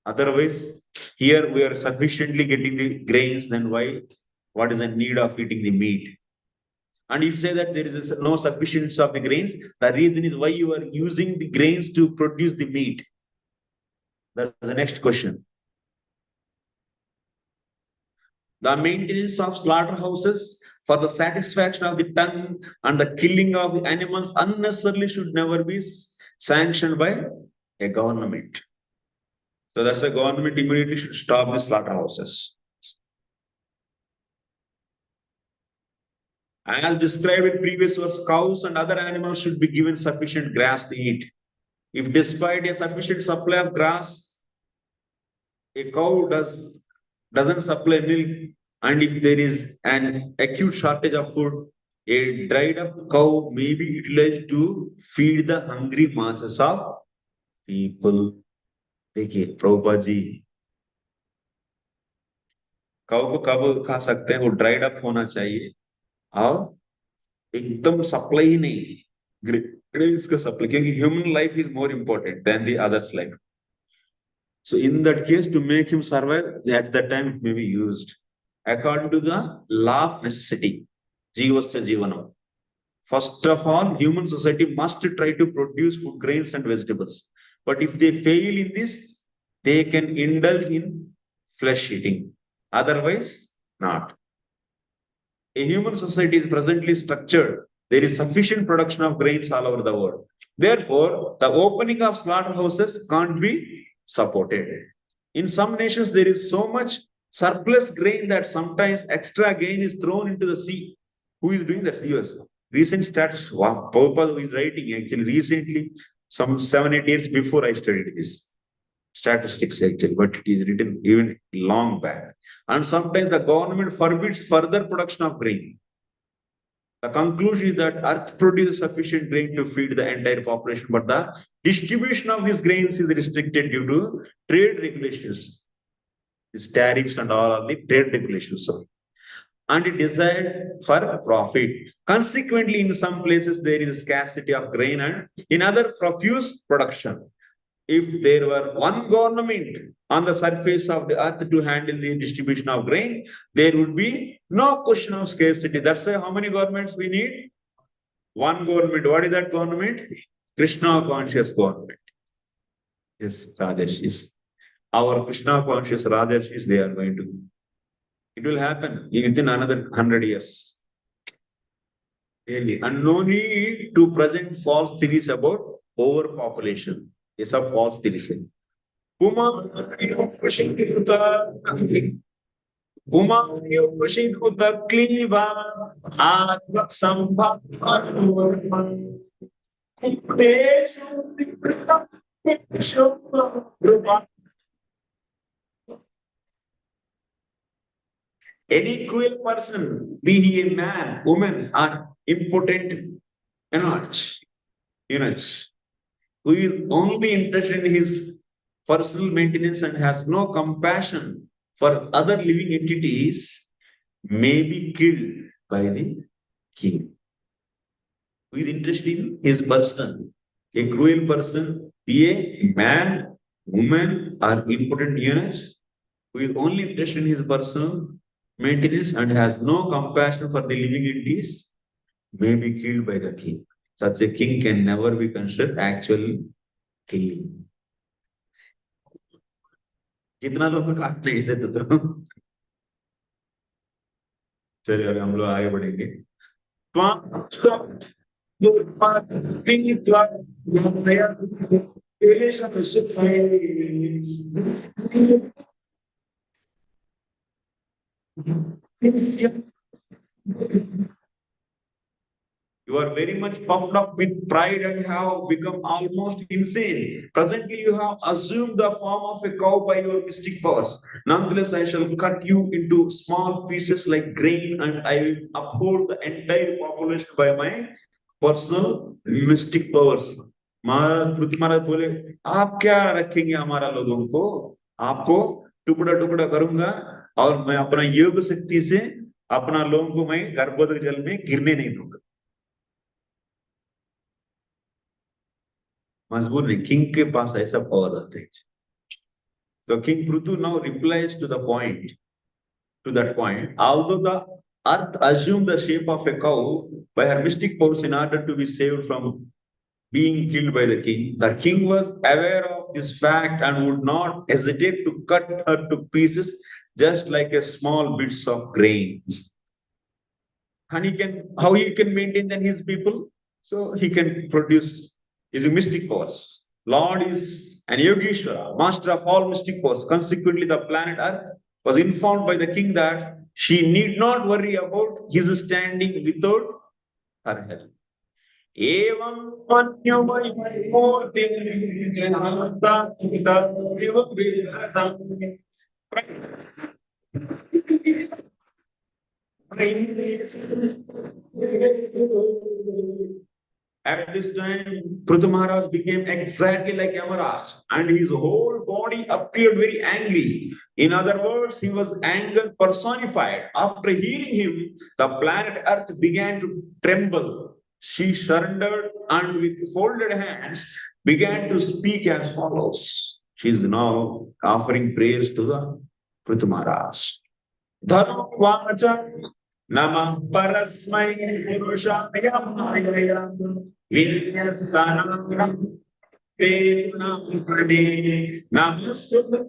Otherwise, here we are sufficiently getting the grains, then why? What is the need of eating the meat? And if you say that there is no sufficiency of the grains, the reason is why you are using the grains to produce the meat. That's the next question. The maintenance of slaughterhouses for the satisfaction of the tongue and the killing of the animals unnecessarily should never be sanctioned by a government. So that's why government immediately should stop the slaughterhouses. As described in previous verse, cows and other animals should be given sufficient grass to eat. If despite a sufficient supply of grass, a cow doesn't supply milk, and if there is an acute shortage of food, a dried up cow may be utilized to feed the hungry masses of people. देखिए प्रभुपाद जी काऊ को कब खा सकते हैं, वो dried up होना चाहिए और एकदम सप्लाई ही नहीं, ग्रेन्स का सप्लाई, क्योंकि human life is more important than the others life. So in that case, to make him survive, at that time it may be used according to the law of necessity. Jivasya jivanam. First of all, human society must try to produce food, grains and vegetables. But if they fail in this, they can indulge in flesh eating. Otherwise, not. A human society is presently structured. There is sufficient production of grains all over the world. Therefore, the opening of slaughterhouses can't be supported. In some nations, there is so much surplus grain that sometimes extra grain is thrown into the sea. Who is doing that? US. Recent stats, wow, Prabhupada is writing actually recently, some 7-8 years before I studied this. Statistics actually, but it is written even long back. And sometimes the government forbids further production of grain. The conclusion is that earth produces sufficient grain to feed the entire population, but the distribution of these grains is restricted due to trade regulations. These tariffs and all are the trade regulations. And it desired for profit. Consequently, in some places there is a scarcity of grain and in other profuse production. If there were one government on the surface of the earth to handle the distribution of grain, there would be no question of scarcity. That's why how many governments we need? One government. What is that government? Krishna conscious government. Yes, Rajarshis. Our Krishna conscious Rajarshis, they are going to. It will happen within another 100 years. Really. And no need to present false theories about overpopulation. Yes, a false theories. Any cruel person, be he a man, woman, or impotent eunuch, who is only interested in his personal maintenance and has no compassion for other living entities, may be killed by the king. Who is interested in his person, a cruel person, be a man, woman, or impotent eunuch, who is only interested in his personal maintenance and has no compassion for the living entities, may be killed by the king. Such a king can never be considered actual killing. कितना लोग काटते हैं इसे तो चलिए अभी हम लोग आगे बढ़ेंगे. You are very much puffed up with pride and have become almost insane. Presently, you have assumed the form of a cow by your mystic powers. Nonetheless, I shall cut you into small pieces like grain, and I will uphold the entire population by my personal mystic powers. पृथ्वी महाराज बोले, आप क्या रखेंगे हमारा लोगों को? आपको टुकड़ा टुकड़ा करूंगा और मैं अपना योग शक्ति से अपना लोगों को मैं गर्भोदक जल में गिरने नहीं दूंगा. मजबूर नहीं, किंग के पास ऐसा पावर रहता है. So King PRthu now replies to that point. Although the earth assumed the shape of a cow by her mystic powers in order to be saved from being killed by the king was aware of this fact and would not hesitate to cut her to pieces just like a small bits of grains. And how he can maintain then his people? So he can produce his mystic powers. Lord is an Yogeshwara, master of all mystic powers. Consequently, the planet Earth was informed by the king that she need not worry about his standing without her help. Evam at this time, PRthu Maharaj became exactly like Yamaraj, and his whole body appeared very angry. In other words, he was anger personified. After hearing him, the planet Earth began to tremble. She surrendered and with folded hands began to speak as follows. She is now offering prayers to the PRthu Maharaj. Dharmvacha Namah Parasmai Purushaya Maya Vinyasanam Vednam Prade Namastu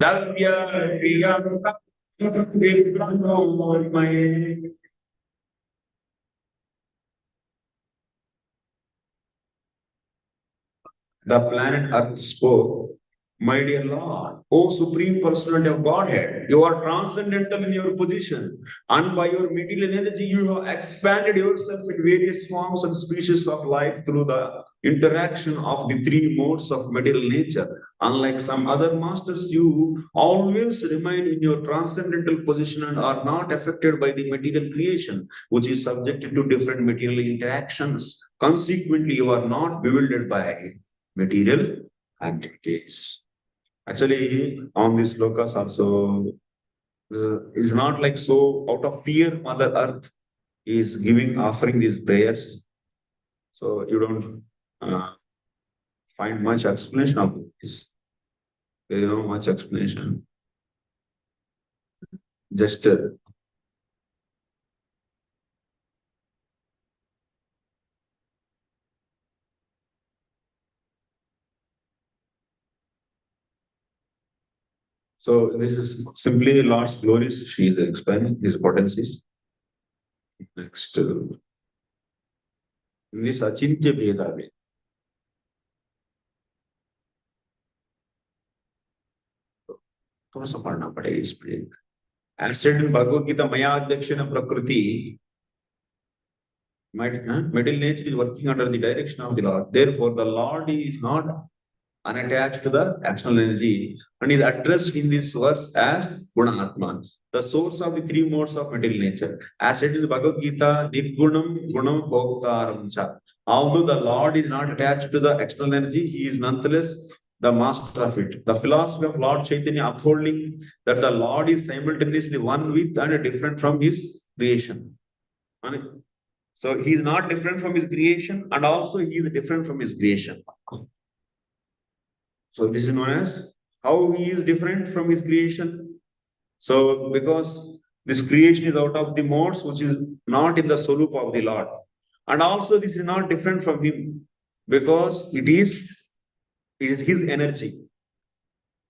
Davya Kriyam Vibrahmaya. The planet Earth spoke, my dear Lord, O Supreme Personality of Godhead, you are transcendental in your position, and by your material energy, you have expanded yourself in various forms and species of life through the interaction of the three modes of material nature. Unlike some other masters, you always remain in your transcendental position and are not affected by the material creation, which is subjected to different material interactions. Consequently, you are not bewildered by material activities. Actually, on this locus also is not like so out of fear, Mother Earth is giving, offering these prayers. So you don't find much explanation of this. There is no much explanation. Just so this is simply Lord's glories. She is explaining his potencies. Next, this Achintya Bheda. थोड़ा सा पढ़ना पड़ेगा इस पे. As said in Bhagavad Gita, Maya Adhyakshana Prakriti, middle nature is working under the direction of the Lord. Therefore, the Lord is not unattached to the external energy and is addressed in this verse as Gunatman, the source of the three modes of material nature. As said in the Bhagavad Gita, Nirgunam Gunam Bhoktaram Cha. Although the Lord is not attached to the external energy, he is nonetheless the master of it. The philosophy of Lord Chaitanya upholding that the Lord is simultaneously one with and different from his creation. So he is not different from his creation, and also he is different from his creation. So this is known as how he is different from his creation. So because this creation is out of the modes which is not in the swarup of the Lord. And also this is not different from him because it is his energy.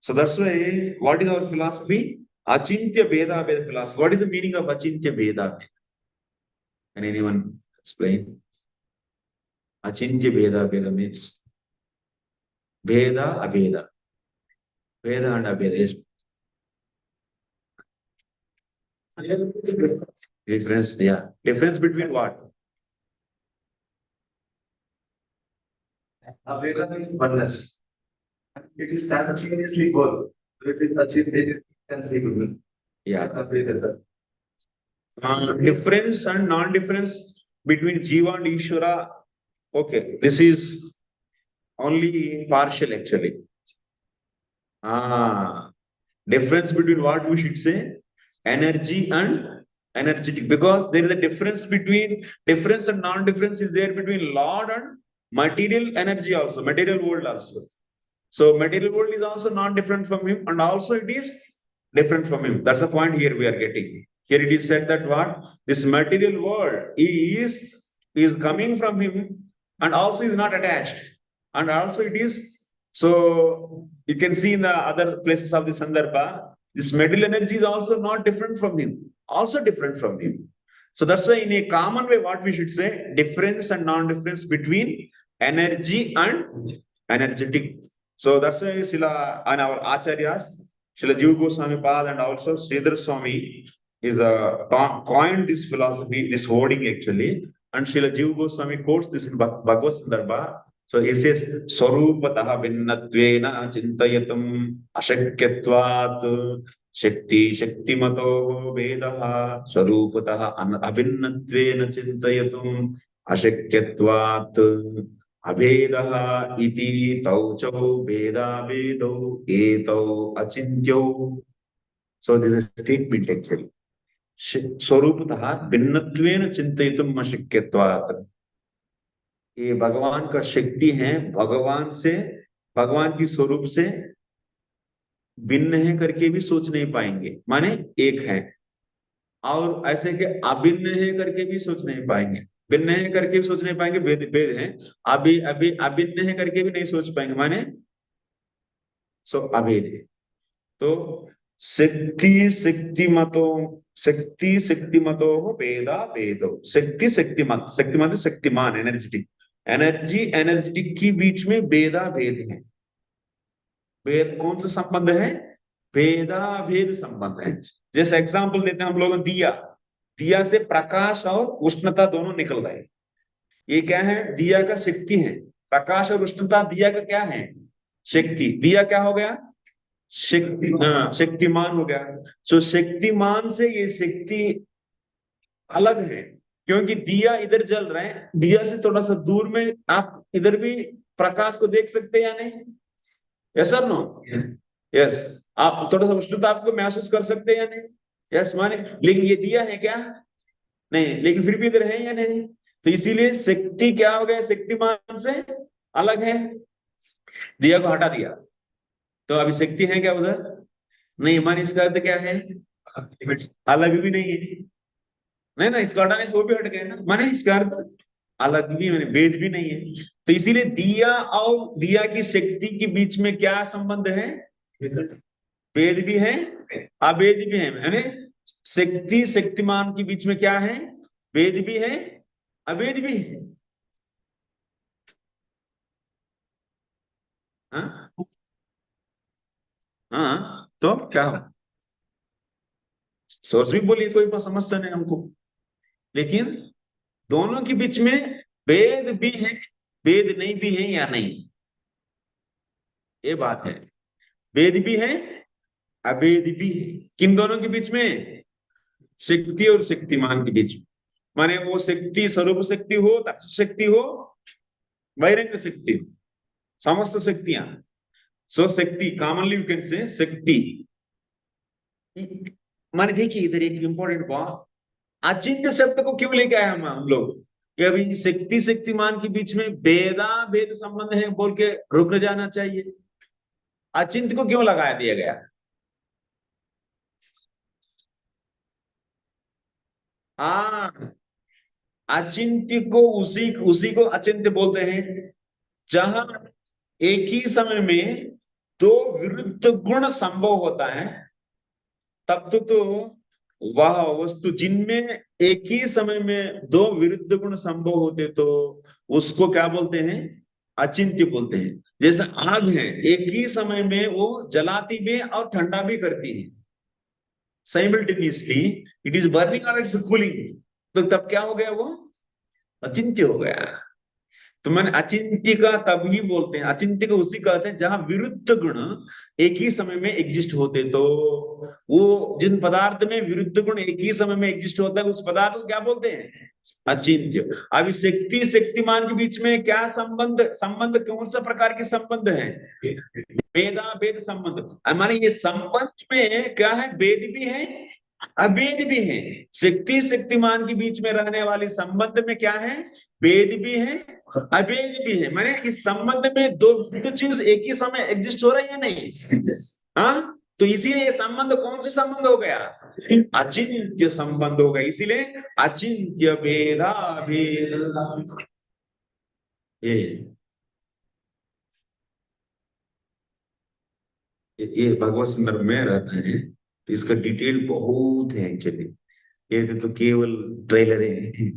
So that's why, what is our philosophy? Achintya Bheda Bheda philosophy. What is the meaning of Achintya Bheda? Can anyone explain? Achintya Bheda Bheda means Bheda Abheda. Bheda and Abheda is difference. Yeah. Difference between what? Aveda is oneness. It is simultaneously both. So it is achieved, it is conceivable. Yeah. Aveda. Difference and non-difference between Jiva and Ishvara. Okay, this is only partial actually. Difference between what we should say? Energy and energetic. Because there is a difference between, difference and non-difference is there between Lord and material energy also, material world also. So material world is also not different from him, and also it is different from him. That's the point here we are getting. Here it is said that what? This material world is coming from him and also is not attached. And also it is, so you can see in the other places of the Sandarbha, this material energy is also not different from him, also different from him. So that's why in a common way, what we should say, difference and non-difference between energy and energetic. So that's why Sila and our Acharyas, Srila Jiva Goswami Pad and also Sridhar Swami is coined this philosophy, this wording actually. And Srila Jiva Goswami quotes this in Bhagavad Sandarbha. So he says, Swarupataha Vinnatvena Chintayatum Ashakyatvat Shakti Shaktimato Vedaha Swarupataha Abhinnatvena Chintayatum Ashakyatvat अभेदः इति तौ च भेदाभेदौ एतौ अचिन्त्यौ. So this is a statement actually. स्वरूपतः भिन्नत्वेन चिन्तयितुम् अशक्यत्वात्. ये भगवान का शक्ति है, भगवान से, भगवान की स्वरूप से भिन्न है करके भी सोच नहीं पाएंगे, माने एक है. और ऐसे के अभिन्न है करके भी सोच नहीं पाएंगे, भिन्न है करके भी सोच नहीं पाएंगे, भेद भेद है. अभी अभी अभिन्न है करके भी नहीं सोच पाएंगे, माने सो अभेद है. तो शक्ति शक्तिमतो भेदा भेदो. शक्ति शक्तिमत, शक्तिमत शक्तिमान, एनर्जेटिक, एनर्जेटिक के बीच में भेदा भेद है. भेद कौन सा संबंध है? भेदा भेद संबंध है. जैसे एग्जांपल देते हैं हम लोग, दिया, दिया से प्रकाश और उष्णता दोनों निकल रहे हैं. ये क्या है? दिया का शक्ति है. प्रकाश और उष्णता दिया का क्या है? शक्ति. दिया क्या हो गया? शक्ति. हाँ, शक्तिमान हो गया. सो शक्तिमान से ये शक्ति अलग है, क्योंकि दिया इधर जल रहा है, दिया से थोड़ा सा दूर में आप इधर भी प्रकाश को देख सकते हैं या नहीं? यस और नो? यस. आप थोड़ा सा उष्णता आपको महसूस कर सकते हैं या नहीं? यस माने. लेकिन ये दिया है क्या? नहीं. लेकिन फिर भी इधर है या नहीं? तो इसीलिए शक्ति क्या हो गया? शक्तिमान से अलग है. दिया को हटा दिया तो अभी शक्ति है क्या उधर? नहीं. माने इसका अर्थ क्या है? अलग भी नहीं है. नहीं ना, इसका हटाने से वो भी हट गए ना. माने इसका अर्थ अलग भी, माने भेद भी नहीं है. तो इसीलिए दिया और दिया की शक्ति के बीच में क्या संबंध है? भेद भी है, अभेद भी है. माने शक्ति शक्तिमान के बीच में क्या है? भेद भी है, अभेद भी है. हाँ हाँ, तो क्या हो? सोर्स भी बोलिए, कोई समस्या नहीं हमको. लेकिन दोनों के बीच में भेद भी है, भेद नहीं भी है या नहीं, ये बात है. भेद भी है, अभेद भी है. किन दोनों के बीच में? शक्ति और शक्तिमान के बीच में. माने वो शक्ति स्वरूप शक्ति हो, शक्ति हो, बहिरंग शक्ति हो, समस्त शक्तियां. सो शक्ति, कॉमनली यू कैन से शक्ति. माने देखिए इधर एक इंपॉर्टेंट बात, अचिंत्य शब्द को क्यों लेके आए हम लोग? कि अभी शक्ति शक्तिमान के बीच में भेदा भेद संबंध है बोल के रुक जाना चाहिए. अचिंत्य को क्यों लगाया दिया गया? हाँ, अचिंत्य को उसी को अचिंत्य बोलते हैं जहां एक ही समय में दो विरुद्ध गुण संभव होता है. तब तो वह वस्तु जिनमें एक ही समय में दो विरुद्ध गुण संभव होते तो उसको क्या बोलते हैं? अचिंत्य बोलते हैं. जैसे आग है, एक ही समय में वो जलाती भी और ठंडा भी करती है. साइमल्टेनियसली इट इज बर्निंग और इट्स कूलिंग. तो तब क्या हो गया? वो अचिंत्य हो गया. तो मैंने अचिंत्य का तभी बोलते हैं, अचिंत्य को उसी कहते हैं जहां विरुद्ध गुण एक ही समय में एग्जिस्ट होते. तो वो जिन पदार्थ में विरुद्ध गुण एक ही समय में एग्जिस्ट होता है उस पदार्थ को क्या बोलते हैं? अचिंत्य. अभी शक्ति शक्तिमान के बीच में क्या संबंध? संबंध कौन सा प्रकार के संबंध है? भेदा भेद संबंध. हमारे ये संबंध में क्या है? भेद भी है, अभेद भी है. शक्ति शक्तिमान के बीच में रहने वाले संबंध में क्या है? भेद भी है, अभेद भी है. माने इस संबंध में दो चीज एक ही समय एग्जिस्ट हो रहा है या नहीं? हाँ, तो इसीलिए ये संबंध कौन से संबंध हो गया? अचिंत्य संबंध हो गया. इसीलिए अचिंत्य भेदा भेद. ये भगवत संदर्भ में रहता है. तो इसका डिटेल बहुत है एक्चुअली. ये तो केवल ट्रेलर है.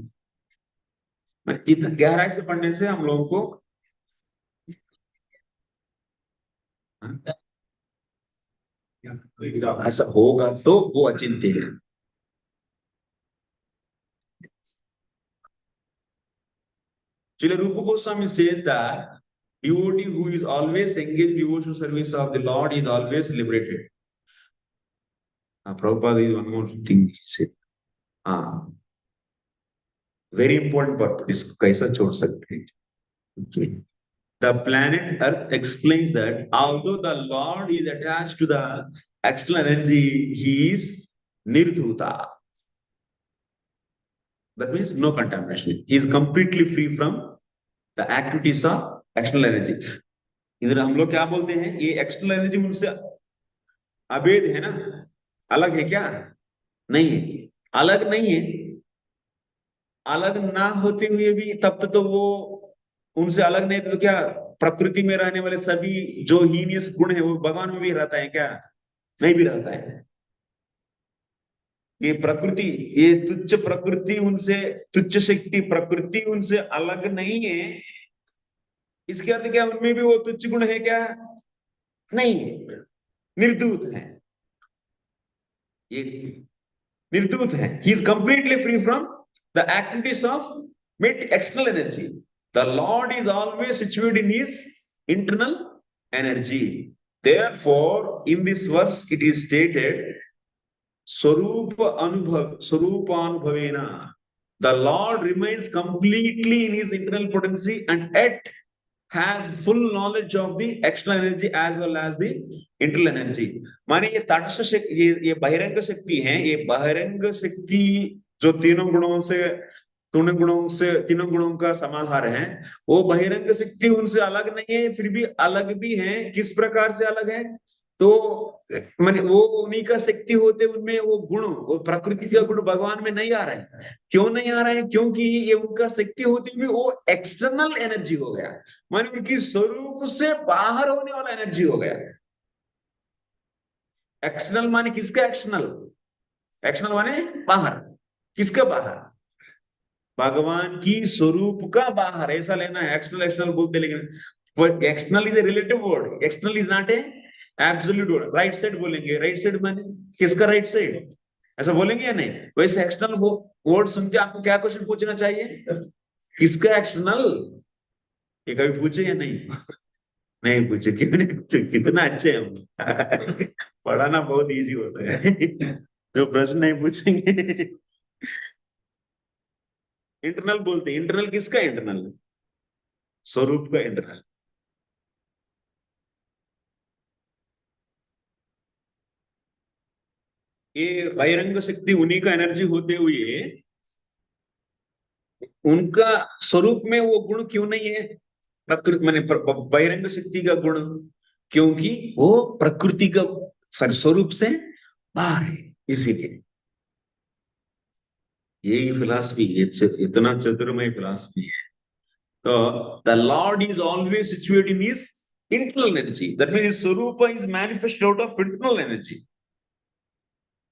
इतना गहराई से पढ़ने से हम लोगों को ऐसा होगा तो वो अचिंत्य है। Srila Rupa Goswami says that devotee who is always engaged in devotional service of the Lord is always liberated. Prabhupada is one more thing he said. Very important part. इसको कैसा छोड़ सकते हैं? Okay. The planet Earth explains that although the Lord is attached to the external energy, he is nirdhuta. That means no contamination. He is completely free from the activities of external energy. इधर हम लोग क्या बोलते हैं? ये external energy उनसे अभेद है ना, अलग है क्या? नहीं है, अलग नहीं है। अलग ना होते हुए भी तब तो वो उनसे अलग नहीं, तो क्या प्रकृति में रहने वाले सभी जो हीनियस गुण है वो भगवान में भी रहता है क्या? नहीं भी रहता है। ये प्रकृति, ये तुच्छ प्रकृति उनसे, तुच्छ शक्ति प्रकृति उनसे अलग नहीं है। इसके अर्थ क्या उनमें भी वो तुच्छ गुण है क्या? नहीं, निर्दूत है, ये निर्दूत है। He is completely free from the activities of मिट external energy. The lord is always situated in his internal energy. Therefore, in this verse, it is stated, Swarupanubhavena. The Lord remains completely in his internal potency and yet has full knowledge of the external energy as well as the internal energy. माने ये तटस्थ शक्ति, ये बहिरंग शक्ति है। ये बहिरंग शक्ति जो तीनों गुणों का समाहार है, वो बहिरंग शक्ति उनसे अलग नहीं है, फिर भी अलग भी है। किस प्रकार से अलग है? तो माने वो उन्हीं का शक्ति होते, उनमें वो गुण, वो प्रकृति का गुण भगवान में नहीं आ रहा है। क्यों नहीं आ रहा है? क्योंकि ये उनका शक्ति होते हुए वो एक्सटर्नल एनर्जी हो गया, माने उनकी स्वरूप से बाहर होने वाला एनर्जी हो गया। एक्सटर्नल माने किसका एक्सटर्नल? एक्सटर्नल माने बाहर। किसका बाहर? भगवान की स्वरूप का बाहर, ऐसा लेना है। एक्सटर्नल एक्सटर्नल बोलते, लेकिन external is a relative word, external is not a absolute word. Right side बोलेंगे, राइट साइड माने किसका राइट साइड, ऐसा बोलेंगे या नहीं? वैसे एक्सटर्नल वर्ड सुन के आपको क्या क्वेश्चन पूछना चाहिए? किसका एक्सटर्नल? ये कभी पूछे या नहीं? नहीं पूछे, क्यों नहीं पूछे? कितना अच्छे हम पढ़ाना बहुत इजी होता है जो प्रश्न नहीं पूछेंगे। इंटरनल बोलते हैं। इंटरनल किसका इंटरनल? स्वरूप का इंटरनल। ये बहिरंग शक्ति उन्हीं का एनर्जी होते हुए उनका स्वरूप में वो गुण क्यों नहीं है? प्रकृति माने बहिरंग शक्ति का गुण, क्योंकि वो प्रकृति का स्वरूप से बाहर है, इसीलिए। यही फिलॉसफी, इतना चतुर्मय फिलॉसफी है। तो the lord is always situated in his internal energy, that means his swarup is manifest out of internal energy.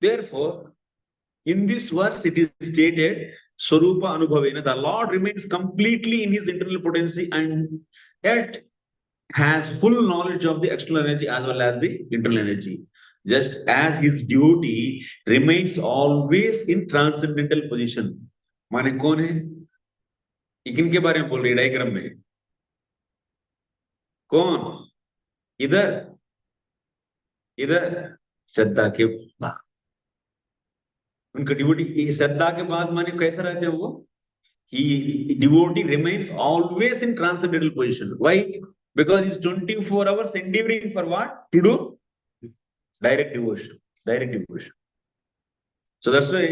Therefore, in this verse it is stated, Swarupa Anubhavena, the Lord remains completely in his internal potency and yet has full knowledge of the external energy as well as the internal energy. Just as his duty remains always in transcendental position. माने कौन है? किन के बारे में बोल रही है डायग्राम में? कौन? इधर श्रद्धा के बाद उनका डिवोटी, श्रद्धा के बाद माने कैसा रहते हैं वो? He devotee remains always in transcendental position. Why? Because he's 24 hours endeavoring for what? To do direct devotion. Direct devotion. So that's why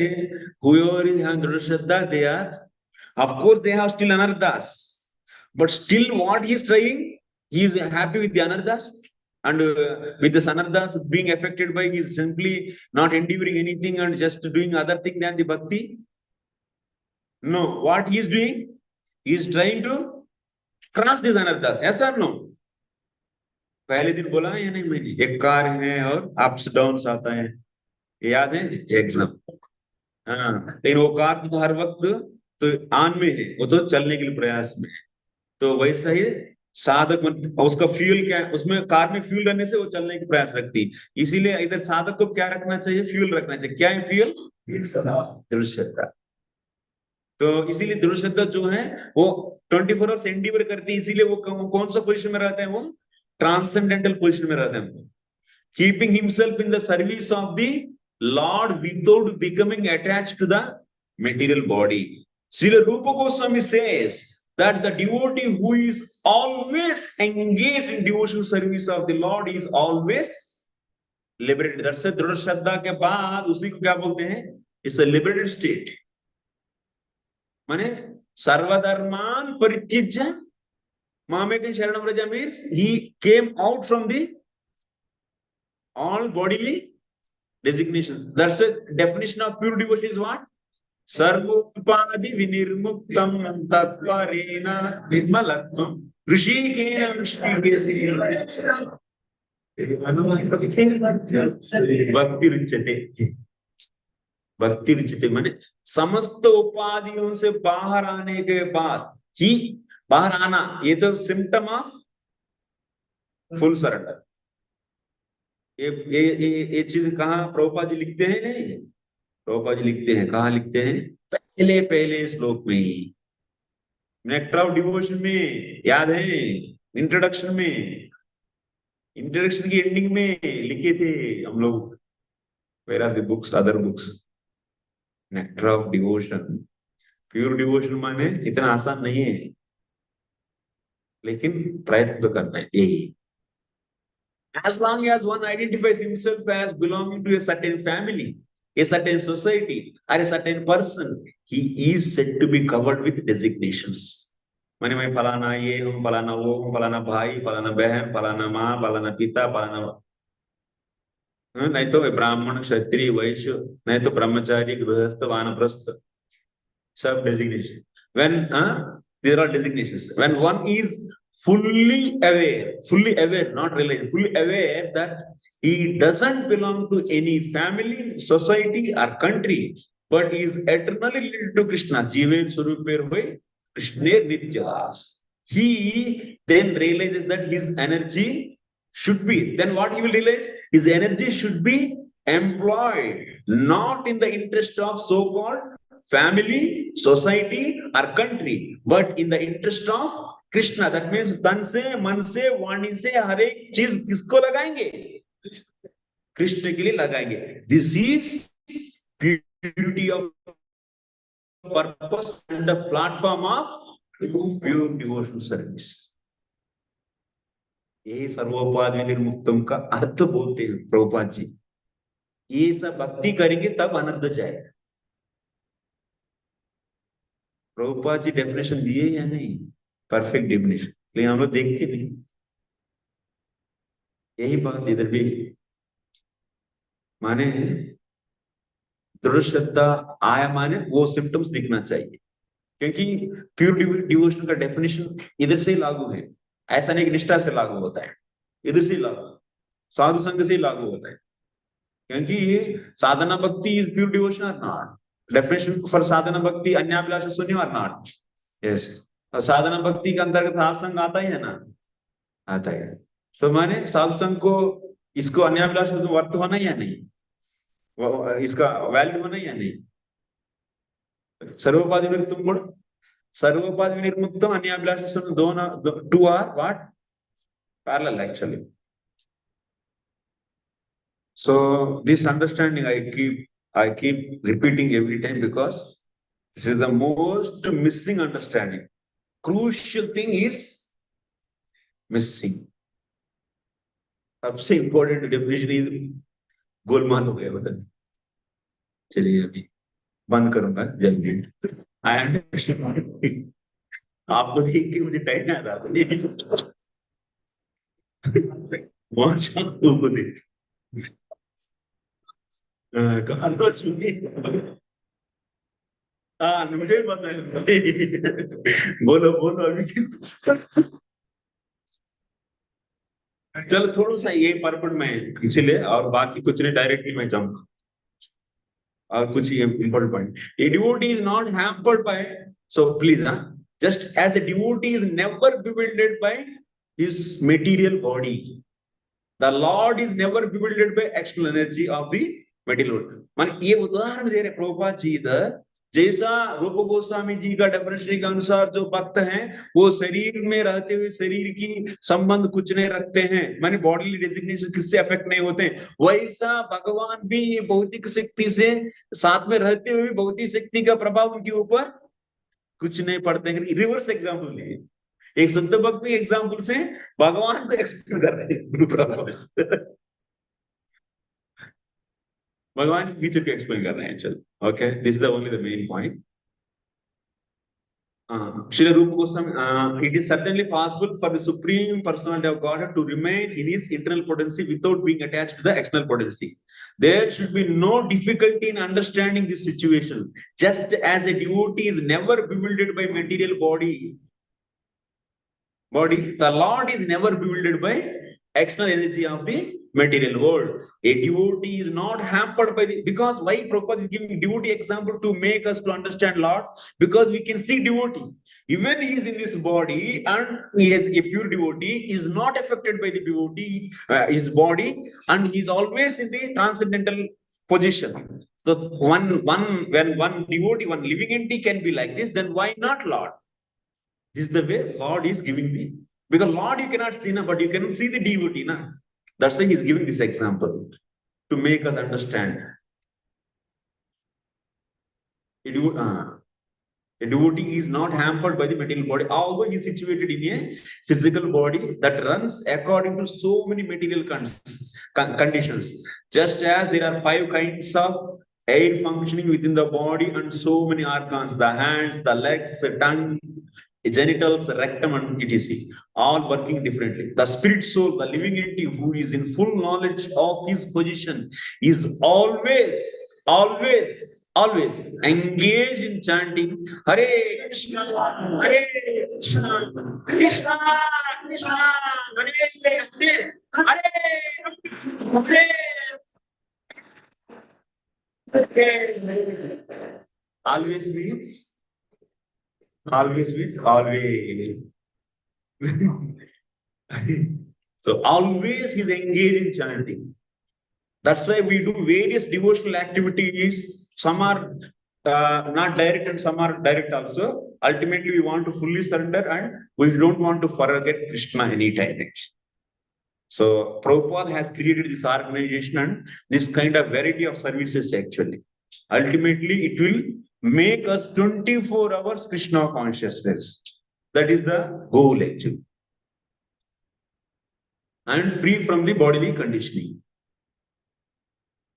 whoever is having Shraddha, they are, of course, they have still anarthas. But still what he's trying, he is happy with the anarthas. And with the anarthas being affected by, he's simply not endeavoring anything and just doing other thing than the bhakti. No, what he is doing, he is trying to cross these anarthas. Yes or no? पहले दिन बोला या नहीं मैंने, एक car है और ups downs आता है, याद है? एग्जाम। हाँ, लेकिन वो कार तो हर वक्त तो ऑन में है, वो तो चलने के लिए प्रयास में है। तो वैसा ही साधक उसका फ्यूल क्या है, उसमें कार में फ्यूल रहने से वो चलने की प्रयास रखती, इसीलिए इधर साधक को क्या रखना चाहिए, फ्यूल रखना चाहिए। क्या है फ्यूल? दृढ़ श्रद्धा। तो इसीलिए दृढ़ श्रद्धा जो है वो 24 आवर्स एंडीवर करती है, इसीलिए वो कौन सा पोजीशन में रहते हैं, वो ट्रांसेंडेंटल पोजीशन में रहते हैं, keeping himself in the service of the lord without becoming attached to the material body. Srila Rupa Goswami says that the devotee who is always engaged in devotional service of the Lord is always liberated. That's why दृढ़ श्रद्धा के बाद उसी को क्या बोलते हैं? It's a liberated state. माने सर्वधर्मान परित्यज्य मामेकं शरणं Vraj means he came out from the all bodily designation. That's the definition of pure devotion is what? सर्वोपाधि विनिर्मुक्तम तत्परेण निर्मलत्वम ऋषिकेन भक्ति रुच्यते। भक्ति रुच्यते माने समस्त उपाधियों से बाहर आने के बाद ही, बाहर आना ये तो सिम्टम ऑफ फुल सरेंडर। ये चीज कहाँ प्रभुपाद जी लिखते हैं? नहीं, प्रभुपाद जी लिखते हैं, कहाँ लिखते हैं? पहले श्लोक में ही, नेक्टर ऑफ डिवोशन में, याद है? इंट्रोडक्शन में, इंट्रोडक्शन की एंडिंग में लिखे थे हम लोग, where are the books, other books, nectar of devotion. Pure devotion माने इतना आसान नहीं है, लेकिन प्रयत्न तो करना है यही। As long as one identifies himself as belonging to a certain family, a certain society, or a certain person, he is said to be covered with designations. माने मैं फलाना ये हूँ, फलाना वो हूँ, फलाना भाई, फलाना बहन, फलाना माँ, फलाना पिता, फलाना, नहीं तो ब्राह्मण, क्षत्रिय, वैश्य, नहीं तो ब्रह्मचारी, गृहस्थ, वानप्रस्थ, सब designation. When there are designations. When one is fully aware, not realized, fully aware that he doesn't belong to any family, society, or country, but is eternally related to Krishna. Jive Surupir Hoy, Krishna Nityadas. He then realizes that his energy should be, then what he will realize? His energy should be employed not in the interest of so-called family, society, or country, but in the interest of Krishna. That means तन से, मन से, वाणी से हर एक चीज किसको लगाएंगे? कृष्ण के लिए लगाएंगे. This is purity of purpose and the platform of pure devotional service. यही सर्वोपाधि निर्मुक्तम का अर्थ बोलते हैं प्रभुपाद जी. ये सब भक्ति करेंगे तब आनंद जाएगा. प्रभुपाद जी डेफिनेशन दिए या नहीं? परफेक्ट डेफिनेशन, लेकिन हम लोग देखते नहीं. यही बात इधर भी माने दृढ़ श्रद्धा आया माने वो सिम्टम्स दिखना चाहिए, क्योंकि प्योर डिवोशन का डेफिनेशन इधर से ही लागू है. ऐसा नहीं कि निष्ठा से लागू होता है, इधर से ही लागू, साधु संघ से ही लागू होता है. क्योंकि ये साधना भक्ति इज प्योर डिवोशन और नॉट. डेफिनेशन फॉर साधना भक्ति अन्याभिलाष शून्य और नॉट. यस, साधना भक्ति के अंतर्गत साधु संघ आता ही है ना, आता है. तो माने साधु संघ को इसको अन्याभिलाष वर्थ होना या नहीं, इसका वैल्यू होना या नहीं. सर्वोपाधि निर्मुक्तम गुण, सर्वोपाधि निर्मुक्तम अन्याभिलाष दोनों, two are what? Parallel actually. So this understanding I keep repeating every time because this is the most missing understanding. Crucial thing is missing. सबसे important definition is गोलमाल हो गया बता. चलिए अभी बंद करूंगा जल्दी. I understand. आपको देख के मुझे टाइम याद आता है. बहुत शांत को देख कहां सुनी. हाँ मुझे पता है. बोलो बोलो अभी. चलो थोड़ा सा ये परपट में इसीलिए, और बाकी कुछ नहीं, डायरेक्टली मैं जाऊंगा. और कुछ important point. A devotee is not hampered by, so please, just as a devotee is never bewildered by his material body. The Lord is never bewildered by external energy of the material world. Man, ये उदाहरण दे रहे प्रभुपाद जी इधर, जैसा रूप गोस्वामी जी का definition के अनुसार जो भक्त हैं वो शरीर में रहते हुए शरीर की संबंध कुछ नहीं रखते हैं, माने बॉडीली डेजिग्नेशन किससे अफेक्ट नहीं होते, वैसा भगवान भी भौतिक शक्ति से साथ में रहते हुए भी भौतिक शक्ति का प्रभाव उनके ऊपर कुछ नहीं पड़ते हैं। रिवर्स एग्जाम्पल लिए, एक शुद्ध भक्त भी एग्जाम्पल से भगवान को एक्सप्लेन कर रहे हैं गुरु प्रभाव भगवान के फीचर को एक्सप्लेन कर रहे हैं। चल, okay, this is the only the main point. Srila Rupa Goswami, it is certainly possible for the Supreme Personality of God to remain in his internal potency without being attached to the external potency. There should be no difficulty in understanding this situation. Just as a devotee is never bewildered by material body, the Lord is never bewildered by external energy of the material world. A devotee is not hampered by the, because why Prabhupada is giving devotee example to make us to understand Lord, because we can see devotee. Even he is in this body and he is a pure devotee, is not affected by the devotee, his body, and he is always in the transcendental position. So when one devotee, one living entity can be like this, then why not Lord? This is the way Lord is giving the, because Lord you cannot see, but you can see the devotee. That's why he is giving this example to make us understand. A devotee is not hampered by the material body, although he is situated in a physical body that runs according to so many material conditions. Just as there are 5 kinds of air functioning within the body and so many organs, the hands, the legs, the tongue, genitals, rectum, and etc., all working differently. The spirit soul, the living entity who is in full knowledge of his position, is always engaged in chanting Hare Krishna, Hare Krishna, Krishna Krishna, Hare Hare, Hare. Always means always. So always he's engaged in chanting. That's why we do various devotional activities. Some are not direct and some are direct also. Ultimately, we want to fully surrender and we don't want to forget Krishna anytime. So Prabhupada has created this organization and this kind of variety of services actually. Ultimately, it will make us 24 hours Krishna consciousness. That is the goal actually. And free from the bodily conditioning.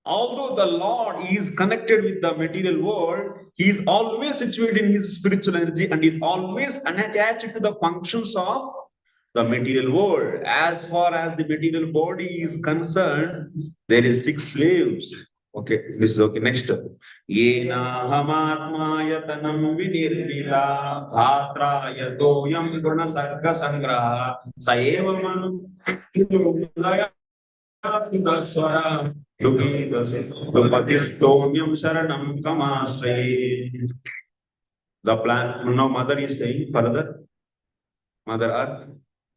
Although the Lord is connected with the material world, he is always situated in his spiritual energy and is always unattached to the functions of the material world. As far as the material body is concerned, there is 6 slaves. Okay, this is okay. Next. Yena hamatmayatanam vinirmila bhatraya toyam guna sarga sangraha saeva manu udaya daswara dupatistomyam sharanam kamasre. The plan, now mother is saying further, Mother Earth,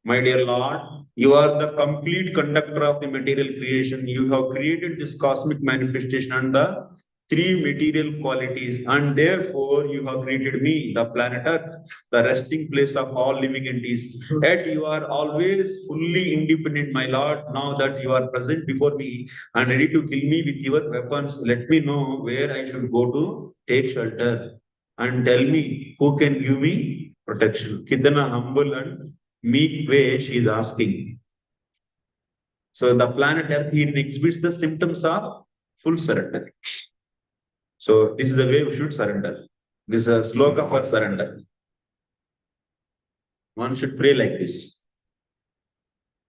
my dear Lord, you are the complete conductor of the material creation. You have created this cosmic manifestation and the 3 material qualities, and therefore you have created me, the planet Earth, the resting place of all living entities. Yet you are always fully independent, my Lord. Now that you are present before me and ready to kill me with your weapons, let me know where I should go to take shelter, and tell me who can give me protection. Kitana humble and meek way she is asking. So the planet Earth here exhibits the symptoms of full surrender. So this is the way we should surrender. This is a sloka for surrender. One should pray like this.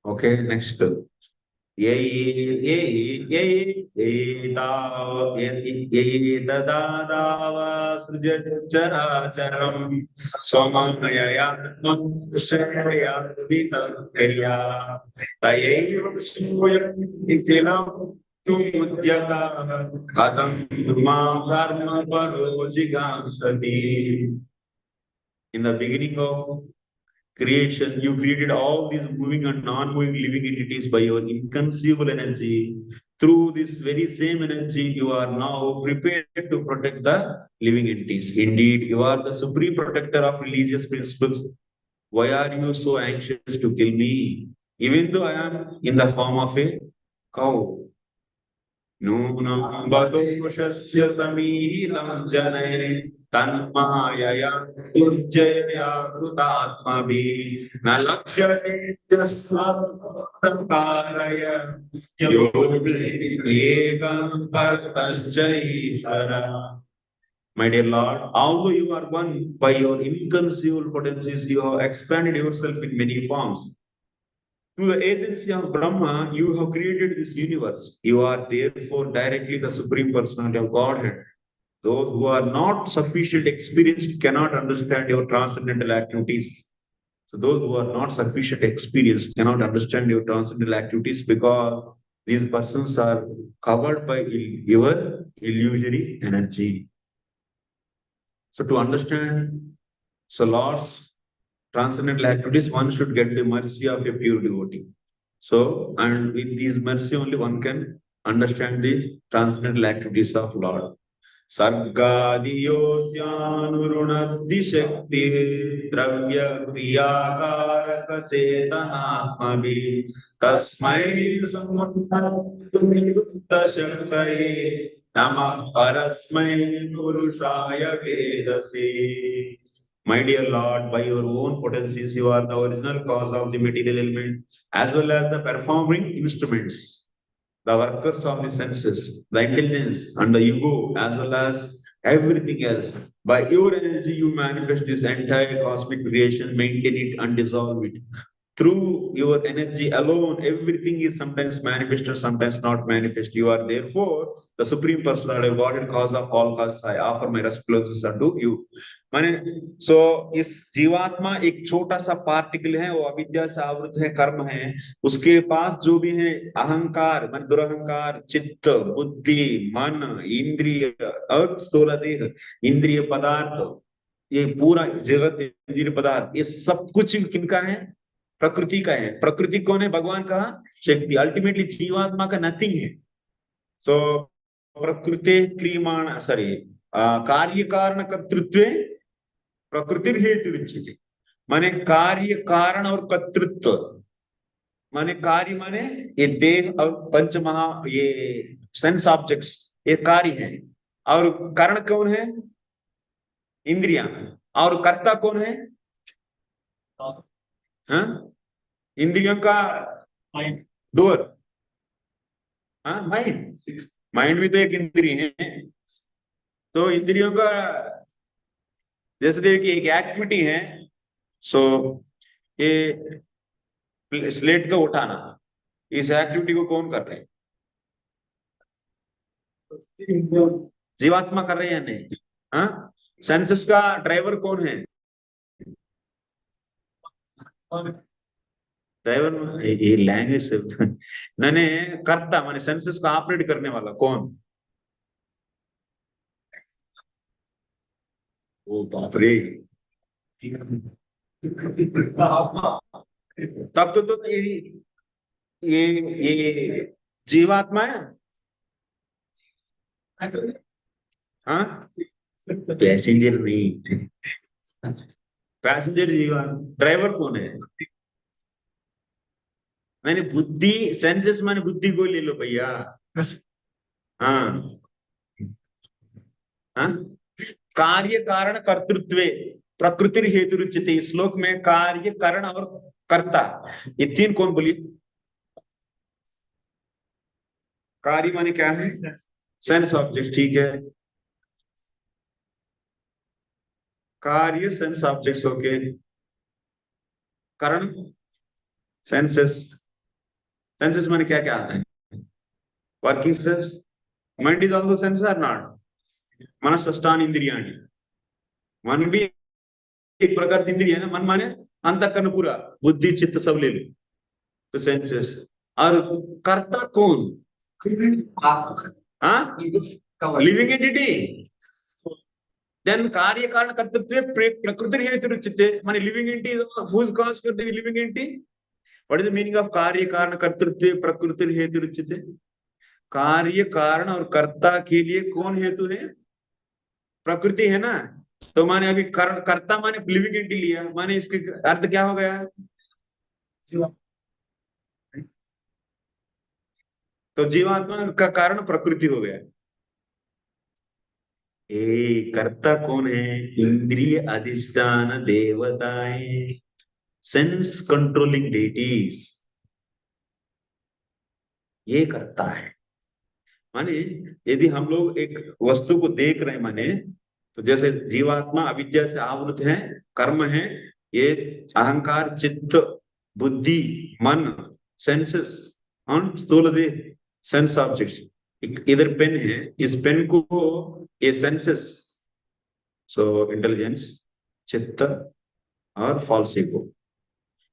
Okay, next. In the beginning of creation. You created all these moving and non-moving living entities by your inconceivable energy. Through this very same energy, you are now prepared to protect the living entities. Indeed, you are the supreme protector of religious principles. Why are you so anxious to kill me? Even though I am in the form of a cow. नूनं बतोषस्य समीलं जनये तन्मायया दुर्जयया कृतात्मभिः न लक्ष्यते यस्मात्कारय योगेकं परतश्च ईश्वरः. My dear Lord, although you are one by your inconceivable potencies, you have expanded yourself in many forms. Through the agency of Brahma, you have created this universe. You are therefore directly the Supreme Personality of Godhead. Those who are not sufficiently experienced cannot understand your transcendental activities. So those who are not sufficiently experienced cannot understand your transcendental activities because these persons are covered by your illusory energy. So to understand Lord's transcendental activities, one should get the mercy of a pure devotee. So, and with these mercy only one can understand the transcendental activities of Lord. Sargadiyosyanurunaddi shakti dravya kriyakaraka chetanatmavi tasmai samunnata shaktaye namah parasmai purushaya vedase. My dear Lord, by your own potencies, you are the original cause of the material element as well as the performing instruments, the workers of the senses, the intelligence and the ego, as well as everything else. By your energy, you manifest this entire cosmic creation, maintain it and dissolve it. Through your energy alone, everything is sometimes manifested, sometimes not manifest. You are therefore the Supreme Personality of God and cause of all causes. I offer my respects unto you. माने इस जीवात्मा एक छोटा सा particle है, वो अविद्या से आवृत है, कर्म है. उसके पास जो भी है अहंकार, मन, दुरहंकार, चित्त, बुद्धि, मन, इंद्रिय और स्थूल देह, इंद्रिय पदार्थ, ये पूरा जगत इंद्रिय पदार्थ, ये सब कुछ किनका है? प्रकृति का है. प्रकृति कौन है? भगवान का शक्ति. अल्टीमेटली जीवात्मा का नथिंग है. सो प्रकृति क्रियमाण कार्य कारण कर्तृत्व प्रकृति हेतु विच्यते. माने कार्य कारण और कर्तृत्व, माने कार्य माने ये देह और पंच महा ये सेंस ऑब्जेक्ट्स, ये कार्य है. और कारण कौन है? इंद्रियां. और कर्ता कौन है? हाँ, इंद्रियों का डोर, हाँ, माइंड. माइंड भी तो एक इंद्रिय है. तो इंद्रियों का जैसे देखिए एक एक्टिविटी है. सो ये स्लेट को उठाना, इस एक्टिविटी को कौन कर रहे हैं? जीवात्मा कर रहे हैं या नहीं? हाँ, सेंसेस का ड्राइवर कौन है? ड्राइवर ये लैंग्वेज मैंने करता माने सेंसेस का ऑपरेट करने वाला कौन? ओ बाप रे. तब तो ये जीवात्मा है. हाँ, पैसेंजर नहीं, पैसेंजर जीवात्मा. ड्राइवर कौन है? मैंने बुद्धि, सेंसेस माने बुद्धि को ले लो भैया. हाँ, हाँ, कार्य कारण कर्तृत्व प्रकृति हेतु रुच्यते. श्लोक में कार्य कारण और कर्ता, ये तीन कौन बोलिए? कार्य माने क्या है? Sense object. ठीक है, कार्य सेंस ऑब्जेक्ट्स. ओके. कारण सेंसेस. सेंसेस माने क्या क्या आता है? Working sense. Mind is also sense are not? मनस्ष्टान इंद्रियाणि. मन भी एक प्रकार से इंद्रिय है ना. मन माने अंतःकरण पूरा, बुद्धि चित्त सब ले लो तो सेंसेस. और कर्ता कौन? हाँ, लिविंग एंटिटी. then कार्य कारण कर्तृत्वे प्रकृति हेतुरुच्यते माने living entity who is caused for the living entity. What is the meaning of कार्य कारण कर्तृत्वे प्रकृति हेतुरुच्यते? कार्य कारण और कर्ता के लिए कौन हेतु है? प्रकृति है ना। तो माने अभी कर्ता माने लिविंग एंटिटी लिया, माने इसके अर्थ क्या हो गया? तो जीवात्मा का कारण प्रकृति हो गया। कर्ता कौन है? इंद्रिय अधिष्ठान देवताएं, सेंस कंट्रोलिंग डेटीज, ये करता है। माने यदि हम लोग एक वस्तु को देख रहे हैं, माने तो जैसे जीवात्मा अविद्या से आवृत है, कर्म है, ये अहंकार, चित्त, बुद्धि, मन, सेंसेस और स्थूल देह, सेंस ऑब्जेक्ट्स। इधर पेन है, इस पेन को ये सेंसेस, सो इंटेलिजेंस, चित्त और फॉल्स ईगो,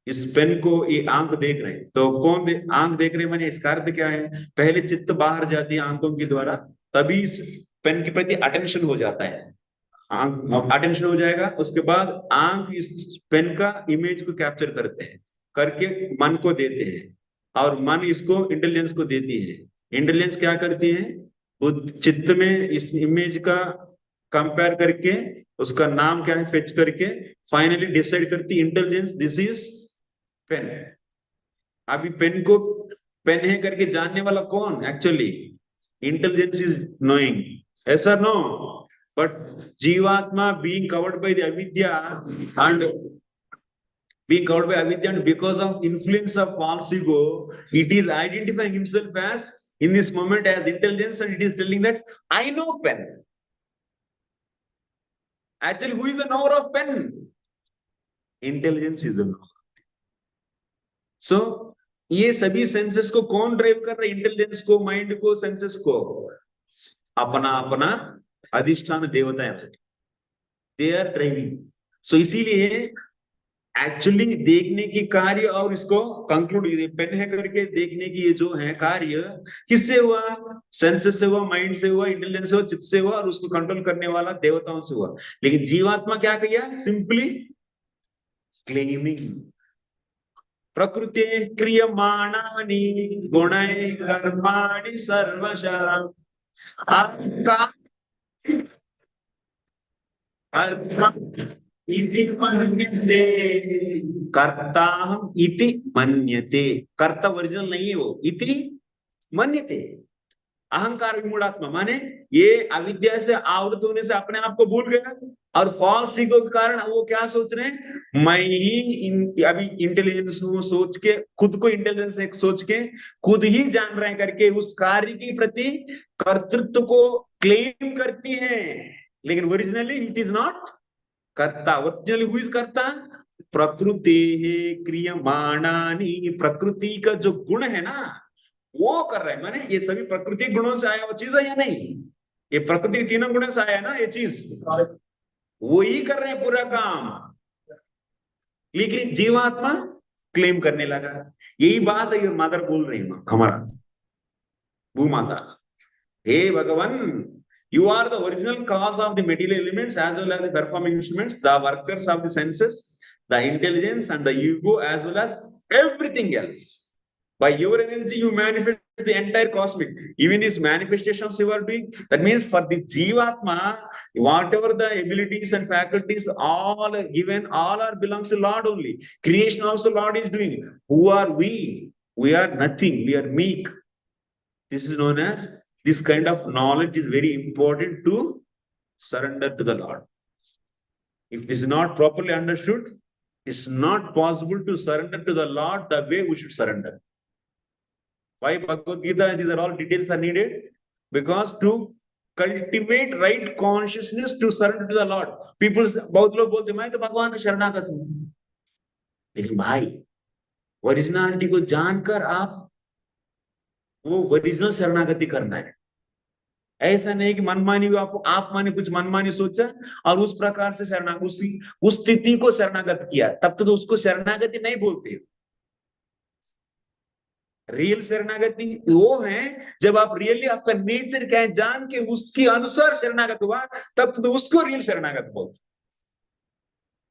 इस पेन को ये आंख देख रहे हैं। तो कौन आंख देख रहे हैं? माने इसका अर्थ क्या है? पहले चित्त बाहर जाती है आंखों के द्वारा, तभी इस पेन के प्रति अटेंशन हो जाता है, अटेंशन हो जाएगा। उसके बाद आंख इस पेन का इमेज को कैप्चर करते हैं, करके मन को देते हैं, और मन इसको इंटेलिजेंस को देती है। इंटेलिजेंस क्या करती है? चित्त में इस इमेज का कंपेयर करके उसका नाम क्या है फेच करके फाइनली डिसाइड करती इंटेलिजेंस, दिस इज पेन। अभी पेन को पेन है करके जानने वाला कौन? एक्चुअली इंटेलिजेंस इज नोइंग, ऐसा नो, बट जीवात्मा बीइंग कवर्ड बाय द अविद्या and being covered by avidya, and because of influence of false ego, it is identifying himself as in this moment as intelligence, and it is telling that I know pen. Actually, who is the knower of pen? Intelligence is the knower. So ये सभी senses को कौन drive कर रहा है? Intelligence को, mind को, senses को अपना अपना अधिष्ठान देवताएं, दे आर ड्राइविंग। सो इसीलिए एक्चुअली देखने की कार्य और इसको कंक्लूड, पेन है करके देखने की ये जो है कार्य किससे हुआ? सेंसेस से हुआ, माइंड से हुआ, इंटेलिजेंस से हुआ, चित्त से हुआ, और उसको कंट्रोल करने वाला देवताओं से हुआ। लेकिन जीवात्मा क्या किया? सिंपली क्लेमिंग प्रकृति क्रियमाणानि गुणैः कर्माणि सर्वशः इति मन्यते, कर्ताहम् इति मन्यते। कर्ता ओरिजिनल नहीं है वो, इति मन्यते। अहंकार विमूढ़ात्मा माने ये अविद्या से आवृत होने से अपने आप को भूल गया, और फॉल्स ईगो के कारण वो क्या सोच रहे हैं? मैं ही अभी इंटेलिजेंस हूं सोच के, खुद को इंटेलिजेंस है सोच के खुद ही जान रहे हैं करके उस कार्य के प्रति कर्तृत्व को क्लेम करती है, लेकिन ओरिजिनली इट इज नॉट कर्ता। ओरिजिनली हु इज कर्ता? प्रकृति क्रियमाणानि, प्रकृति का जो गुण है ना वो कर रहे हैं। माने ये सभी प्रकृति गुणों से आया वो चीज है या नहीं? ये प्रकृति तीनों गुणों से आया है ना ये चीज, वो ही कर रहे हैं पूरा काम, लेकिन जीवात्मा क्लेम करने लगा। यही बात है, ये मदर बोल रही हूं हमारा भूमाता, हे भगवान, you are the original cause of the material elements as well as the performing instruments, the workers of the senses, the intelligence and the ego, as well as everything else. By your energy you manifest the entire cosmic, even these manifestations you are doing. That means for the jivatma, whatever the abilities and faculties all are given, all are belongs to Lord only. Creation also Lord is doing. Who are we? We are nothing, we are meek. This is known as, this kind of knowledge is very important to surrender to the Lord. If this is not properly understood, it's not possible to surrender to the Lord the way we should surrender. Why Bhagavad Gita? These are all details are needed, because to cultivate right consciousness to surrender to the Lord. People, बहुत लोग बोलते मैं तो भगवान का शरणागत हूं, लेकिन भाई ओरिजिनलिटी को जानकर आप वो ओरिजिनल शरणागति करना है। ऐसा नहीं कि मनमानी आप माने कुछ मनमानी सोचा और उस प्रकार से उस स्थिति को शरणागत किया, तब तो उसको शरणागति नहीं बोलते। रियल शरणागति वो है जब आप रियली आपका नेचर क्या है जान के उसके अनुसार शरणागत हुआ, तब तो उसको रियल शरणागत बोलते।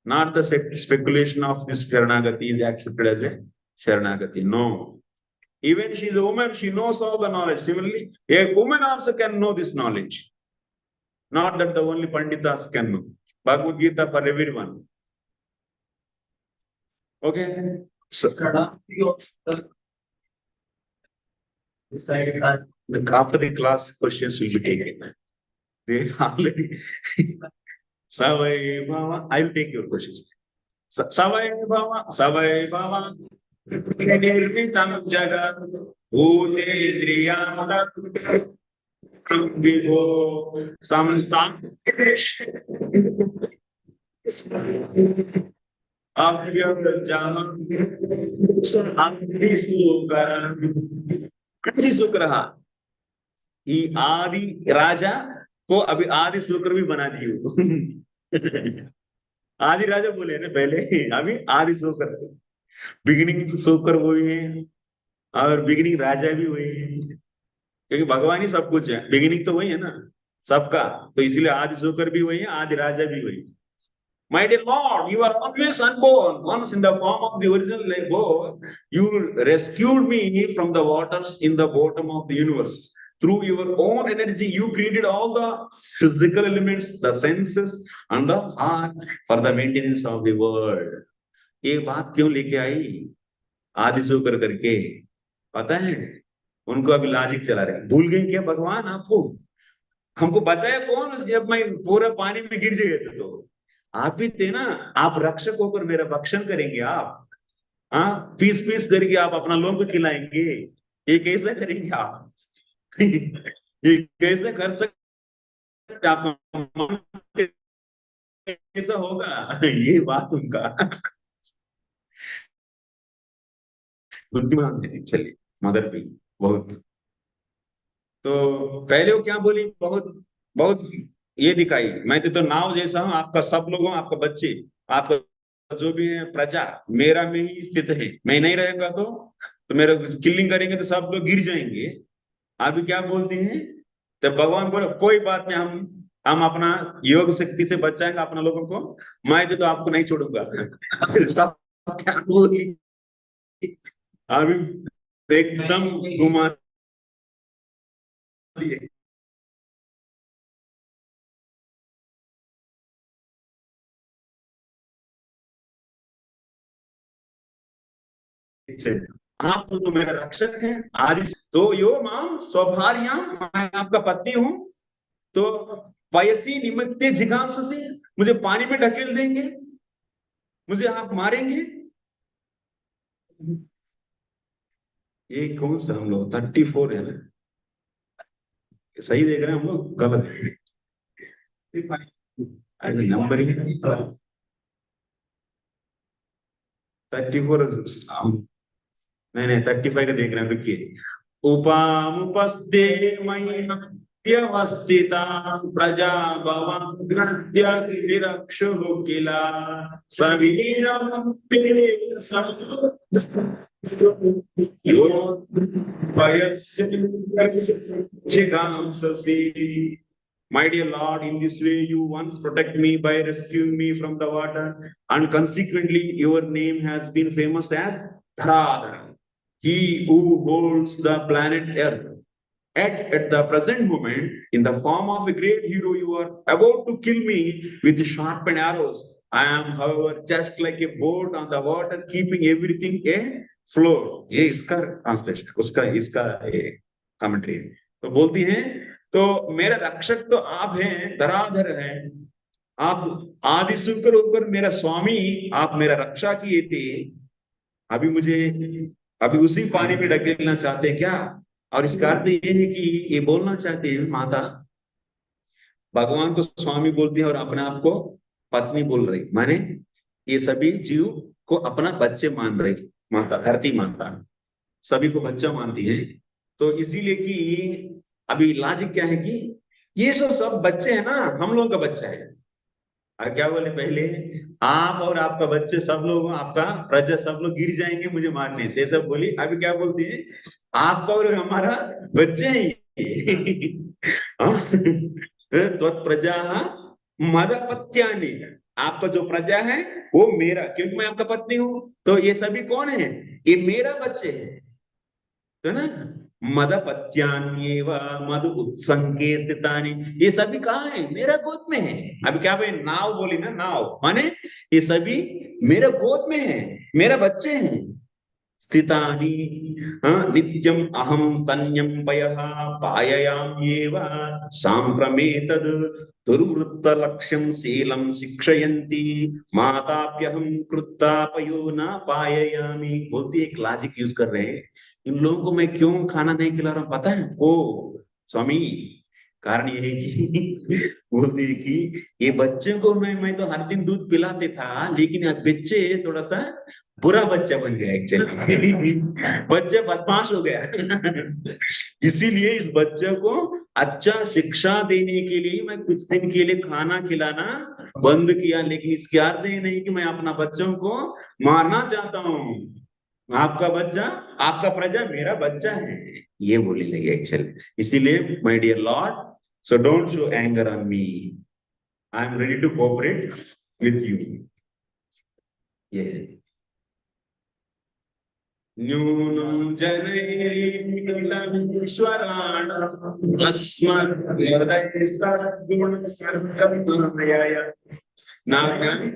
Not the speculation of this शरणागति इज एक्सेप्टेड एज ए शरणागति, no. Even she is a woman, she knows all the knowledge. Similarly, a woman also can know this knowledge. Not that the only Panditas can know. Bhagavad Gita for everyone. Okay? So, after the class, questions will be taken. They already. Vaibhava. I will take your questions. Vaibhava. Vaibhava. निर्मितं जगत् भूतेन्द्रियाणं विभो शुक्र आदि राजा को अभी आदि शुक्र भी बना दिए। आदि राजा बोले ना पहले, अभी आदि शुक्र, बिगिनिंग शुक्र वही है और बिगिनिंग राजा भी वही है, क्योंकि भगवान ही सब कुछ है, बिगिनिंग तो वही है ना सबका, तो इसलिए आदि शुक्र भी वही है, आदि राजा भी वही है। My dear Lord, you are always unborn. Once in the form of the original like God, you rescued me from the waters in the bottom of the universe. Through your own energy, you created all the physical elements, the senses, and the heart for the maintenance of the world. ये बात क्यों लेके आई आदि शुक्र करके, पता है उनको अभी लॉजिक चला रहे, भूल गए क्या भगवान आपको, हमको बचाया कौन जब मैं पूरा पानी में गिर गए थे, तो आप भी थे ना, आप रक्षक होकर मेरा भक्षण करेंगे, आप हाँ पीस पीस करके आप अपना लोगों को खिलाएंगे, ये कैसे करेंगे आप? ये कैसे कर सकते आप, कैसा होगा ये बात उनका बुद्धिमान है। चलिए मदर भी बहुत, तो पहले वो क्या बोली, बहुत बहुत ये दिखाई, मैं तो नाव जैसा हूँ, आपका सब लोगों, आपका बच्चे, आपका जो भी है प्रजा मेरा में ही स्थित है, मैं नहीं रहेगा तो मेरा किलिंग करेंगे तो सब लोग गिर जाएंगे। अभी क्या बोलते हैं, तो भगवान बोले कोई बात नहीं, हम अपना योग शक्ति से बचाएंगे अपना लोगों को, मैं तो आपको नहीं छोड़ूंगा। तब क्या बोली, अभी एकदम घुमा दिए। आप तो मेरा रक्षक हैं आदि, तो यो माम स्वभार्या, मैं आपका पत्नी हूं, तो पयसी निमित्ते जिगांस से मुझे पानी में ढकेल देंगे, मुझे आप मारेंगे। ये कौन सा हम लोग 34 है ना, सही देख रहे हैं हम लोग, गलत नंबर ही 34, नहीं 35 का देख रहे हैं, रुकिए। उपामुपस्ते मयि व्यवस्थिता प्रजा भवन्ग्रद्य निरक्षुः किला सवीरं ते यो भयस्य जिगांससि। My dear Lord, in this way you once protect me by rescuing me from the water, and consequently your name has been famous as Dharadhara, he who holds the planet Earth. At the present moment, in the form of a great hero, you are about to kill me with sharpened arrows. I am, however, just like a boat on the water, keeping everything afloat. ये इसका translation, उसका इसका commentary. तो बोलती हैं, तो मेरा रक्षक तो आप हैं, धराधर हैं, आप आदि शुक्र होकर मेरा स्वामी, आप मेरा रक्षा किए थे, अभी मुझे अभी उसी पानी में ढकेलना चाहते हैं क्या? और इसका अर्थ ये है कि ये बोलना चाहते हैं माता भगवान को स्वामी बोलती है और अपने आप को पत्नी बोल रही, माने ये सभी जीव को अपना बच्चे मान रही, माता धरती माता सभी को बच्चा मानती है। तो इसीलिए कि अभी लॉजिक क्या है कि ये सब बच्चे हैं ना, हम लोगों का बच्चा है, और क्या बोले पहले, आप और आपका बच्चे सब लोग, आपका प्रजा सब लोग गिर जाएंगे मुझे मारने से, ये सब बोली। अभी क्या बोलती है, आपका और हमारा बच्चे ही प्रजा मदपत्यानि, आपका जो प्रजा है वो मेरा, क्योंकि मैं आपका पत्नी हूं, तो ये सभी कौन है, ये मेरा बच्चे है, तो ना मदपत्यान्येव मद उत्संगे स्थितानि, ये सभी कहाँ है, मेरा गोद में है। अभी क्या भाई नाव बोली ना, नाव माने ये सभी मेरे गोद में है, मेरा बच्चे हैं। स्थितानि नित्यम अहम स्तन्यम पयः पाययाम्येव साम्प्रमेतद् दुर्वृत्त लक्ष्यम शीलम शिक्षयन्ति माताप्यहम कृत्तापयो न पाययामि। बोलती एक लॉजिक यूज कर रहे हैं, इन लोगों को मैं क्यों खाना नहीं खिला रहा हूं पता है को स्वामी, कारण यही कि बोलती है कि ये बच्चे को मैं तो हर दिन दूध पिलाते था, लेकिन अब बच्चे थोड़ा सा बुरा बच्चा बन गया एक्चुअली बच्चा बदमाश हो गया इसीलिए इस बच्चे को अच्छा शिक्षा देने के लिए मैं कुछ दिन के लिए खाना खिलाना बंद किया, लेकिन इसके अर्थ ये नहीं कि मैं अपना बच्चों को मारना चाहता हूँ। आपका बच्चा, आपका प्रजा मेरा बच्चा है, ये बोलने लगे एक्चुअली। इसीलिए my dear lord, so don't show anger on me, I am ready to cooperate with you. ये न्यूनं जनैरीश्वराण अस्मद्गुणसर्गमय नारायणे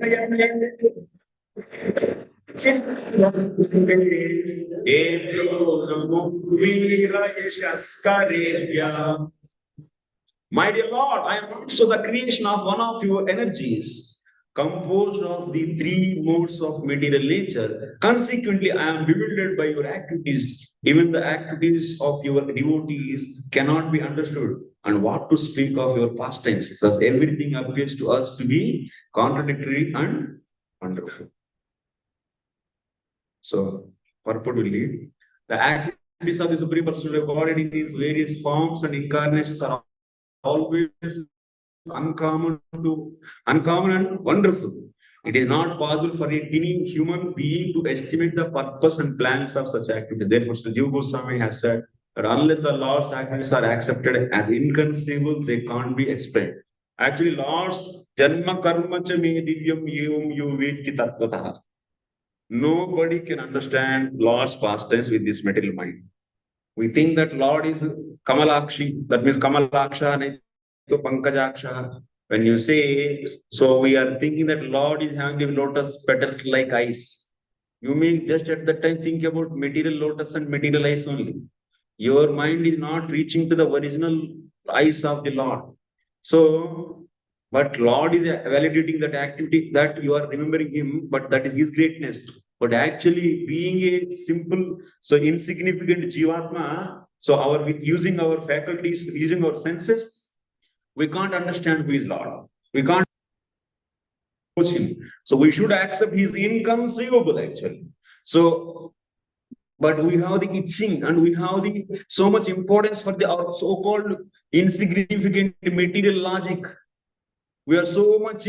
My dear Lord, I am also the creation of one of your energies, composed of the three modes of material nature. Consequently, I am bewildered by your activities. Even the activities of your devotees cannot be understood. And what to speak of your pastimes? Thus, everything appears to us to be contradictory and wonderful. So, purportedly, the activities of the Supreme Personality of Godhead in these various forms and incarnations are always uncommon and wonderful. It is not possible for a tiny human being to estimate the purpose and plans of such activities. Therefore, Sri Jiva Goswami has said that unless the Lord's activities are accepted as inconceivable, they can't be explained. Actually, Lord's janma karma cha me divyam yevam yo veti tattvataha. Nobody can understand Lord's pastimes with this material mind. We think that Lord is Kamalakshi, that means Kamalaksha, to Pankajaksha. When you say, so we are thinking that Lord is having the lotus petals like ice. You may just at that time think about material lotus and material ice only. Your mind is not reaching to the original eyes of the Lord. So, but Lord is validating that activity that you are remembering Him, but that is His greatness. But actually, being a simple, so insignificant Jivatma, so our with using our faculties, using our senses, we can't understand who is Lord. We can't approach Him. So we should accept He is inconceivable actually. So, but we have the itching and we have the so much importance for the our so-called insignificant material logic. We are so much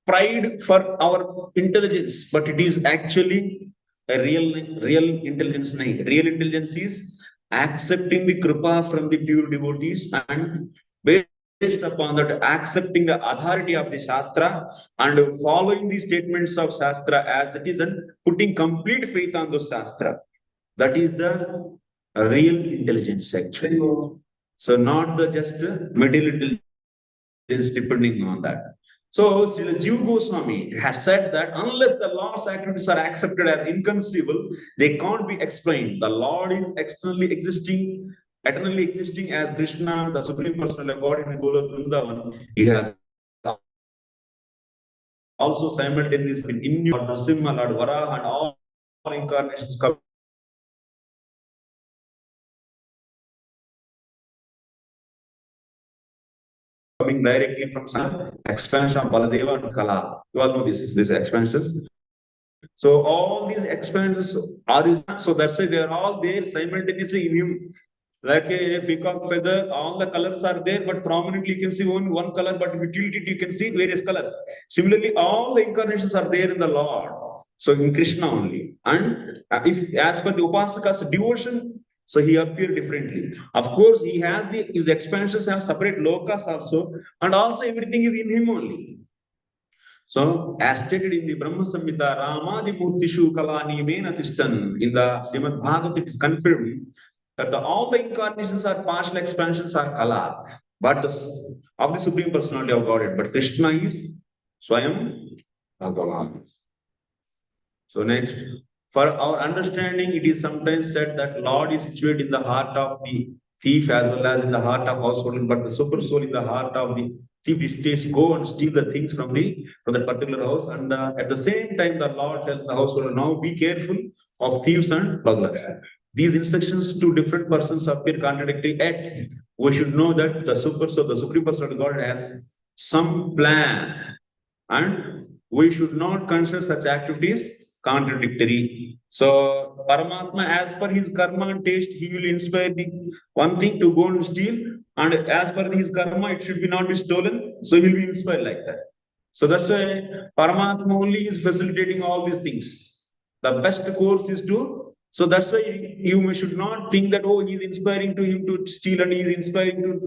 pride for our intelligence, but it is actually a real intelligence. Real intelligence is accepting the kripa from the pure devotees and based upon that accepting the authority of the Shastra and following the statements of Shastra as it is and putting complete faith on the Shastra. That is the real intelligence actually. So not the just material intelligence depending on that. So Jiva Goswami has said that unless the Lord's activities are accepted as inconceivable, they can't be explained. The Lord is externally existing, eternally existing as Krishna, the Supreme Personality of God in Gola Vrindavan. He has also simultaneously in Lord Narasimha, Lord Varaha, and all incarnations coming directly from some expansion of Baladeva and Kala. You all know these expansions. So all these expansions are so that's why they are all there simultaneously in him. Like a peacock feather, all the colors are there, but prominently you can see only one color, but if you tilt it, you can see various colors. Similarly, all the incarnations are there in the Lord. So in Krishna only. And if as per the Upasaka's devotion, so he appeared differently. Of course, he has his expansions have separate lokas also, and also everything is in him only. So, as stated in the Brahma Samhita, Ramadi Murtishu Kalani Menatistan, in the Srimad Bhagavatam, it is confirmed that all the incarnations are partial expansions are Kala, but of the Supreme Personality of Godhead. But Krishna is Swayam Bhagavan. So, next, for our understanding, it is sometimes said that Lord is situated in the heart of the thief as well as in the heart of household, but the super soul in the heart of the thief is go and steal the things from that particular house. And at the same time, the Lord tells the householder, now be careful of thieves and burglars. These instructions to different persons appear contradictory, yet we should know that the super soul, the supreme person of God, has some plan, and we should not consider such activities contradictory. So, Paramatma, as per his karma and taste, he will inspire the one thing to go and steal, and as per his karma, it should be not be stolen. So, he will be inspired like that. So, that's why Paramatma only is facilitating all these things. The best course is to. So, that's why you should not think that, oh, he's inspiring to him to steal and he's inspiring to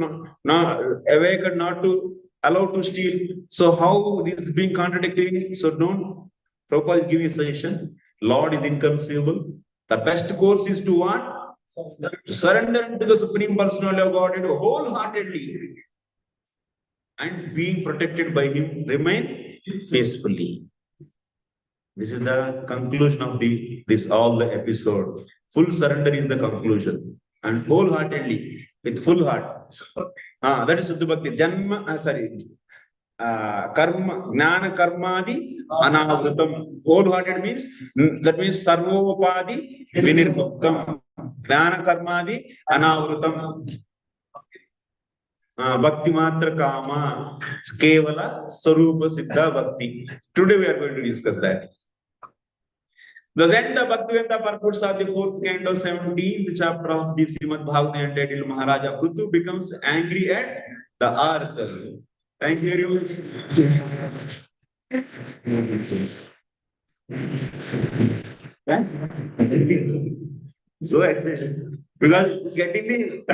not awake and not to allowed to steal. So how this is being contradictory? So don't. Prabhupada is giving a suggestion. Lord is inconceivable. The best course is to what? To surrender to the Supreme Personality of Godhead wholeheartedly and being protected by Him, remain peacefully. This is the conclusion of this all the episode. Full surrender is the conclusion, and wholeheartedly with full heart. That is Shuddha Bhakti. Karma, Gnana Karmadi, Anavrutam. Wholehearted means, that means Sarvopadi, Vinirmuktam. Gnana Karmadi, Anavrutam. Bhakti Matra Kama, Kevala, Sarupa Siddha Bhakti. Today we are going to discuss that. The end of Bhaktivedanta purports of the 4th canto, 17th chapter of the Srimad Bhagavatam entitled Maharaja PRthu becomes angry at the earth. Thank you very much. So excited. Because it's getting the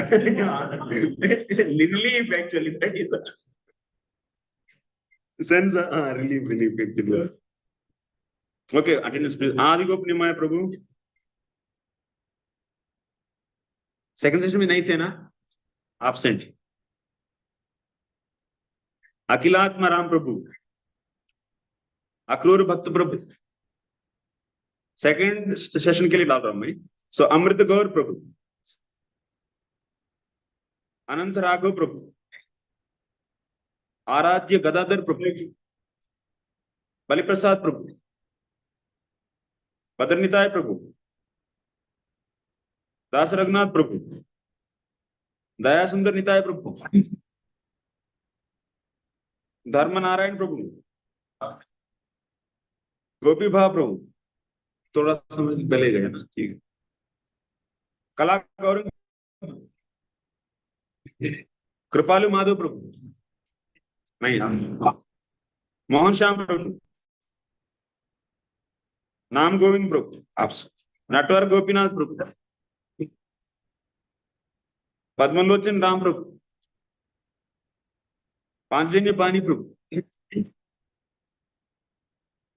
relief actually. That is a sense of relief actually. Okay, attendance please. Adi Gopnimaya Prabhu. Second session में नहीं थे ना? Absent. Akilatma Ram Prabhu. Akrur Bhakt Prabhu. Second session के लिए डाल रहा हूं मैं. So Amrit Gaur Prabhu. Anant Raghav Prabhu. Aradhya Gadadhar Prabhu. Bali Prasad Prabhu. Badrnitai Prabhu. Das Raghunath Prabhu. Daya Sundar Nitai Prabhu. Dharma Narayan Prabhu. Gopi Bha Prabhu. थोड़ा समझ पहले गया ना, ठीक है. कला गौरंग, कृपालु माधव प्रभु, नहीं, मोहन श्याम प्रभु, नाम गोविंद प्रभु, आप नटवर गोपीनाथ प्रभु, पद्मलोचन राम प्रभु, पांचजन्य पानी प्रभु,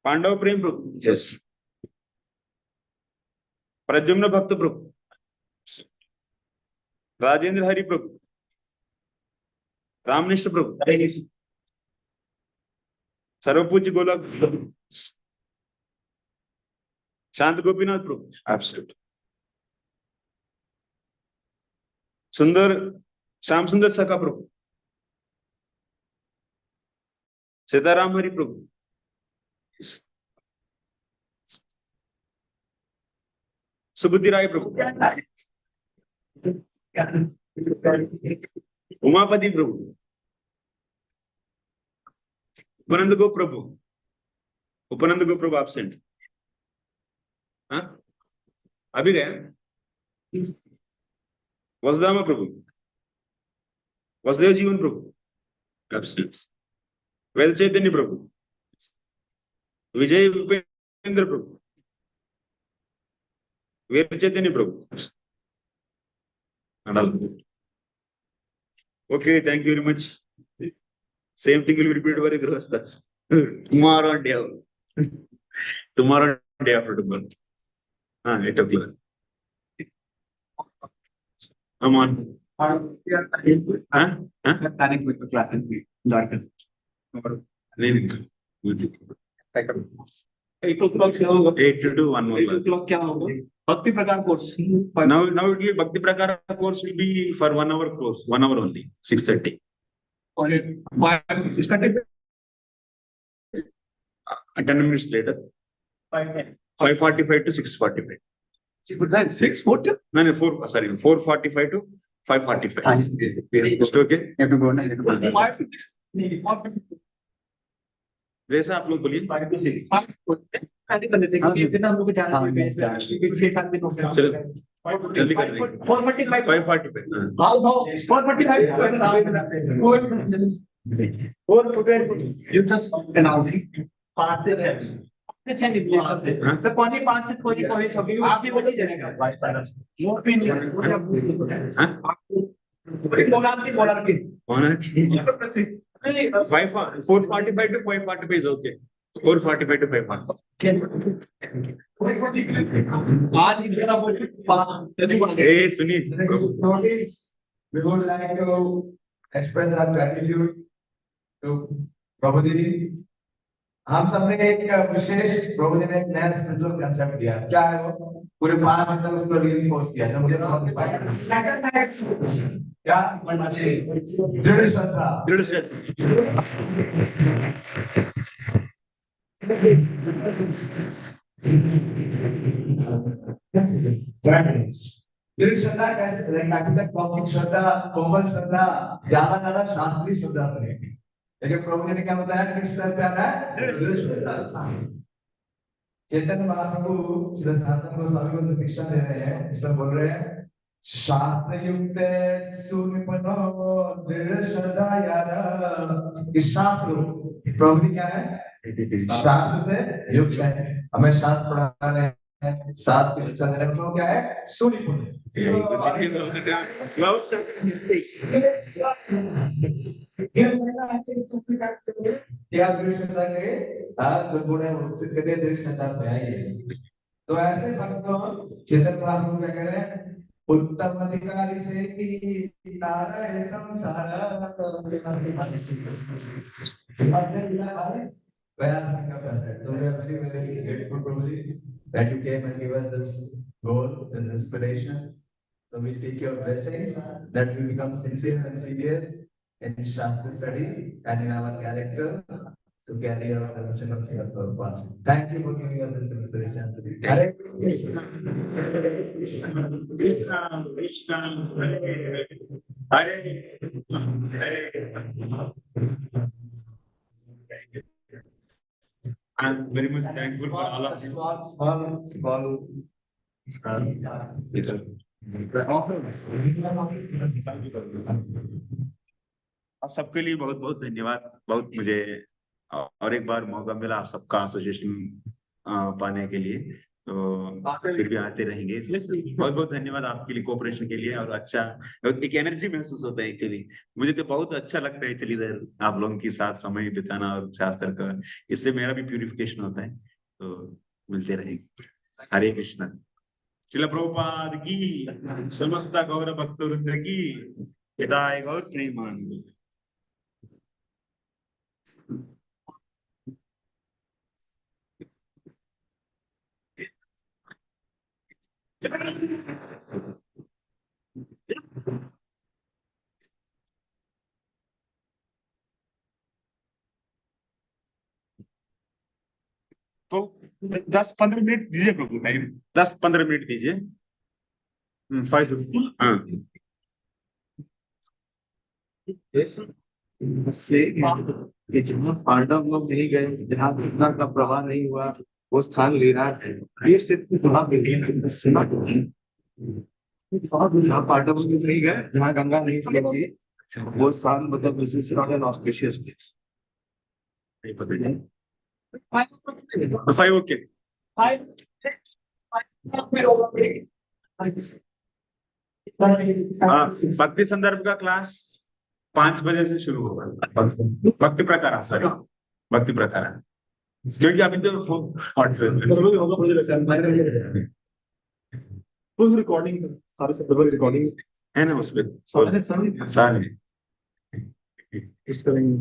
पांडव प्रेम प्रभु, यस, प्रद्युम्न भक्त प्रभु, राजेंद्र हरि प्रभु, रामनिष्ठ प्रभु, सर्वपूज्य गोलक प्रभु, शांत गोपीनाथ प्रभु, एब्सोल्यूट, सुंदर श्याम सुंदर सखा प्रभु, सीताराम हरि प्रभु, सुबुद्धि राय प्रभु, उमापति प्रभु, उपनंद गो प्रभु, उपनंद गो प्रभु एब्सेंट. हाँ, अभी गया. वसुदामा प्रभु, वसुदेव जीवन प्रभु, वेल Chaitanya Prabhu, Vijay Upendra Prabhu, Vir Chaitanya Prabhu. Okay, thank you very much. Same thing will be repeated by the Grihasthas. Tomorrow and day after. Tomorrow and day after tomorrow. 8 o'clock. Come on. Planning with the class and Darken. 8 o'clock क्या होगा? 8 to 1 8 o'clock क्या होगा? भक्ति प्रकार course. Now it will be Bhakti Prakara course will be for 1 hour course, 1 hour only, 6:30. 10 minutes later. 5:45 to 6:45. 6:40? No, 4:45 to 5:45. Is it okay? You have to go now. जैसा आप लोग बोलिए. 5 to 6. चलो जल्दी कर देंगे. 5:45. You just announce. 5 से 7. तो पौने 5 से थोड़ी कॉलेज होगी उसकी वजह से नहीं 4:45 to 5:45 is okay. 4:45 to 5:45. आज की जगह Hey, सुनिए. Notice, we would like to express our gratitude to प्रभु जी. हम सबने एक विशेष प्रभु जी ने एक नया स्पिरिचुअल कंसेप्ट दिया. क्या है वो? पूरे 5 दिन तक उसको रीइंफोर्स किया जो मुझे बहुत इंस्पायर किया. क्या? दृढ़ श्रद्धा. दृढ़ श्रद्धा. दृढ़ श्रद्धा कैसे? अभी तक लौकिक श्रद्धा, कोमल श्रद्धा, ज्यादा शास्त्रीय श्रद्धा से नहीं थी. लेकिन प्रभु जी ने क्या बताया? किस स्तर पे आना है? चैतन्य महाप्रभु श्री सनातन गोस्वामी को जो शिक्षा दे रहे हैं, इसमें बोल रहे हैं शास्त्र युक्त सुनिपुनो दृढ़ श्रद्धा यार. इस शास्त्र प्रभु जी क्या है? शास्त्र से युक्त है. हमें शास्त्र पढ़ा रहे हैं, शास्त्र की शिक्षा दे रहे हैं. उसमें क्या है? सुनिपुन. क्या दृश्यता के जो गुण है वो सिद्ध करके दृश्यता पे आई है. तो ऐसे भक्तों चैतन्य महाप्रभु क्या कह रहे हैं? उत्तम अधिकारी से की तारा है संसार. So we are very grateful Prabhuji that you came and gave us this goal, this inspiration. So we seek your blessings that we become sincere and serious in Shastra study and in our character to carry our mission of your purpose. Thank you for giving us this inspiration. Hare Krishna, Hare Krishna, Krishna Krishna, Hare Hare, Hare Hare. I'm very much thankful for all of you. Small. Yes, sir. आप सबके लिए बहुत बहुत धन्यवाद. बहुत मुझे और एक बार मौका मिला आप सबका एसोसिएशन पाने के लिए, तो फिर भी आते रहेंगे. बहुत बहुत धन्यवाद आपके लिए, कोऑपरेशन के लिए. और अच्छा एक एनर्जी महसूस होता है एक्चुअली. मुझे तो बहुत अच्छा लगता है एक्चुअली इधर आप लोगों के साथ समय बिताना और शास्त्र का. इससे मेरा भी प्यूरिफिकेशन होता है. तो मिलते रहेंगे. हरे कृष्णा. श्रील प्रभुपाद की, समस्त गौर भक्त वृंद की, हिताय गौर प्रेमानंद. तो 10-15 मिनट दीजिए प्रभु, टाइम 10-15 मिनट दीजिए. 5:50. हाँ कि जहाँ पांडव लोग नहीं गए, जहाँ गंगा का प्रवाह नहीं हुआ, वो स्थान ले रहा है. ये स्थिति वहां पे सुना. जहाँ पार्ट ऑफ नहीं गए, जहाँ गंगा नहीं चलेगी, वो स्थान मतलब this is not an auspicious place. Five okay. भक्ति संदर्भ का क्लास 5 बजे से शुरू होगा। भक्ति प्रकार, सॉरी, भक्ति प्रकार, क्योंकि अभी तो फुल रिकॉर्डिंग, सारे सब रिकॉर्डिंग है ना उसमें सारे सारे। इस करेंगे।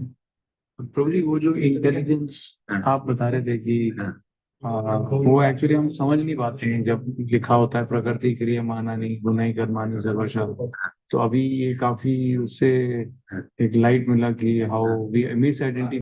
प्रभु जी, वो जो इंटेलिजेंस हाँ। आप बता रहे थे कि हाँ। वो एक्चुअली हम समझ नहीं पाते हैं जब लिखा होता है प्रकृति क्रिया माना नहीं गुनाई कर्मानि सर्वशः। तो अभी ये काफी उससे एक लाइट मिला कि हाउ वी मिस आइडेंटिफाई